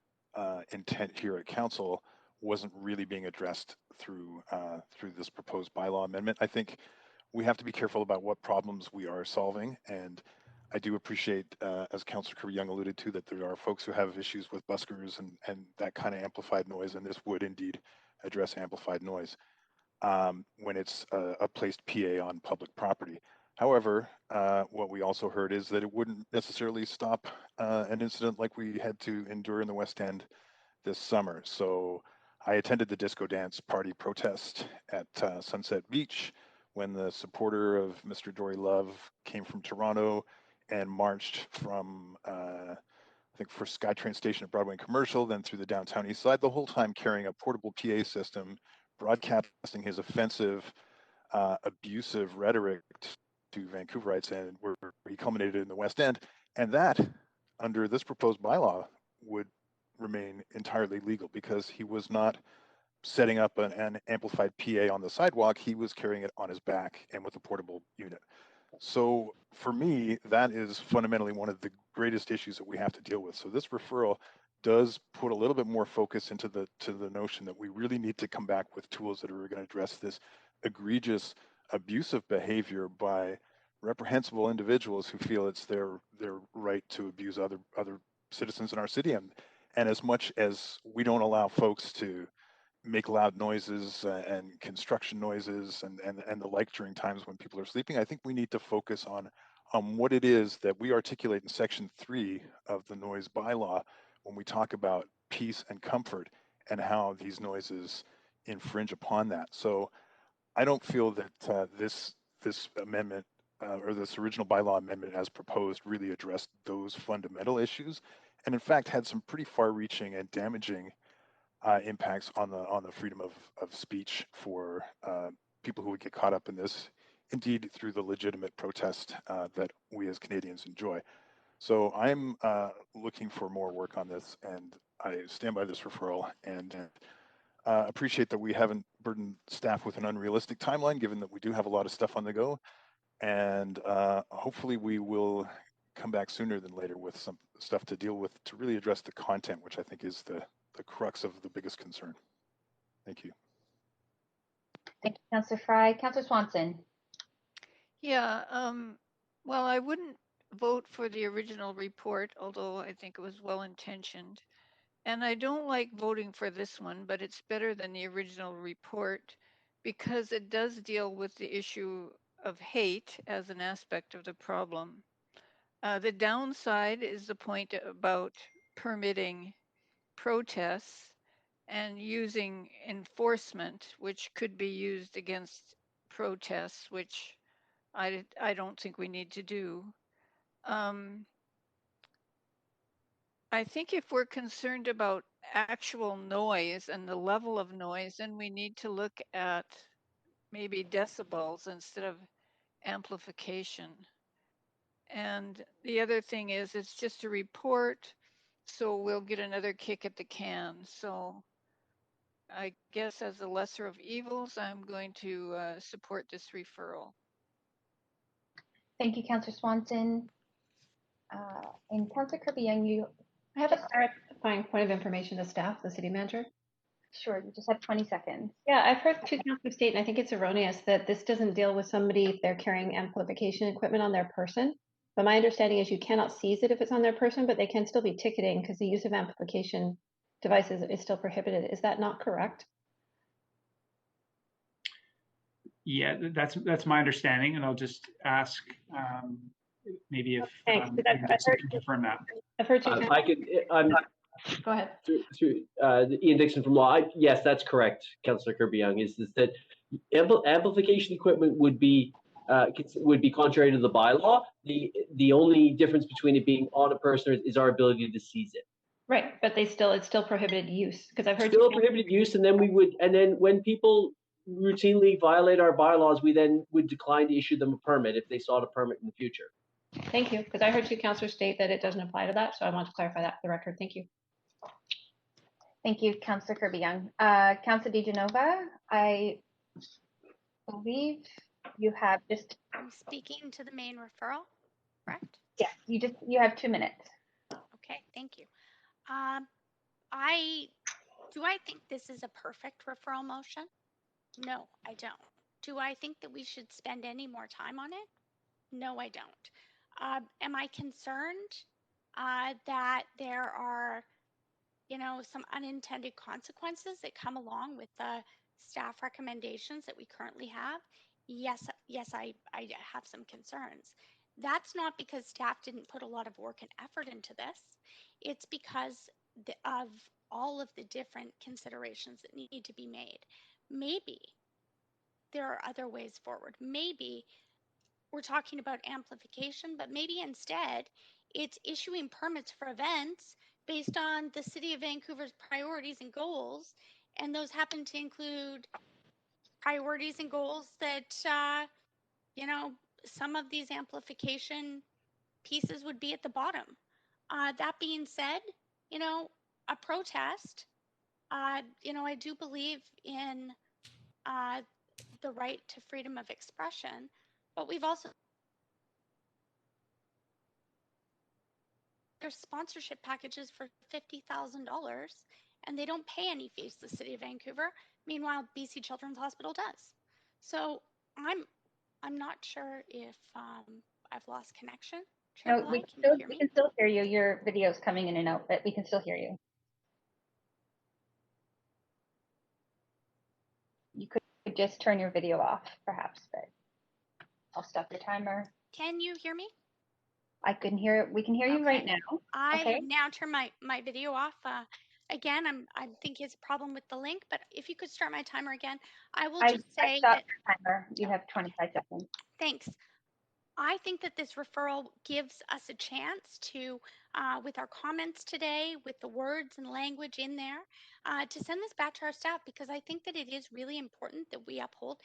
intent here at council wasn't really being addressed through this proposed bylaw amendment. I think we have to be careful about what problems we are solving, and I do appreciate, as Councillor Kirby-Yung alluded to, that there are folks who have issues with buskers and that kind of amplified noise, and this would indeed address amplified noise when it's a placed PA on public property. However, what we also heard is that it wouldn't necessarily stop an incident like we had to endure in the West End this summer. So I attended the disco dance party protest at Sunset Beach when the supporter of Mr. Dory Love came from Toronto and marched from, I think, for SkyTrain station at Broadway and Commercial, then through the downtown east side, the whole time carrying a portable PA system, broadcasting his offensive, abusive rhetoric to Vancouverites, and where he culminated in the West End. And that, under this proposed bylaw, would remain entirely legal because he was not setting up an amplified PA on the sidewalk, he was carrying it on his back and with a portable unit. So for me, that is fundamentally one of the greatest issues that we have to deal with. So this referral does put a little bit more focus into the notion that we really need to come back with tools that are going to address this egregious abusive behavior by reprehensible individuals who feel it's their right to abuse other citizens in our city. And as much as we don't allow folks to make loud noises and construction noises and the like during times when people are sleeping, I think we need to focus on what it is that we articulate in Section 3 of the noise bylaw when we talk about peace and comfort and how these noises infringe upon that. So I don't feel that this amendment or this original bylaw amendment as proposed really addressed those fundamental issues, and in fact had some pretty far-reaching and damaging impacts on the freedom of speech for people who would get caught up in this, indeed through the legitimate protest that we as Canadians enjoy. So I'm looking for more work on this, and I stand by this referral and appreciate that we haven't burdened staff with an unrealistic timeline, given that we do have a lot of stuff on the go. And hopefully we will come back sooner than later with some stuff to deal with to really address the content, which I think is the crux of the biggest concern. Thank you. Thank you, Councillor Fry. Councillor Swanson. Yeah, well, I wouldn't vote for the original report, although I think it was well-intentioned. And I don't like voting for this one, but it's better than the original report because it does deal with the issue of hate as an aspect of the problem. The downside is the point about permitting protests and using enforcement, which could be used against protests, which I don't think we need to do. I think if we're concerned about actual noise and the level of noise, then we need to look at maybe decibels instead of amplification. And the other thing is it's just a report, so we'll get another kick at the can. So I guess as the lesser of evils, I'm going to support this referral. Thank you, Councillor Swanson. And Councillor Kirby-Yung, I have a clarifying point of information to staff, the city manager. Sure, you just have 20 seconds. Yeah, I've heard two councillors state, and I think it's erroneous, that this doesn't deal with somebody if they're carrying amplification equipment on their person. But my understanding is you cannot seize it if it's on their person, but they can still be ticketing because the use of amplification devices is still prohibited. Is that not correct? Yeah, that's my understanding, and I'll just ask maybe if Thanks. you can confirm that. I've heard two. Go ahead. Ian Dixon from Law. Yes, that's correct, Councillor Kirby-Yung. Is that amplification equipment would be contrary to the bylaw. The only difference between it being on a person is our ability to seize it. Right, but it's still prohibited use because I've heard still prohibited use, and then when people routinely violate our bylaws, we then would decline to issue them a permit if they sought a permit in the future. Thank you, because I heard two councillors state that it doesn't apply to that, so I want to clarify that for the record. Thank you. Thank you, Councillor Kirby-Yung. Councillor DiGenova, I believe you have just. I'm speaking to the main referral, correct? Yes, you have 2 minutes. Okay, thank you. Do I think this is a perfect referral motion? No, I don't. Do I think that we should spend any more time on it? No, I don't. Am I concerned that there are, some unintended consequences that come along with the staff recommendations that we currently have? Yes, I have some concerns. That's not because staff didn't put a lot of work and effort into this. It's because of all of the different considerations that need to be made. Maybe there are other ways forward. Maybe we're talking about amplification, but maybe instead it's issuing permits for events based on the City of Vancouver's priorities and goals, and those happen to include priorities and goals that, some of these amplification pieces would be at the bottom. That being said, a protest I do believe in the right to freedom of expression, but we've also there's sponsorship packages for $50,000 and they don't pay any fees to the City of Vancouver. Meanwhile, BC Children's Hospital does. So I'm not sure if I've lost connection. Chair No, Bly, can you hear we me? can still hear you. Your video's coming in and out, but we can still hear you. You could just turn your video off, perhaps, but I'll stop your timer. Can you hear me? I can hear. We can hear you right now. I Okay. have now turned my video off. Again, I think it's a problem with the link, but if you could start my timer again, I will just I say stopped that. your timer. You have 25 seconds. Thanks. I think that this referral gives us a chance to, with our comments today, with the words and language in there, to send this back to our staff, because I think that it is really important that we uphold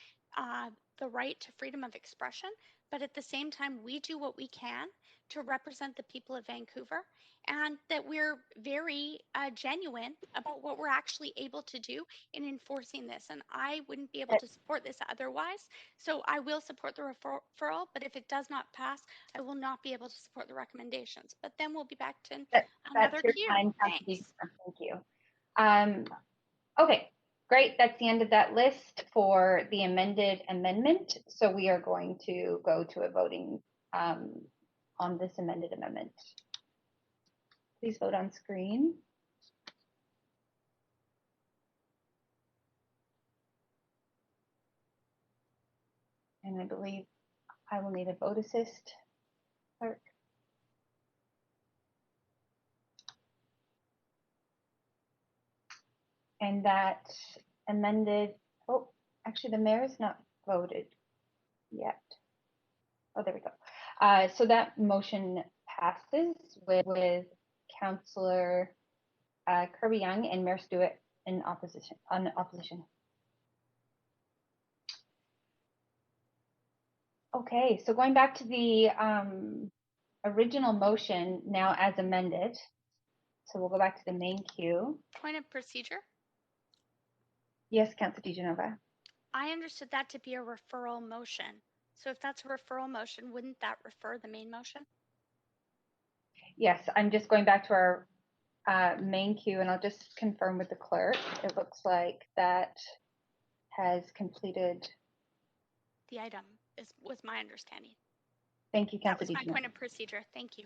the right to freedom of expression, but at the same time, we do what we can to represent the people of Vancouver, and that we're very genuine about what we're actually able to do in enforcing this. And I wouldn't be able to support this otherwise. So I will support the referral, but if it does not pass, I will not be able to support the recommendations. But then we'll be back to another That's your queue. time, Thanks. Thank you. Okay, great. That's the end of that list for the amended amendment. So we are going to go to a voting on this amended amendment. Please vote on screen. And I believe I will need a vote assist, clerk. And that amended, oh, actually the mayor is not voted yet. Oh, there we go. So that motion passes with Councillor Kirby-Yung and Mayor Stewart in opposition. Okay, so going back to the original motion now as amended. So we'll go back to the main queue. Point of procedure. Yes, Councillor DiGenova. I understood that to be a referral motion. So if that's a referral motion, wouldn't that refer the main motion? Yes, I'm just going back to our main queue, and I'll just confirm with the clerk. It looks like that has completed. The item was my understanding. Thank you, That Councillor was my DiGenova. point of procedure. Thank you.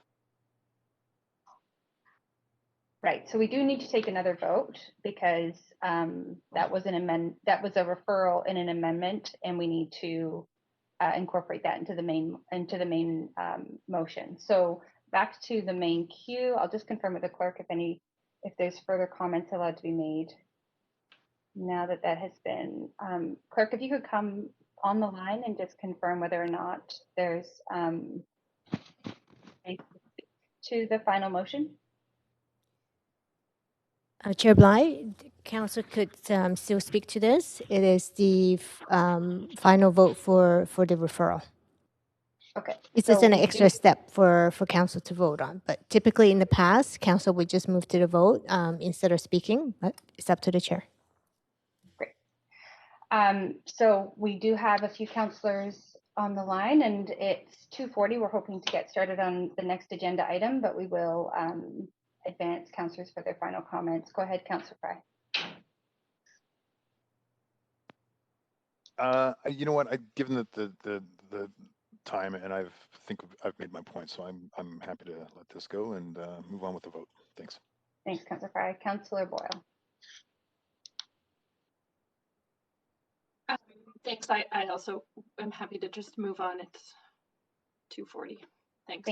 Right, so we do need to take another vote because that was a referral in an amendment, and we need to incorporate that into the main motion. So back to the main queue. I'll just confirm with the clerk if there's further comments allowed to be made. Now that has been clerk, if you could come on the line and just confirm whether or not there's to the final motion. Chair Bly, Council could still speak to this. It is the final vote for the referral. Okay. It's just an extra step for Council to vote on. But typically in the past, Council would just move to the vote instead of speaking, but it's up to the chair. Great. So we do have a few councillors on the line, and it's 2:40. We're hoping to get started on the next agenda item, but we will advance councillors for their final comments. Go ahead, Councillor Fry. You know what? Given that the time, and I think I've made my point, so I'm happy to let this go and move on with the vote. Thanks. Thanks, Councillor Fry. Councillor Boyle. Thanks. I also am happy to just move on. It's 2:40. Thanks.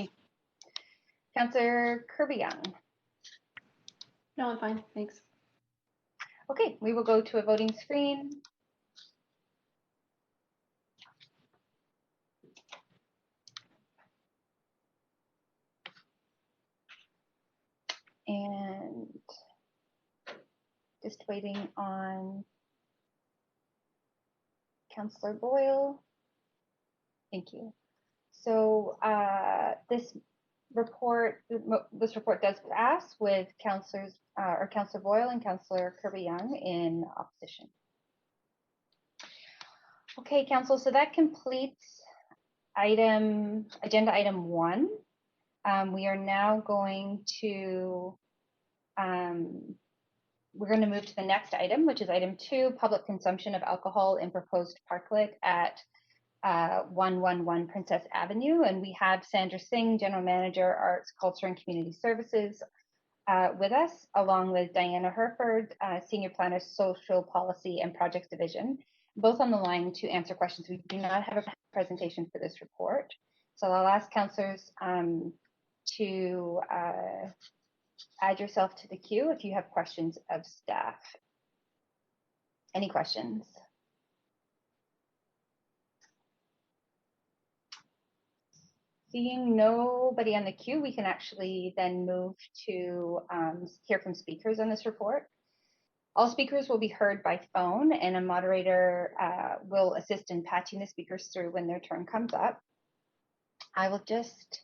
Councillor Kirby-Yung. No, I'm fine. Thanks. Okay, we will go to a voting screen. And just waiting on Councillor Boyle. Thank you. So this report, this report does pass with Councillor Boyle and Councillor Kirby-Yung in opposition. Okay, Council, so that completes agenda item 1. We are now going to move to the next item, which is item 2, public consumption of alcohol in proposed parklet at 111 Princess Avenue. And we have Sandra Singh, General Manager, Arts, Culture and Community Services, with us, along with Diana Herford, Senior Planner, Social Policy and Projects Division, both on the line to answer questions. We do not have a presentation for this report. So I'll ask councillors to add yourself to the queue if you have questions of staff. Any questions? Seeing nobody on the queue, we can actually then move to hear from speakers on this report. All speakers will be heard by phone, and a moderator will assist in patching the speakers through when their turn comes up. I will just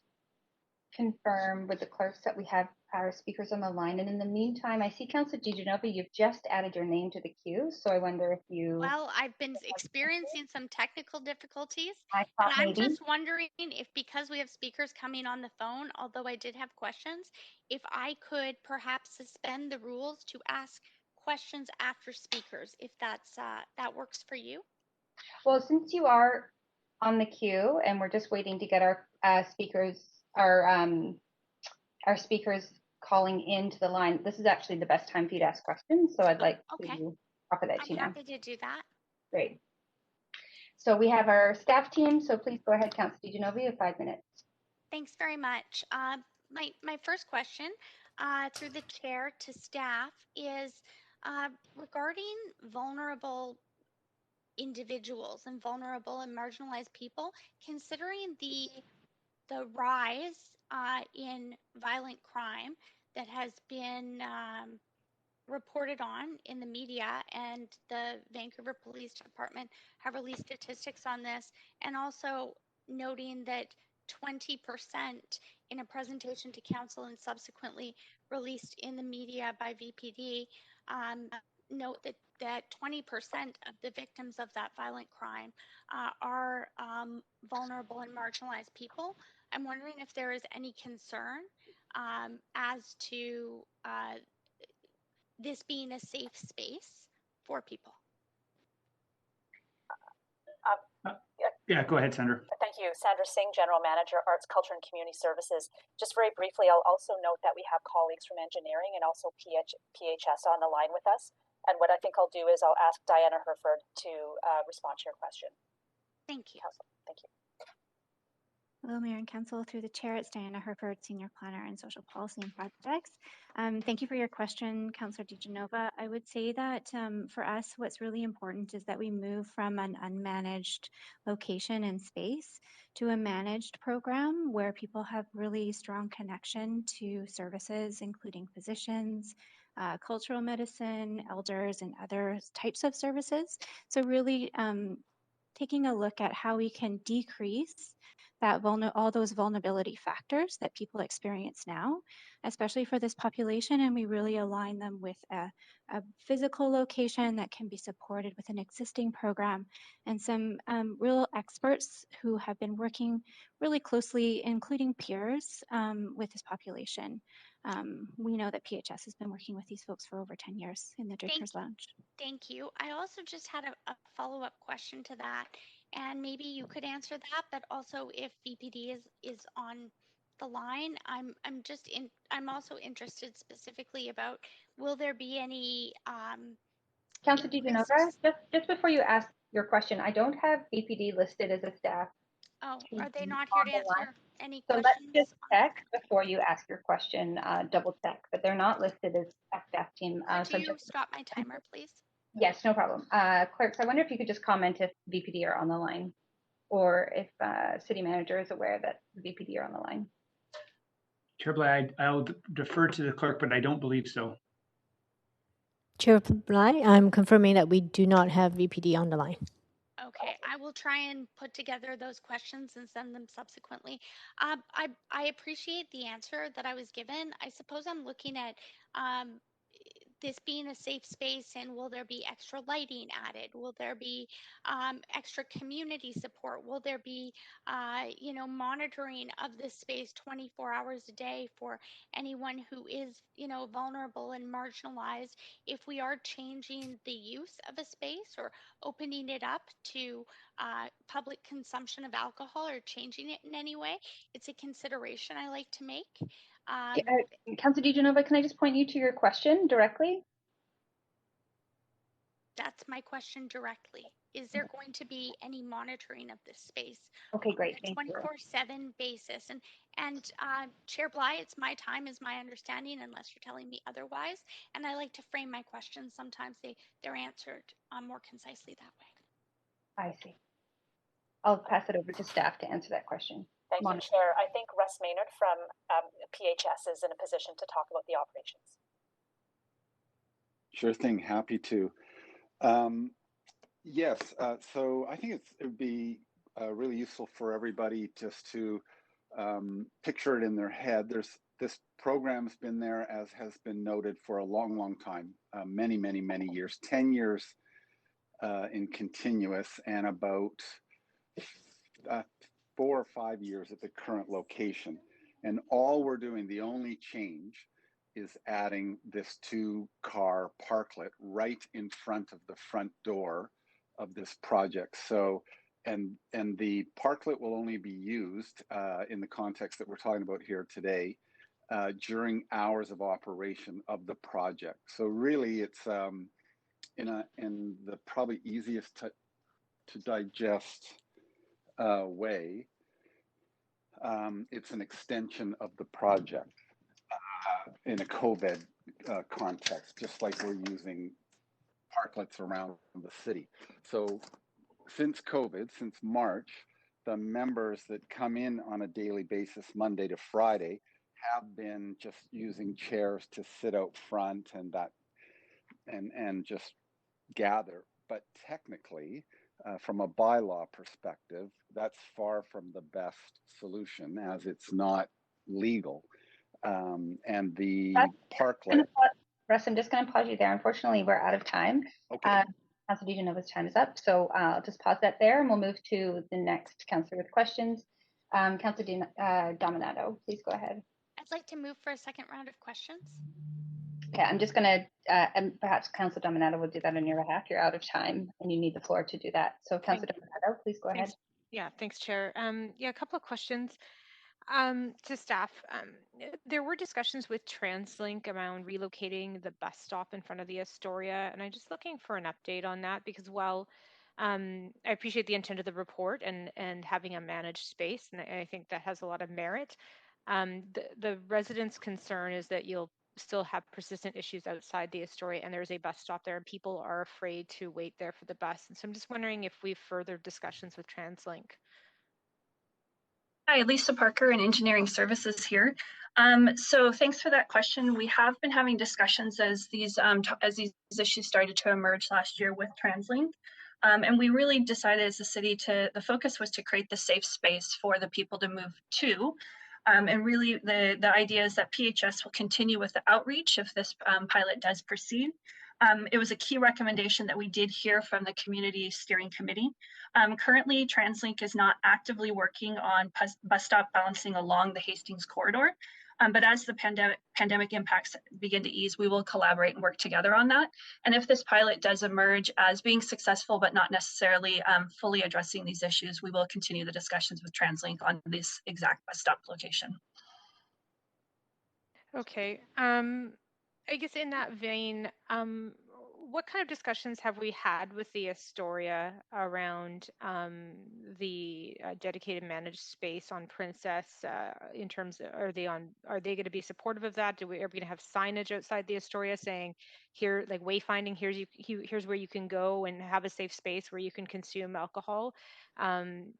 confirm with the clerks that we have our speakers on the line. And in the meantime, I see Councillor DiGenova, you've just added your name to the queue. So I wonder if you... Well, I've been experiencing some technical difficulties. And I'm just wondering if, because we have speakers coming on the phone, although I did have questions, if I could perhaps suspend the rules to ask questions after speakers, if that's that works for you. Well, since you are on the queue and we're just waiting to get our speakers calling into the line, this is actually the best time for you to ask questions. So I'd like to offer that to you now. I'm happy to do that. Great. So we have our staff team. So please go ahead, Councillor DiGenova, you have 5 minutes. Thanks very much. My first question through the chair to staff is regarding vulnerable individuals and vulnerable and marginalized people, considering the rise in violent crime that has been reported on in the media, and the Vancouver Police Department have released statistics on this, and also noting that 20% in a presentation to council and subsequently released in the media by VPD, note that 20% of the victims of that violent crime are vulnerable and marginalized people. I'm wondering if there is any concern as to this being a safe space for people. Yeah, go ahead, Sandra. Thank you. Sandra Singh, General Manager, Arts, Culture and Community Services. Just very briefly, I'll also note that we have colleagues from engineering and also PHS on the line with us. And what I think I'll do is I'll ask Diana Herford to respond to your question. Thank you. Thank you. Hello, Mayor and Council. Through the chair, it's Diana Herford, Senior Planner in Social Policy and Projects. Thank you for your question, Councillor DiGenova. I would say that for us, what's really important is that we move from an unmanaged location and space to a managed program where people have really strong connection to services, including physicians, cultural medicine, elders, and other types of services. So really taking a look at how we can decrease that all those vulnerability factors that people experience now, especially for this population, and we really align them with a physical location that can be supported with an existing program and some real experts who have been working really closely, including peers, with this population. We know that PHS has been working with these folks for over 10 years in the Drinkers Lounge. Thank you. I also just had a follow-up question to that, and maybe you could answer that, but also if VPD is on the line, I'm also interested specifically about, will there be any Councillor DiGenova, just before you ask your question, I don't have VPD listed as a staff. Oh, are they not here to answer any so questions? let's just check before you ask your question, double check, but they're not listed as a staff team. Could you stop my timer, please? Yes, no problem. Clerks, I wonder if you could just comment if VPD are on the line, or if City Manager is aware that VPD are on the line. Chair Bly, I'll defer to the clerk, but I don't believe so. Chair Bly, I'm confirming that we do not have VPD on the line. Okay, I will try and put together those questions and send them subsequently. I appreciate the answer that I was given. I suppose I'm looking at um, this being a safe space, and will there be extra lighting added? Will there be extra community support? Will there be, monitoring of this space 24 hours a day for anyone who is, vulnerable and marginalized? If we are changing the use of a space or opening it up to public consumption of alcohol or changing it in any way, it's a consideration I like to make. Councillor DiGenova, can I just point you to your question directly? That's my question directly. Is there going to be any monitoring of this space Okay, great. on Thank you. a 24/7 basis? And Chair Bly, it's my time, is my understanding, unless you're telling me otherwise. And I like to frame my questions. Sometimes they're answered more concisely that way. I see. I'll pass it over to staff to answer that question. Thank you, Chair. I think Russ Maynard from PHS is in a position to talk about the operations. Sure thing, happy to. Yes, so I think it would be really useful for everybody just to picture it in their head. This program's been there, as has been noted, for a long, long time, many, many, many years, 10 years in continuous, and about 4 or 5 years at the current location. And all we're doing, the only change, is adding this 2-car parklet right in front of the front door of this project. So, and the parklet will only be used in the context that we're talking about here today during hours of operation of the project. So really, it's in the probably easiest to digest way. It's an extension of the project in a COVID context, just like we're using parklets around the city. So since COVID, since March, the members that come in on a daily basis, Monday to Friday, have been just using chairs to sit out front and just gather. But technically, from a bylaw perspective, that's far from the best solution, as it's not legal. And the parklet. Russ, I'm just going to pause you there. Unfortunately, we're out of time. Okay. Councillor DiGenova's time is up, so I'll just pause that there, and we'll move to the next councillor with questions. Councillor Dominato, please go ahead. I'd like to move for a second round of questions. Okay, I'm just going to, and perhaps Councillor Dominato will do that on your behalf. You're out of time, and you need the floor to do that. So, Councillor Dominato, please go ahead. Yeah, thanks, Chair. Yeah, a couple of questions. To staff, there were discussions with TransLink around relocating the bus stop in front of the Astoria, and I'm just looking for an update on that, because while I appreciate the intent of the report and having a managed space, and I think that has a lot of merit, the residents' concern is that you'll still have persistent issues outside the Astoria, and there's a bus stop there, and people are afraid to wait there for the bus. And so I'm just wondering if we've further discussions with TransLink. Hi, Lisa Parker in Engineering Services here. So thanks for that question. We have been having discussions as these issues started to emerge last year with TransLink. And we really decided as a city the focus was to create the safe space for the people to move to. And really the idea is that PHS will continue with the outreach if this pilot does proceed. It was a key recommendation that we did hear from the Community Steering Committee. Currently, TransLink is not actively working on bus stop balancing along the Hastings corridor, but as the pandemic impacts begin to ease, we will collaborate and work together on that. And if this pilot does emerge as being successful, but not necessarily fully addressing these issues, we will continue the discussions with TransLink on this exact bus stop location. Okay. I guess in that vein, what kind of discussions have we had with the Astoria around the dedicated managed space on Princess? In terms of, are they going to be supportive of that? Are we going to have signage outside the Astoria saying, here, like wayfinding, here's where you can go and have a safe space where you can consume alcohol? I'm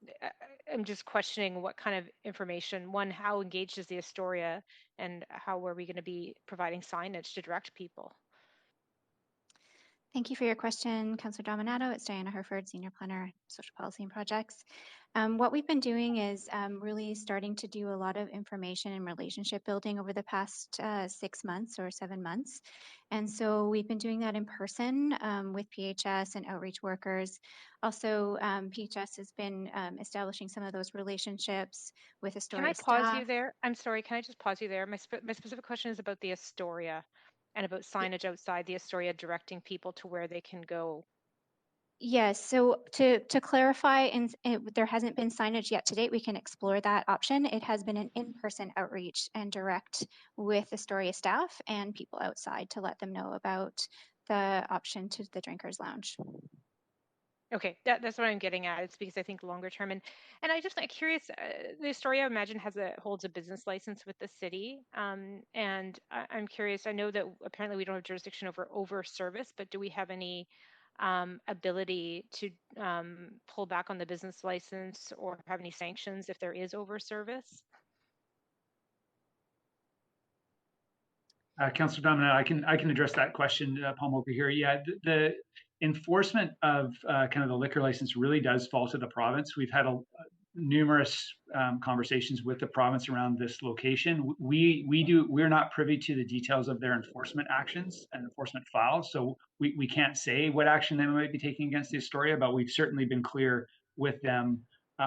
just questioning what kind of information, one, how engaged is the Astoria, and how are we going to be providing signage to direct people? Thank you for your question, Councillor Dominato. It's Diana Herford, Senior Planner, Social Policy and Projects. What we've been doing is really starting to do a lot of information and relationship building over the past 6 months or 7 months. And so we've been doing that in person with PHS and outreach workers. Also, PHS has been establishing some of those relationships with Astoria Can I pause staff. you there? I'm sorry, can I just pause you there? My specific question is about the Astoria and about signage outside the Astoria directing people to where they can go. Yes, so to clarify, there hasn't been signage yet to date. We can explore that option. It has been an in-person outreach and direct with Astoria staff and people outside to let them know about the option to the Drinkers Lounge. Okay, that's what I'm getting at. It's because I think longer term, and I just like curious. The Astoria, I imagine, holds a business license with the city, and I'm curious. I know that apparently we don't have jurisdiction over service, but do we have any ability to pull back on the business license or have any sanctions if there is over service? Councillor Domina, I can address that question, Paul Moker here. Yeah, the enforcement of kind of the liquor license really does fall to the province. We've had numerous conversations with the province around this location. We're not privy to the details of their enforcement actions and enforcement files, so we can't say what action they might be taking against the Astoria, but we've certainly been clear with them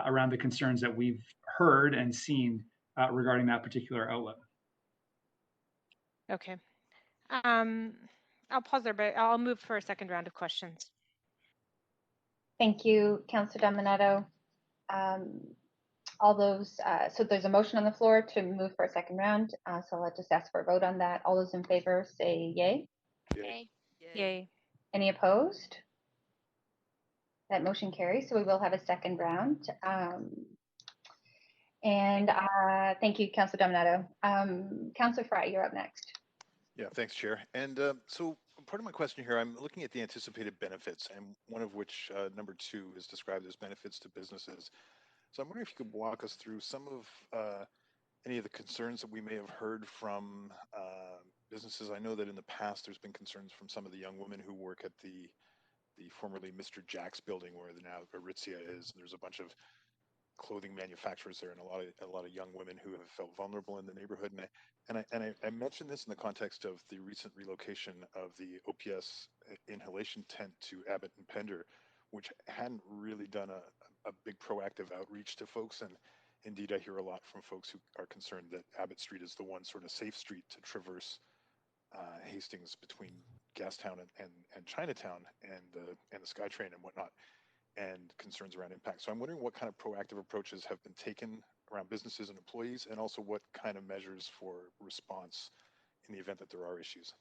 around the concerns that we've heard and seen regarding that particular outlet. Okay. I'll pause there, but I'll move for a second round of questions. Thank you, Councillor Dominato. All those, so there's a motion on the floor to move for a second round. So I'll just ask for a vote on that. All those in favor say yay. Yay. Yay. Any opposed? That motion carries. So we will have a second round. Thank you, Councillor Dominato. Councillor Fry, you're up next. Yeah, thanks, Chair. And so part of my question here, I'm looking at the anticipated benefits, and one of which, number 2, is described as benefits to businesses. So I'm wondering if you could walk us through some of any of the concerns that we may have heard from businesses. I know that in the past there's been concerns from some of the young women who work at the formerly Mr. Jack's building, where now Aritzia is. There's a bunch of clothing manufacturers there, and a lot of young women who have felt vulnerable in the neighborhood. And I mentioned this in the context of the recent relocation of the OPS inhalation tent to Abbott and Pender, which hadn't really done a big proactive outreach to folks. And indeed, I hear a lot from folks who are concerned that Abbott Street is the one sort of safe street to traverse Hastings between Gastown and Chinatown and the SkyTrain and whatnot, and concerns around impact. So I'm wondering what kind of proactive approaches have been taken around businesses and employees, and also what kind of measures for response in the event that there are issues.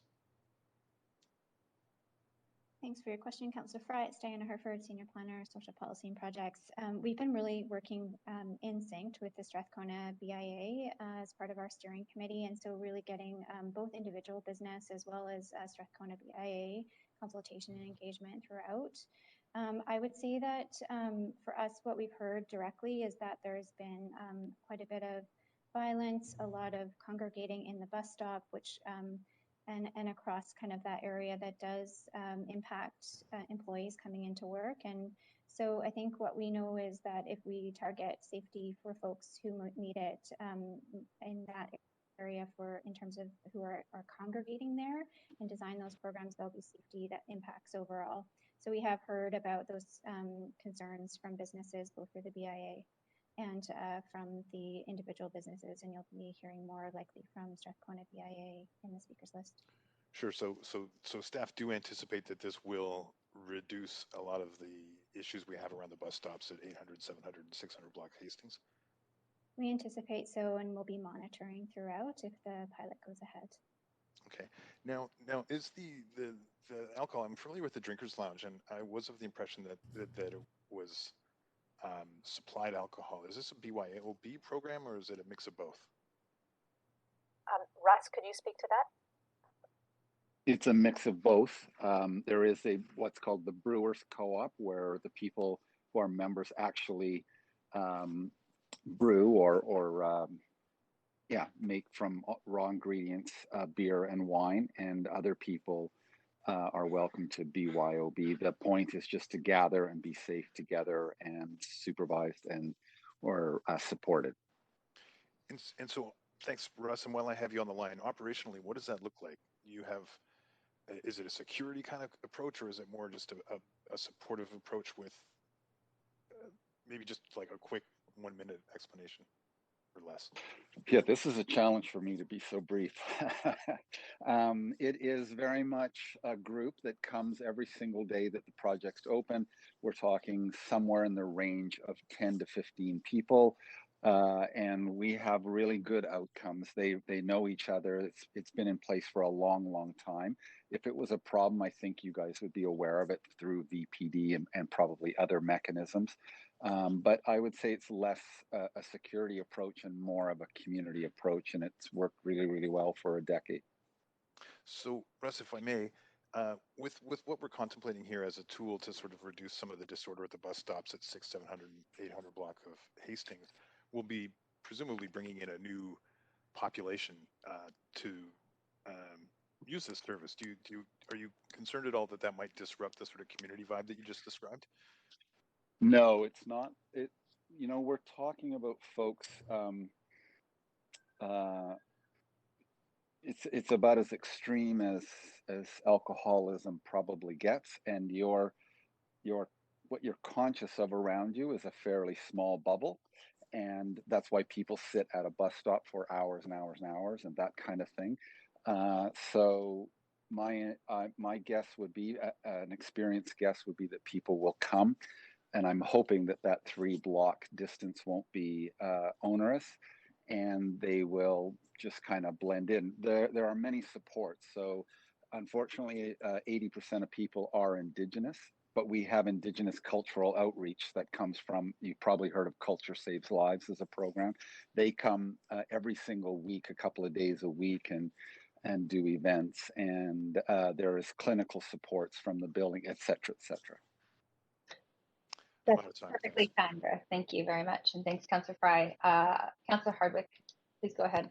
Thanks for your question, Councillor Fry. It's Diana Herford, Senior Planner, Social Policy and Projects. We've been really working in sync with the Strathcona BIA as part of our steering committee, and so really getting both individual business as well as Strathcona BIA consultation and engagement throughout. I would say that for us, what we've heard directly is that there's been quite a bit of violence, a lot of congregating in the bus stop, which and across kind of that area that does impact employees coming into work. And so I think what we know is that if we target safety for folks who need it in that area in terms of who are congregating there and design those programs, there'll be safety that impacts overall. So we have heard about those concerns from businesses, both through the BIA and from the individual businesses, and you'll be hearing more likely from Strathcona BIA in the speakers list. Sure. So staff do anticipate that this will reduce a lot of the issues we have around the bus stops at 800, 700, and 600 block Hastings? We anticipate so, and we'll be monitoring throughout if the pilot goes ahead. Okay. Now is the alcohol? I'm familiar with the Drinkers Lounge, and I was of the impression that it was supplied alcohol. Is this a BYOB program, or is it a mix of both? Russ, could you speak to that? It's a mix of both. There is what's called the Brewers Co-op, where the people who are members actually brew or make from raw ingredients beer and wine, and other people are welcome to BYOB. The point is just to gather and be safe together and supervised and or supported. And so, thanks, Russ. And while I have you on the line, operationally, what does that look like? You have, is it a security kind of approach, or is it more just a supportive approach with maybe just like a quick 1 minute explanation or less? Yeah, this is a challenge for me to be so brief. It is very much a group that comes every single day that the project's open. We're talking somewhere in the range of 10 to 15 people. And we have really good outcomes. They know each other. It's been in place for a long time. If it was a problem, I think you guys would be aware of it through VPD and probably other mechanisms. But I would say it's less a security approach and more of a community approach, and it's worked really well for a decade. So, Russ, if I may, with what we're contemplating here as a tool to sort of reduce some of the disorder at the bus stops at 600, 700, 800 block of Hastings, we'll be presumably bringing in a new population to use this service. Are you concerned at all that that might disrupt the sort of community vibe that you just described? No, it's not. We're talking about folks. It's about as extreme as alcoholism probably gets, and what you're conscious of around you is a fairly small bubble, and that's why people sit at a bus stop for hours and hours and hours and that kind of thing. So my guess would be an experienced guess would be that people will come. And I'm hoping that 3-block distance won't be onerous, and they will just kind of blend in. There are many supports. So unfortunately, 80% of people are Indigenous, but we have Indigenous cultural outreach that comes from, you've probably heard of Culture Saves Lives as a program. They come every single week, a couple of days a week, and do events. And there is clinical supports from the building, et cetera, et cetera. That's perfectly timed, Russ. Thank you very much. And thanks, Councillor Fry. Councillor Hardwick, please go ahead.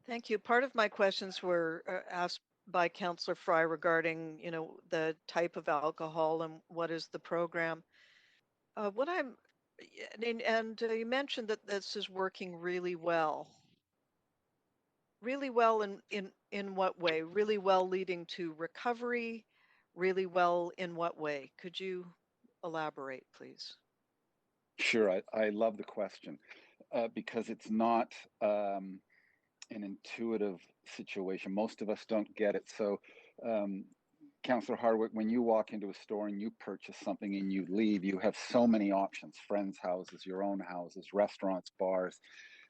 Thank you. Part of my questions were asked by Councillor Fry regarding, the type of alcohol and what is the program. You mentioned that this is working really well. Really well in what way? Really well leading to recovery? Really well in what way? Could you elaborate, please? Sure, I love the question because it's not an intuitive situation. Most of us don't get it. So, Councillor Hardwick, when you walk into a store and you purchase something and you leave, you have so many options: friends' houses, your own houses, restaurants, bars.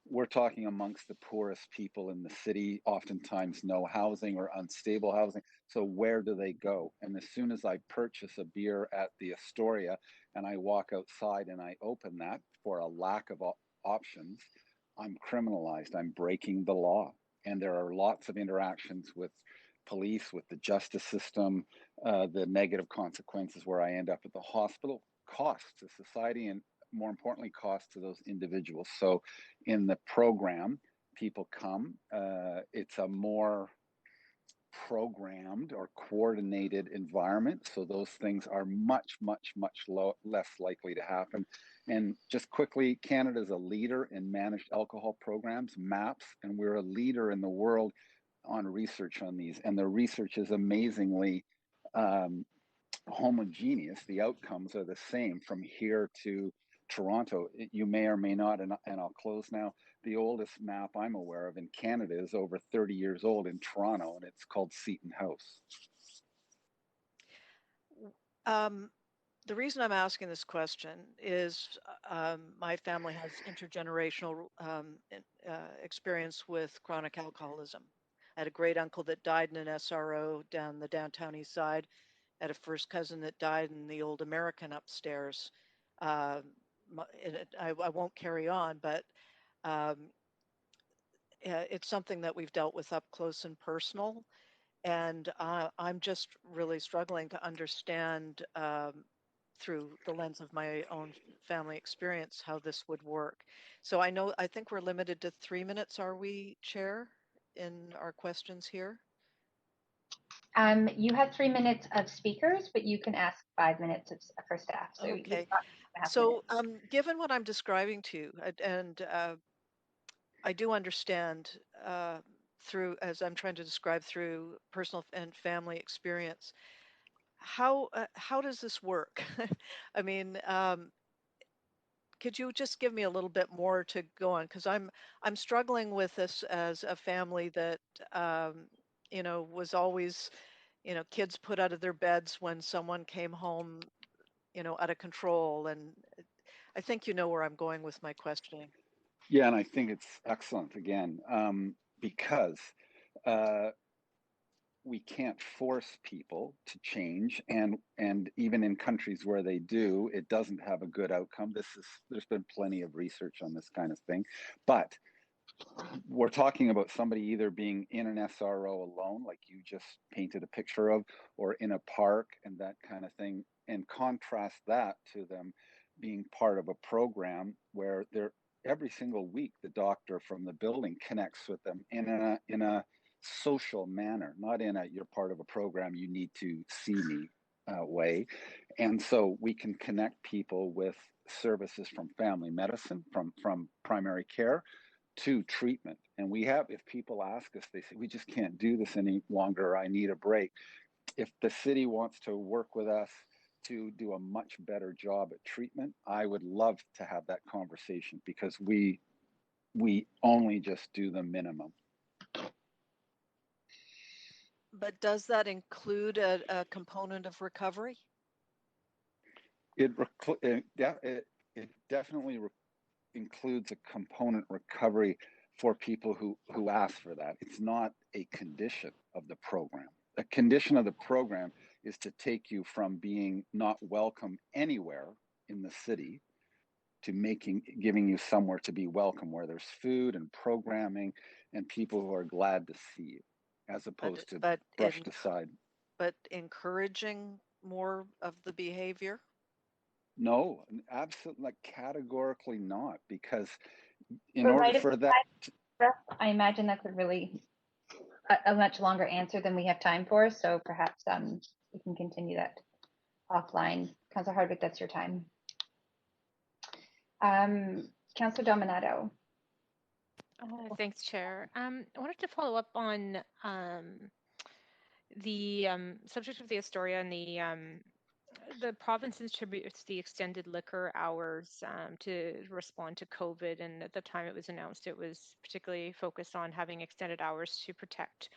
We're talking amongst the poorest people in the city, oftentimes no housing or unstable housing. So where do they go? And as soon as I purchase a beer at the Astoria and I walk outside and I open that for a lack of options, I'm criminalized. I'm breaking the law. And there are lots of interactions with police, with the justice system, the negative consequences where I end up at the hospital, costs to society, and more importantly, cost to those individuals. So in the program, people come, it's a more programmed or coordinated environment. So those things are much less likely to happen. And just quickly, Canada is a leader in managed alcohol programs, MAPS, and we're a leader in the world on research on these. And the research is amazingly homogeneous. The outcomes are the same from here to Toronto. You may or may not, and I'll close now, the oldest map I'm aware of in Canada is over 30 years old in Toronto, and it's called Seton House. The reason I'm asking this question is my family has intergenerational experience with chronic alcoholism. I had a great uncle that died in an SRO down the downtown east side. I had a first cousin that died in the old American upstairs. I won't carry on, but it's something that we've dealt with up close and personal. And I'm just really struggling to understand through the lens of my own family experience how this would work. So I think we're limited to 3 minutes, are we, Chair, in our questions here? You had 3 minutes of speakers, but you can ask 5 minutes for staff. So you've Okay. got 2.5 So, minutes. given what I'm describing to you, and I do understand through, as I'm trying to describe through personal and family experience, how does this work? I mean, could you just give me a little bit more to go on? Because I'm struggling with this as a family that you know, was always, you know, kids put out of their beds when someone came home, you know, out of control. And I think you know where I'm going with my questioning. Yeah, and I think it's excellent again, because we can't force people to change, and even in countries where they do, it doesn't have a good outcome. There's been plenty of research on this kind of thing, but we're talking about somebody either being in an SRO alone, like you just painted a picture of, or in a park and that kind of thing, and contrast that to them being part of a program where they're every single week the doctor from the building connects with them in a social manner, not in a you're part of a program, you need to see me way. And so we can connect people with services from family medicine, from primary care to treatment. And we have, if people ask us, they say, we just can't do this any longer, I need a break. If the city wants to work with us to do a much better job at treatment, I would love to have that conversation, because we only just do the minimum. But does that include a component of recovery? It definitely includes a component recovery for people who ask for that. It's not a condition of the program. A condition of the program is to take you from being not welcome anywhere in the city to giving you somewhere to be welcome, where there's food and programming and people who are glad to see you, as opposed to brushed aside. But encouraging more of the behavior? No, absolutely, like categorically not, because in order for that, I imagine that's a much longer answer than we have time for. So perhaps we can continue that offline. Councillor Hardwick, that's your time. Councillor Dominato. Thanks, Chair. I wanted to follow up on the subject of the Astoria and the province distributes the extended liquor hours to respond to COVID. And at the time it was announced, it was particularly focused on having extended hours to protect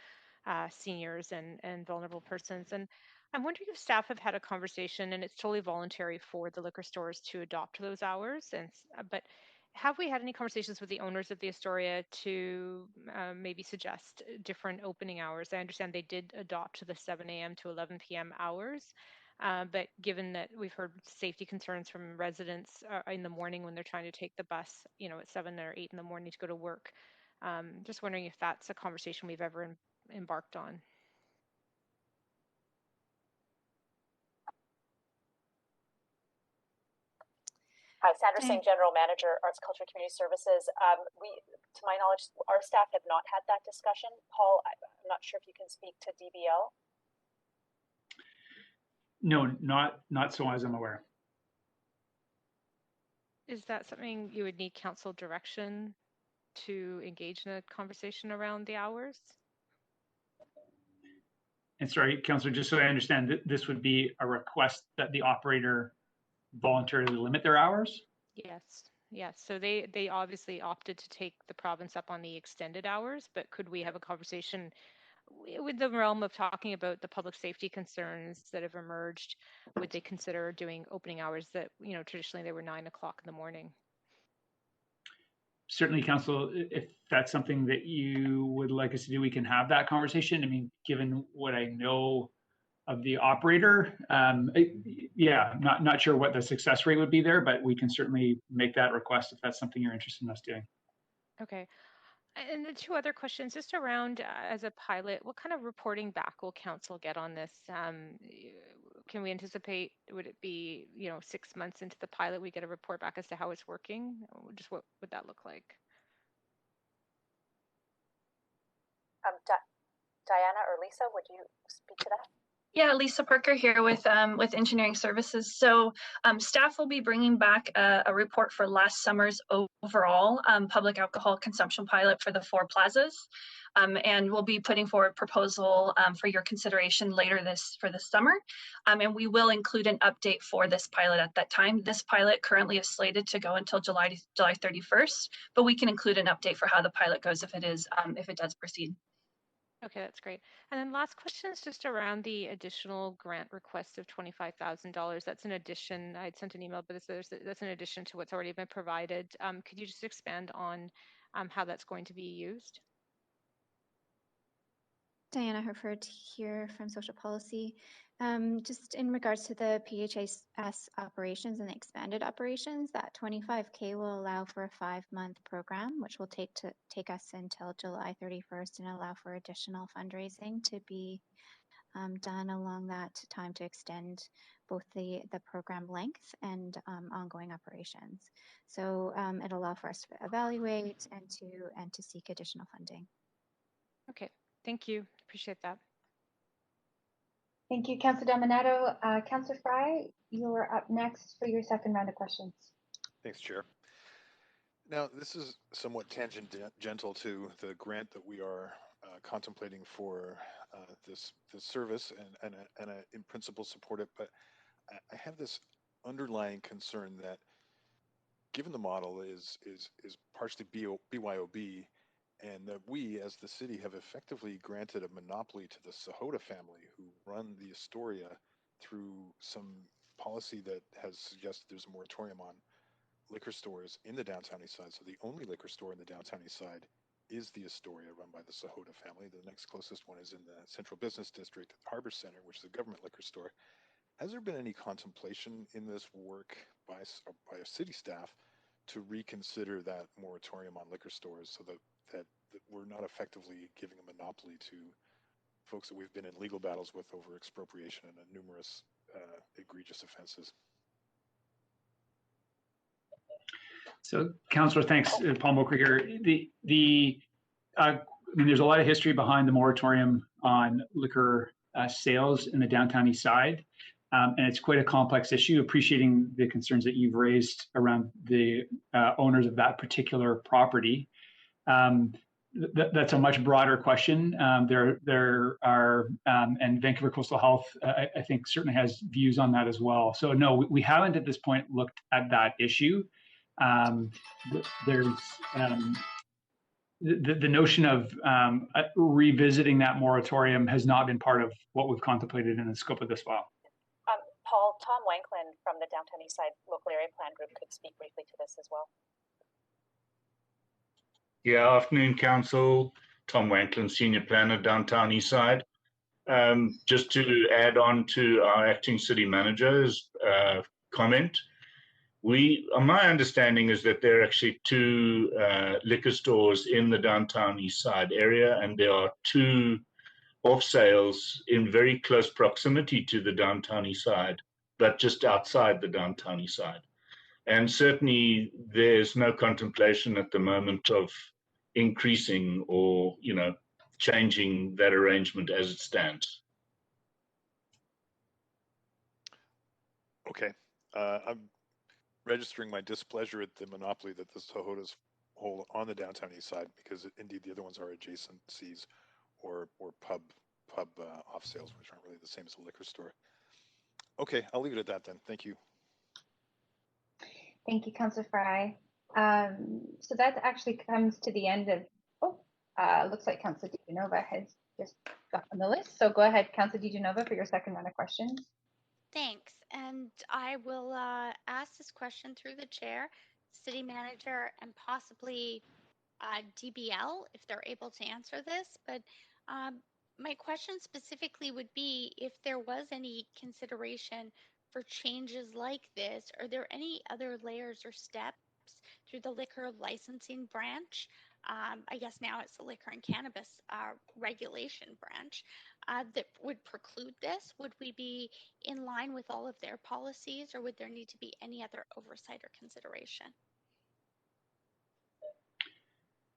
seniors and vulnerable persons. And I'm wondering if staff have had a conversation, and it's totally voluntary for the liquor stores to adopt those hours. But have we had any conversations with the owners of the Astoria to maybe suggest different opening hours? I understand they did adopt the 7 a.m. to 11 p.m. hours. But given that we've heard safety concerns from residents in the morning when they're trying to take the bus, you know, at 7 or 8 in the morning to go to work, just wondering if that's a conversation we've ever embarked on. Hi, Sandra Singh, General Manager, Arts, Culture, Community Services. To my knowledge, our staff have not had that discussion. Paul, I'm not sure if you can speak to DBL. No, not so as I'm aware. Is that something you would need council direction to engage in a conversation around the hours? And sorry, Councillor, just so I understand, this would be a request that the operator voluntarily limit their hours? Yes. So they obviously opted to take the province up on the extended hours, but could we have a conversation with the realm of talking about the public safety concerns that have emerged? Would they consider doing opening hours that, you know, traditionally they were 9 o'clock in the morning? Certainly, Council, if that's something that you would like us to do, we can have that conversation. I mean, given what I know of the operator, yeah, not sure what the success rate would be there, but we can certainly make that request if that's something you're interested in us doing. Okay. And the two other questions, just around as a pilot, what kind of reporting back will council get on this? Can we anticipate, would it be, you know, 6 months into the pilot, we get a report back as to how it's working? Just what would that look like? Diana or Lisa, would you speak to that? Yeah, Lisa Parker here with Engineering Services. So staff will be bringing back a report for last summer's overall public alcohol consumption pilot for the 4 plazas. And we'll be putting forward proposal for your consideration later this summer. And we will include an update for this pilot at that time. This pilot currently is slated to go until July 31st, but we can include an update for how the pilot goes if it does proceed. Okay, that's great. And then last question is just around the additional grant request of $25,000. That's an addition. I'd sent an email, but that's an addition to what's already been provided. Could you just expand on how that's going to be used? Diana Herford here from Social Policy. Just in regards to the PHS operations and the expanded operations, that 25K will allow for a 5-month program, which will take us until July 31st and allow for additional fundraising to be done along that time to extend both the program length and ongoing operations. So it'll allow for us to evaluate and to seek additional funding. Okay, thank you. Appreciate that. Thank you, Councillor Dominato. Councillor Fry, you're up next for your second round of questions. Thanks, Chair. Now, this is somewhat tangential to the grant that we are contemplating for this service, and I in principle support it, but I have this underlying concern that given the model is partially BYOB, and that we as the city have effectively granted a monopoly to the Sahota family who run the Astoria through some policy that has suggested there's a moratorium on liquor stores in the downtown east side. So the only liquor store in the downtown east side is the Astoria, run by the Sahota family. The next closest one is in the Central Business District at the Harbor Center, which is a government liquor store. Has there been any contemplation in this work by a city staff to reconsider that moratorium on liquor stores so that we're not effectively giving a monopoly to folks that we've been in legal battles with over expropriation and numerous egregious offenses? So, Councillor, thanks. Paul Mocher here. I mean, there's a lot of history behind the moratorium on liquor sales in the downtown east side, and it's quite a complex issue. Appreciating the concerns that you've raised around the owners of that particular property. That's a much broader question. There are, and Vancouver Coastal Health, I think, certainly has views on that as well. So no, we haven't at this point looked at that issue. There's the notion of revisiting that moratorium has not been part of what we've contemplated in the scope of this file. Paul, Tom Wanklin from the Downtown Eastside Local Area Plan Group could speak briefly to this as well. Yeah, afternoon, Council. Tom Wanklin, Senior Planner, Downtown Eastside. Just to add on to our Acting City Manager's comment, my understanding is that there are actually 2 liquor stores in the Downtown Eastside area, and there are 2 off sales in very close proximity to the Downtown Eastside, but just outside the Downtown Eastside. And certainly there's no contemplation at the moment of increasing or, changing that arrangement as it stands. Okay. I'm registering my displeasure at the monopoly that the Sahotas hold on the downtown east side, because indeed the other ones are adjacencies or pub off sales, which aren't really the same as a liquor store. Okay, I'll leave it at that then. Thank you. Thank you, Councillor Fry. So that actually comes to the end of, looks like Councillor DiGenova has just got on the list. So go ahead, Councillor DiGenova, for your second round of questions. Thanks. And I will ask this question through the chair, city manager, and possibly DBL if they're able to answer this. But my question specifically would be if there was any consideration for changes like this, are there any other layers or steps through the liquor licensing branch? I guess now it's the liquor and cannabis regulation branch that would preclude this? Would we be in line with all of their policies, or would there need to be any other oversight or consideration?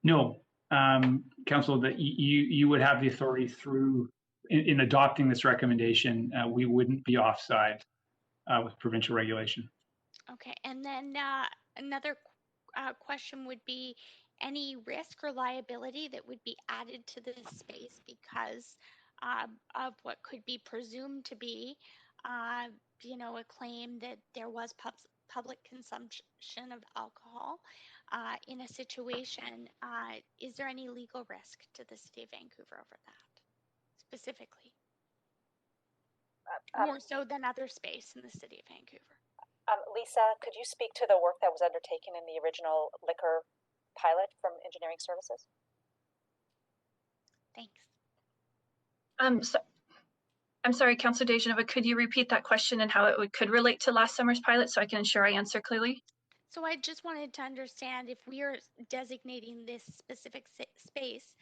No, Council, that you would have the authority through, in adopting this recommendation, we wouldn't be offside with provincial regulation. Okay, and then another question would be any risk or liability that would be added to this space because of what could be presumed to be, a claim that there was public consumption of alcohol in a situation. Is there any legal risk to the City of Vancouver over that specifically? More so than other space in the City of Vancouver? Lisa, could you speak to the work that was undertaken in the original liquor pilot from Engineering Services? Thanks. I'm sorry, Councillor Dejanova, could you repeat that question and how it could relate to last summer's pilot so I can ensure I answer clearly? So I just wanted to understand if we are designating this specific space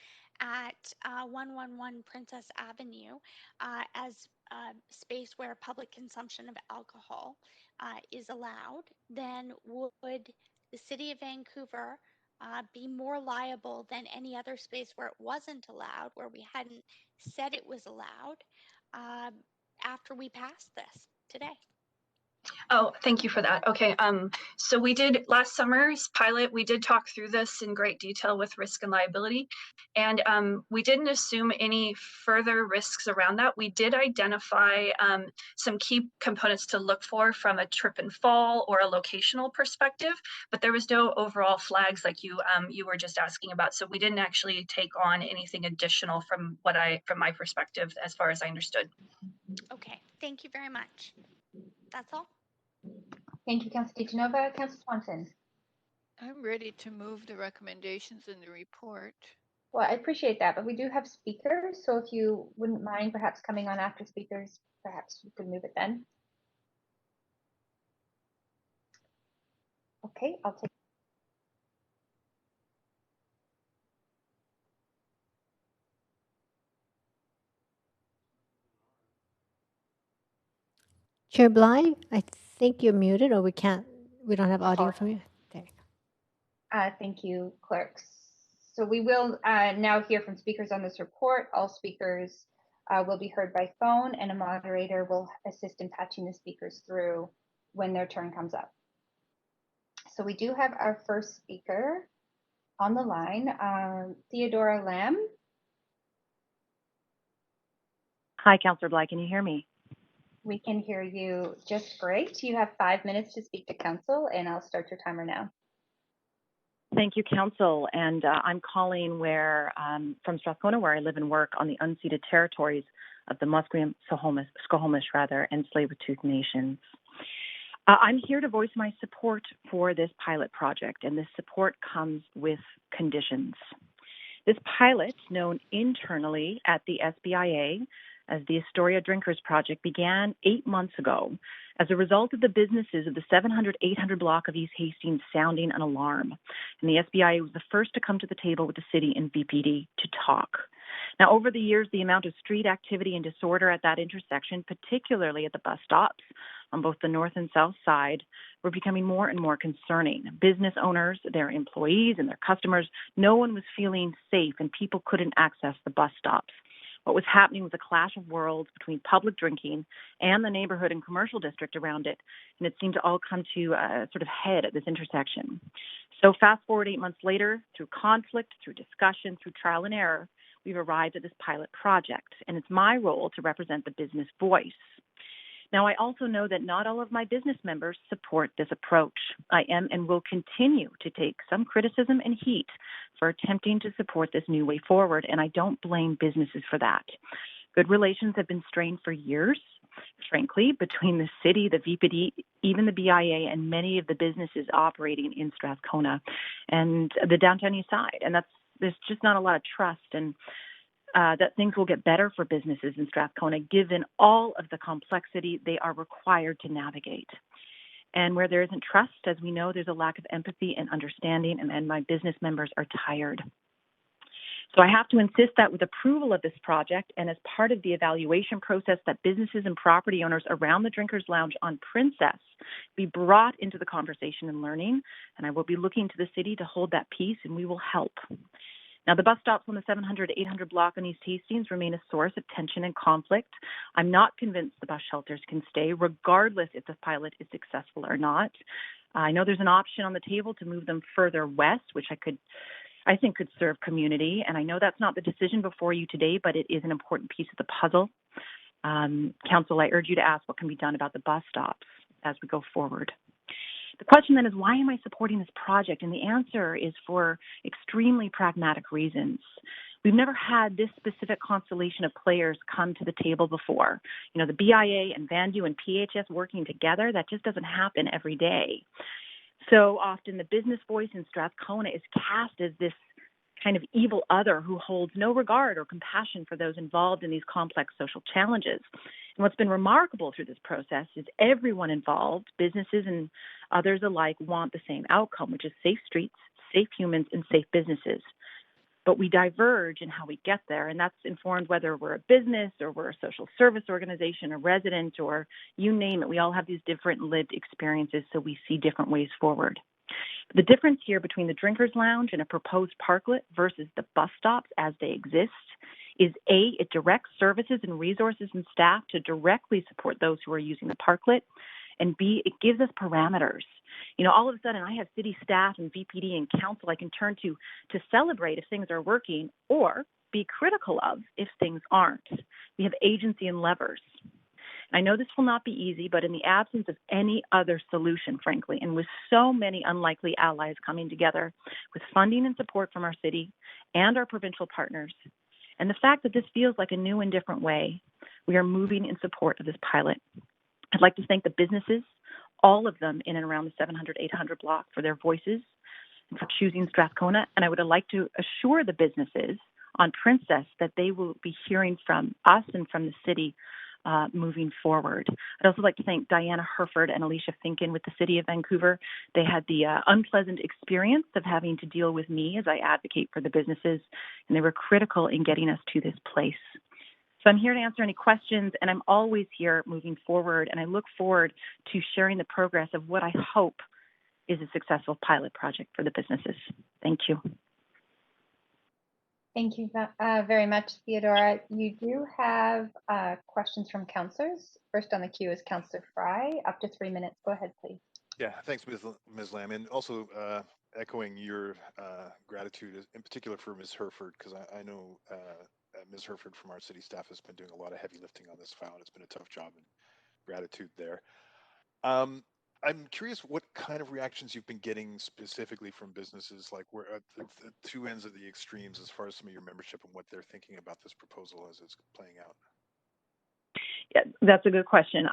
at 111 Princess Avenue as a space where public consumption of alcohol is allowed, then would the City of Vancouver be more liable than any other space where it wasn't allowed, where we hadn't said it was allowed, after we passed this today? Oh, thank you for that. Okay, so we did last summer's pilot, we did talk through this in great detail with risk and liability, and we didn't assume any further risks around that. We did identify some key components to look for from a trip and fall or a locational perspective, but there was no overall flags like you were just asking about. So we didn't actually take on anything additional from my perspective, as far as I understood. Okay, thank you very much. That's all. Thank you, Councillor Dejanova. Councillor Swanson. I'm ready to move the recommendations in the report. Well, I appreciate that, but we do have speakers, so if you wouldn't mind perhaps coming on after speakers, perhaps you could move it then. Okay, I'll take. Chair Bly, I think you're muted, or we don't have audio from you. There. Thank you, clerks. So we will now hear from speakers on this report. All speakers will be heard by phone, and a moderator will assist in patching the speakers through when their turn comes up. So we do have our first speaker on the line, Theodora Lamb. Hi, Councillor Bly, can you hear me? We can hear you just great. You have 5 minutes to speak to council, and I'll start your timer now. Thank you, Council. And I'm calling from Strathcona, where I live and work on the unceded territories of the Musqueam, Squamish, and Tsleil-Waututh Nations. I'm here to voice my support for this pilot project, and this support comes with conditions. This pilot, known internally at the SBIA as the Astoria Drinkers Project, began 8 months ago as a result of the businesses of the 700-800 block of East Hastings sounding an alarm. And the SBIA was the first to come to the table with the city and VPD to talk. Now, over the years, the amount of street activity and disorder at that intersection, particularly at the bus stops on both the north and south side, were becoming more and more concerning. Business owners, their employees, and their customers, no one was feeling safe, and people couldn't access the bus stops. What was happening was a clash of worlds between public drinking and the neighborhood and commercial district around it, and it seemed to all come to a sort of head at this intersection. So fast forward 8 months later, through conflict, through discussion, through trial and error, we've arrived at this pilot project, and it's my role to represent the business voice. Now, I also know that not all of my business members support this approach. I am and will continue to take some criticism and heat for attempting to support this new way forward, and I don't blame businesses for that. Good relations have been strained for years, frankly, between the city, the VPD, even the BIA, and many of the businesses operating in Strathcona and the downtown east side. And there's just not a lot of trust, and that things will get better for businesses in Strathcona given all of the complexity they are required to navigate. And where there isn't trust, as we know, there's a lack of empathy and understanding, and my business members are tired. So I have to insist that with approval of this project and as part of the evaluation process, that businesses and property owners around the Drinkers Lounge on Princess be brought into the conversation and learning, and I will be looking to the city to hold that peace, and we will help. Now, the bus stops on the 700 to 800 block on East Hastings remain a source of tension and conflict. I'm not convinced the bus shelters can stay, regardless if the pilot is successful or not. I know there's an option on the table to move them further west, which I think could serve community. And I know that's not the decision before you today, but it is an important piece of the puzzle. Council, I urge you to ask what can be done about the bus stops as we go forward. The question then is, why am I supporting this project? And the answer is for extremely pragmatic reasons. We've never had this specific constellation of players come to the table before. You know, the BIA and Vandu and PHS working together, that just doesn't happen every day. So often the business voice in Strathcona is cast as this kind of evil other who holds no regard or compassion for those involved in these complex social challenges. And what's been remarkable through this process is everyone involved, businesses and others alike, want the same outcome, which is safe streets, safe humans, and safe businesses. But we diverge in how we get there, and that's informed whether we're a business or we're a social service organization, a resident, or you name it. We all have these different lived experiences, so we see different ways forward. The difference here between the Drinkers Lounge and a proposed parklet versus the bus stops as they exist is A, it directs services and resources and staff to directly support those who are using the parklet, and B, it gives us parameters. You know, all of a sudden I have city staff and VPD and council I can turn to celebrate if things are working or be critical of if things aren't. We have agency and levers. I know this will not be easy, but in the absence of any other solution, frankly, and with so many unlikely allies coming together with funding and support from our city and our provincial partners, and the fact that this feels like a new and different way, we are moving in support of this pilot. I'd like to thank the businesses, all of them in and around the 700, 800 block, for their voices and for choosing Strathcona. And I would like to assure the businesses on Princess that they will be hearing from us and from the city moving forward. I'd also like to thank Diana Herford and Alicia Finken with the City of Vancouver. They had the unpleasant experience of having to deal with me as I advocate for the businesses, and they were critical in getting us to this place. So I'm here to answer any questions, and I'm always here moving forward, and I look forward to sharing the progress of what I hope is a successful pilot project for the businesses. Thank you. Thank you very much, Theodora. You do have questions from councillors. First on the queue is Councillor Fry. Up to 3 minutes. Go ahead, please. Yeah, thanks, Ms. Lamb, and also echoing your gratitude, in particular for Ms. Herford, because I know Ms. Herford from our city staff has been doing a lot of heavy lifting on this file, and it's been a tough job, and gratitude there. I'm curious what kind of reactions you've been getting specifically from businesses, like where at the two ends of the extremes, as far as some of your membership and what they're thinking about this proposal as it's playing out. Yeah, that's a good question.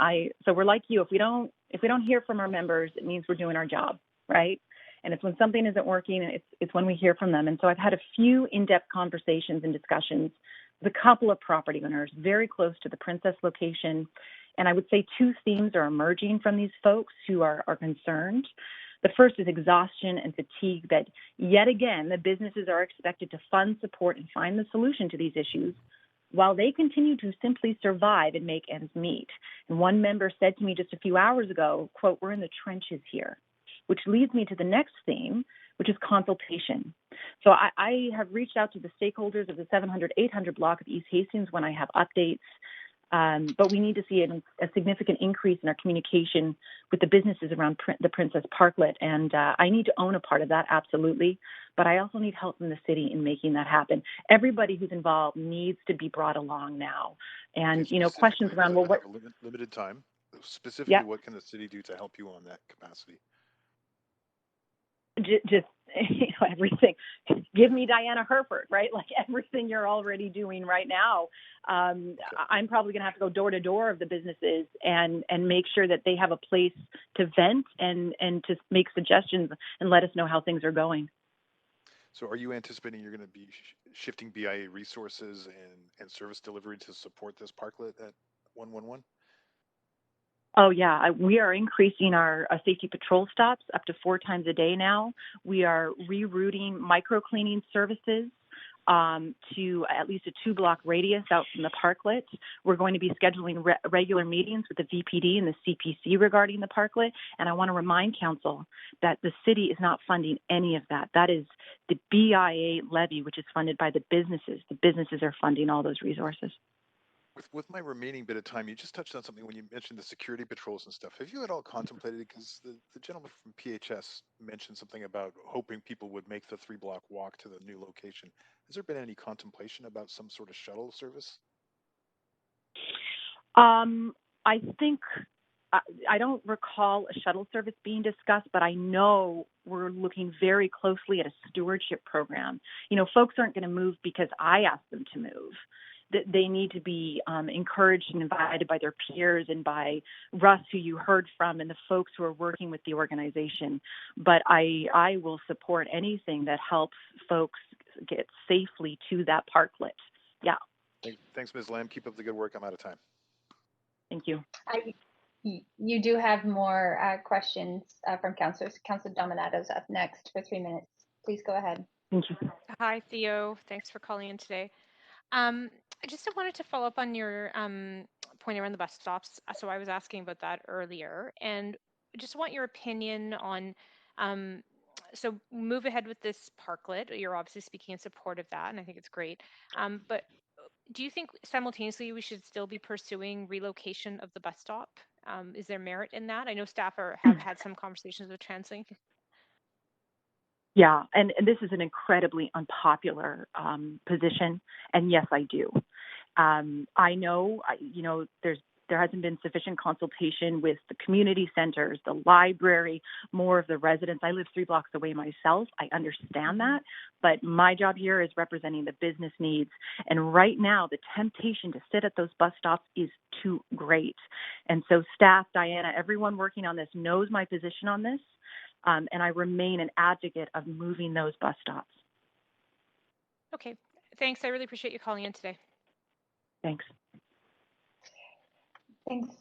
So we're like you. If we don't hear from our members, it means we're doing our job, right? And it's when something isn't working, it's when we hear from them. And so I've had a few in-depth conversations and discussions with a couple of property owners very close to the Princess location. And I would say two themes are emerging from these folks who are concerned. The first is exhaustion and fatigue that, yet again, the businesses are expected to fund, support, and find the solution to these issues while they continue to simply survive and make ends meet. And one member said to me just a few hours ago, quote, "We're in the trenches here," which leads me to the next theme, which is consultation. So I have reached out to the stakeholders of the 700, 800 block of East Hastings when I have updates. But we need to see a significant increase in our communication with the businesses around the Princess Parklet. And I need to own a part of that, absolutely. But I also need help from the city in making that happen. Everybody who's involved needs to be brought along now. And, you know, questions around, well, what... Limited time. Specifically, yeah. What can the city do to help you on that capacity? Just, you know, everything. Give me Diana Herford, right? Like everything you're already doing right now. I'm probably going to have to go door to door of the businesses and make sure that they have a place to vent and to make suggestions and let us know how things are going. So are you anticipating you're going to be shifting BIA resources and service delivery to support this parklet at 111? Oh, yeah. We are increasing our safety patrol stops up to 4 times a day now. We are rerouting micro-cleaning services. to at least a 2-block radius out from the parklet. We're going to be scheduling regular meetings with the VPD and the CPC regarding the parklet. And I want to remind council that the city is not funding any of that. That is the BIA levy, which is funded by the businesses. The businesses are funding all those resources. With my remaining bit of time, you just touched on something when you mentioned the security patrols and stuff. Have you at all contemplated, because the gentleman from PHS mentioned something about hoping people would make the 3-block walk to the new location. Has there been any contemplation about some sort of shuttle service? I think, I don't recall a shuttle service being discussed, but I know we're looking very closely at a stewardship program. You know, folks aren't going to move because I asked them to move. They need to be encouraged and invited by their peers and by Russ, who you heard from, and the folks who are working with the organization. But I will support anything that helps folks get safely to that parklet. Yeah. Thanks, Ms. Lamb. Keep up the good work. I'm out of time. Thank you. You do have more questions from councillors. Councillor Dominato's up next for 3 minutes. Please go ahead. Thank you. Hi, Theo. Thanks for calling in today. I just wanted to follow up on your point around the bus stops. So I was asking about that earlier, and just want your opinion on, so move ahead with this parklet. You're obviously speaking in support of that, and I think it's great. But do you think simultaneously we should still be pursuing relocation of the bus stop? Is there merit in that? I know staff have had some conversations with TransLink. Yeah, and this is an incredibly unpopular position, and yes, I do. I know, there hasn't been sufficient consultation with the community centers, the library, more of the residents. I live 3 blocks away myself. I understand that, but my job here is representing the business needs. And right now, the temptation to sit at those bus stops is too great. And so staff, Diana, everyone working on this knows my position on this. And I remain an advocate of moving those bus stops. Okay, thanks. I really appreciate you calling in today. Thanks. Thanks.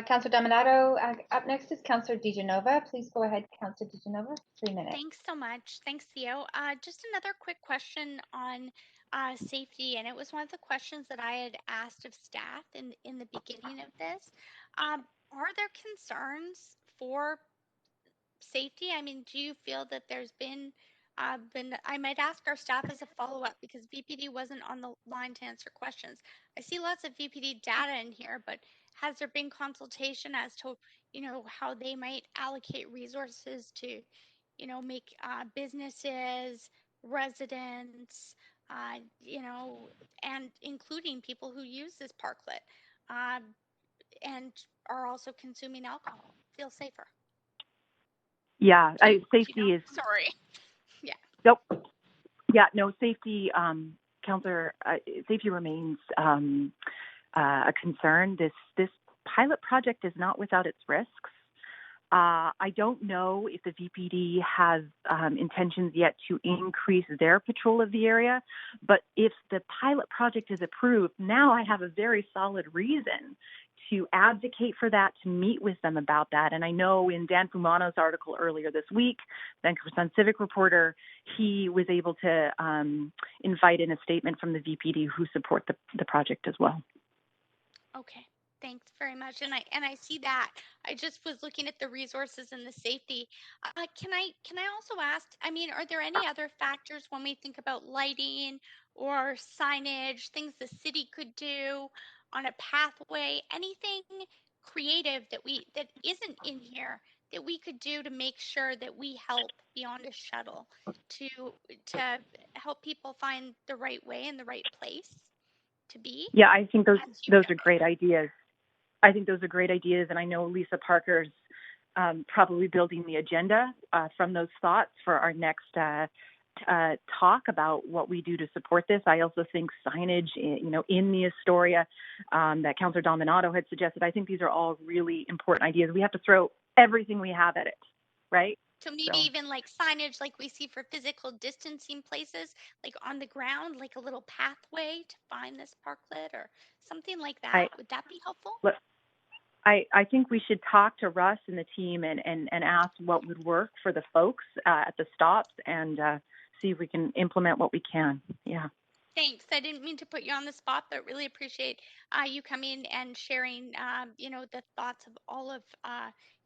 Councillor Dominato. Up next is Councillor DiGenova. Please go ahead, Councillor DiGenova. 3 minutes. Thanks so much. Thanks, Theo. Just another quick question on safety, and it was one of the questions that I had asked of staff in the beginning of this. Are there concerns for safety? I mean, do you feel that there's been, I might ask our staff as a follow-up because VPD wasn't on the line to answer questions. I see lots of VPD data in here, but has there been consultation as to, how they might allocate resources to, make businesses, residents, and including people who use this parklet and are also consuming alcohol feel safer? Yeah, safety is. Sorry. Yeah. Nope. Yeah, no, safety, Councillor, safety remains a concern. This pilot project is not without its risks. I don't know if the VPD has intentions yet to increase their patrol of the area, but if the pilot project is approved, now I have a very solid reason to advocate for that, to meet with them about that. And I know in Dan Fumano's article earlier this week, Vancouver Sun Civic reporter, he was able to invite in a statement from the VPD who support the project as well. Okay, thanks very much. And I see that. I just was looking at the resources and the safety. Can I also ask, I mean, are there any other factors when we think about lighting or signage, things the city could do on a pathway, anything creative that isn't in here that we could do to make sure that we help beyond a shuttle to help people find the right way and the right place to be? Yeah, I think those are great ideas. I think those are great ideas, and I know Lisa Parker's probably building the agenda from those thoughts for our next talk about what we do to support this. I also think signage, in the Astoria that Councillor Dominato had suggested. I think these are all really important ideas. We have to throw everything we have at it, right? So maybe even like signage like we see for physical distancing places, like on the ground, like a little pathway to find this parklet or something like that. Would that be helpful? Look, I think we should talk to Russ and the team and ask what would work for the folks at the stops and see if we can implement what we can. Yeah. Thanks. I didn't mean to put you on the spot, but really appreciate you coming and sharing, the thoughts of all of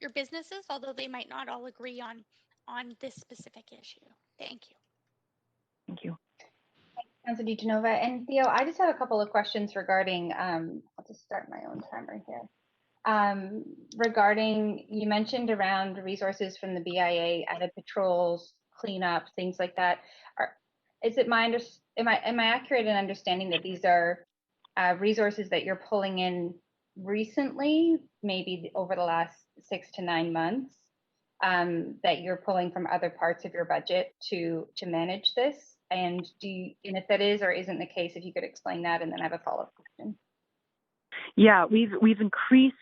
your businesses, although they might not all agree on this specific issue. Thank you. Thank you. Councilor DiGenova. And Theo, I just have a couple of questions regarding, I'll just start my own timer here. Regarding, you mentioned around resources from the BIA, added patrols, cleanup, things like that. Is it am I accurate in understanding that these are resources that you're pulling in recently, maybe over the last 6 to 9 months, that you're pulling from other parts of your budget to manage this? And and if that is or isn't the case, if you could explain that, and then I have a follow-up question. Yeah, we've increased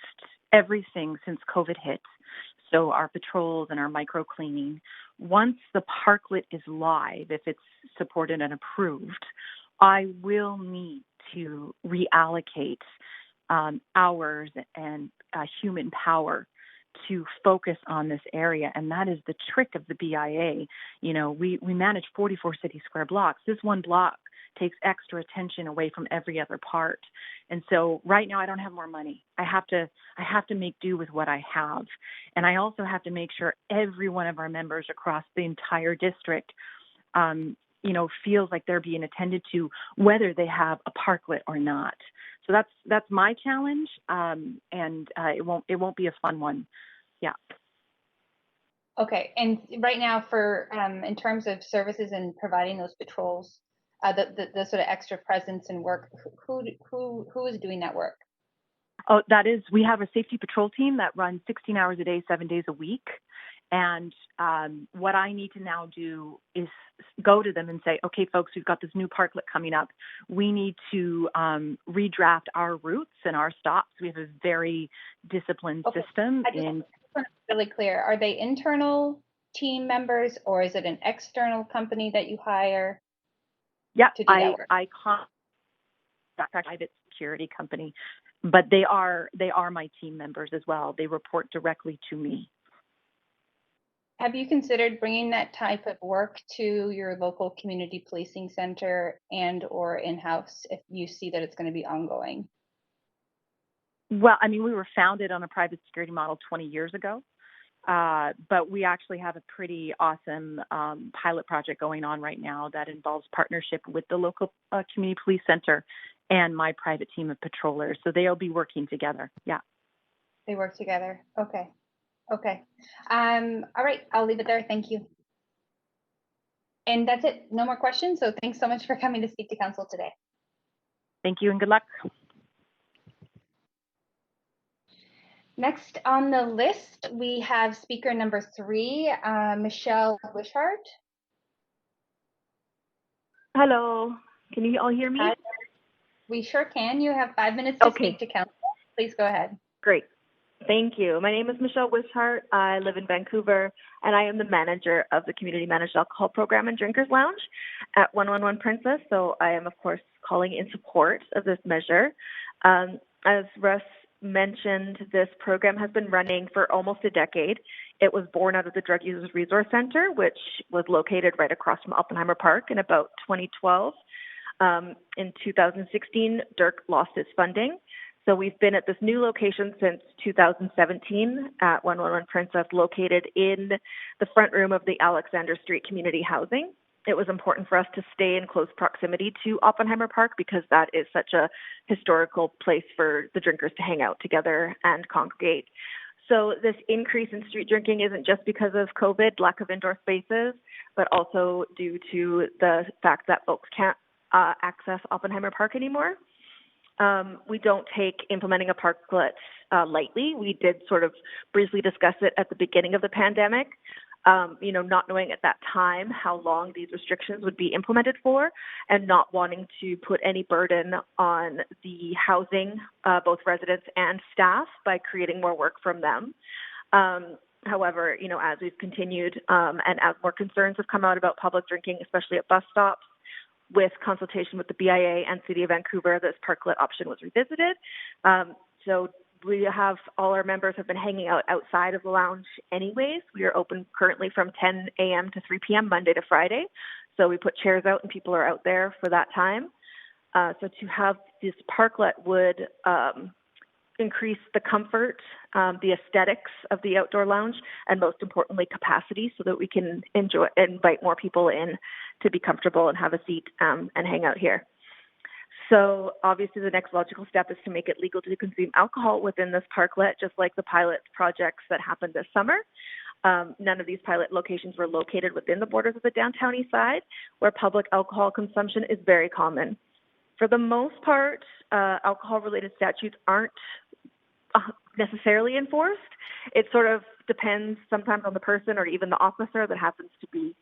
everything since COVID hit. So our patrols and our micro cleaning. Once the parklet is live, if it's supported and approved, I will need to reallocate hours and human power to focus on this area. And that is the trick of the BIA. You know, we manage 44 city square blocks. This one block takes extra attention away from every other part. And so right now I don't have more money. I have to make do with what I have. And I also have to make sure every one of our members across the entire district feels like they're being attended to, whether they have a parklet or not. So that's my challenge. And it won't be a fun one. Yeah. Okay. And right now for, in terms of services and providing those patrols, the sort of extra presence and work, who is doing that work? Oh, we have a safety patrol team that runs 16 hours a day, 7 days a week. And what I need to now do is go to them and say, okay, folks, we've got this new parklet coming up. We need to redraft our routes and our stops. We have a very disciplined system. I just want to be really clear. Are they internal team members, or is it an external company that you hire? Yeah, to do that work? I contact a private security company, but they are my team members as well. They report directly to me. Have you considered bringing that type of work to your local community policing center and or in-house if you see that it's going to be ongoing? Well, I mean, we were founded on a private security model 20 years ago, but we actually have a pretty awesome pilot project going on right now that involves partnership with the local community police center and my private team of patrollers. So they'll be working together. Yeah. They work together. Okay. Okay. All right. I'll leave it there. Thank you. And that's it. No more questions. So thanks so much for coming to speak to council today. Thank you and good luck. Next on the list, we have speaker number 3, Michelle Wishart. Hello. Can you all hear me? Hi. We sure can. You have 5 minutes to speak to council. Please go ahead. Great. Thank you. My name is Michelle Wishart. I live in Vancouver, and I am the manager of the Community Managed Alcohol Program and Drinkers Lounge at 111 Princess. So I am, of course, calling in support of this measure. As Russ mentioned, this program has been running for almost a decade. It was born out of the Drug Users Resource Center, which was located right across from Oppenheimer Park in about 2012. In 2016, Dirk lost his funding. So we've been at this new location since 2017 at 111 Princess, located in the front room of the Alexander Street Community Housing. It was important for us to stay in close proximity to Oppenheimer Park because that is such a historical place for the drinkers to hang out together and congregate. So this increase in street drinking isn't just because of COVID, lack of indoor spaces, but also due to the fact that folks can't access Oppenheimer Park anymore. We don't take implementing a parklet lightly. We did sort of briefly discuss it at the beginning of the pandemic, not knowing at that time how long these restrictions would be implemented for and not wanting to put any burden on the housing, both residents and staff, by creating more work from them. However, as we've continued and as more concerns have come out about public drinking, especially at bus stops, with consultation with the BIA and City of Vancouver, this parklet option was revisited. So we have all our members have been hanging out outside of the lounge anyways. We are open currently from 10 a.m. to 3 p.m. Monday to Friday. So we put chairs out and people are out there for that time. So to have this parklet would increase the comfort, the aesthetics of the outdoor lounge, and most importantly, capacity, so that we can invite more people in to be comfortable and have a seat and hang out here. So obviously the next logical step is to make it legal to consume alcohol within this parklet, just like the pilot projects that happened this summer. None of these pilot locations were located within the borders of the downtown east side, where public alcohol consumption is very common. For the most part, alcohol-related statutes aren't necessarily enforced. It sort of depends sometimes on the person or even the officer that happens to be,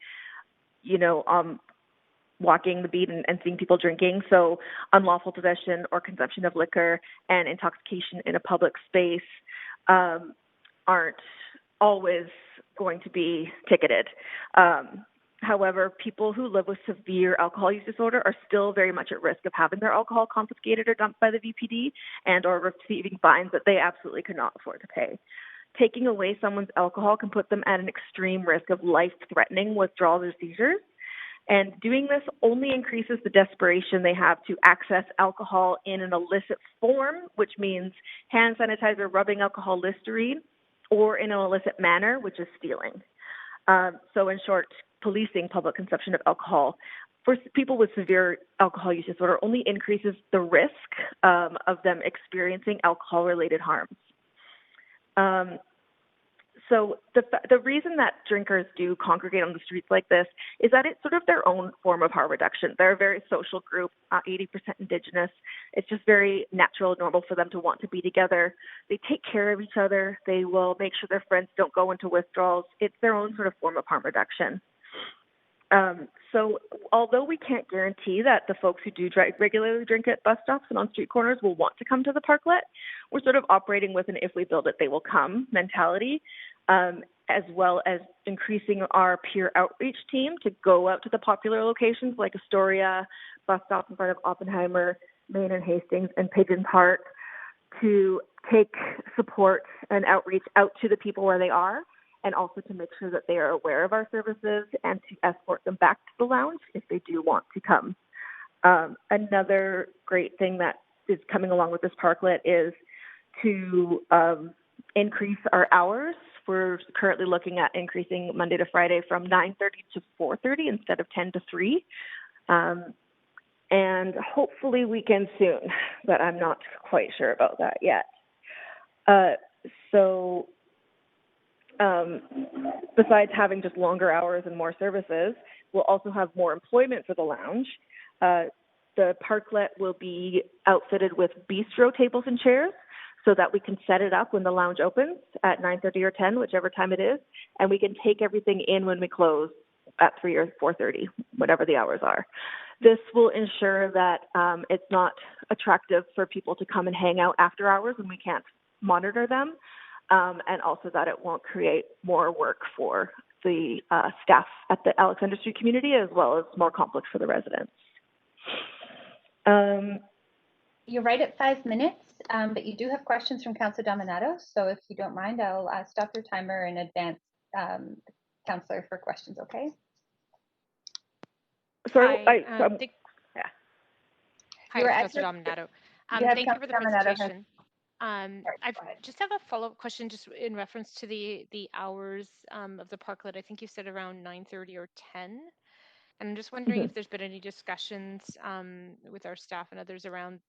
walking the beat and seeing people drinking. So unlawful possession or consumption of liquor and intoxication in a public space aren't always going to be ticketed. However, people who live with severe alcohol use disorder are still very much at risk of having their alcohol confiscated or dumped by the VPD and or receiving fines that they absolutely could not afford to pay. Taking away someone's alcohol can put them at an extreme risk of life-threatening withdrawals or seizures. And doing this only increases the desperation they have to access alcohol in an illicit form, which means hand sanitizer, rubbing alcohol Listerine, or in an illicit manner, which is stealing. So in short, policing public consumption of alcohol for people with severe alcohol use disorder only increases the risk of them experiencing alcohol-related harms. So the reason that drinkers do congregate on the streets like this is that it's sort of their own form of harm reduction. They're a very social group, 80% Indigenous. It's just very natural and normal for them to want to be together. They take care of each other. They will make sure their friends don't go into withdrawals. It's their own sort of form of harm reduction. So although we can't guarantee that the folks who do regularly drink at bus stops and on street corners will want to come to the parklet, we're sort of operating with an if we build it, they will come mentality, as well as increasing our peer outreach team to go out to the popular locations like Astoria, bus stops in front of Oppenheimer, Main and Hastings, and Pigeon Park to take support and outreach out to the people where they are, and also to make sure that they are aware of our services and to escort them back to the lounge if they do want to come. Another great thing that is coming along with this parklet is to increase our hours. We're currently looking at increasing Monday to Friday from 9:30 to 4:30 instead of 10 to 3. And hopefully weekend soon, but I'm not quite sure about that yet. Besides having just longer hours and more services, we'll also have more employment for the lounge. The parklet will be outfitted with bistro tables and chairs so that we can set it up when the lounge opens at 9:30 or 10, whichever time it is, and we can take everything in when we close at 3 or 4:30, whatever the hours are. This will ensure that it's not attractive for people to come and hang out after hours when we can't monitor them. And also that it won't create more work for the staff at the Alexander Street community, as well as more conflict for the residents. You're right at 5 minutes, but you do have questions from Councillor Dominato. So if you don't mind, I'll stop your timer and advance Councillor for questions, okay? Sorry, Hi, yeah. Hi, Councillor Dominato. Thank you for the presentation. I just have a follow-up question just in reference to the hours of the parklet. I think you said around 9:30 or 10. And I'm just wondering if there's been any discussions with our staff and others around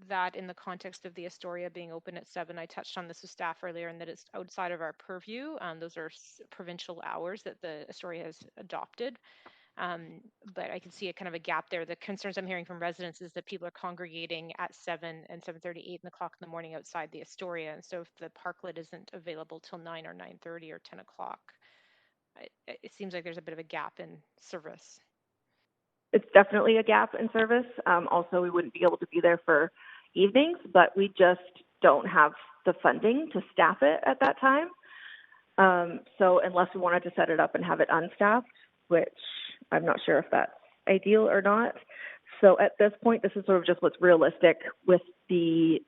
that in the context of the Astoria being open at 7. I touched on this with staff earlier and that it's outside of our purview. Those are provincial hours that the Astoria has adopted. But I can see a kind of a gap there. The concerns I'm hearing from residents is that people are congregating at 7 and 7:30, 8 o'clock in the morning outside the Astoria. And so if the parklet isn't available till 9 or 9:30 or 10 o'clock, it seems like there's a bit of a gap in service. It's definitely a gap in service. Also, we wouldn't be able to be there for evenings, but we just don't have the funding to staff it at that time. So unless we wanted to set it up and have it unstaffed, which I'm not sure if that's ideal or not. So at this point, this is sort of just what's realistic with the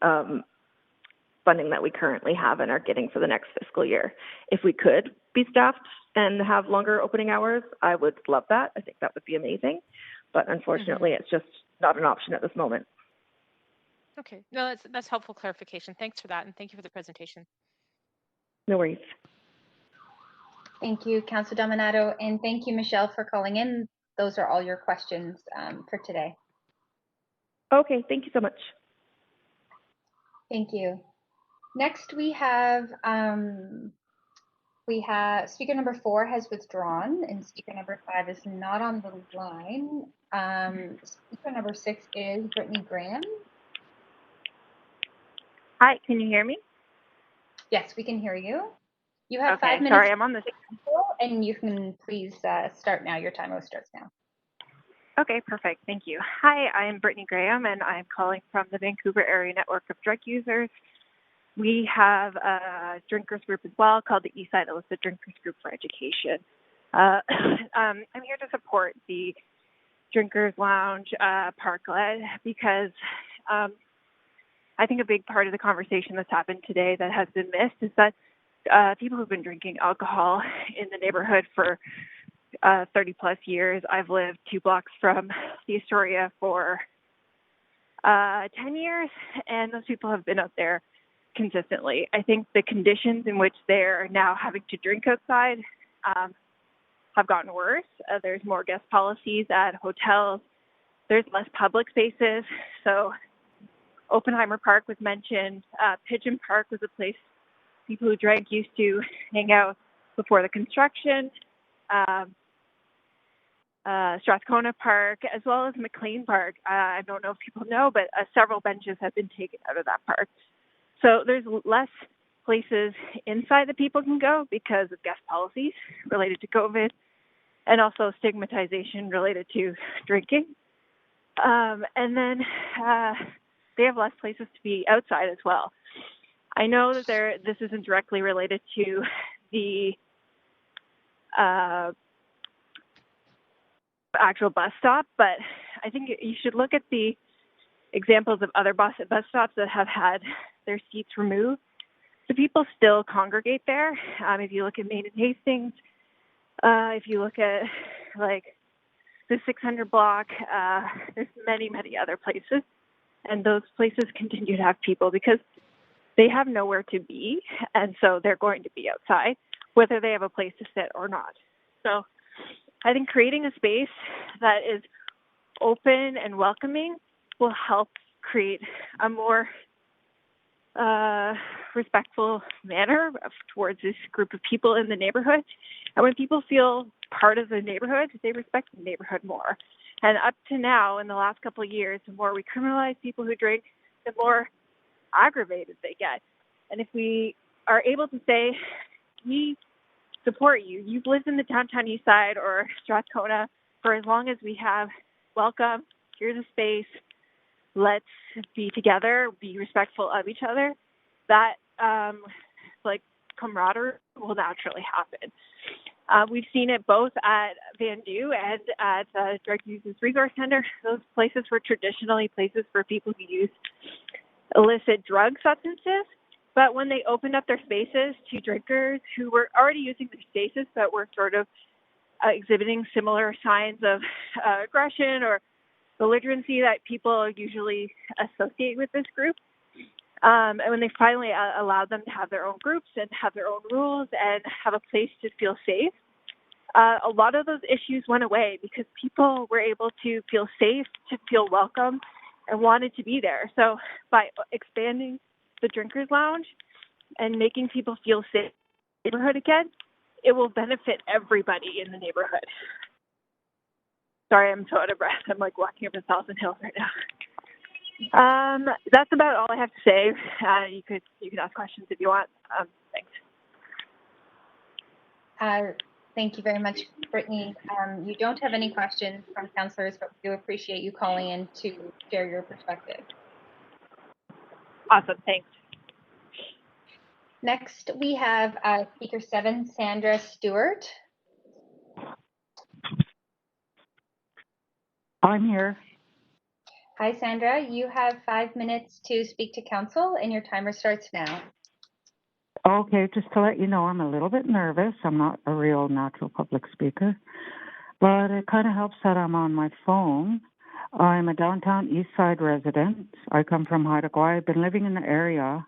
funding that we currently have and are getting for the next fiscal year. If we could be staffed and have longer opening hours, I would love that. I think that would be amazing. But unfortunately, it's just not an option at this moment. Okay, no, that's helpful clarification. Thanks for that, and thank you for the presentation. No worries. Thank you, Councillor Dominato, and thank you, Michelle, for calling in. Those are all your questions for today. Okay, thank you so much. Thank you. Next, we have speaker number 4 has withdrawn, and speaker number 5 is not on the line. Speaker number 6 is Brittany Graham. Hi, can you hear me? Yes, we can hear you. You have Okay, 5 minutes. sorry, I'm on this. And you can please start now. Your timer starts now. Okay, perfect. Thank you. Hi, I'm Brittany Graham, and I'm calling from the Vancouver Area Network of Drug Users. We have a drinkers group as well called the Eastside Illicit Drinkers Group for Education. I'm here to support the Drinkers Lounge Parklet because I think a big part of the conversation that's happened today that has been missed is that people who've been drinking alcohol in the neighborhood for 30 plus years. I've lived 2 blocks from the Astoria for 10 years, and those people have been out there consistently. I think the conditions in which they're now having to drink outside have gotten worse. There's more guest policies at hotels. There's less public spaces. So Oppenheimer Park was mentioned. Pigeon Park was a place people who drank used to hang out before the construction. Strathcona Park, as well as McLean Park. I don't know if people know, but several benches have been taken out of that park. So there's less places inside that people can go because of guest policies related to COVID and also stigmatization related to drinking. And then they have less places to be outside as well. I know that this isn't directly related to the actual bus stop, but I think you should look at the examples of other bus stops that have had their seats removed. So people still congregate there. If you look at Main and Hastings, if you look at like the 600 block, there's many, many other places. And those places continue to have people because they have nowhere to be. And so they're going to be outside, whether they have a place to sit or not. So I think creating a space that is open and welcoming will help create a more respectful manner towards this group of people in the neighborhood. And when people feel part of the neighborhood, they respect the neighborhood more. And up to now, in the last couple of years, the more we criminalize people who drink, the more aggravated they get. And if we are able to say, we support you, you've lived in the downtown east side or Strathcona for as long as we have, welcome, here's a space, let's be together, be respectful of each other, that like camaraderie will naturally happen. We've seen it both at Vandu and at the Drug Users Resource Center. Those places were traditionally places for people who use illicit drug substances. But when they opened up their spaces to drinkers who were already using their spaces but were sort of exhibiting similar signs of aggression or belligerency that people usually associate with this group, and when they finally allowed them to have their own groups and have their own rules and have a place to feel safe, a lot of those issues went away because people were able to feel safe, to feel welcome, and wanted to be there. So by expanding the Drinkers Lounge and making people feel safe in the neighborhood again, it will benefit everybody in the neighborhood. Sorry, I'm so out of breath. I'm like walking up a thousand hills right now. That's about all I have to say. You could ask questions if you want. Thanks. Thank you very much, Brittany. You don't have any questions from councillors, but we do appreciate you calling in to share your perspective. Awesome, thanks. Next, we have speaker 7, Sandra Stewart. I'm here. Hi, Sandra. You have 5 minutes to speak to council, and your timer starts now. Okay, just to let you know, I'm a little bit nervous. I'm not a real natural public speaker, but it kind of helps that I'm on my phone. I'm a downtown East Side resident. I come from Haida Gwaii. I've been living in the area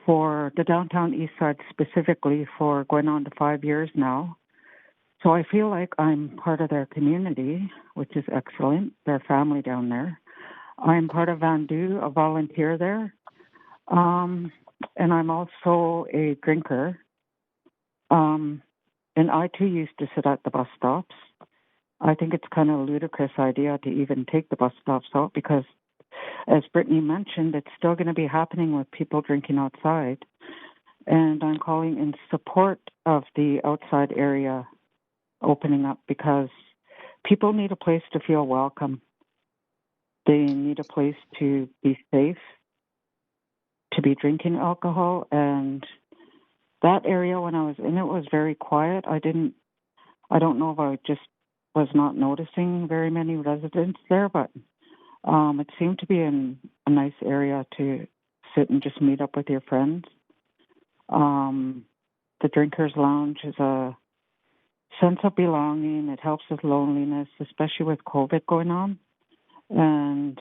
for the downtown East Side specifically for going on to 5 years now. So I feel like I'm part of their community, which is excellent. Their family down there. I'm part of Vandu, a volunteer there. And I'm also a drinker. And I too used to sit at the bus stops. I think it's kind of a ludicrous idea to even take the bus stops out because, as Brittany mentioned, it's still going to be happening with people drinking outside. And I'm calling in support of the outside area opening up because people need a place to feel welcome. They need a place to be safe, to be drinking alcohol. And that area, when I was in it, was very quiet. I don't know if I just was not noticing very many residents there, but it seemed to be in a nice area to sit and just meet up with your friends. The Drinkers Lounge is a sense of belonging. It helps with loneliness, especially with COVID going on. And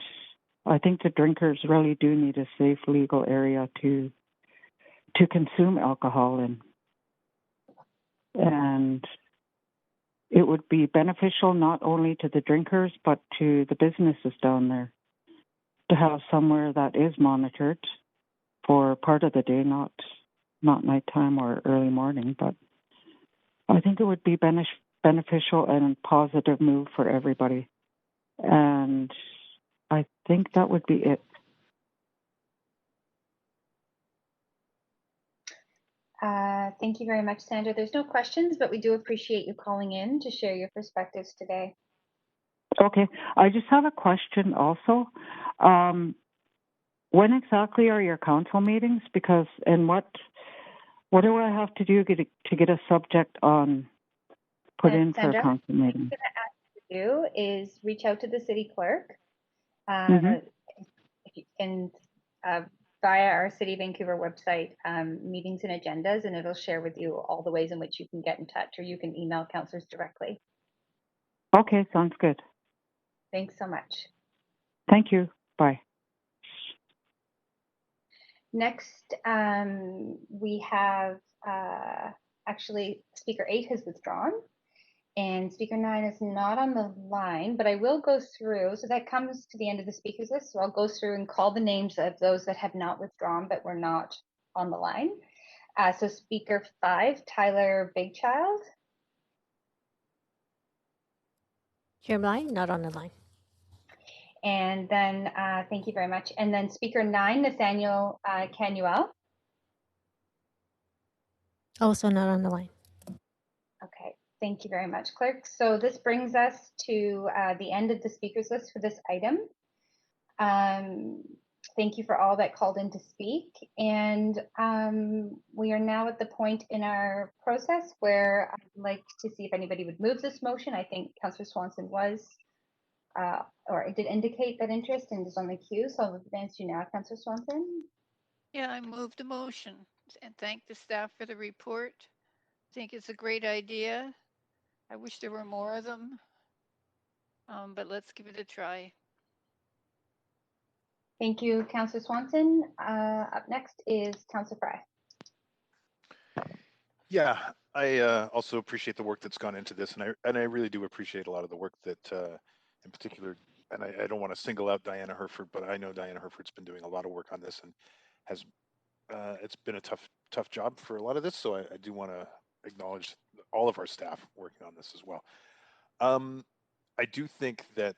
I think the drinkers really do need a safe, legal area to consume alcohol in. And it would be beneficial not only to the drinkers, but to the businesses down there to have somewhere that is monitored for part of the day, not nighttime or early morning. But I think it would be beneficial and a positive move for everybody. And I think that would be it. Thank you very much, Sandra. There's no questions, but we do appreciate you calling in to share your perspectives today. Okay. I just have a question also. When exactly are your council meetings? Because, and what do I have to do to get a subject on put in for Sandra, a council meeting? what I'm going to ask you to do is reach out to the city clerk. If you can, via our City of Vancouver website, meetings and agendas, and it'll share with you all the ways in which you can get in touch, or you can email councillors directly. Okay, sounds good. Thanks so much. Thank you. Bye. Next, we have actually Speaker 8 has withdrawn, and Speaker 9 is not on the line, but I will go through. So that comes to the end of the speakers list. So I'll go through and call the names of those that have not withdrawn but were not on the line. So Speaker 5, Tyler Bigchild. Chair Blind, not on the line. And then, thank you very much. And then Speaker 9, Nathaniel Canuel. Also not on the line. Okay, thank you very much, Clerk. So this brings us to the end of the speakers list for this item. Thank you for all that called in to speak. And we are now at the point in our process where I'd like to see if anybody would move this motion. I think Councillor Swanson was, or it did indicate that interest and is on the queue. So I'll advance you now, Councillor Swanson. Yeah, I move the motion and thank the staff for the report. I think it's a great idea. I wish there were more of them, but let's give it a try. Thank you, Councillor Swanson. Up next is Councillor Fry. Yeah, I also appreciate the work that's gone into this, and I really do appreciate a lot of the work that, in particular, and I don't want to single out Diana Herford, but I know Diana Herford's been doing a lot of work on this and has it's been a tough job for a lot of this. So I do want to acknowledge all of our staff working on this as well. I do think that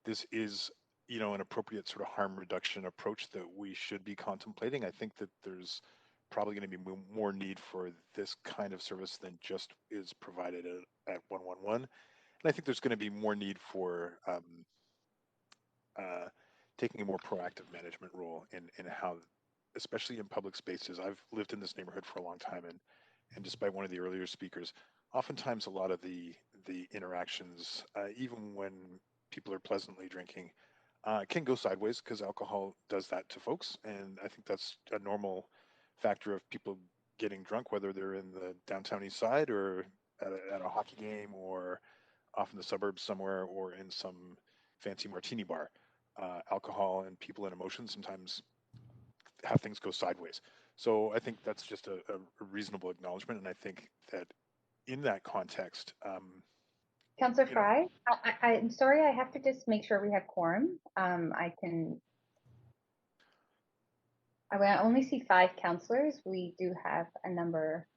this is, an appropriate sort of harm reduction approach that we should be contemplating. I think that there's probably going to be more need for this kind of service than just is provided at 111. And I think there's going to be more need for taking a more proactive management role in how, especially in public spaces. I've lived in this neighborhood for a long time, and despite one of the earlier speakers, oftentimes a lot of the interactions, even when people are pleasantly drinking, can go sideways because alcohol does that to folks. And I think that's a normal factor of people getting drunk, whether they're in the downtown east side or at a hockey game or off in the suburbs somewhere or in some fancy martini bar. Alcohol and people and emotions sometimes have things go sideways. So I think that's just a reasonable acknowledgement. And I think that in that context, Councillor Fry, I'm sorry, I have to just make sure we have quorum. I only see 5 councillors. We do have a number.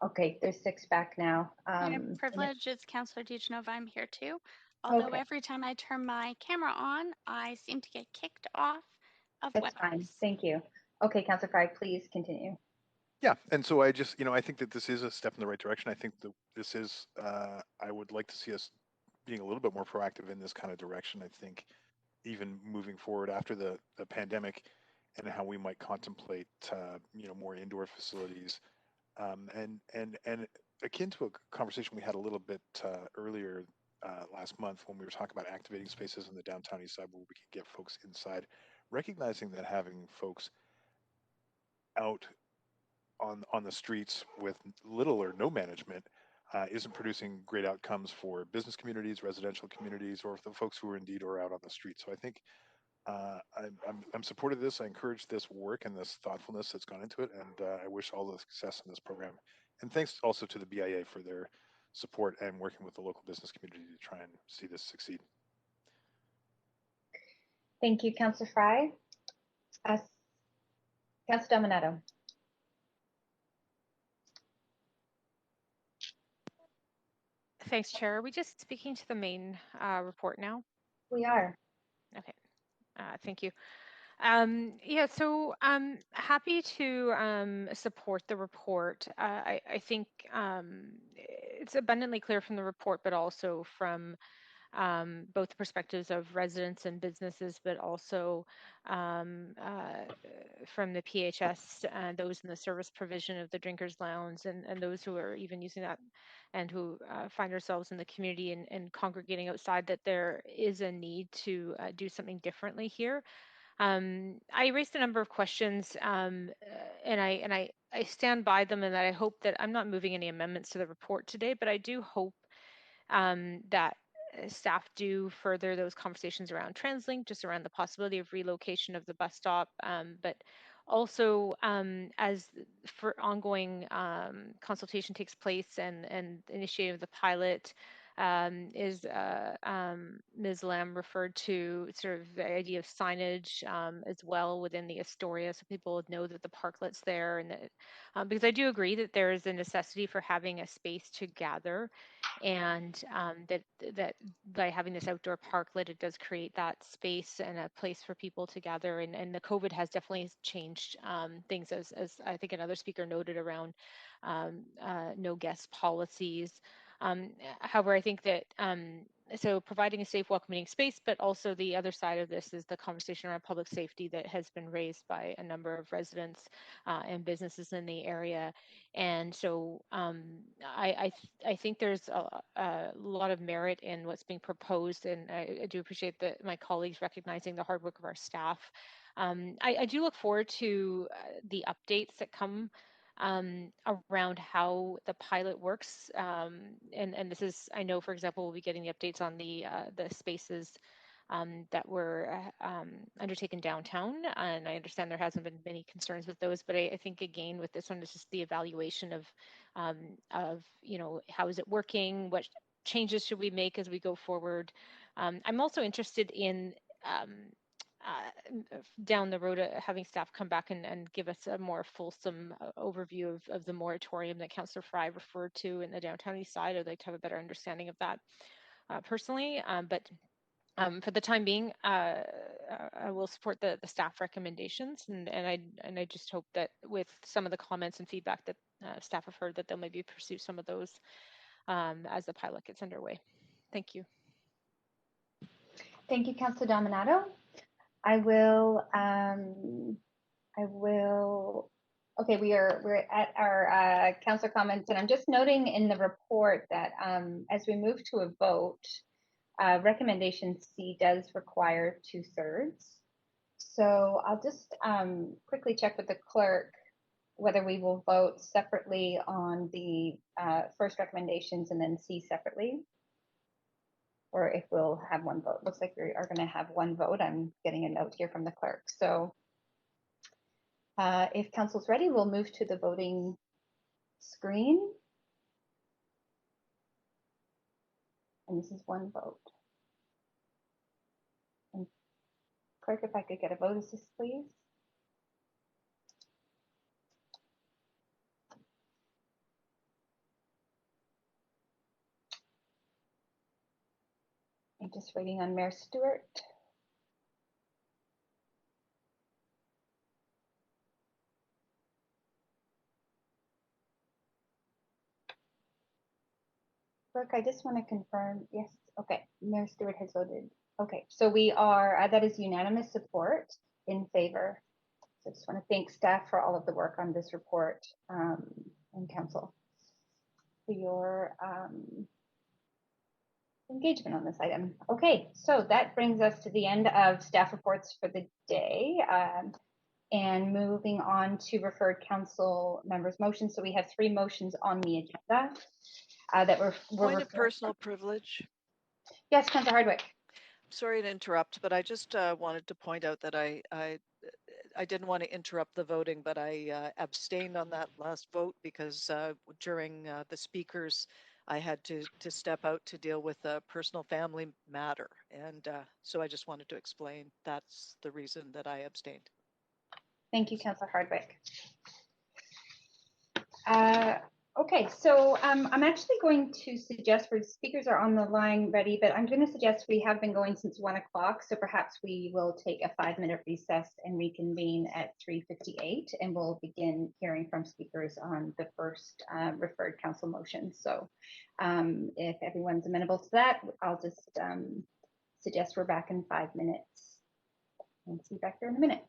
Okay, there's 6 back now. My privilege is Councillor DiGenova. I'm here too. Although Okay. every time I turn my camera on, I seem to get kicked off of That's fine. Webhouse. Thank you. Okay, Councillor Fry, please continue. yeah, and so I just, I think that this is a step in the right direction. I think that this is, I would like to see us being a little bit more proactive in this kind of direction. I think even moving forward after the pandemic and how we might contemplate, more indoor facilities, and akin to a conversation we had a little bit earlier last month when we were talking about activating spaces in the downtown east side where we could get folks inside, recognizing that having folks out on the streets with little or no management isn't producing great outcomes for business communities, residential communities, or the folks who are indeed are out on the street. So I think I'm supportive of this. I encourage this work and this thoughtfulness that's gone into it, and I wish all the success in this program. And thanks also to the BIA for their support and working with the local business community to try and see this succeed. Thank you, Councillor Fry. Councillor Dominato. Thanks, Chair. Are we just speaking to the main report now? We are. Okay. Thank you. Yeah, so I'm happy to support the report. I think it's abundantly clear from the report, but also from both the perspectives of residents and businesses, but also from the PHS, those in the service provision of the Drinkers Lounge, and those who are even using that and who find ourselves in the community and congregating outside, that there is a need to do something differently here. I raised a number of questions, and I stand by them, and that I hope that I'm not moving any amendments to the report today, but I do hope that staff do further those conversations around TransLink, just around the possibility of relocation of the bus stop, but also as for ongoing consultation takes place and initiating of the pilot, is Ms. Lamb referred to sort of the idea of signage as well within the Astoria, so people would know that the parklet's there, and that, because I do agree that there is a necessity for having a space to gather, and that by having this outdoor parklet, it does create that space and a place for people to gather, and the COVID has definitely changed things, as I think another speaker noted, around no guest policies. However, I think that so providing a safe, welcoming space, but also the other side of this is the conversation around public safety that has been raised by a number of residents and businesses in the area. And so I think there's a lot of merit in what's being proposed, and I do appreciate that my colleagues recognizing the hard work of our staff. I do look forward to the updates that come around how the pilot works, and this is, I know, for example, we'll be getting the updates on the spaces that were undertaken downtown, and I understand there hasn't been many concerns with those, but I think again with this one, it's just the evaluation of how is it working, what changes should we make as we go forward. I'm also interested in down the road having staff come back and give us a more fulsome overview of the moratorium that Councillor Fry referred to in the downtown east side. I'd like to have a better understanding of that personally, but for the time being, I will support the staff recommendations, and I just hope that with some of the comments and feedback that staff have heard, that they'll maybe pursue some of those as the pilot gets underway. Thank you. Thank you, Councillor Dominato. I will. Okay, we're at our councillor comments, and I'm just noting in the report that as we move to a vote, recommendation C does require 2/3. So I'll just quickly check with the clerk whether we will vote separately on the first recommendations and then C separately, or if we'll have one vote. Looks like we are going to have one vote. I'm getting a note here from the clerk. So if council's ready, we'll move to the voting screen. And this is one vote. And clerk, if I could get a vote assist, please. I'm just waiting on Mayor Stewart. Clerk, I just want to confirm. Yes. Okay. Mayor Stewart has voted. Okay. So we are, that is unanimous support in favor. So I just want to thank staff for all of the work on this report and council for your engagement on this item. Okay. So that brings us to the end of staff reports for the day. And moving on to referred council members' motions. So we have 3 motions on the agenda that were Point of personal privilege. Yes, Councilor Hardwick. Sorry to interrupt, but I just wanted to point out that I didn't want to interrupt the voting, but I abstained on that last vote because during the speakers, I had to step out to deal with a personal family matter. And so I just wanted to explain that's the reason that I abstained. Thank you, Councilor Hardwick. Okay, so I'm actually going to suggest, for speakers are on the line ready, but I'm going to suggest we have been going since 1 o'clock, so perhaps we will take a 5-minute recess and reconvene at 3:58, and we'll begin hearing from speakers on the first referred council motion. So if everyone's amenable to that, I'll just suggest we're back in 5 minutes and see you back there in a minute.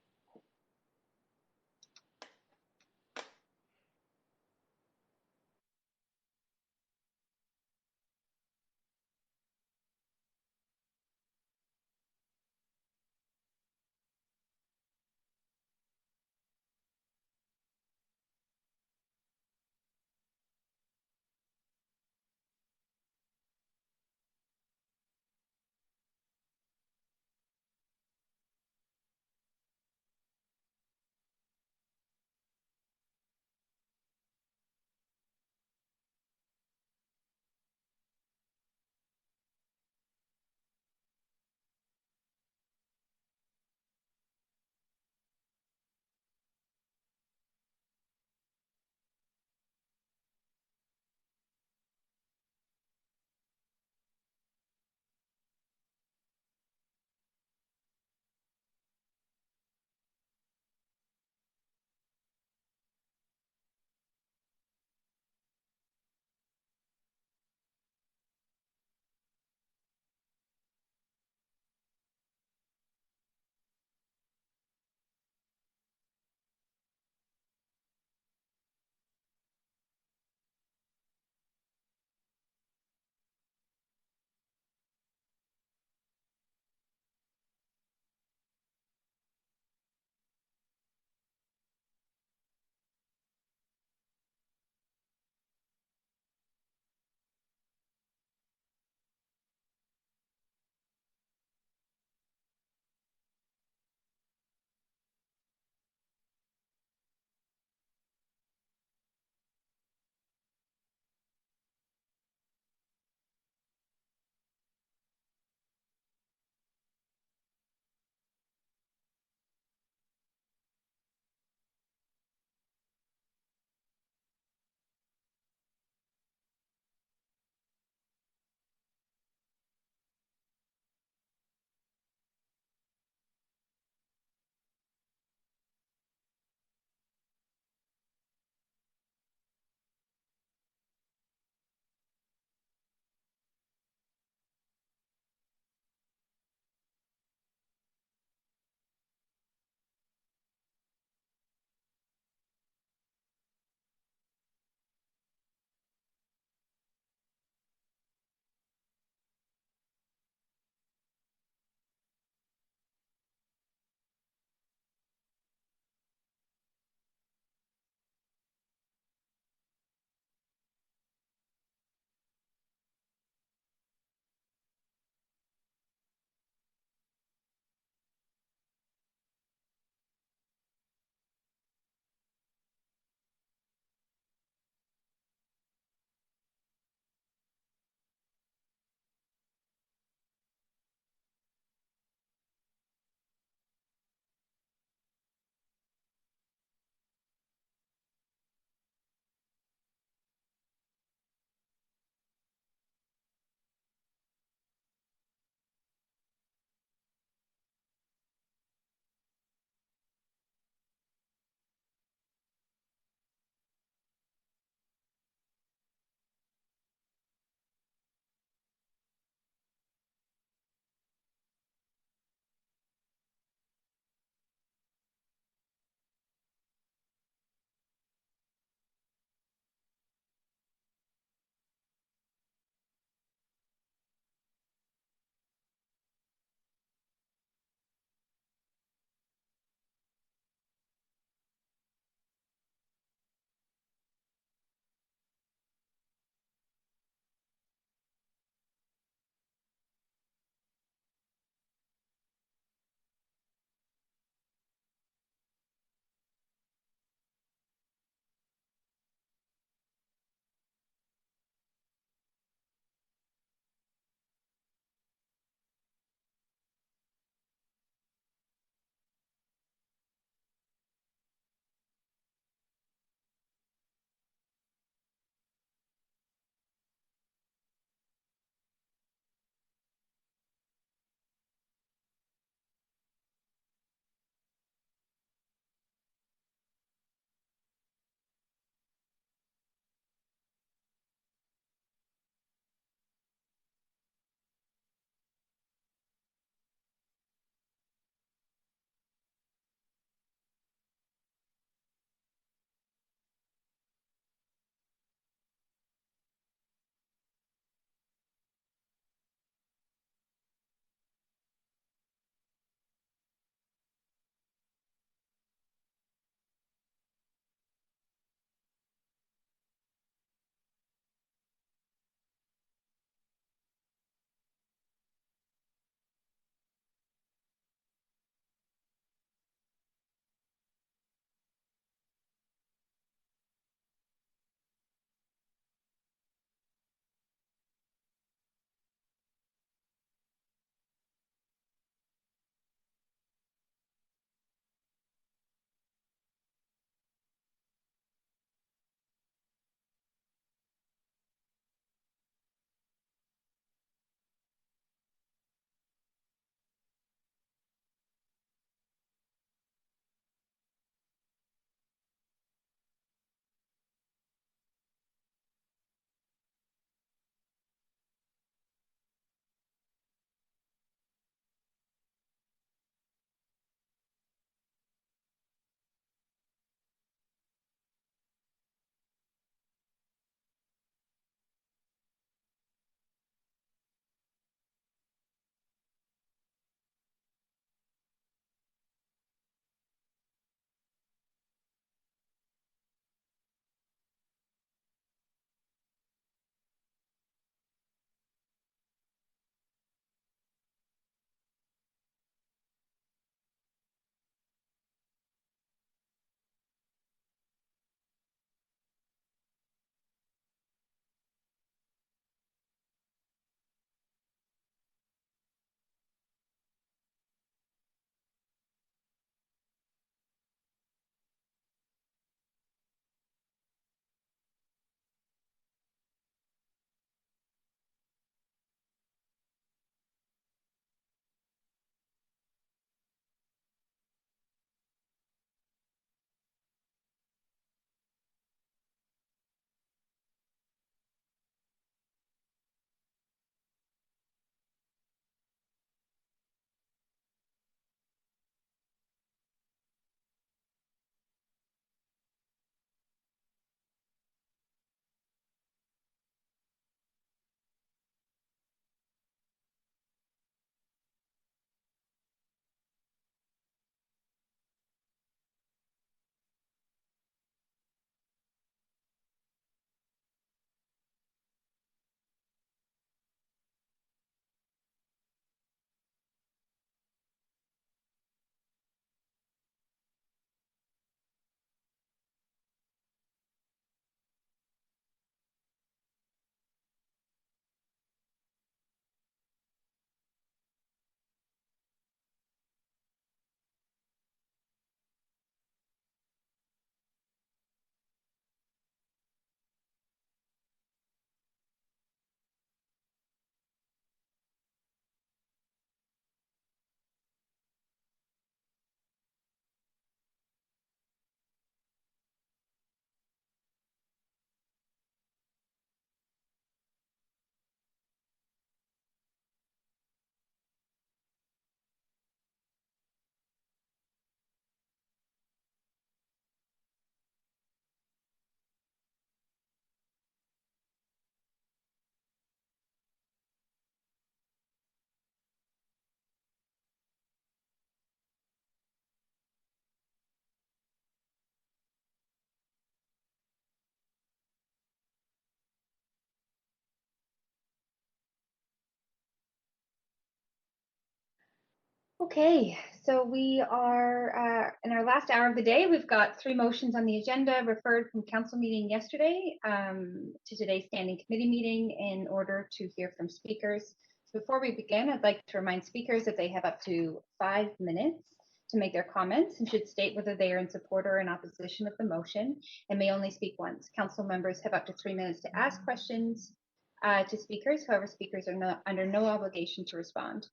Okay, so we are in our last hour of the day. We've got 3 motions on the agenda referred from council meeting yesterday to today's standing committee meeting in order to hear from speakers. So before we begin, I'd like to remind speakers that they have up to 5 minutes to make their comments and should state whether they are in support or in opposition of the motion and may only speak once. Council members have up to 3 minutes to ask questions to speakers. However, speakers are under no obligation to respond.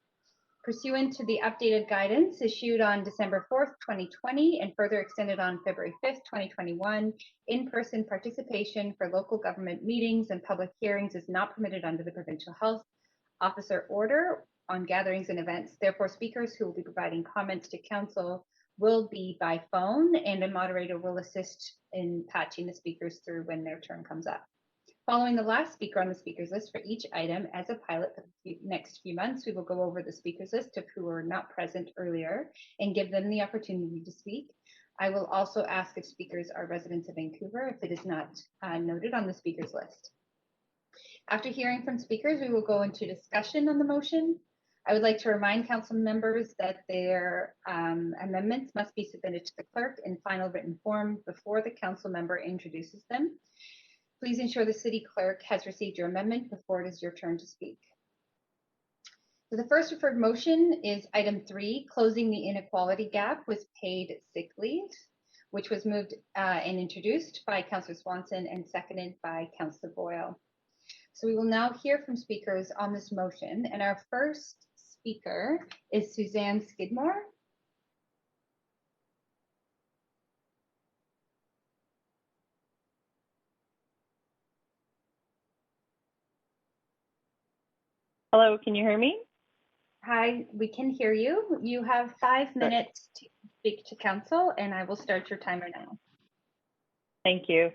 Pursuant to the updated guidance issued on December 4th, 2020, and further extended on February 5th, 2021, in-person participation for local government meetings and public hearings is not permitted under the Provincial Health Officer Order on gatherings and events. Therefore, speakers who will be providing comments to council will be by phone, and a moderator will assist in patching the speakers through when their turn comes up. Following the last speaker on the speakers list for each item as a pilot for the next few months, we will go over the speakers list of who were not present earlier and give them the opportunity to speak. I will also ask if speakers are residents of Vancouver if it is not noted on the speakers list. After hearing from speakers, we will go into discussion on the motion. I would like to remind council members that their amendments must be submitted to the clerk in final written form before the council member introduces them. Please ensure the city clerk has received your amendment before it is your turn to speak. So the first referred motion is item 3, closing the inequality gap with paid sick leave, which was moved and introduced by Councillor Swanson and seconded by Councillor Boyle. So we will now hear from speakers on this motion, and our first speaker is Suzanne Skidmore. Hello, can you hear me? Hi, we can hear you. You have 5 minutes to speak to council, and I will start your timer now. Thank you.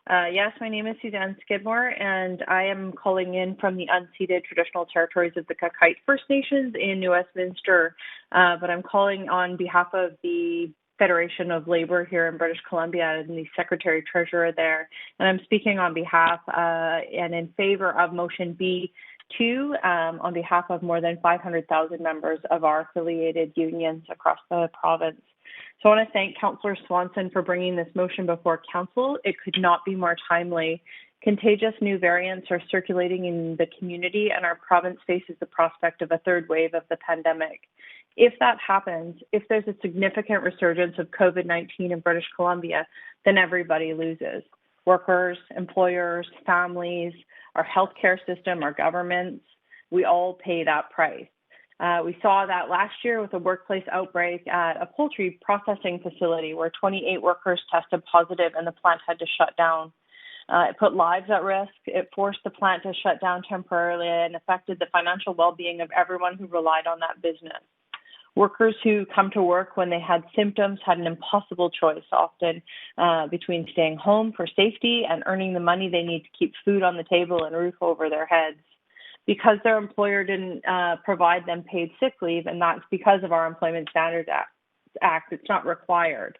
Yes, my name is Suzanne Skidmore, and I am calling in from the unceded traditional territories of the Kakite First Nations in New Westminster, but I'm calling on behalf of the Federation of Labor here in British Columbia and the Secretary Treasurer there, and I'm speaking on behalf and in favor of motion B2 on behalf of more than 500,000 members of our affiliated unions across the province. So I want to thank Councillor Swanson for bringing this motion before Council. It could not be more timely. Contagious new variants are circulating in the community, and our province faces the prospect of a third wave of the pandemic. If that happens, if there's a significant resurgence of COVID-19 in British Columbia, then everybody loses. Workers, employers, families, our healthcare system, our governments, we all pay that price. We saw that last year with a workplace outbreak at a poultry processing facility where 28 workers tested positive and the plant had to shut down. It put lives at risk. It forced the plant to shut down temporarily and affected the financial well-being of everyone who relied on that business. Workers who come to work when they had symptoms had an impossible choice often between staying home for safety and earning the money they need to keep food on the table and a roof over their heads. Because their employer didn't provide them paid sick leave, and that's because of our Employment Standards Act, it's not required.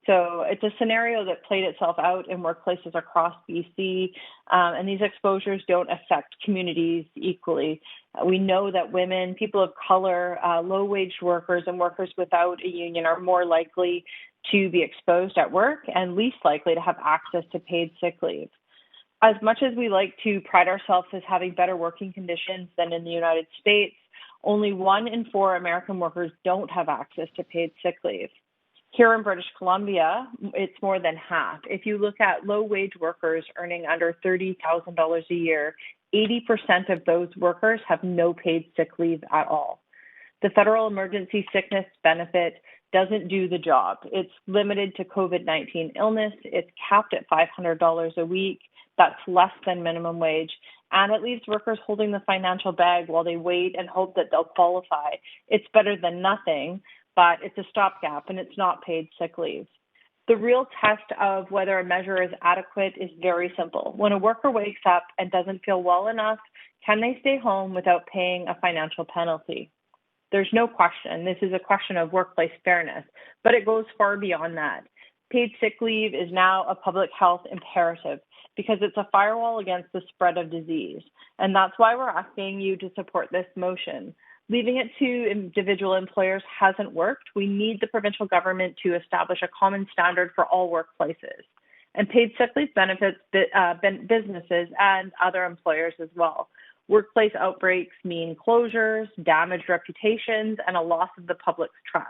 So it's a scenario that played itself out in workplaces across BC, and these exposures don't affect communities equally. We know that women, people of color, low-wage workers, and workers without a union are more likely to be exposed at work and least likely to have access to paid sick leave. As much as we like to pride ourselves as having better working conditions than in the United States, only 1 in 4 American workers don't have access to paid sick leave. Here in British Columbia, it's more than half. If you look at low-wage workers earning under $30,000 a year, 80% of those workers have no paid sick leave at all. The federal emergency sickness benefit doesn't do the job. It's limited to COVID-19 illness. It's capped at $500 a week. That's less than minimum wage. And it leaves workers holding the financial bag while they wait and hope that they'll qualify. It's better than nothing, but it's a stopgap and it's not paid sick leave. The real test of whether a measure is adequate is very simple. When a worker wakes up and doesn't feel well enough, can they stay home without paying a financial penalty? There's no question. This is a question of workplace fairness, but it goes far beyond that. Paid sick leave is now a public health imperative because it's a firewall against the spread of disease. And that's why we're asking you to support this motion. Leaving it to individual employers hasn't worked. We need the provincial government to establish a common standard for all workplaces. And paid sick leave benefits businesses and other employers as well. Workplace outbreaks mean closures, damaged reputations, and a loss of the public's trust,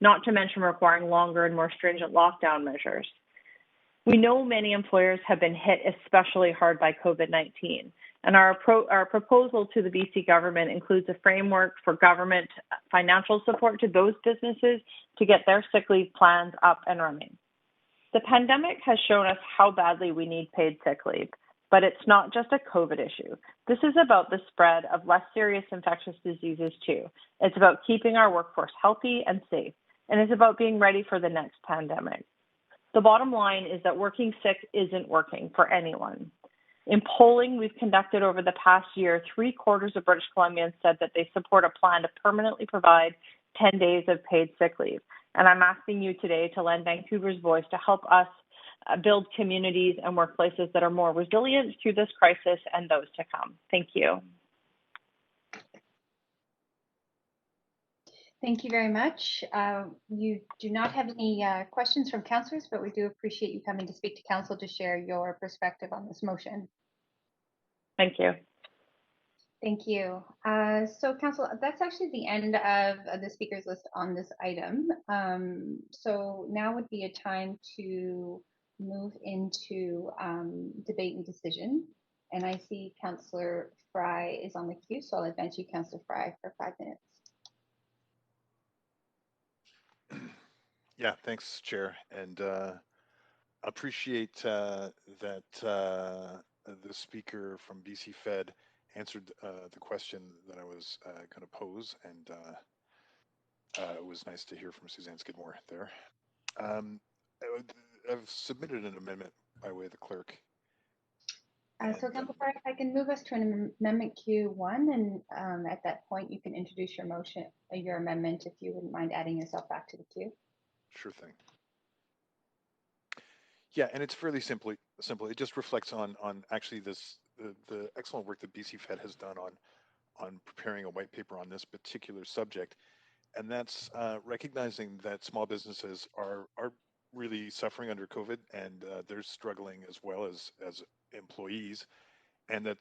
not to mention requiring longer and more stringent lockdown measures. We know many employers have been hit especially hard by COVID-19, and our proposal to the BC government includes a framework for government financial support to those businesses to get their sick leave plans up and running. The pandemic has shown us how badly we need paid sick leave, but it's not just a COVID issue. This is about the spread of less serious infectious diseases too. It's about keeping our workforce healthy and safe, and it's about being ready for the next pandemic. The bottom line is that working sick isn't working for anyone. In polling we've conducted over the past year, 3/4 of British Columbians said that they support a plan to permanently provide 10 days of paid sick leave. And I'm asking you today to lend Vancouver's voice to help us build communities and workplaces that are more resilient through this crisis and those to come. Thank you. Thank you very much. You do not have any questions from councillors, but we do appreciate you coming to speak to council to share your perspective on this motion. Thank you. Thank you. So council, that's actually the end of the speakers list on this item. So now would be a time to move into debate and decision. And I see Councillor Fry is on the queue, so I'll advance you, Councillor Fry, for 5 minutes. Yeah, thanks, Chair, and appreciate that the speaker from BC Fed answered the question that I was going to pose, and it was nice to hear from Suzanne Skidmore there. I've submitted an amendment by way of the clerk. So Councillor Fry, if I can move us to an amendment Q1, and at that point you can introduce your motion, your amendment, if you wouldn't mind adding yourself back to the queue. Sure thing. Yeah, and it's fairly simple. It just reflects on actually the excellent work that BC Fed has done on preparing a white paper on this particular subject, and that's recognizing that small businesses are really suffering under COVID, and they're struggling as well as employees, and that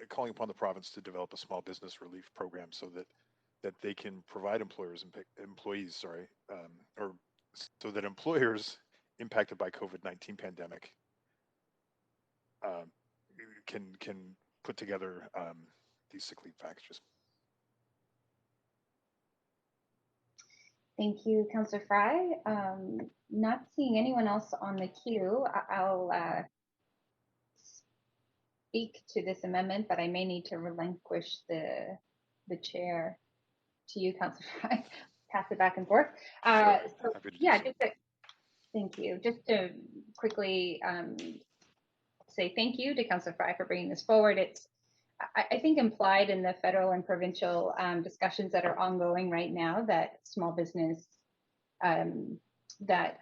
calling upon the province to develop a small business relief program so that they can provide employees so that employers impacted by COVID-19 pandemic can put together these sick leave packages. Thank you, Councillor Fry. Not seeing anyone else on the queue, I'll speak to this amendment, but I may need to relinquish the chair to you, Councillor Fry. Pass it back and forth. Sure. So yeah, thank you. Just to quickly say thank you to Councillor Fry for bringing this forward. It's, I think, implied in the federal and provincial discussions that are ongoing right now that small business, that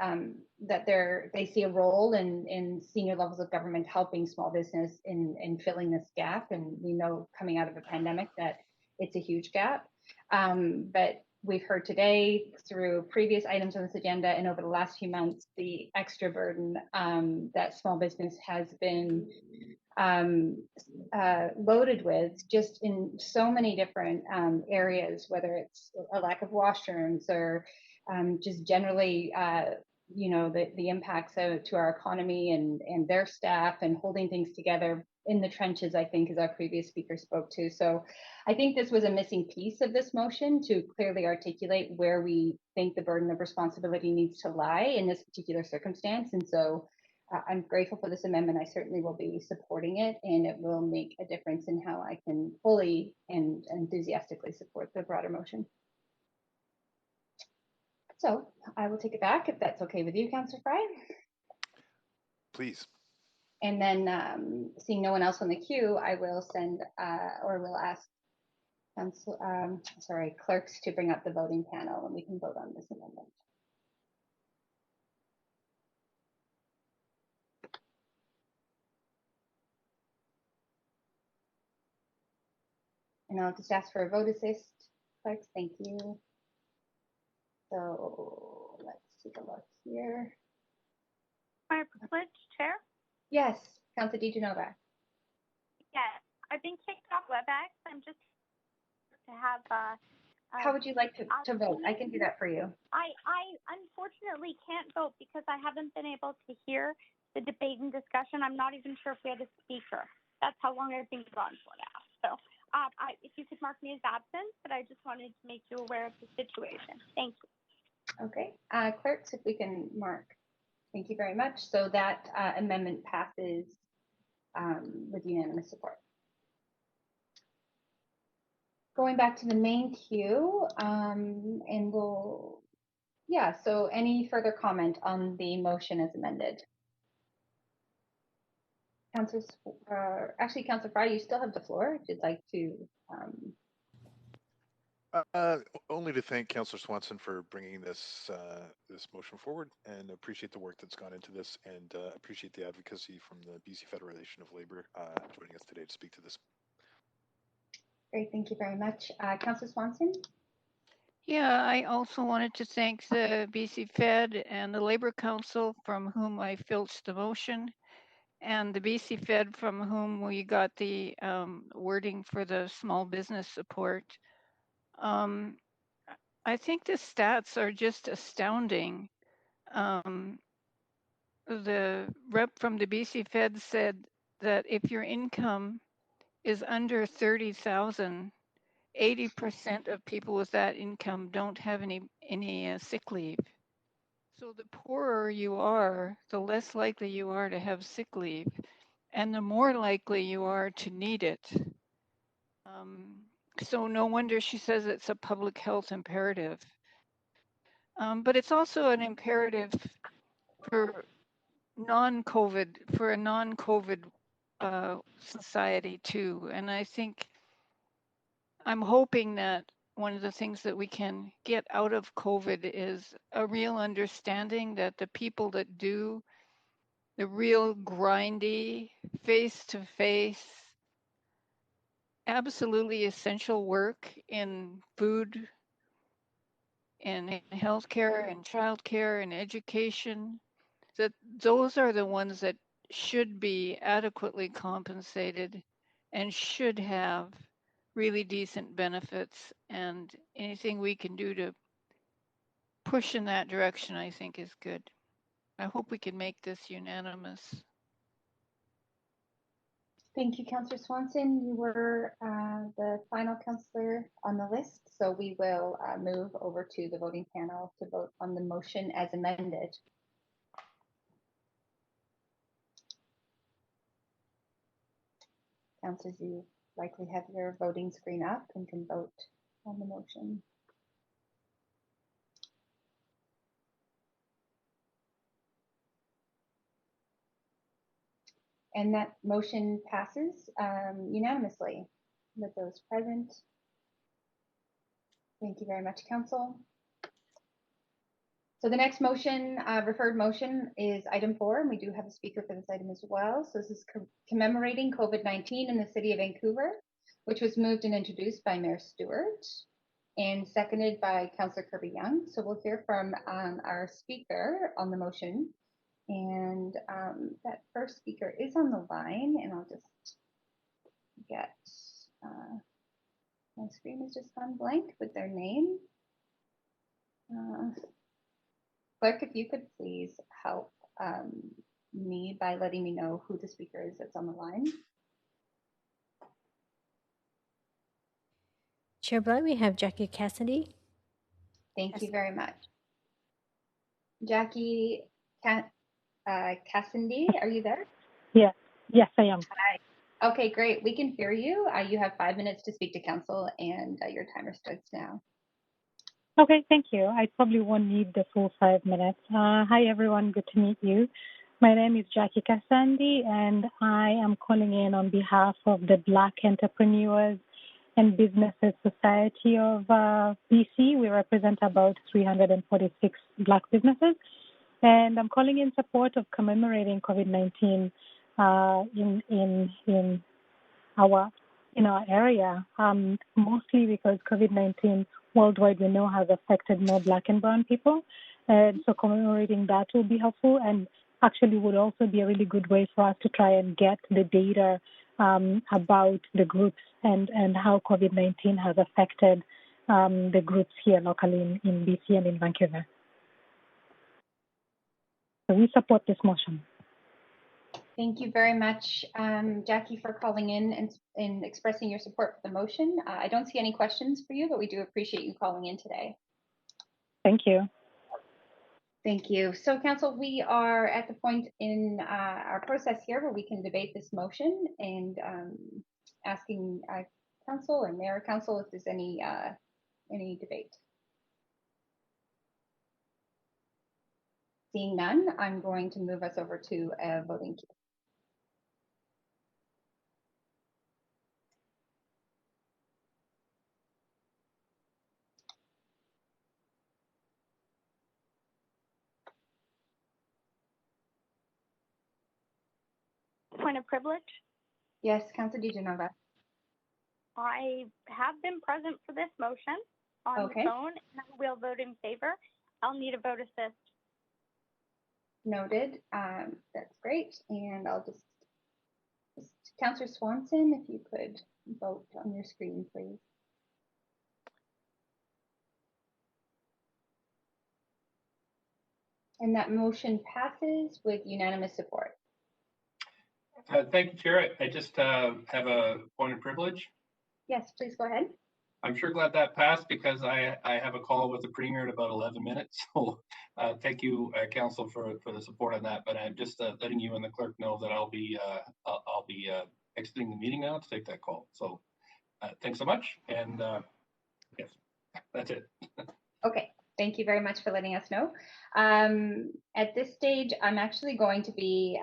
they see a role in senior levels of government helping small business in filling this gap. And we know coming out of a pandemic that it's a huge gap. But we've heard today through previous items on this agenda and over the last few months, the extra burden that small business has been loaded with just in so many different areas, whether it's a lack of washrooms or just generally, the impacts to our economy and their staff and holding things together in the trenches, I think, as our previous speaker spoke to. So I think this was a missing piece of this motion to clearly articulate where we think the burden of responsibility needs to lie in this particular circumstance. And so I'm grateful for this amendment. I certainly will be supporting it, and it will make a difference in how I can fully and enthusiastically support the broader motion. So I will take it back if that's okay with you, Councillor Fry. Please. And then seeing no one else on the queue, I will send or will ask clerks to bring up the voting panel and we can vote on this amendment. And I'll just ask for a vote assist Complex. Thank you. So let's take a look here. My privilege, Chair? Yes, Councilor DiGenova. Yes, I've been kicked off WebEx. I'm just to have How would you like to vote? I can do that for you. I unfortunately can't vote because I haven't been able to hear the debate and discussion. I'm not even sure if we had a speaker. That's how long I've been gone for now. So if you could mark me as absent, but I just wanted to make you aware of the situation. Thank you. Okay, clerks, if we can mark. Thank you very much. So that amendment passes with unanimous support. Going back to the main queue, and so any further comment on the motion as amended? Councilor Fry, you still have the floor if you'd like to. Only to thank Councillor Swanson for bringing this this motion forward, and appreciate the work that's gone into this, and appreciate the advocacy from the BC Federation of Labor joining us today to speak to this. Great, thank you very much. Councillor Swanson? Yeah, I also wanted to thank the BC Fed and the Labor Council from whom I filched the motion, and the BC Fed from whom we got the wording for the small business support. I think the stats are just astounding. The rep from the BC Fed said that if your income is under 30,000, 80% of people with that income don't have any sick leave. So the poorer you are, the less likely you are to have sick leave, and the more likely you are to need it. So no wonder she says it's a public health imperative. But it's also an imperative for a non-COVID society too. And I think I'm hoping that one of the things that we can get out of COVID is a real understanding that the people that do the real grindy, face-to-face, absolutely essential work in food, in healthcare, and childcare, and education, that those are the ones that should be adequately compensated and should have really decent benefits, and anything we can do to push in that direction, I think, is good. I hope we can make this unanimous. Thank you, Councillor Swanson. You were the final councillor on the list, so we will move over to the voting panel to vote on the motion as amended. Councillors, you likely have your voting screen up and can vote on the motion. And that motion passes unanimously with those present. Thank you very much, Council. So the next motion, referred motion, is item 4, and we do have a speaker for this item as well. So this is commemorating COVID-19 in the city of Vancouver, which was moved and introduced by Mayor Stewart and seconded by Councillor Kirby-Yung. So we'll hear from our speaker on the motion. And that first speaker is on the line, and I'll just get, my screen has just gone blank with their name. Clerk, if you could please help me by letting me know who the speaker is that's on the line. Chair Blunt, we have Jackie Cassidy. Thank you very much. Jackie Cassidy, are you there? Yes, I am. Hi. Okay, great. We can hear you. You have 5 minutes to speak to council, and your timer starts now. Okay, thank you. I probably won't need the full 5 minutes. Hi, everyone. Good to meet you. My name is Jackie Cassidy, and I am calling in on behalf of the Black Entrepreneurs and Businesses Society of BC. We represent about 346 Black businesses, and I'm calling in support of commemorating COVID-19 in our in our area, mostly because COVID-19 worldwide we know has affected more Black and Brown people. And so commemorating that will be helpful, and actually would also be a really good way for us to try and get the data about the groups and how COVID-19 has affected the groups here locally in BC and in Vancouver. So we support this motion. Thank you very much, Jackie, for calling in and expressing your support for the motion. I don't see any questions for you, but we do appreciate you calling in today. Thank you. Thank you. So, Council, we are at the point in our process here where we can debate this motion, and asking Council and Mayor Council if there's any debate. Seeing none, I'm going to move us over to a voting queue. Point of privilege. Yes, Councilor DiGenova. I have been present for this motion on the phone, and I will vote in favor. I'll need a vote assist. Noted. That's great. And I'll just Councillor Swanson, if you could vote on your screen, please. And that motion passes with unanimous support. Thank you, Chair. I just have a point of privilege. Yes, please go ahead. I'm sure glad that passed because I have a call with the Premier in about 11 minutes. So thank you, Council, for the support on that. But I'm just letting you and the clerk know that I'll be exiting the meeting now to take that call. So thanks so much. And yes, that's it. Okay. Thank you very much for letting us know. At this stage, I'm actually going to be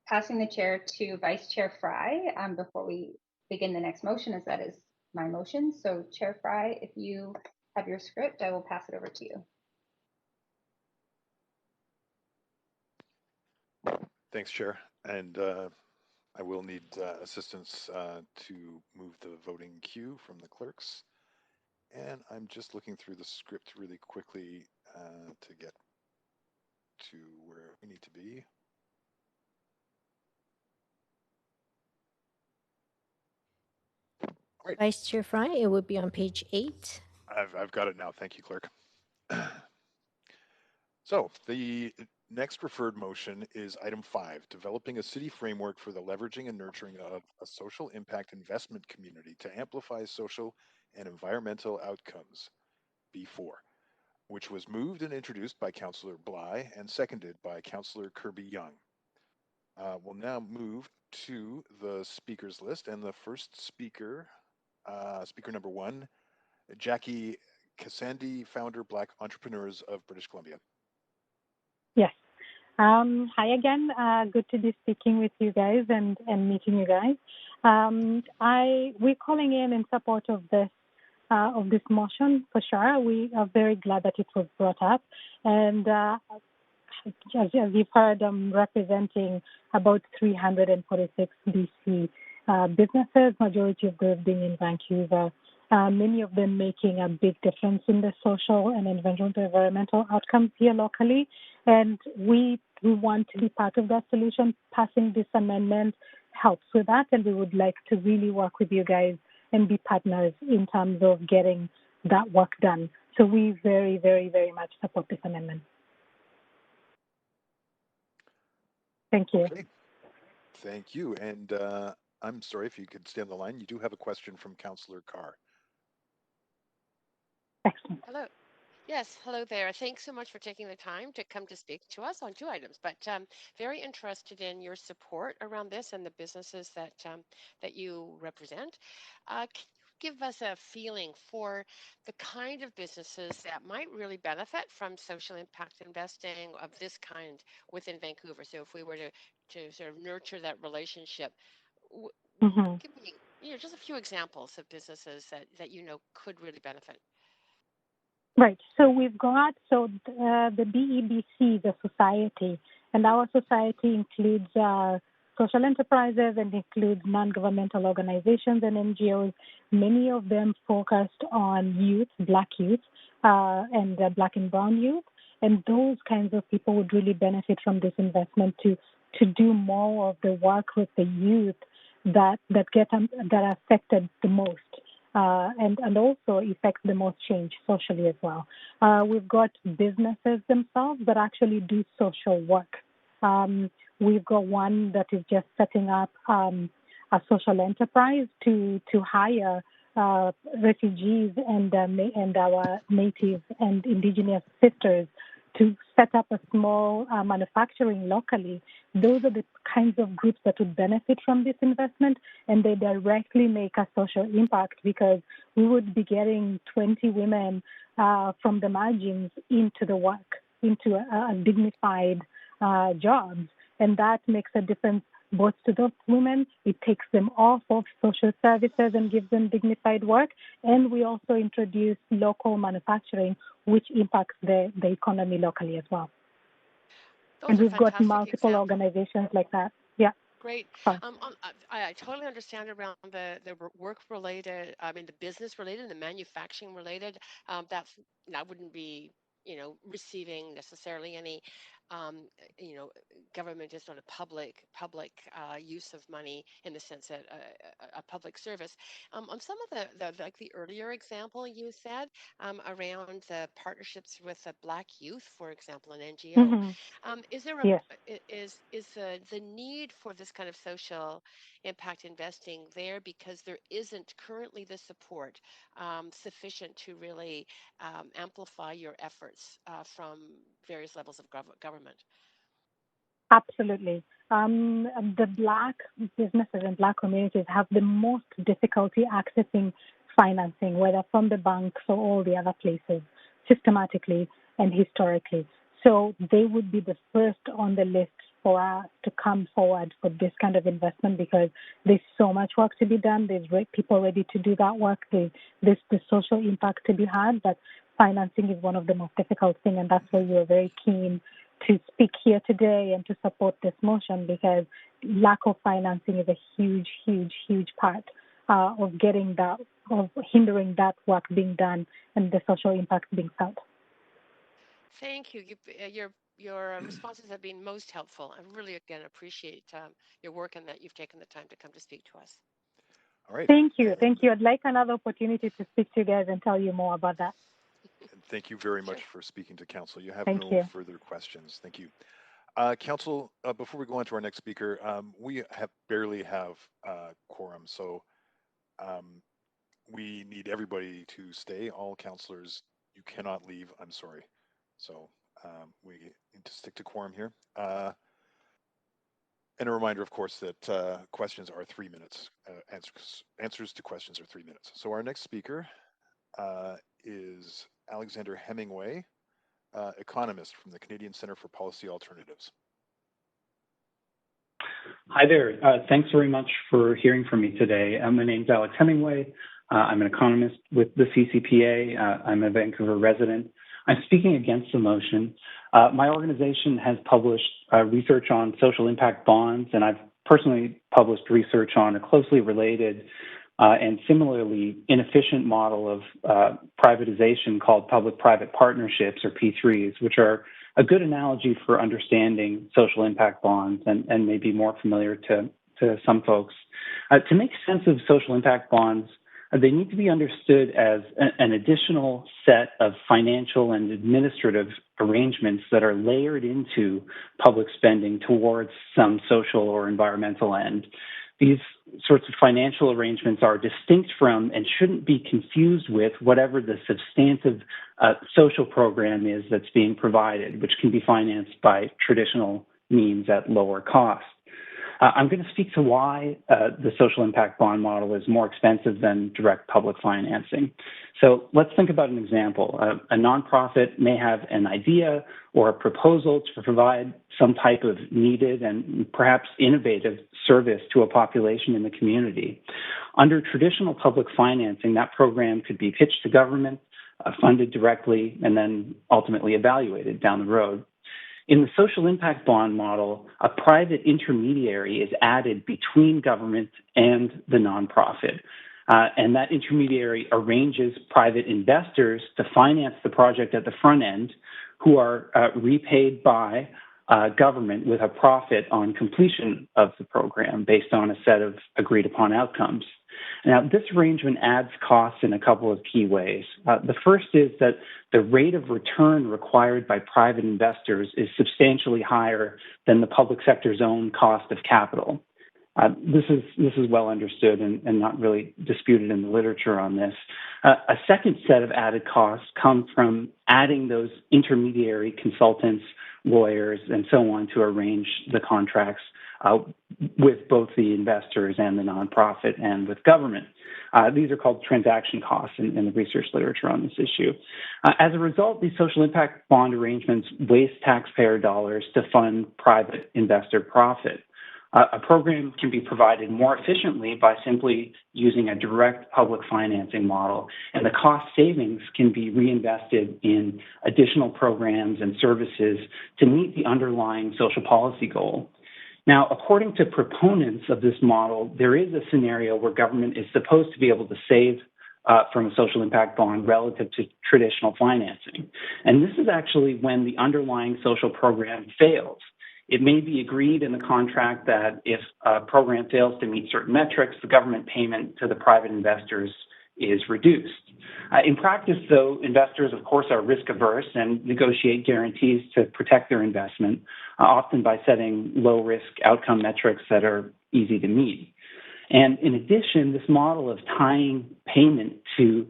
passing the chair to Vice Chair Fry before we begin the next motion, as that is my motion. So Chair Fry, if you have your script, I will pass it over to you. Thanks, Chair. And I will need assistance to move the voting queue from the clerks. And I'm just looking through the script really quickly to get to where we need to be. Great. Vice Chair Fry, it would be on page 8. I've got it now. Thank you, Clerk. So the next referred motion is item 5, developing a city framework for the leveraging and nurturing of a social impact investment community to amplify social and environmental outcomes, B4, which was moved and introduced by Councillor Bly and seconded by Councillor Kirby-Yung. We'll now move to the speakers list, and the first speaker, speaker number 1, Jackie Cassandi, founder, Black Entrepreneurs of British Columbia. Yes. Hi again. Good to be speaking with you guys and meeting you guys. We're calling in support of this motion for sure. We are very glad that it was brought up, and as you've heard, I'm representing about 346 BC businesses, majority of those being in Vancouver. Many of them making a big difference in the social and environmental outcomes here locally. And we want to be part of that solution. Passing this amendment helps with that. And we would like to really work with you guys and be partners in terms of getting that work done. So we very, very, very much support this amendment. Thank you. Okay. Thank you. And I'm sorry, if you could stay on the line. You do have a question from Councillor Carr. Excellent. Hello. Yes, hello there. Thanks so much for taking the time to come to speak to us on 2 items, but very interested in your support around this and the businesses that you represent. Can you give us a feeling for the kind of businesses that might really benefit from social impact investing of this kind within Vancouver? So if we were to sort of nurture that relationship, give me just a few examples of businesses that could really benefit. Right. So we've got the BEBC, the society, and our society includes social enterprises and includes non-governmental organizations and NGOs, many of them focused on youth, Black youth, and Black and Brown youth. And those kinds of people would really benefit from this investment to do more of the work with the youth that are affected the most. And also affect the most change socially as well. We've got businesses themselves that actually do social work. We've got one that is just setting up a social enterprise to hire refugees and our Native and Indigenous sisters to set up a small manufacturing locally. Those are the kinds of groups that would benefit from this investment, and they directly make a social impact because we would be getting 20 women from the margins into the work, into a dignified jobs, and that makes a difference both to those women. It takes them off of social services and gives them dignified work. And we also introduce local manufacturing, which impacts the economy locally as well. And we've got multiple organizations like that. Yeah. Great. I totally understand around the work related, the business related, the manufacturing related. That wouldn't be, receiving necessarily any, government is not a public use of money in the sense that a public service. On some of the earlier example you said around the partnerships with the Black youth, for example, an NGO, is there is the need for this kind of social impact investing there because there isn't currently the support sufficient to really amplify your efforts from various levels of government? Absolutely. The Black businesses and Black communities have the most difficulty accessing financing, whether from the banks or all the other places, systematically and historically. So they would be the first on the list for us to come forward for this kind of investment because there's so much work to be done. There's people ready to do that work. There's the social impact to be had, but financing is one of the most difficult things, and that's why we are very keen to speak here today and to support this motion because lack of financing is a huge, huge, huge part of getting that, of hindering that work being done and the social impact being felt. Thank you. Your responses have been most helpful. I really, again, appreciate your work and that you've taken the time to come to speak to us. All right. Thank you. Thank you. I'd like another opportunity to speak to you guys and tell you more about that. And thank you very much for speaking to Council. You have further questions. Thank you. Council, before we go on to our next speaker, we barely have quorum, so we need everybody to stay. All councillors, you cannot leave. I'm sorry. So we need to stick to quorum here. And a reminder, of course, that questions are 3 minutes. Answers to questions are 3 minutes. So our next speaker is Alexander Hemingway, economist from the Canadian Centre for Policy Alternatives. Hi there. Thanks very much for hearing from me today. My name's Alex Hemingway. I'm an economist with the CCPA. I'm a Vancouver resident. I'm speaking against the motion. My organization has published research on social impact bonds, and I've personally published research on a closely related and similarly inefficient model of privatization called public-private partnerships, or P3s, which are a good analogy for understanding social impact bonds and maybe more familiar to some folks. To make sense of social impact bonds, they need to be understood as an additional set of financial and administrative arrangements that are layered into public spending towards some social or environmental end. These sorts of financial arrangements are distinct from and shouldn't be confused with whatever the substantive social program is that's being provided, which can be financed by traditional means at lower cost. I'm going to speak to why the social impact bond model is more expensive than direct public financing. So let's think about an example. A nonprofit may have an idea or a proposal to provide some type of needed and perhaps innovative service to a population in the community. Under traditional public financing, that program could be pitched to government, funded directly, and then ultimately evaluated down the road. in the social impact bond model, a private intermediary is added between government and the nonprofit. And that intermediary arranges private investors to finance the project at the front end, who are repaid by government with a profit on completion of the program based on a set of agreed upon outcomes. Now, this arrangement adds costs in a couple of key ways. The first is that the rate of return required by private investors is substantially higher than the public sector's own cost of capital. This is well understood and not really disputed in the literature on this. A second set of added costs come from adding those intermediary consultants, lawyers, and so on to arrange the contracts with both the investors and the nonprofit and with government. These are called transaction costs in the research literature on this issue. As a result, these social impact bond arrangements waste taxpayer dollars to fund private investor profit. A program can be provided more efficiently by simply using a direct public financing model, and the cost savings can be reinvested in additional programs and services to meet the underlying social policy goal. Now, according to proponents of this model, there is a scenario where government is supposed to be able to save from a social impact bond relative to traditional financing. And this is actually when the underlying social program fails. It may be agreed in the contract that if a program fails to meet certain metrics, the government payment to the private investors is reduced. In practice, though, investors, of course, are risk averse and negotiate guarantees to protect their investment, often by setting low risk outcome metrics that are easy to meet. And in addition, this model of tying payment to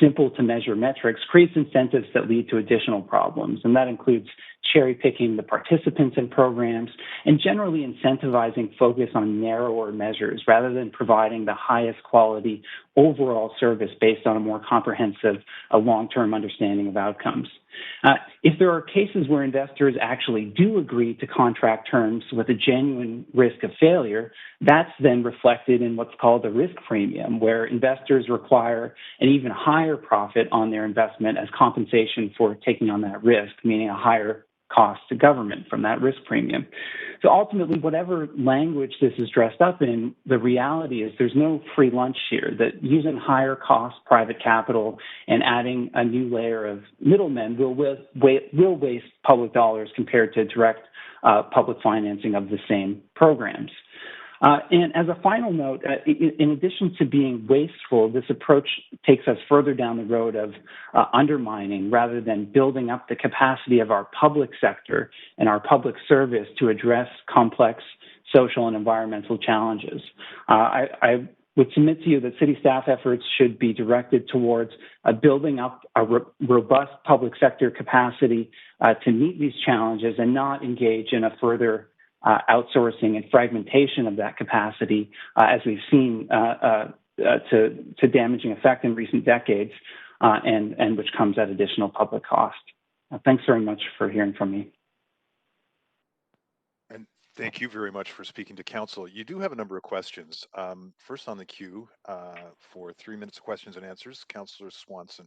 simple to measure metrics creates incentives that lead to additional problems. And that includes cherry picking the participants in programs and generally incentivizing focus on narrower measures rather than providing the highest quality overall service based on a more comprehensive, long-term understanding of outcomes. If there are cases where investors actually do agree to contract terms with a genuine risk of failure, that's then reflected in what's called a risk premium, where investors require an even higher profit on their investment as compensation for taking on that risk, meaning a higher cost to government from that risk premium. So ultimately, whatever language this is dressed up in, the reality is there's no free lunch here, that using higher cost private capital and adding a new layer of middlemen will waste public dollars compared to direct public financing of the same programs. And as a final note, in addition to being wasteful, this approach takes us further down the road of undermining rather than building up the capacity of our public sector and our public service to address complex social and environmental challenges. I would submit to you that city staff efforts should be directed towards building up a robust public sector capacity to meet these challenges and not engage in a further outsourcing and fragmentation of that capacity, as we've seen to damaging effect in recent decades, and which comes at additional public cost. Thanks very much for hearing from me. And thank you very much for speaking to council. You do have a number of questions. First on the queue for 3 minutes of questions and answers, Councillor Swanson.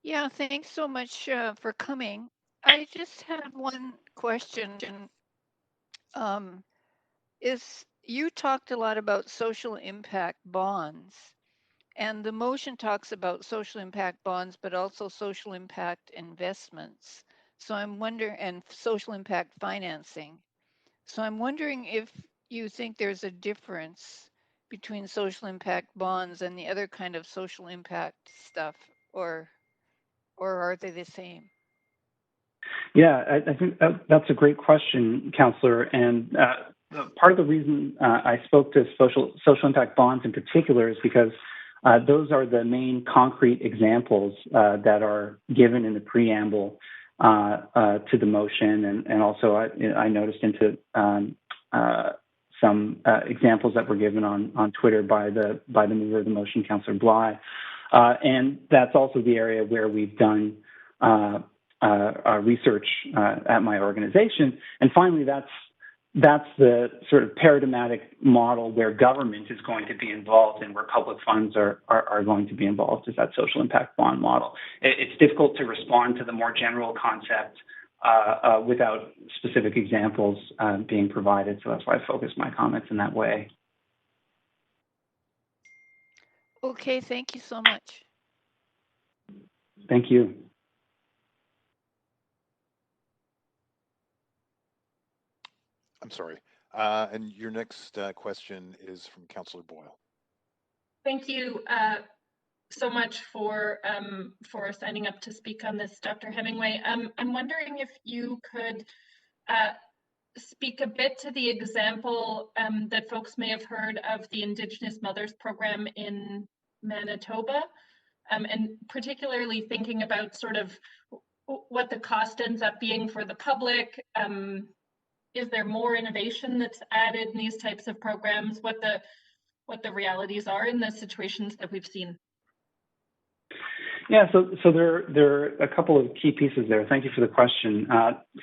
Yeah, thanks so much for coming. I just had one question. You talked a lot about social impact bonds, and the motion talks about social impact bonds, but also social impact investments. So I'm wondering, and social impact financing. So I'm wondering if you think there's a difference between social impact bonds and the other kind of social impact stuff, or are they the same? Yeah, I think that's a great question, Councillor. And part of the reason I spoke to social impact bonds in particular is because those are the main concrete examples that are given in the preamble to the motion. And also I noticed into some examples that were given on Twitter by the mover of the motion, Councillor Bly. And that's also the area where we've done research at my organization. And finally, that's the sort of paradigmatic model where government is going to be involved and where public funds are going to be involved, is that social impact bond model. It's difficult to respond to the more general concept without specific examples being provided. So that's why I focused my comments in that way. Okay, thank you so much. Thank you. I'm sorry. And your next question is from Councillor Boyle. Thank you so much for signing up to speak on this, Dr. Hemingway. I'm wondering if you could speak a bit to the example that folks may have heard of the Indigenous Mothers Program in Manitoba, and particularly thinking about sort of what the cost ends up being for the public. Is there more innovation that's added in these types of programs? What the realities are in the situations that we've seen? Yeah, so there are a couple of key pieces there. Thank you for the question.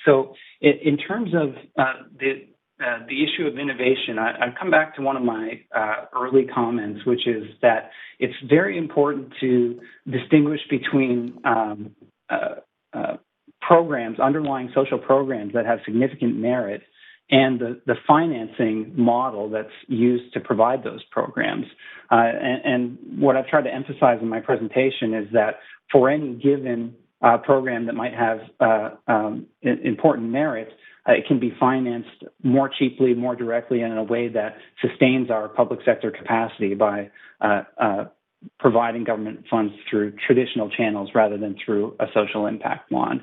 So in terms of the issue of innovation, I'd come back to one of my early comments, which is that it's very important to distinguish between programs, underlying social programs that have significant merit, and the financing model that's used to provide those programs. And what I've tried to emphasize in my presentation is that for any given program that might have important merit, it can be financed more cheaply, more directly, and in a way that sustains our public sector capacity by providing government funds through traditional channels rather than through a social impact bond.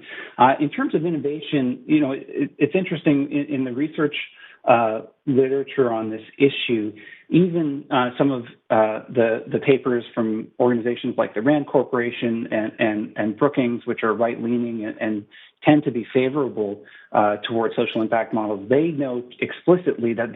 In terms of innovation, you know, it's interesting in the research literature on this issue. Even some of the papers from organizations like the RAND Corporation and Brookings, which are right-leaning and tend to be favorable towards social impact models, they note explicitly that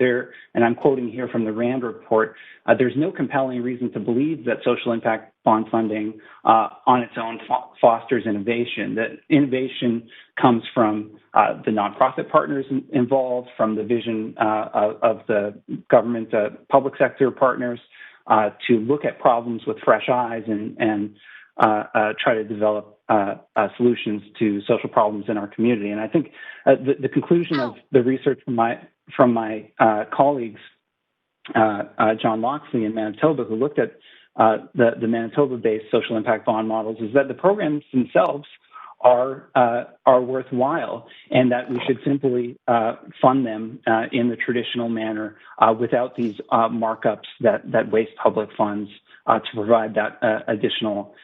and I'm quoting here from the RAND report, there's no compelling reason to believe that social impact bond funding on its own fosters innovation. That innovation comes from the nonprofit partners involved, from the vision of the government public sector partners to look at problems with fresh eyes and try to develop solutions to social problems in our community. And I think the conclusion of the research from my colleagues, John Loxley in Manitoba, who looked at the Manitoba-based social impact bond models, is that the programs themselves are worthwhile, and that we should simply fund them in the traditional manner without these markups that waste public funds to provide that additional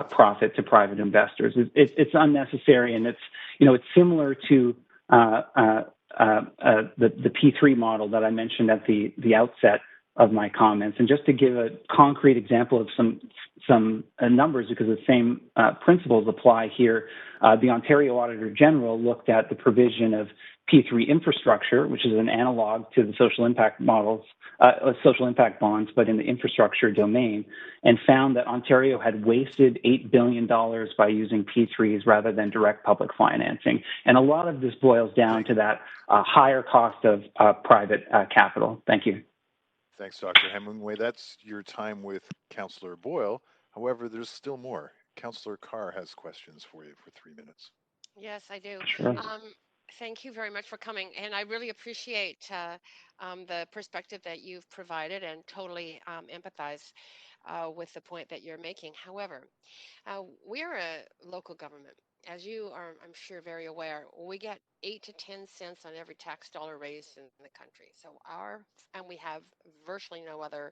profit to private investors. It's unnecessary, and it's similar to the P3 model that I mentioned at the outset of my comments. And just to give a concrete example of some numbers, because the same principles apply here, the Ontario Auditor General looked at the provision of P3 infrastructure, which is an analog to the social impact models, social impact bonds, but in the infrastructure domain, and found that Ontario had wasted $8 billion by using P3s rather than direct public financing. And a lot of this boils down to that higher cost of private capital. Thank you. Thanks, Dr. Hemingway. That's your time with Councillor Boyle. However, there's still more. Councillor Carr has questions for you for 3 minutes. Yes, I do. Sure. Thank you very much for coming, and I really appreciate the perspective that you've provided, and totally empathize with the point that you're making. However, we're a local government. As you are, I'm sure, very aware, we get 8 to 10 cents on every tax dollar raised in the country. So and we have virtually no other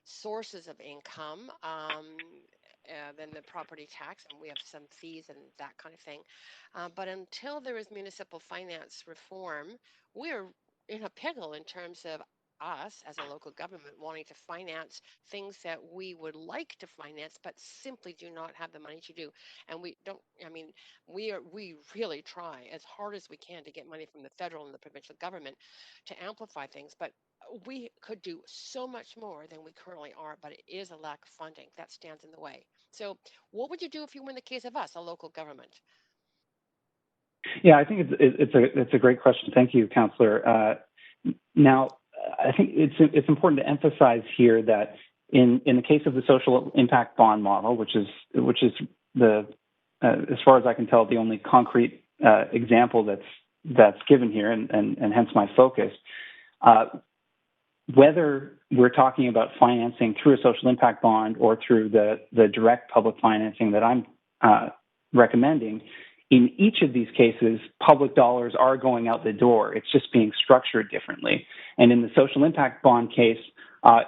sources of income than the property tax, and we have some fees and that kind of thing. But until there is municipal finance reform, we're in a pickle in terms of us as a local government wanting to finance things that we would like to finance, but simply do not have the money to do. And we don't, I mean, we really try as hard as we can to get money from the federal and the provincial government to amplify things, but we could do so much more than we currently are, but it is a lack of funding that stands in the way. So what would you do if you were in the case of us, a local government? Yeah, I think it's a great question. Thank you, Councillor. Now, I think it's important to emphasize here that in the case of the social impact bond model, which is the as far as I can tell, the only concrete example that's given here, and hence my focus. Whether we're talking about financing through a social impact bond or through the direct public financing that I'm recommending, in each of these cases, public dollars are going out the door. It's just being structured differently. And in the social impact bond case,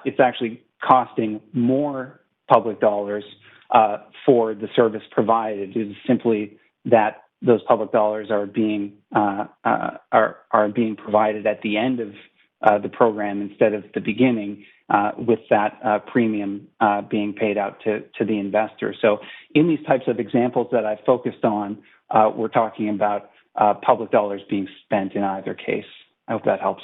it's actually costing more public dollars for the service provided. It is simply that those public dollars are being provided at the end of the program instead of the beginning, with that premium being paid out to the investor. So in these types of examples that I've focused on, we're talking about public dollars being spent in either case. I hope that helps.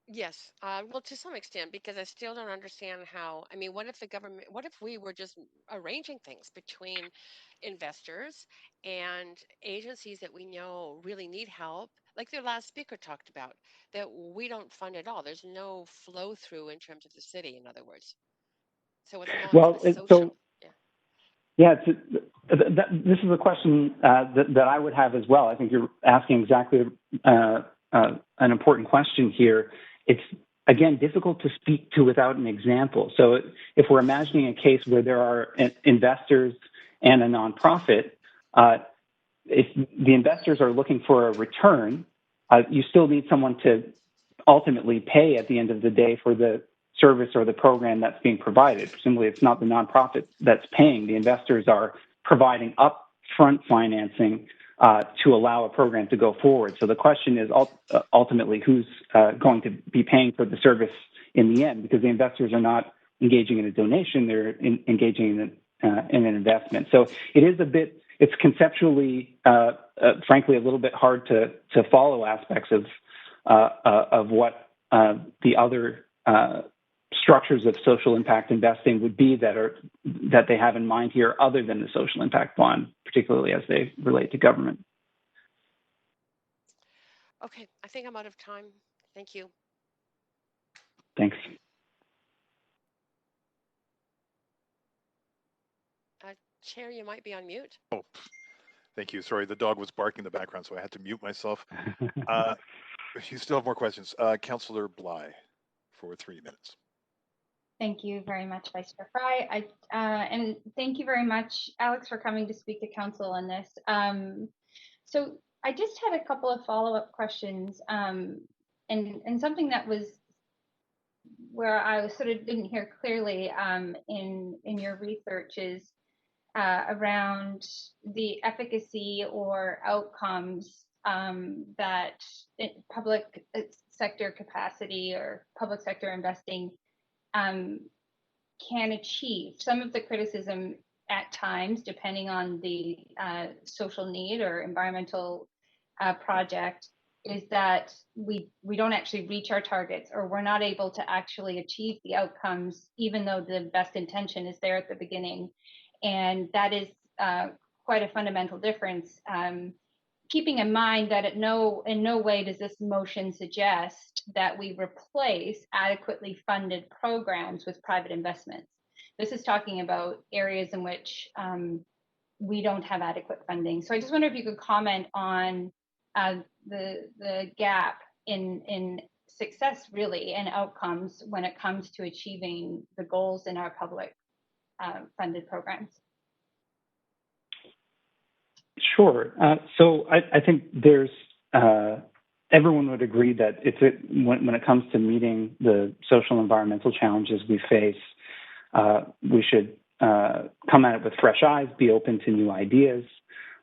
Yes, well, to some extent, because I still don't understand how, I mean, what if the government, what if we were just arranging things between investors and agencies that we know really need help, like the last speaker talked about, that we don't fund at all. There's no flow through in terms of the city, in other words. So it's not Well, social. Yeah, this is a question that I would have as well. I think you're asking exactly an important question here. It's, again, difficult to speak to without an example. So if we're imagining a case where there are investors and a nonprofit, if the investors are looking for a return, you still need someone to ultimately pay at the end of the day for the service or the program that's being provided. Presumably, it's not the nonprofit that's paying. The investors are providing upfront financing to allow a program to go forward. So the question is ultimately who's going to be paying for the service in the end, because the investors are not engaging in a donation, they're engaging in an investment. So it's conceptually, frankly, a little bit hard to follow aspects of what the other structures of social impact investing would be that they have in mind here, other than the social impact bond, particularly as they relate to government. Okay, I think I'm out of time. Thank you. Thanks. Chair, you might be on mute. Oh, thank you. Sorry, the dog was barking in the background, so I had to mute myself. You still have more questions. Councillor Bly for 3 minutes. Thank you very much, Vice Chair Fry. And thank you very much, Alex, for coming to speak to council on this. So I just had a couple of follow-up questions, and something that was where I sort of didn't hear clearly in your research is around the efficacy or outcomes that public sector capacity or public sector investing can achieve. Some of the criticism at times, depending on the social need or environmental project, is that we don't actually reach our targets, or we're not able to actually achieve the outcomes, even though the best intention is there at the beginning. And that is quite a fundamental difference. Keeping in mind that in no way does this motion suggest that we replace adequately funded programs with private investments. This is talking about areas in which we don't have adequate funding. So I just wonder if you could comment on the gap in success, really, and outcomes when it comes to achieving the goals in our public funded programs. Sure. So I think there's everyone would agree that when it comes to meeting the social and environmental challenges we face, we should come at it with fresh eyes, be open to new ideas,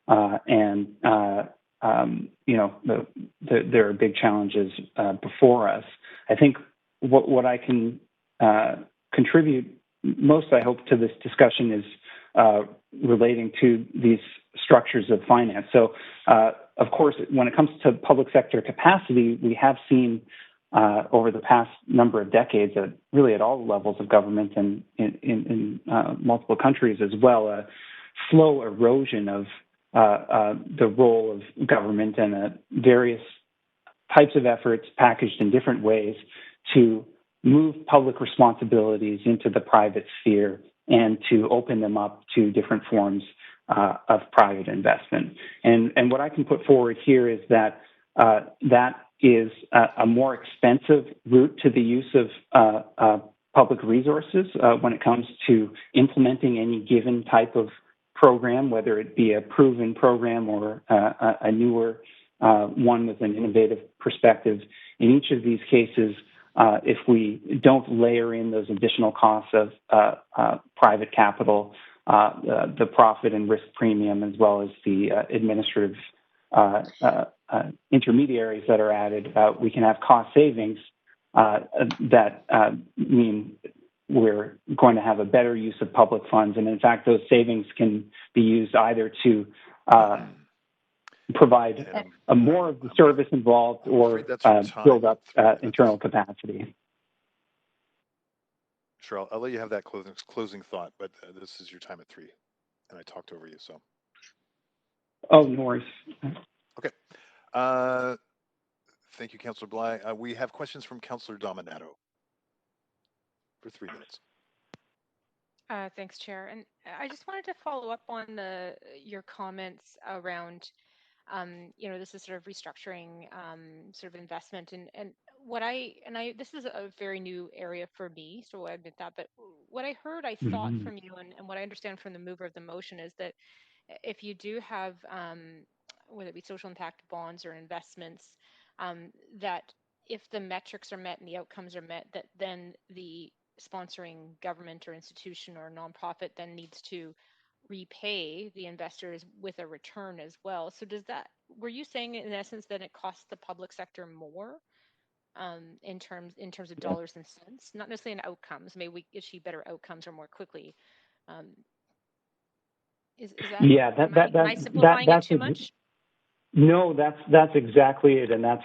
and there are big challenges before us. I think what I can contribute most, I hope, to this discussion is relating to these structures of finance. So, of course, when it comes to public sector capacity, we have seen over the past number of decades, really at all levels of government and in multiple countries as well, a slow erosion of the role of government and various types of efforts packaged in different ways to move public responsibilities into the private sphere and to open them up to different forms of private investment. And what I can put forward here is that that is a more expensive route to the use of public resources when it comes to implementing any given type of program, whether it be a proven program or a newer one with an innovative perspective. In each of these cases, if we don't layer in those additional costs of private capital, the profit and risk premium, as well as the administrative intermediaries that are added, we can have cost savings that mean we're going to have a better use of public funds. And in fact, those savings can be used either to provide more of the service involved or build up internal capacity. Sure, I'll let you have that closing thought, but this is your time at 3, and I talked over you, so. Oh, no worries. Okay. Thank you, Councillor Bly. We have questions from Councillor Dominato for 3 minutes. Thanks, Chair. And I just wanted to follow up on your comments around, this is sort of restructuring sort of investment. And this is a very new area for me, so I admit that. But what I heard, I thought from you, and what I understand from the mover of the motion is that if you do have, whether it be social impact bonds or investments, that if the metrics are met and the outcomes are met, that then the sponsoring government or institution or nonprofit then needs to repay the investors with a return as well. So were you saying in essence that it costs the public sector more in terms of dollars and cents, not necessarily in outcomes? Maybe we achieve better outcomes or more quickly. Is that? Yeah, am I simplifying it too much? No, that's exactly it, and that's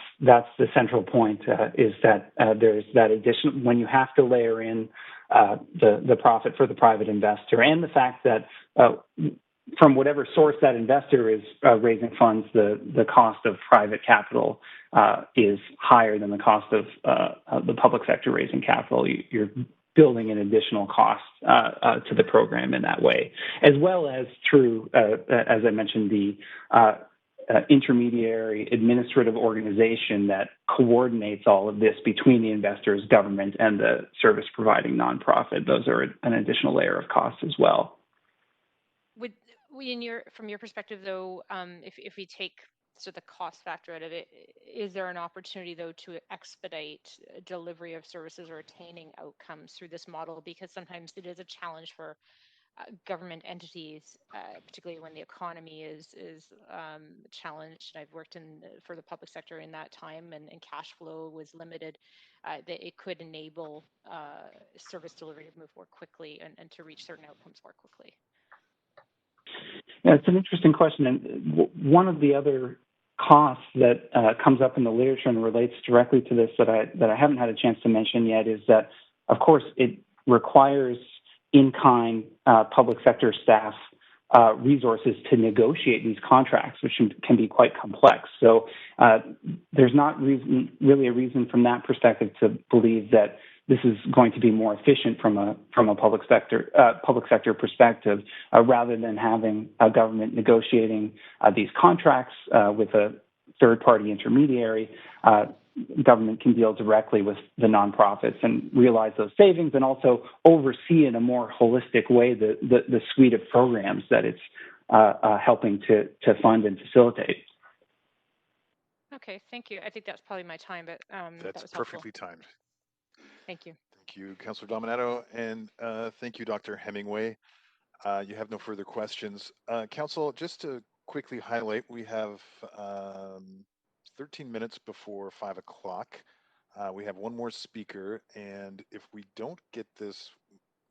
the central point. Is that there's that addition when you have to layer in the profit for the private investor, and the fact that from whatever source that investor is raising funds, the cost of private capital is higher than the cost of the public sector raising capital. You're building an additional cost to the program in that way, as well as through, as I mentioned, the intermediary administrative organization that coordinates all of this between the investors, government, and the service providing nonprofit. Those are an additional layer of cost as well. From your perspective, though, if we take sort of the cost factor out of it, is there an opportunity, though, to expedite delivery of services or attaining outcomes through this model? Because sometimes it is a challenge for government entities, particularly when the economy is challenged. I've worked for the public sector in that time, and cash flow was limited. That it could enable service delivery to move more quickly and to reach certain outcomes more quickly. Yeah, it's an interesting question, and one of the other costs that comes up in the literature and relates directly to this that I haven't had a chance to mention yet is that, of course, it requires in-kind public sector staff resources to negotiate these contracts, which can be quite complex. So there's not really a reason from that perspective to believe that this is going to be more efficient from a public sector perspective, rather than having a government negotiating these contracts with a third-party intermediary. Government can deal directly with the nonprofits and realize those savings, and also oversee in a more holistic way the suite of programs that it's helping to fund and facilitate. Okay, thank you. I think that's probably my time, but that's that was perfectly helpful. timed. Thank you. Thank you, Councillor Dominato, and thank you, Dr. Hemingway. You have no further questions. Council, just to quickly highlight, we have 13 minutes before 5 o'clock. We have one more speaker, and if we don't get this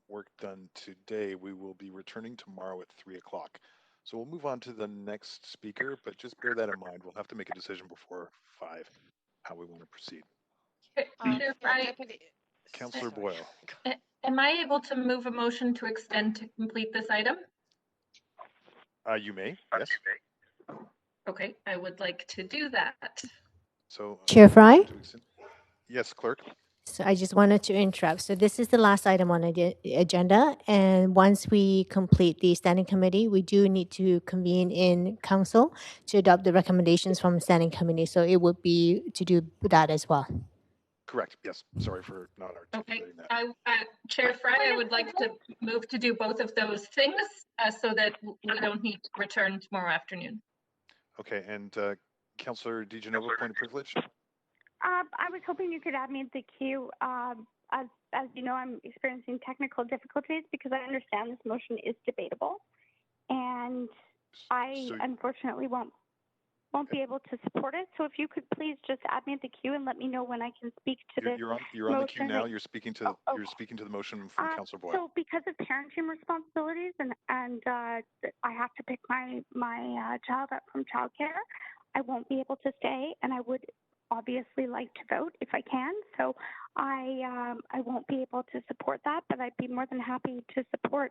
work done today, we will be returning tomorrow at 3 o'clock. So we'll move on to the next speaker, but just bear that in mind. We'll have to make a decision before 5 how we want to proceed. Councillor Boyle. Am I able to move a motion to extend to complete this item? You may, yes. Okay, I would like to do that. So, Chair Fry? yes, Clerk. So I just wanted to interrupt. So this is the last item on the agenda. And once we complete the standing committee, we do need to convene in council to adopt the recommendations from the standing committee. So it would be to do that as well. Correct. Yes. Sorry for not Okay, articulating that. Chair Fry, I would like to move to do both of those things so that we don't need to return tomorrow afternoon. Okay, and Councillor DiGenova, point of privilege. I was hoping you could add me in the queue. As you know, I'm experiencing technical difficulties because I understand this motion is debatable, and I unfortunately won't be able to support it. So if you could please just add me in the queue and let me know when I can speak to this. You're on the queue now. You're speaking to you're speaking to the motion from Councillor Boyle. So because of parenting responsibilities and I have to pick my child up from childcare, I won't be able to stay, and I would obviously like to vote if I can. So I won't be able to support that, but I'd be more than happy to support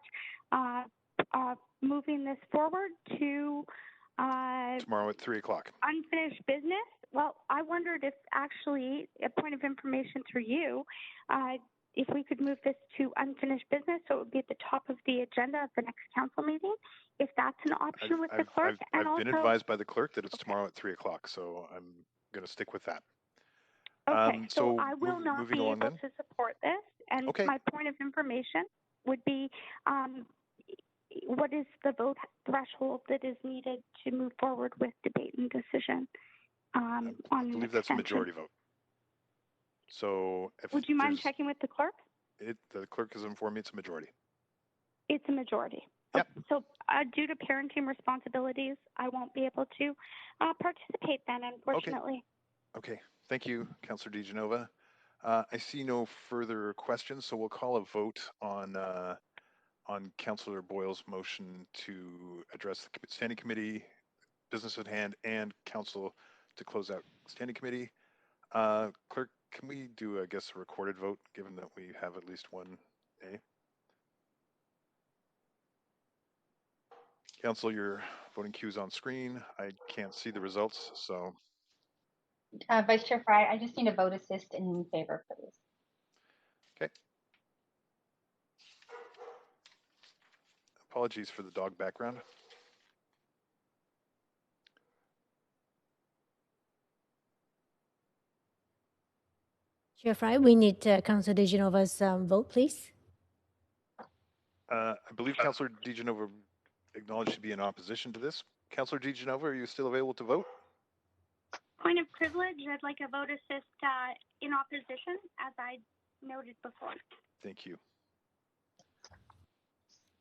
moving this forward to tomorrow at 3 o'clock. Unfinished business. Well, I wondered if actually a point of information through you, if we could move this to unfinished business, so it would be at the top of the agenda of the next council meeting, if that's an option with the clerk. I've been advised by the clerk that it's tomorrow at 3 o'clock, so I'm going to stick with that. Okay, so I will not be able to support this, and my point of information would be what is the vote threshold that is needed to move forward with debate and decision on I believe that's a majority vote. So would you mind checking with the clerk? The clerk has informed me it's a majority. It's a majority. Yep. So due to parenting responsibilities, I won't be able to participate then, unfortunately. Okay. Thank you, Councillor DiGenova. I see no further questions, so we'll call a vote on Councillor Boyle's motion to address the standing committee, business at hand, and council to close out standing committee. Clerk, can we do, I guess, a recorded vote, given that we have at least one A? Council, your voting queue is on screen. I can't see the results, so. Vice Chair Fry, I just need a vote assist in favor, please. Okay. Apologies for the dog background. Chair Fry, we need Councillor DiGenova's vote, please. I believe Councillor DiGenova acknowledged to be in opposition to this. Councillor DiGenova, are you still available to vote? Point of privilege, I'd like a vote assist in opposition, as I noted before. Thank you.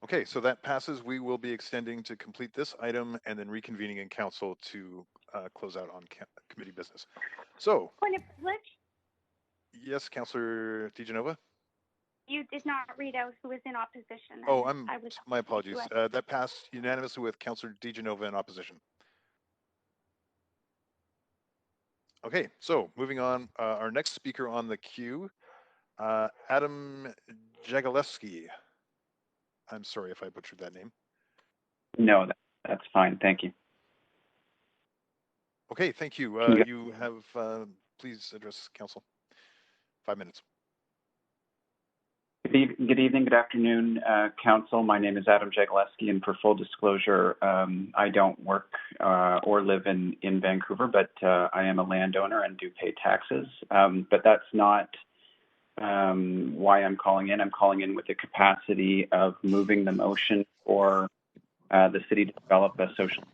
Okay, so that passes. We will be extending to complete this item and then reconvening in council to close out on committee business. So. Point of privilege? Yes, Councillor DiGenova? You did not read out who was in opposition. Oh, my apologies. That passed unanimously with Councillor DiGenova in opposition. Okay, so moving on, our next speaker on the queue, Adam Jagalewski. I'm sorry if I butchered that name. No, that's fine. Thank you. Okay, thank you. You have, please address council. 5 minutes. Good evening, good afternoon, council. My name is Adam Jagalewski, and for full disclosure, I don't work or live in Vancouver, but I am a landowner and do pay taxes. But that's not why I'm calling in. I'm calling in with the capacity of moving the motion for the city to develop a social.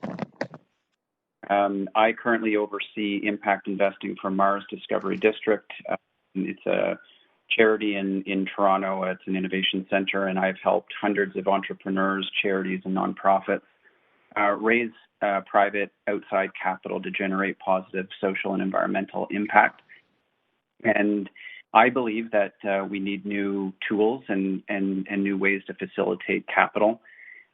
I currently oversee impact investing for Mars Discovery District. It's a charity in Toronto. It's an innovation center, and I've helped hundreds of entrepreneurs, charities, and nonprofits raise private outside capital to generate positive social and environmental impact. And I believe that we need new tools and new ways to facilitate capital.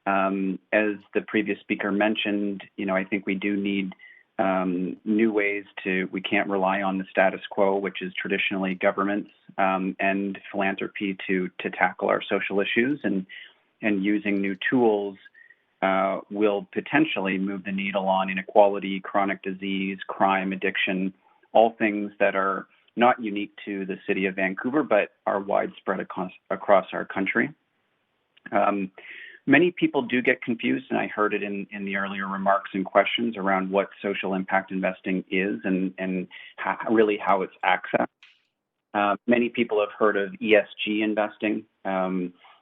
As the previous speaker mentioned, I think we do need new ways we can't rely on the status quo, which is traditionally governments and philanthropy to tackle our social issues, and using new tools will potentially move the needle on inequality, chronic disease, crime, addiction, all things that are not unique to the city of Vancouver, but are widespread across our country. Many people do get confused, and I heard it in the earlier remarks and questions around what social impact investing is and really how it's accessed. Many people have heard of ESG investing,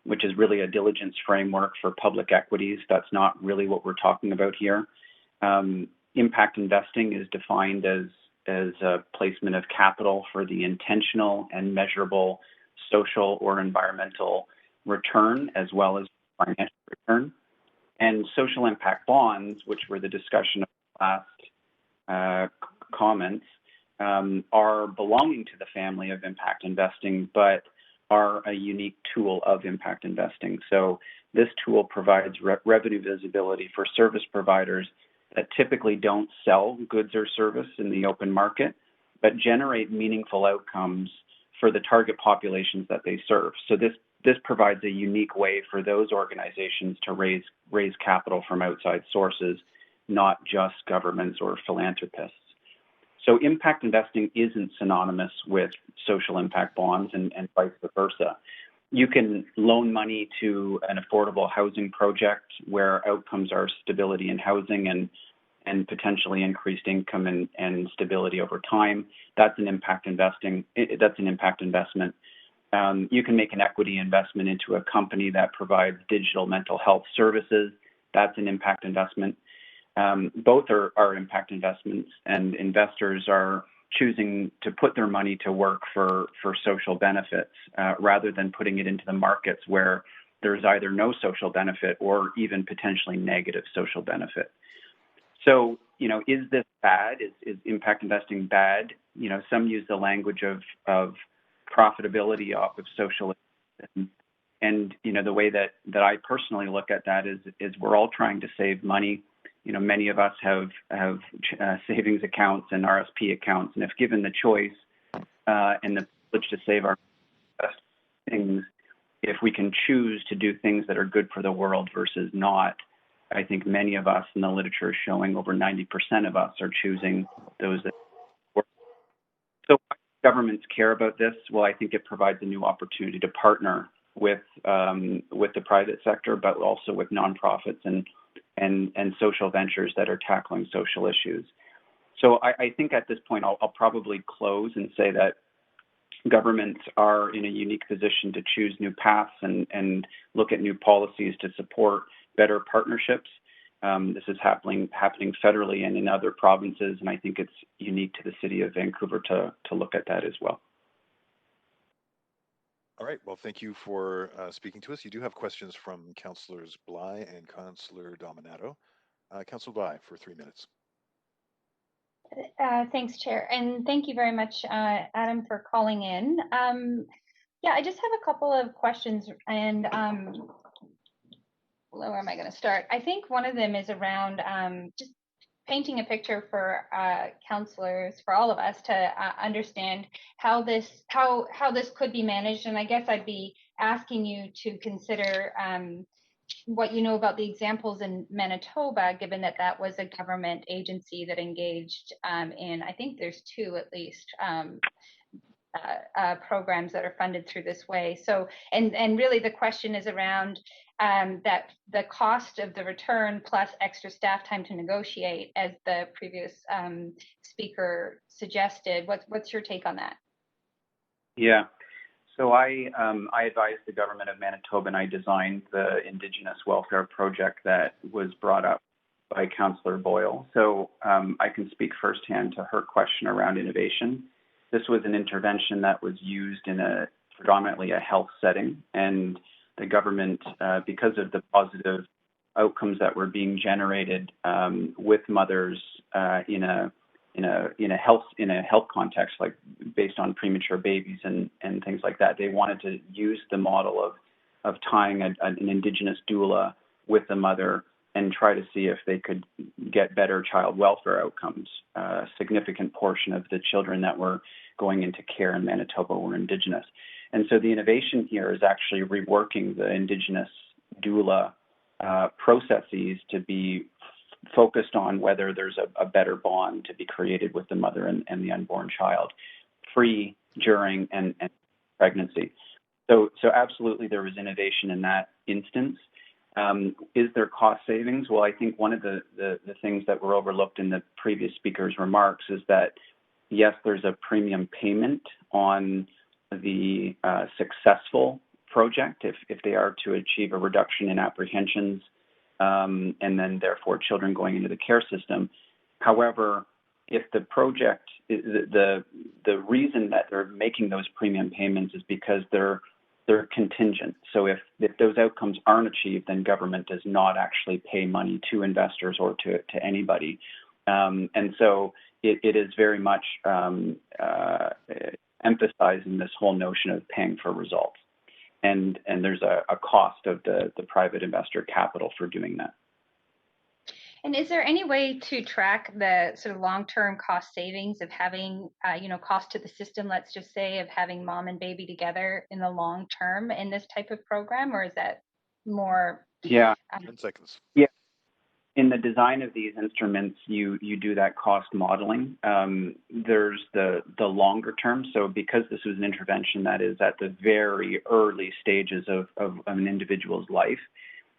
which is really a diligence framework for public equities. That's not really what we're talking about here. Impact investing is defined as a placement of capital for the intentional and measurable social or environmental return, as well as financial return. And social impact bonds, which were the discussion of the last comments, are belonging to the family of impact investing, but are a unique tool of impact investing. So this tool provides revenue visibility for service providers that typically don't sell goods or service in the open market, but generate meaningful outcomes for the target populations that they serve. So this provides a unique way for those organizations to raise capital from outside sources, not just governments or philanthropists. So impact investing isn't synonymous with social impact bonds and vice versa. You can loan money to an affordable housing project where outcomes are stability in housing and potentially increased income and stability over time. That's an impact investing. That's an impact investment. You can make an equity investment into a company that provides digital mental health services. That's an impact investment. Both are impact investments, and investors are choosing to put their money to work for social benefits rather than putting it into the markets where there's either no social benefit or even potentially negative social benefit. So, is this bad? Is impact investing bad? Some use the language of profitability off of social, and the way that I personally look at that is we're all trying to save money. Many of us have savings accounts and RSP accounts, and if given the choice and the privilege to save our best things, if we can choose to do things that are good for the world versus not, I think many of us in the literature is showing over 90% of us are choosing those that work. So why do governments care about this? Well, I think it provides a new opportunity to partner with the private sector, but also with nonprofits and social ventures that are tackling social issues. So I think at this point, I'll probably close and say that governments are in a unique position to choose new paths and look at new policies to support better partnerships. This is happening federally and in other provinces, and I think it's unique to the city of Vancouver to look at that as well. All right. Well, thank you for speaking to us. You do have questions from Councillors Bly and Councillor Dominato. Councillor Bly for 3 minutes. Thanks, Chair, and thank you very much, Adam, for calling in. I just have a couple of questions, and where am I going to start? I think one of them is around just painting a picture for councillors, for all of us to understand how this could be managed. And I guess I'd be asking you to consider what you know about the examples in Manitoba, given that that was a government agency that engaged in, I think there's 2 at least, programs that are funded through this way. So, and really the question is around that the cost of the return plus extra staff time to negotiate, as the previous speaker suggested. What's your take on that? Yeah. So I advised the government of Manitoba, and I designed the Indigenous welfare project that was brought up by Councillor Boyle. So I can speak firsthand to her question around innovation. This was an intervention that was used in predominantly a health setting, and the government, because of the positive outcomes that were being generated with mothers in a health context, like based on premature babies and things like that, they wanted to use the model of tying an Indigenous doula with the mother and try to see if they could get better child welfare outcomes. A significant portion of the children that were going into care in Manitoba were Indigenous. And so the innovation here is actually reworking the Indigenous doula processes to be focused on whether there's a better bond to be created with the mother and the unborn child pre, during, and pregnancy. So absolutely there was innovation in that instance. Is there cost savings? Well, I think one of the things that were overlooked in the previous speaker's remarks is that, yes, there's a premium payment on the successful project if they are to achieve a reduction in apprehensions and then therefore children going into the care system. However, if the project, the reason that they're making those premium payments is because they're contingent. So if those outcomes aren't achieved, then government does not actually pay money to investors or to anybody. And so it is very much emphasizing this whole notion of paying for results. And there's a cost of the private investor capital for doing that. And is there any way to track the sort of long-term cost savings of having, cost to the system, let's just say, of having mom and baby together in the long term in this type of program, or is that more? Yeah. 10 seconds. Yeah. In the design of these instruments, you do that cost modeling. There's the longer term. So because this was an intervention that is at the very early stages of an individual's life,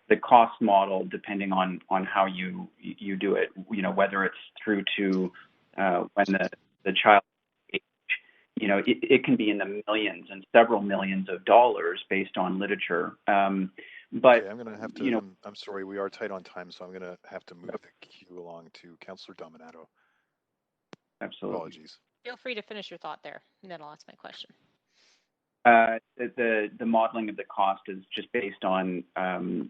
the cost model, depending on how you do it, whether it's through to when the child age, it can be in the millions and several millions of dollars based on literature. But okay, I'm going to have to, I'm sorry, we are tight on time, so I'm going to have to move the queue along to Councillor Dominato. Absolutely. Apologies. Feel free to finish your thought there, and then I'll ask my question. The modeling of the cost is just based on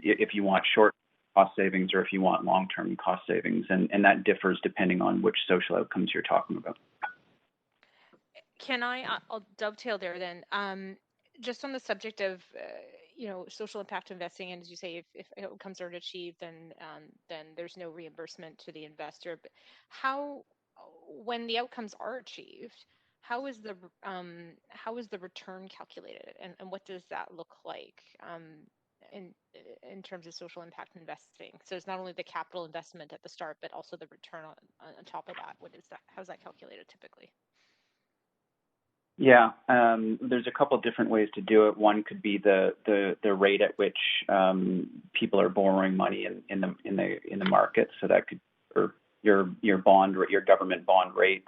if you want short cost savings or if you want long-term cost savings, and that differs depending on which social outcomes you're talking about. Can I'll dovetail there then. Just on the subject of social impact investing, and as you say, if outcomes aren't achieved, then there's no reimbursement to the investor. But when the outcomes are achieved, how is the return calculated, and what does that look like in terms of social impact investing? So it's not only the capital investment at the start, but also the return on top of that. What is that? How's that calculated typically? Yeah, there's a couple different ways to do it. One could be the rate at which people are borrowing money in the market. So that could your bond or your government bond rates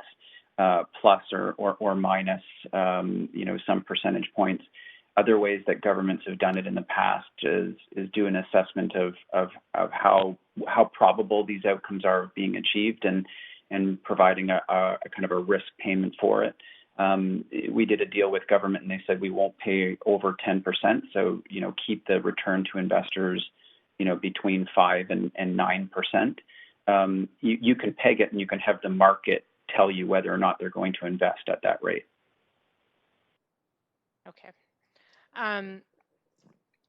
plus or minus some percentage points. Other ways that governments have done it in the past is do an assessment of how probable these outcomes are of being achieved and providing a kind of a risk payment for it. We did a deal with government and they said we won't pay over 10%. So, keep the return to investors, between 5 and 9%. You can peg it and you can have the market tell you whether or not they're going to invest at that rate. Okay. And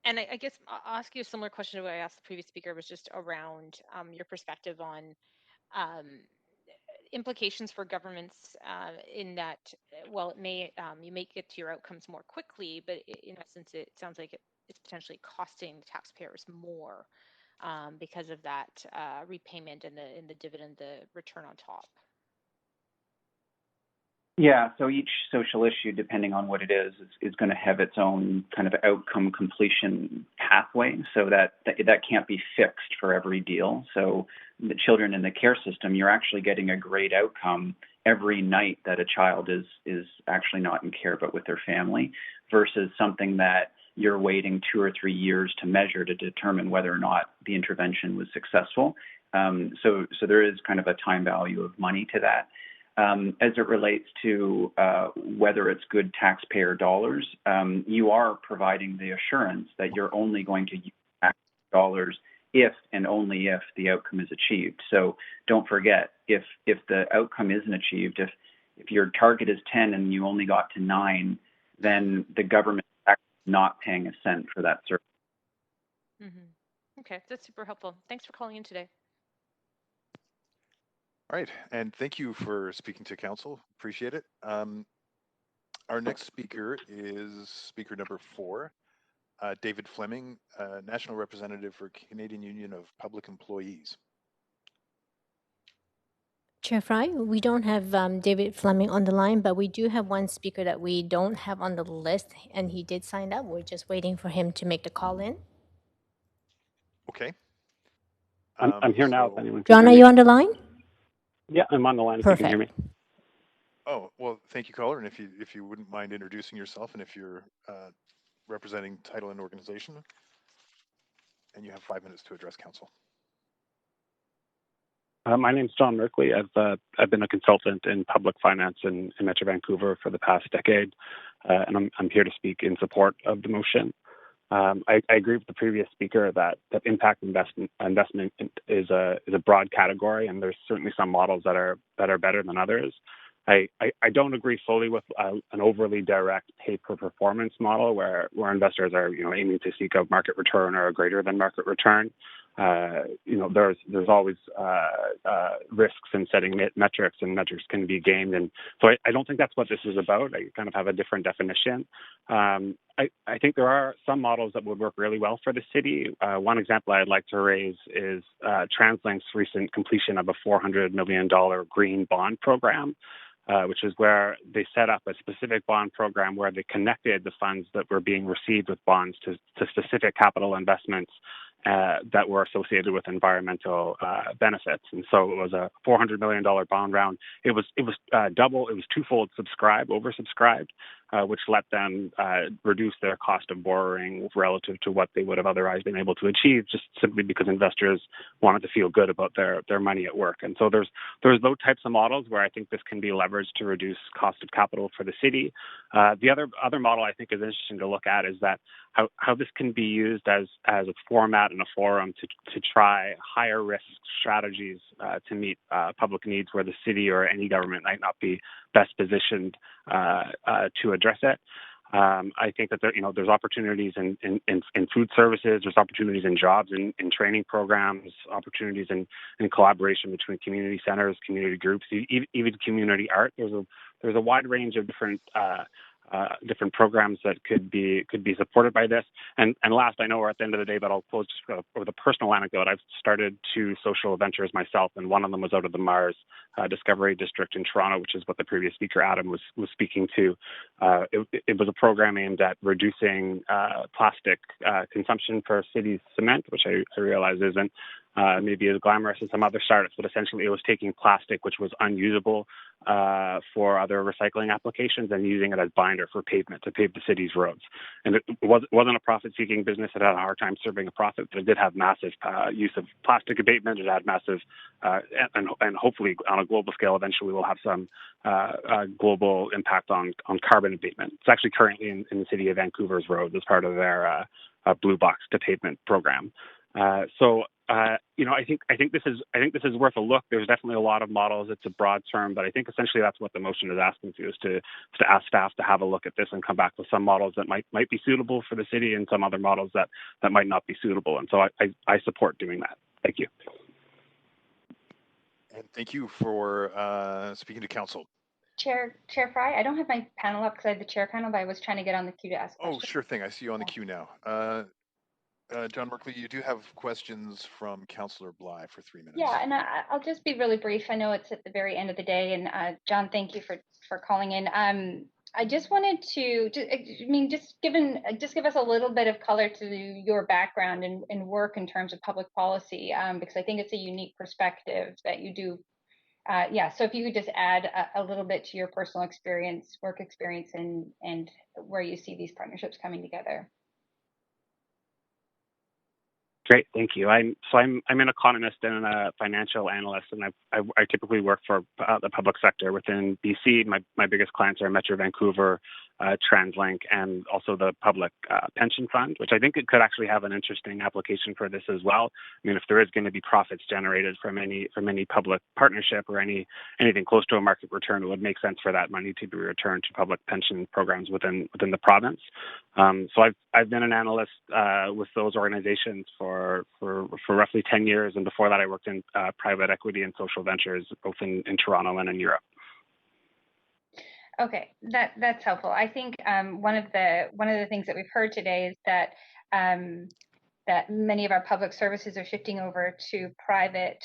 I guess I'll ask you a similar question to what I asked the previous speaker, was just around your perspective on implications for governments in that, well, it may you may get to your outcomes more quickly, but in essence, it sounds like it's potentially costing the taxpayers more because of that repayment and the dividend, the return on top. Yeah, so each social issue, depending on what it is going to have its own kind of outcome completion pathway, so that can't be fixed for every deal. So the children in the care system, you're actually getting a great outcome every night that a child is actually not in care but with their family, versus something that you're waiting 2 or 3 years to measure to determine whether or not the intervention was successful. So there is kind of a time value of money to that. As it relates to whether it's good taxpayer dollars, you are providing the assurance that you're only going to use taxpayer dollars if and only if the outcome is achieved. So don't forget, if the outcome isn't achieved, if your target is 10 and you only got to 9, then the government is actually not paying a cent for that service. Mm-hmm. Okay, that's super helpful. Thanks for calling in today. All right, and thank you for speaking to council. Appreciate it. Our next speaker is speaker number 4, David Fleming, National Representative for Canadian Union of Public Employees. Chair Fry, we don't have David Fleming on the line, but we do have one speaker that we don't have on the list, and he did sign up. We're just waiting for him to make the call in. Okay. I'm here now. If anyone can John, hear are me. you on the line? Yeah, I'm on the line. Perfect. If you can hear me. Oh, well, thank you, caller. And if you wouldn't mind introducing yourself, and if you're representing title and organization, and you have 5 minutes to address council. My name's John Merkley. I've been a consultant in public finance in Metro Vancouver for the past decade, and I'm here to speak in support of the motion. I agree with the previous speaker that impact investment is a broad category, and there's certainly some models that are better than others. I don't agree fully with an overly direct pay per performance model where investors are aiming to seek a market return or a greater than market return. There's always risks in setting metrics, and metrics can be gamed, and so I don't think that's what this is about. I kind of have a different definition. I think there are some models that would work really well for the city. One example I'd like to raise is TransLink's recent completion of a $400 million green bond program, which is where they set up a specific bond program where they connected the funds that were being received with bonds to specific capital investments that were associated with environmental benefits. And so it was a $400 million bond round. It was twofold oversubscribed, which let them reduce their cost of borrowing relative to what they would have otherwise been able to achieve, just simply because investors wanted to feel good about their money at work. And so there's those types of models where I think this can be leveraged to reduce cost of capital for the city. The other model I think is interesting to look at is that how this can be used as a format and a forum to try higher risk strategies to meet public needs where the city or any government might not be best positioned to address it. I think that there's opportunities in food services, there's opportunities in jobs, in training programs, opportunities in collaboration between community centers, community groups, even community art. There's a wide range of different programs that could be supported by this. And last, I know we're at the end of the day, but I'll close just with a personal anecdote. I've started 2 social ventures myself, and one of them was out of the Mars Discovery District in Toronto, which is what the previous speaker, Adam, was speaking to. It was a program aimed at reducing plastic consumption per city's cement, which I realize isn't maybe as glamorous as some other startups, but essentially it was taking plastic, which was unusable for other recycling applications, and using it as binder for pavement to pave the city's roads. And it wasn't a profit-seeking business. It had a hard time serving a profit, but it did have massive use of plastic abatement. It had massive, and hopefully on a global scale, eventually we'll have some global impact on carbon abatement. It's actually currently in the city of Vancouver's roads as part of their Blue Box to Pavement program. I think this is worth a look. There's definitely a lot of models. It's a broad term, but I think essentially that's what the motion is asking to, is to ask staff to have a look at this and come back with some models that might be suitable for the city, and some other models that might not be suitable. And so I support doing that. Thank you. And thank you for speaking to council. Chair Fry, I don't have my panel up because I have the chair panel, but I was trying to get on the queue to ask questions. Oh, sure thing. I see you on the queue now. John Merkley, you do have questions from Councillor Bly for 3 minutes. Yeah, and I'll just be really brief. I know it's at the very end of the day, and John, thank you for calling in. I just wanted to, just give us a little bit of color to your background and work in terms of public policy, because I think it's a unique perspective that you do. So if you could just add a little bit to your personal experience, work experience, and where you see these partnerships coming together. Great, thank you. I'm an economist and a financial analyst, and I typically work for the public sector within BC. My biggest clients are Metro Vancouver, TransLink, and also the public pension fund, which I think it could actually have an interesting application for this as well. I mean, if there is going to be profits generated from any public partnership or anything close to a market return, it would make sense for that money to be returned to public pension programs within the province. So I've been an analyst with those organizations for roughly 10 years, and before that I worked in private equity and social ventures both in Toronto and in Europe. Okay, that's helpful. I think one of the things that we've heard today is that that many of our public services are shifting over to private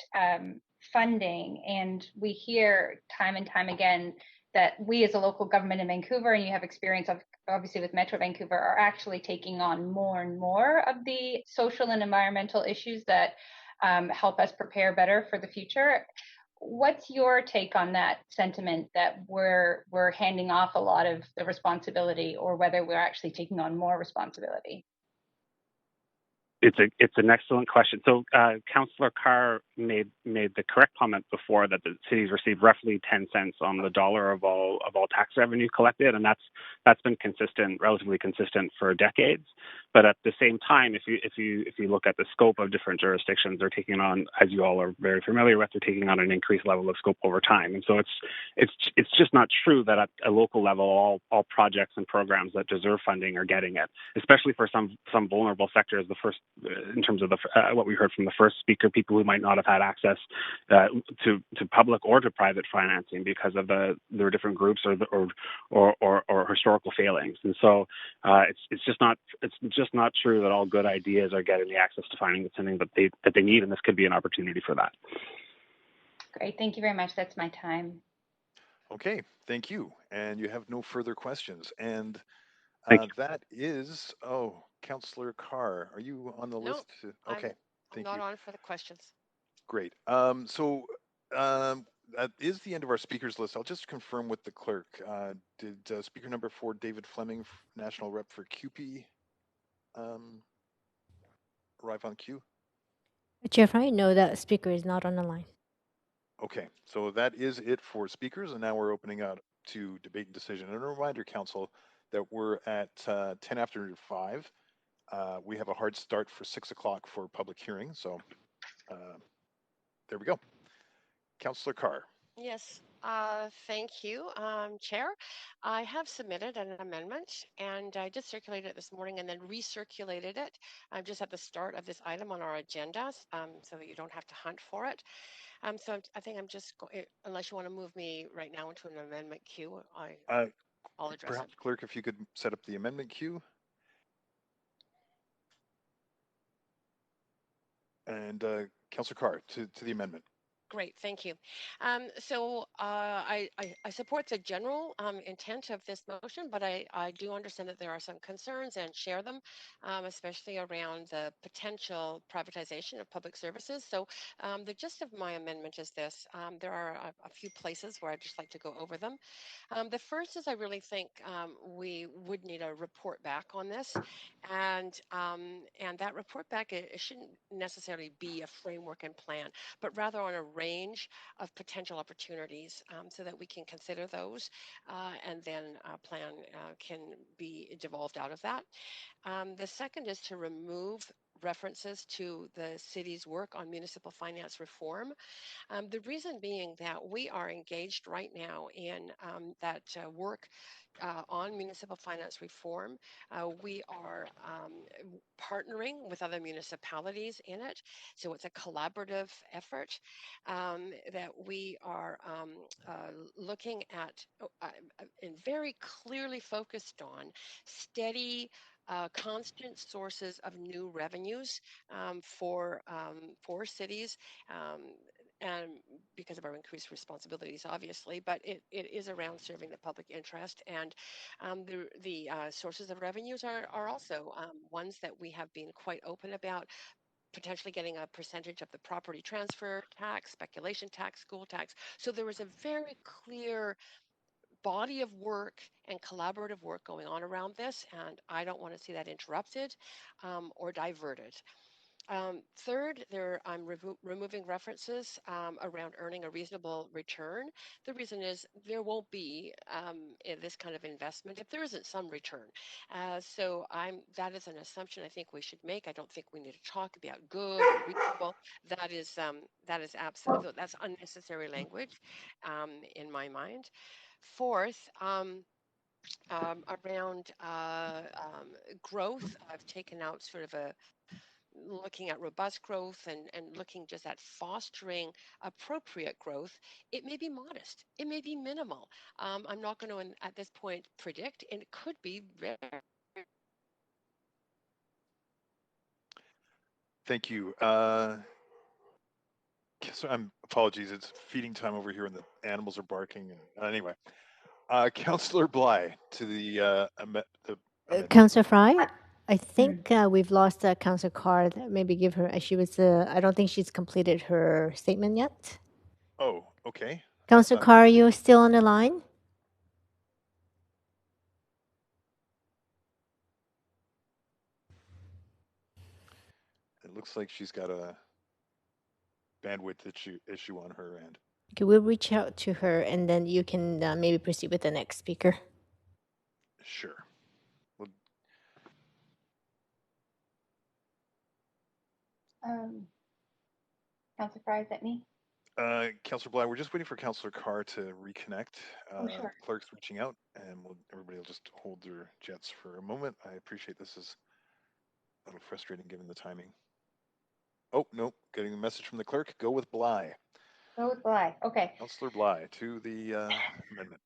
funding, and we hear time and time again that we as a local government in Vancouver, and you have experience of obviously with Metro Vancouver, are actually taking on more and more of the social and environmental issues that help us prepare better for the future. What's your take on that sentiment that we're handing off a lot of the responsibility, or whether we're actually taking on more responsibility? It's an excellent question. So Councillor Carr made the correct comment before that the cities receive roughly 10 cents on the dollar of all tax revenue collected, and that's been relatively consistent for decades. But at the same time, if you look at the scope of different jurisdictions, they're taking on, as you all are very familiar with, they're taking on an increased level of scope over time. And so it's just not true that at a local level all projects and programs that deserve funding are getting it, especially for some vulnerable sectors. The first, in terms of what we heard from the first speaker, people who might not have had access to public or to private financing because of their different groups or historical failings. And so it's just not true that all good ideas are getting the access to funding that they need, and this could be an opportunity for that. Great, thank you very much. That's my time. Okay, thank you. And you have no further questions. And that is, Councillor Carr, are you on the list? Okay, I'm not on for the questions. Great. So that is the end of our speakers list. I'll just confirm with the clerk. Did speaker number 4, David Fleming, National Rep for CUPE, arrive on queue? Jeff, I know that speaker is not on the line. Okay, so that is it for speakers, and now we're opening out to debate and decision. And a reminder, Council, that we're at 10 after 5. We have a hard start for 6 o'clock for public hearing, so there we go. Councillor Carr. Yes, thank you, Chair. I have submitted an amendment, and I just circulated it this morning and then recirculated it just at the start of this item on our agenda, so that you don't have to hunt for it. So I think I'm just, unless you want to move me right now into an amendment queue, I'll address perhaps, it. Clerk, if you could set up the amendment queue. And Councillor Carr, to the amendment. Great, thank you. So I support the general intent of this motion, but I do understand that there are some concerns and share them, especially around the potential privatization of public services. So the gist of my amendment is this. There are a few places where I'd just like to go over them. The first is I really think we would need a report back on this, and that report back, it shouldn't necessarily be a framework and plan, but rather on a range of potential opportunities so that we can consider those and then a plan can be devolved out of that. The second is to remove references to the city's work on municipal finance reform. The reason being that we are engaged right now in that work on municipal finance reform. We are partnering with other municipalities in it. So it's a collaborative effort that we are looking at and very clearly focused on steady constant sources of new revenues for cities, and because of our increased responsibilities, obviously, but it is around serving the public interest. And the sources of revenues are also ones that we have been quite open about, potentially getting a percentage of the property transfer tax, speculation tax, school tax. So there is a very clear body of work and collaborative work going on around this, and I don't want to see that interrupted or diverted. Third, I'm removing references around earning a reasonable return. The reason is there won't be this kind of investment if there isn't some return. So that is an assumption I think we should make. I don't think we need to talk about good or reasonable. That is absolutely, that's unnecessary language in my mind. Fourth, around growth, I've taken out sort of looking at robust growth and looking just at fostering appropriate growth. It may be modest, it may be minimal. I'm not going to at this point predict, and it could be very. Thank you. So apologies. It's feeding time over here, and the animals are barking. And anyway, Councillor Bly to the amendment. Councillor Fry, I think we've lost Councillor Carr. Maybe give her. She was. I don't think she's completed her statement yet. Oh, okay. Councillor Carr, are you still on the line? It looks like she's got a bandwidth issue on her end. Okay, we'll reach out to her, and then you can maybe proceed with the next speaker. Sure. Well, Councillor Fry, is that me? Councillor Bly, we're just waiting for Councillor Carr to reconnect. Sure. Clerk's reaching out, and everybody will just hold their jets for a moment. I appreciate this is a little frustrating given the timing. Oh, no, getting a message from the clerk. Go with Bly. Go with Bly. Okay. Councillor Bly to the amendment.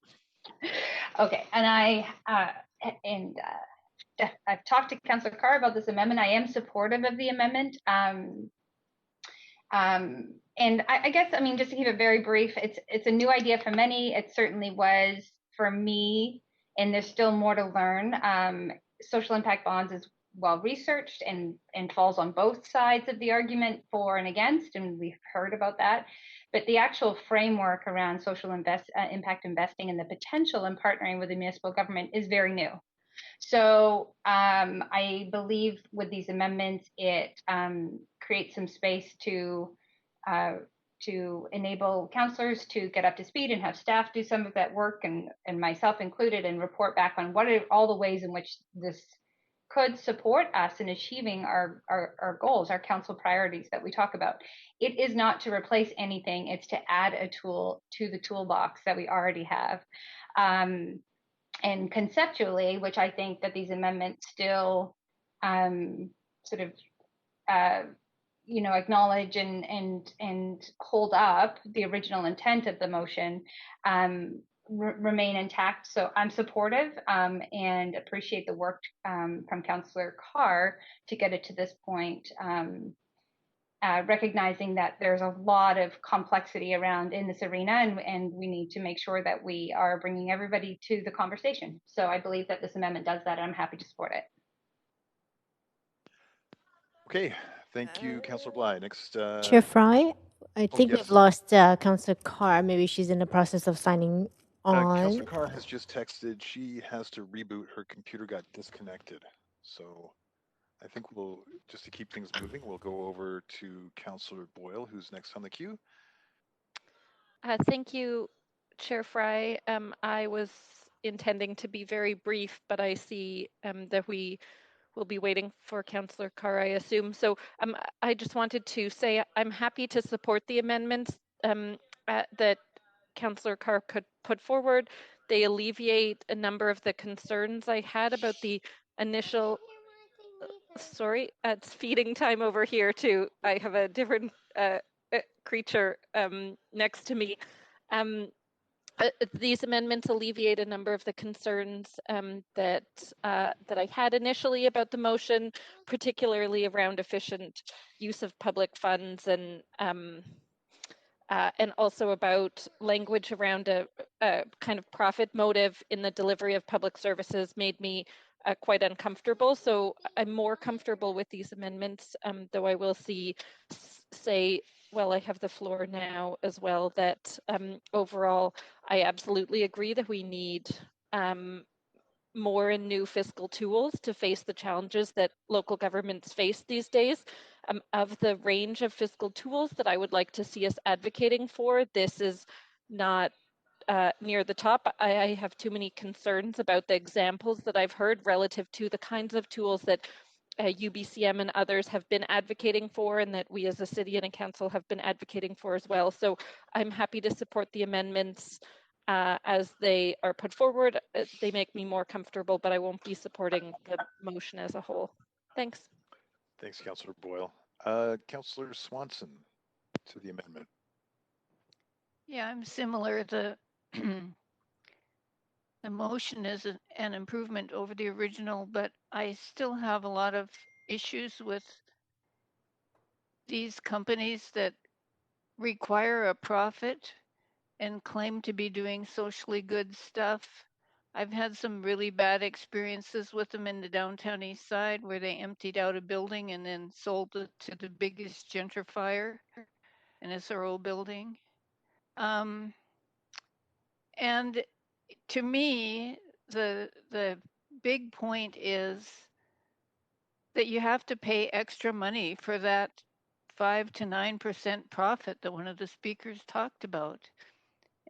Okay, and I've talked to Councillor Carr about this amendment. I am supportive of the amendment. And I guess, I mean, just to keep it very brief, it's a new idea for many. It certainly was for me, and there's still more to learn. Social impact bonds is well researched and falls on both sides of the argument for and against, and we've heard about that. But the actual framework around social impact investing and the potential in partnering with the municipal government is very new. So I believe with these amendments, it creates some space to enable councillors to get up to speed and have staff do some of that work, and myself included, and report back on what are all the ways in which this could support us in achieving our goals, our council priorities that we talk about. It is not to replace anything. It's to add a tool to the toolbox that we already have. And conceptually, which I think that these amendments still sort of acknowledge and hold up the original intent of the motion, remain intact. So I'm supportive and appreciate the work from Councillor Carr to get it to this point, recognizing that there's a lot of complexity around in this arena, and we need to make sure that we are bringing everybody to the conversation. So I believe that this amendment does that, and I'm happy to support it. Okay, thank you, Councillor Bly. Next. Chair Fry, I think yes. we've lost Councillor Carr. Maybe she's in the process of signing on. Councillor Carr has just texted. She has to reboot. Her computer got disconnected. So I think we'll, just to keep things moving, we'll go over to Councillor Boyle, who's next on the queue. Thank you, Chair Fry. I was intending to be very brief, but I see that we will be waiting for Councillor Carr, I assume. So I just wanted to say I'm happy to support the amendments that Councillor Carr could put forward. They alleviate a number of the concerns I had about the initial. Sorry, it's feeding time over here too. I have a different creature next to me. These amendments alleviate a number of the concerns that I had initially about the motion, particularly around efficient use of public funds, and also about language around a kind of profit motive in the delivery of public services made me quite uncomfortable. So I'm more comfortable with these amendments, though I will say, well, I have the floor now as well, that overall, I absolutely agree that we need more and new fiscal tools to face the challenges that local governments face these days. Of the range of fiscal tools that I would like to see us advocating for, this is not near the top. I have too many concerns about the examples that I've heard relative to the kinds of tools that UBCM and others have been advocating for, and that we as a city and a council have been advocating for as well. So I'm happy to support the amendments as they are put forward. They make me more comfortable, but I won't be supporting the motion as a whole. Thanks. Thanks, Councillor Boyle. Councillor Swanson to the amendment. Yeah, I'm similar. The motion is an improvement over the original, but I still have a lot of issues with these companies that require a profit and claim to be doing socially good stuff. I've had some really bad experiences with them in the downtown east side where they emptied out a building and then sold it to the biggest gentrifier, an SRO building. And to me, the big point is that you have to pay extra money for that 5 to 9% profit that one of the speakers talked about.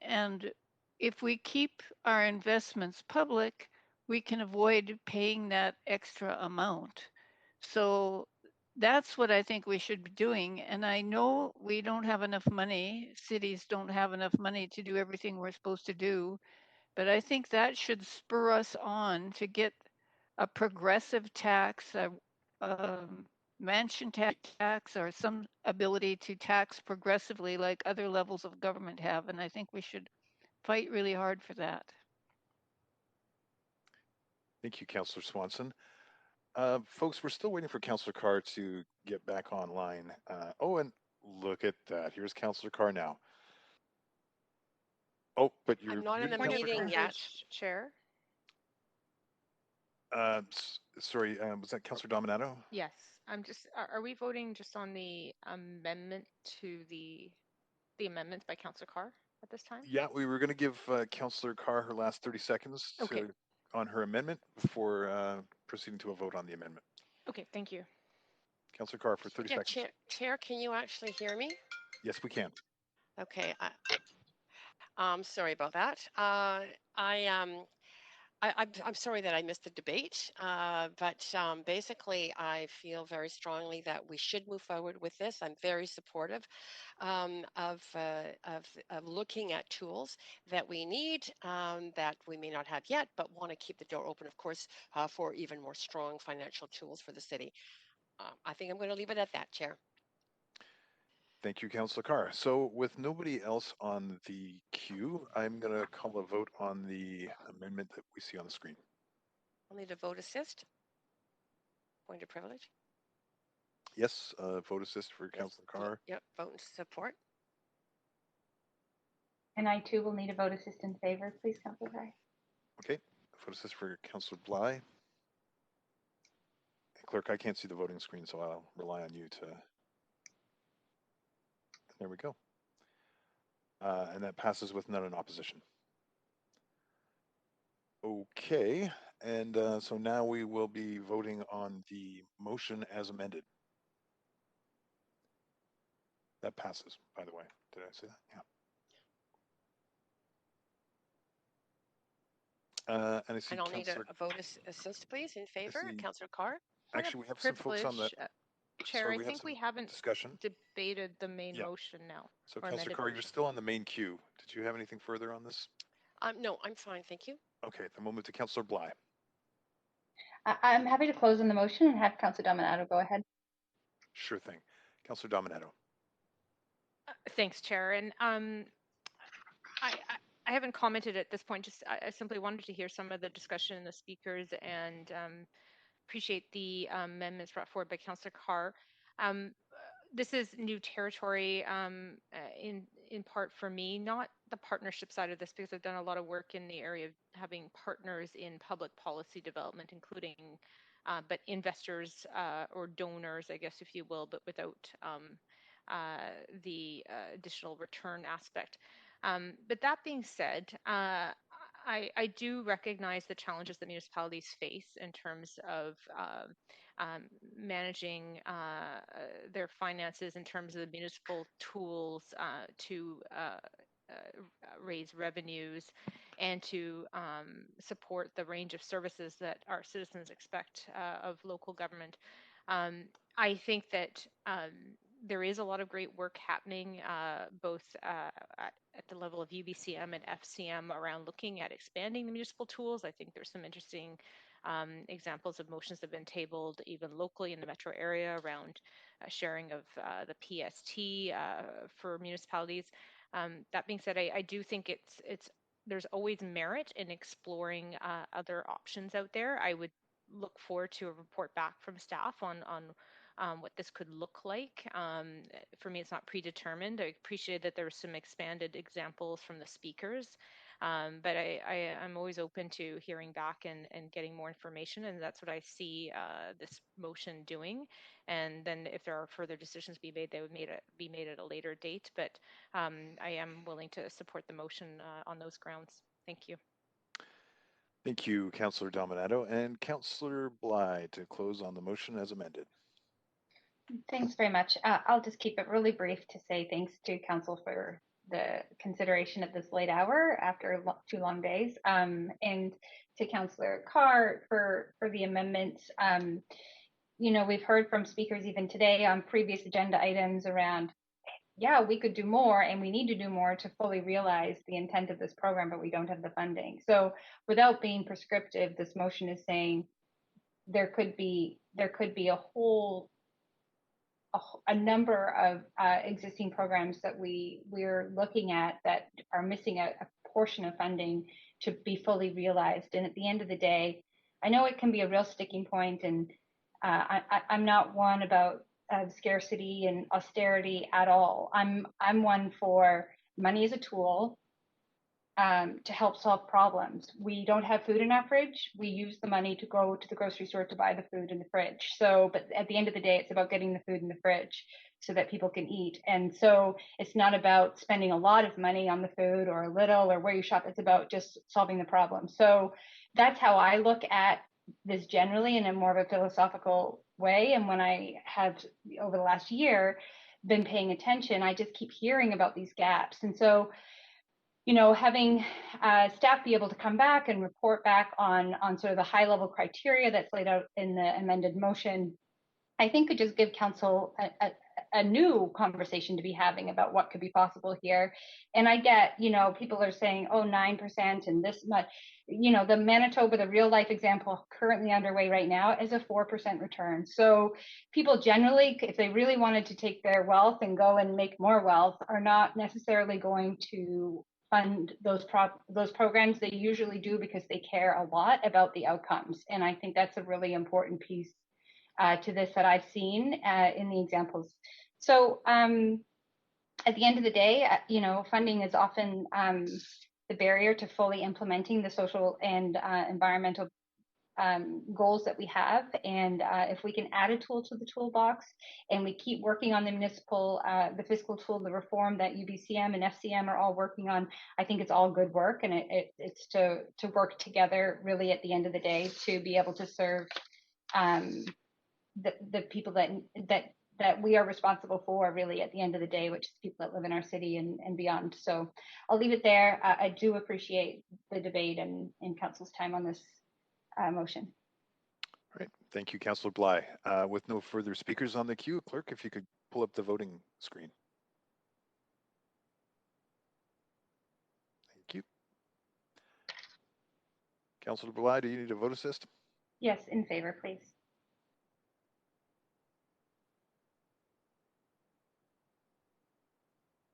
And if we keep our investments public, we can avoid paying that extra amount. So that's what I think we should be doing. And I know we don't have enough money, cities don't have enough money to do everything we're supposed to do, but I think that should spur us on to get a progressive tax, a mansion tax, or some ability to tax progressively like other levels of government have. And I think we should fight really hard for that. Thank you, Councillor Swanson. Folks, we're still waiting for Councillor Carr to get back online. Oh, and look at that. Here's Councillor Carr now. Oh, but you're I'm not in the meeting yet. Chair? Sorry, was that Councillor Dominato? Yes. I'm just, are we voting just on the amendment to the amendments by Councillor Carr at this time? Yeah, we were going to give Councillor Carr her last 30 seconds on her amendment before proceeding to a vote on the amendment. Okay, thank you. Councillor Carr for 30 seconds. Chair, can you actually hear me? Yes, we can. Okay. Sorry about that. I'm sorry that I missed the debate, but basically I feel very strongly that we should move forward with this. I'm very supportive of looking at tools that we need that we may not have yet, but want to keep the door open, of course, for even more strong financial tools for the city. I think I'm going to leave it at that, Chair. Thank you, Councillor Carr. So with nobody else on the queue, I'm going to call a vote on the amendment that we see on the screen. I'll need a vote assist. Point of privilege. Yes, vote assist for Councillor Carr. Yep, vote and support. And I too will need a vote assist in favor, please, Councillor Carr. Okay, vote assist for Councillor Bly. Clerk, I can't see the voting screen, so I'll rely on you to. There we go. And that passes with none in opposition. Okay, and so now we will be voting on the motion as amended. That passes, by the way. Did I say that? Yeah. And I see And I'll need Councillor, a vote assist, please, in favor. Councillor Carr. Actually, we have some folks on the. Chair, sorry, I think we haven't discussion. debated the main motion now. So, Councillor Carr, you're still on the main queue. Did you have anything further on this? No, I'm fine, thank you. Okay, then we'll move to Councillor Bly. I'm happy to close on the motion and have Councillor Dominato go ahead. Sure thing. Councillor Dominato. Thanks, Chair. And I haven't commented at this point. Just I simply wanted to hear some of the discussion in the speakers and appreciate the amendments brought forward by Councillor Carr. This is new territory in part for me, not the partnership side of this, because I've done a lot of work in the area of having partners in public policy development, including but investors or donors, I guess, if you will, but without the additional return aspect. But that being said, I do recognize the challenges that municipalities face in terms of managing their finances, in terms of the municipal tools to raise revenues and to support the range of services that our citizens expect of local government. I think that there is a lot of great work happening both at the level of UBCM and FCM around looking at expanding the municipal tools. I think there's some interesting examples of motions that have been tabled even locally in the metro area around sharing of the PST for municipalities. That being said, I do think there's always merit in exploring other options out there. I would look forward to a report back from staff on what this could look like. For me, it's not predetermined. I appreciate that there were some expanded examples from the speakers, but I'm always open to hearing back and getting more information, and that's what I see this motion doing. And then if there are further decisions to be made, they would be made at a later date. But I am willing to support the motion on those grounds. Thank you. Thank you, Councillor Dominato, and Councillor Bly to close on the motion as amended. Thanks very much. I'll just keep it really brief to say thanks to Council for the consideration at this late hour after 2 long days, and to Councillor Carr for the amendments. You know, we've heard from speakers even today on previous agenda items around, yeah, we could do more and we need to do more to fully realize the intent of this program, but we don't have the funding. So without being prescriptive, this motion is saying there could be a number of existing programs that we're looking at that are missing a portion of funding to be fully realized. And at the end of the day, I know it can be a real sticking point, and I'm not one about scarcity and austerity at all. I'm one for money as a tool to help solve problems. We don't have food in our fridge. We use the money to go to the grocery store to buy the food in the fridge. So, but at the end of the day, it's about getting the food in the fridge so that people can eat. And so it's not about spending a lot of money on the food or a little or where you shop. It's about just solving the problem. So that's how I look at this generally in a more of a philosophical way. And when I have over the last year been paying attention, I just keep hearing about these gaps. And so, you know, having staff be able to come back and report back on sort of the high level criteria that's laid out in the amended motion, I think could just give council a new conversation to be having about what could be possible here. And I get, you know, people are saying, oh, 9% and this much, you know, the Manitoba, the real life example currently underway right now is a 4% return. So people generally, if they really wanted to take their wealth and go and make more wealth, are not necessarily going to fund those programs. They usually do because they care a lot about the outcomes. And I think that's a really important piece to this that I've seen in the examples. So at the end of the day, you know, funding is often the barrier to fully implementing the social and environmental goals that we have. And if we can add a tool to the toolbox and we keep working on the municipal, the fiscal tool, the reform that UBCM and FCM are all working on, I think it's all good work. And it's to work together really at the end of the day to be able to serve the people that we are responsible for really at the end of the day, which is people that live in our city and beyond. So I'll leave it there. I do appreciate the debate and council's time on this motion. All right, thank you, Councillor Bly. With no further speakers on the queue, clerk, if you could pull up the voting screen. Thank you. Councillor Bly, do you need a vote assist? Yes, in favor, please.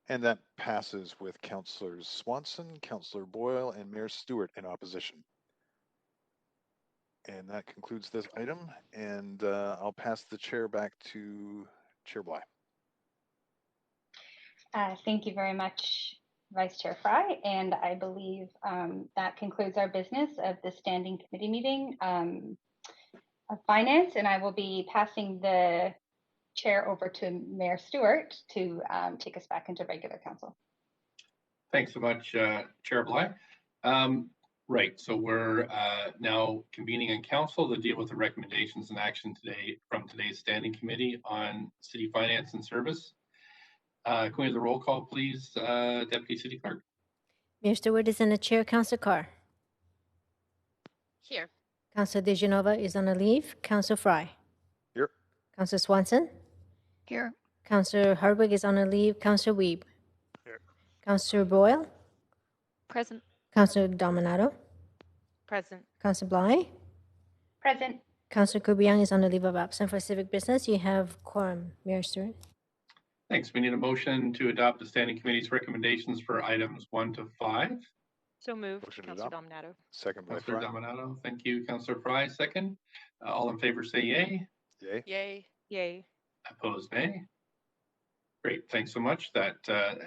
And that passes with Councillors Swanson, Councillor Boyle, and Mayor Stewart in opposition. And that concludes this item, and I'll pass the chair back to Chair Bly. Thank you very much, Vice Chair Fry, and I believe that concludes our business of the standing committee meeting of finance, and I will be passing the chair over to Mayor Stewart to take us back into regular council. Thanks so much, Chair Bly. Right, so we're now convening in council to deal with the recommendations and action today from today's standing committee on city finance and service. Can we have the roll call, please, Deputy City Clerk? Mayor Stewart is in the chair. Councillor Carr. Here. Councillor De Genova is on a leave. Councillor Fry. Here. Councillor Swanson. Here. Councillor Hardwick is on a leave. Councillor Wiebe. Here. Councillor Boyle. Present. Councillor Dominato. Present. Councillor Bly. Present. Councillor Kirby-Yung is on a leave of absence for civic business. You have quorum, Mayor Stewart. Thanks. We need a motion to adopt the standing committee's recommendations for items 1 to 5. So moved, Councillor Dominato. Second by Councillor Fry. Dominato. Thank you, Councillor Fry. Second. All in favor say yay. Yay. Yay. Yay. Opposed, nay. Great, thanks so much. That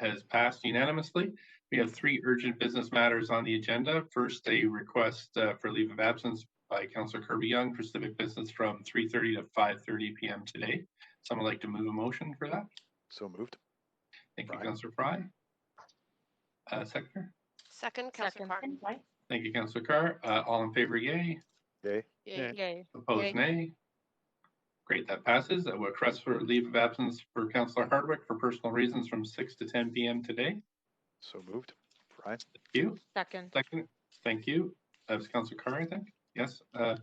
has passed unanimously. We have 3 urgent business matters on the agenda. First, a request for leave of absence by Councillor Kirby-Yung for civic business from 3:30 to 5:30 p.m. today. Someone like to move a motion for that? So moved. Thank you, Councillor Fry. Seconder? Second, Councillor Carr. Thank you, Councillor Carr. All in favor, yay. Yay. Yay. Opposed, nay. Great, that passes. A request for leave of absence for Councillor Hardwick for personal reasons from 6 to 10 p.m. today. So moved. Fry. Thank you. Second. Second. Thank you. That was Councillor Carr, I think. Yes. No.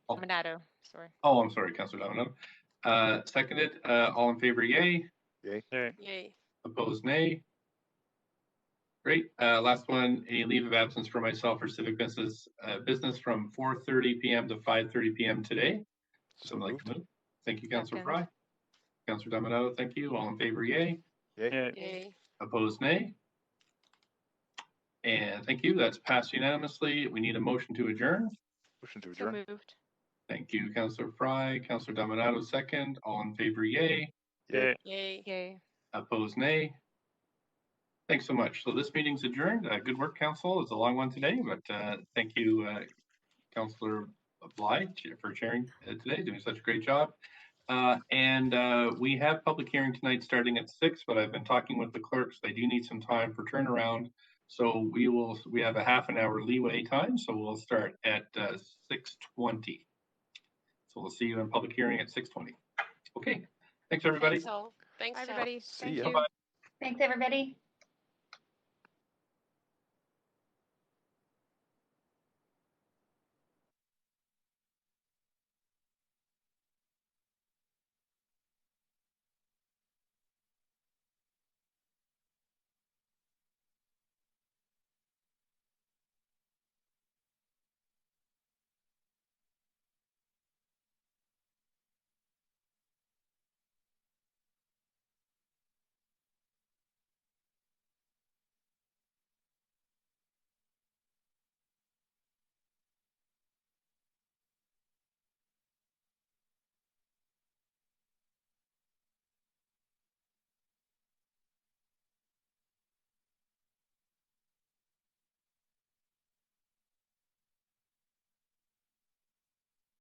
Dominato. Sorry. Oh, I'm sorry, Councillor Dominato. Seconded. All in favor, yay. Yay. Yay. Opposed, nay. Great. Last one, a leave of absence for myself for civic business from 4:30 p.m. to 5:30 p.m. today. Someone like to move? Thank you, Councillor Fry. Councillor Dominato, thank you. All in favor, yay. Yay. Opposed, nay. And thank you. That's passed unanimously. We need a motion to adjourn. Motion to So adjourn. moved. Thank you, Councillor Fry. Councillor Dominato, second. All in favor, yay. Yay. Yay. Opposed, nay. Thanks so much. So this meeting's adjourned. Good work, Council. It's a long one today, but thank you, Councillor Bly, for chairing today, doing such a great job. We have public hearing tonight starting at 6, but I've been talking with the clerks. They do need some time for turnaround. So we have a half an hour leeway time. So we'll start at 6:20. So we'll see you in public hearing at 6:20. Okay. Thanks, everybody. Thanks, all. Thanks, Bye, everybody. See Thank ya. you. Bye-bye. Thanks, everybody.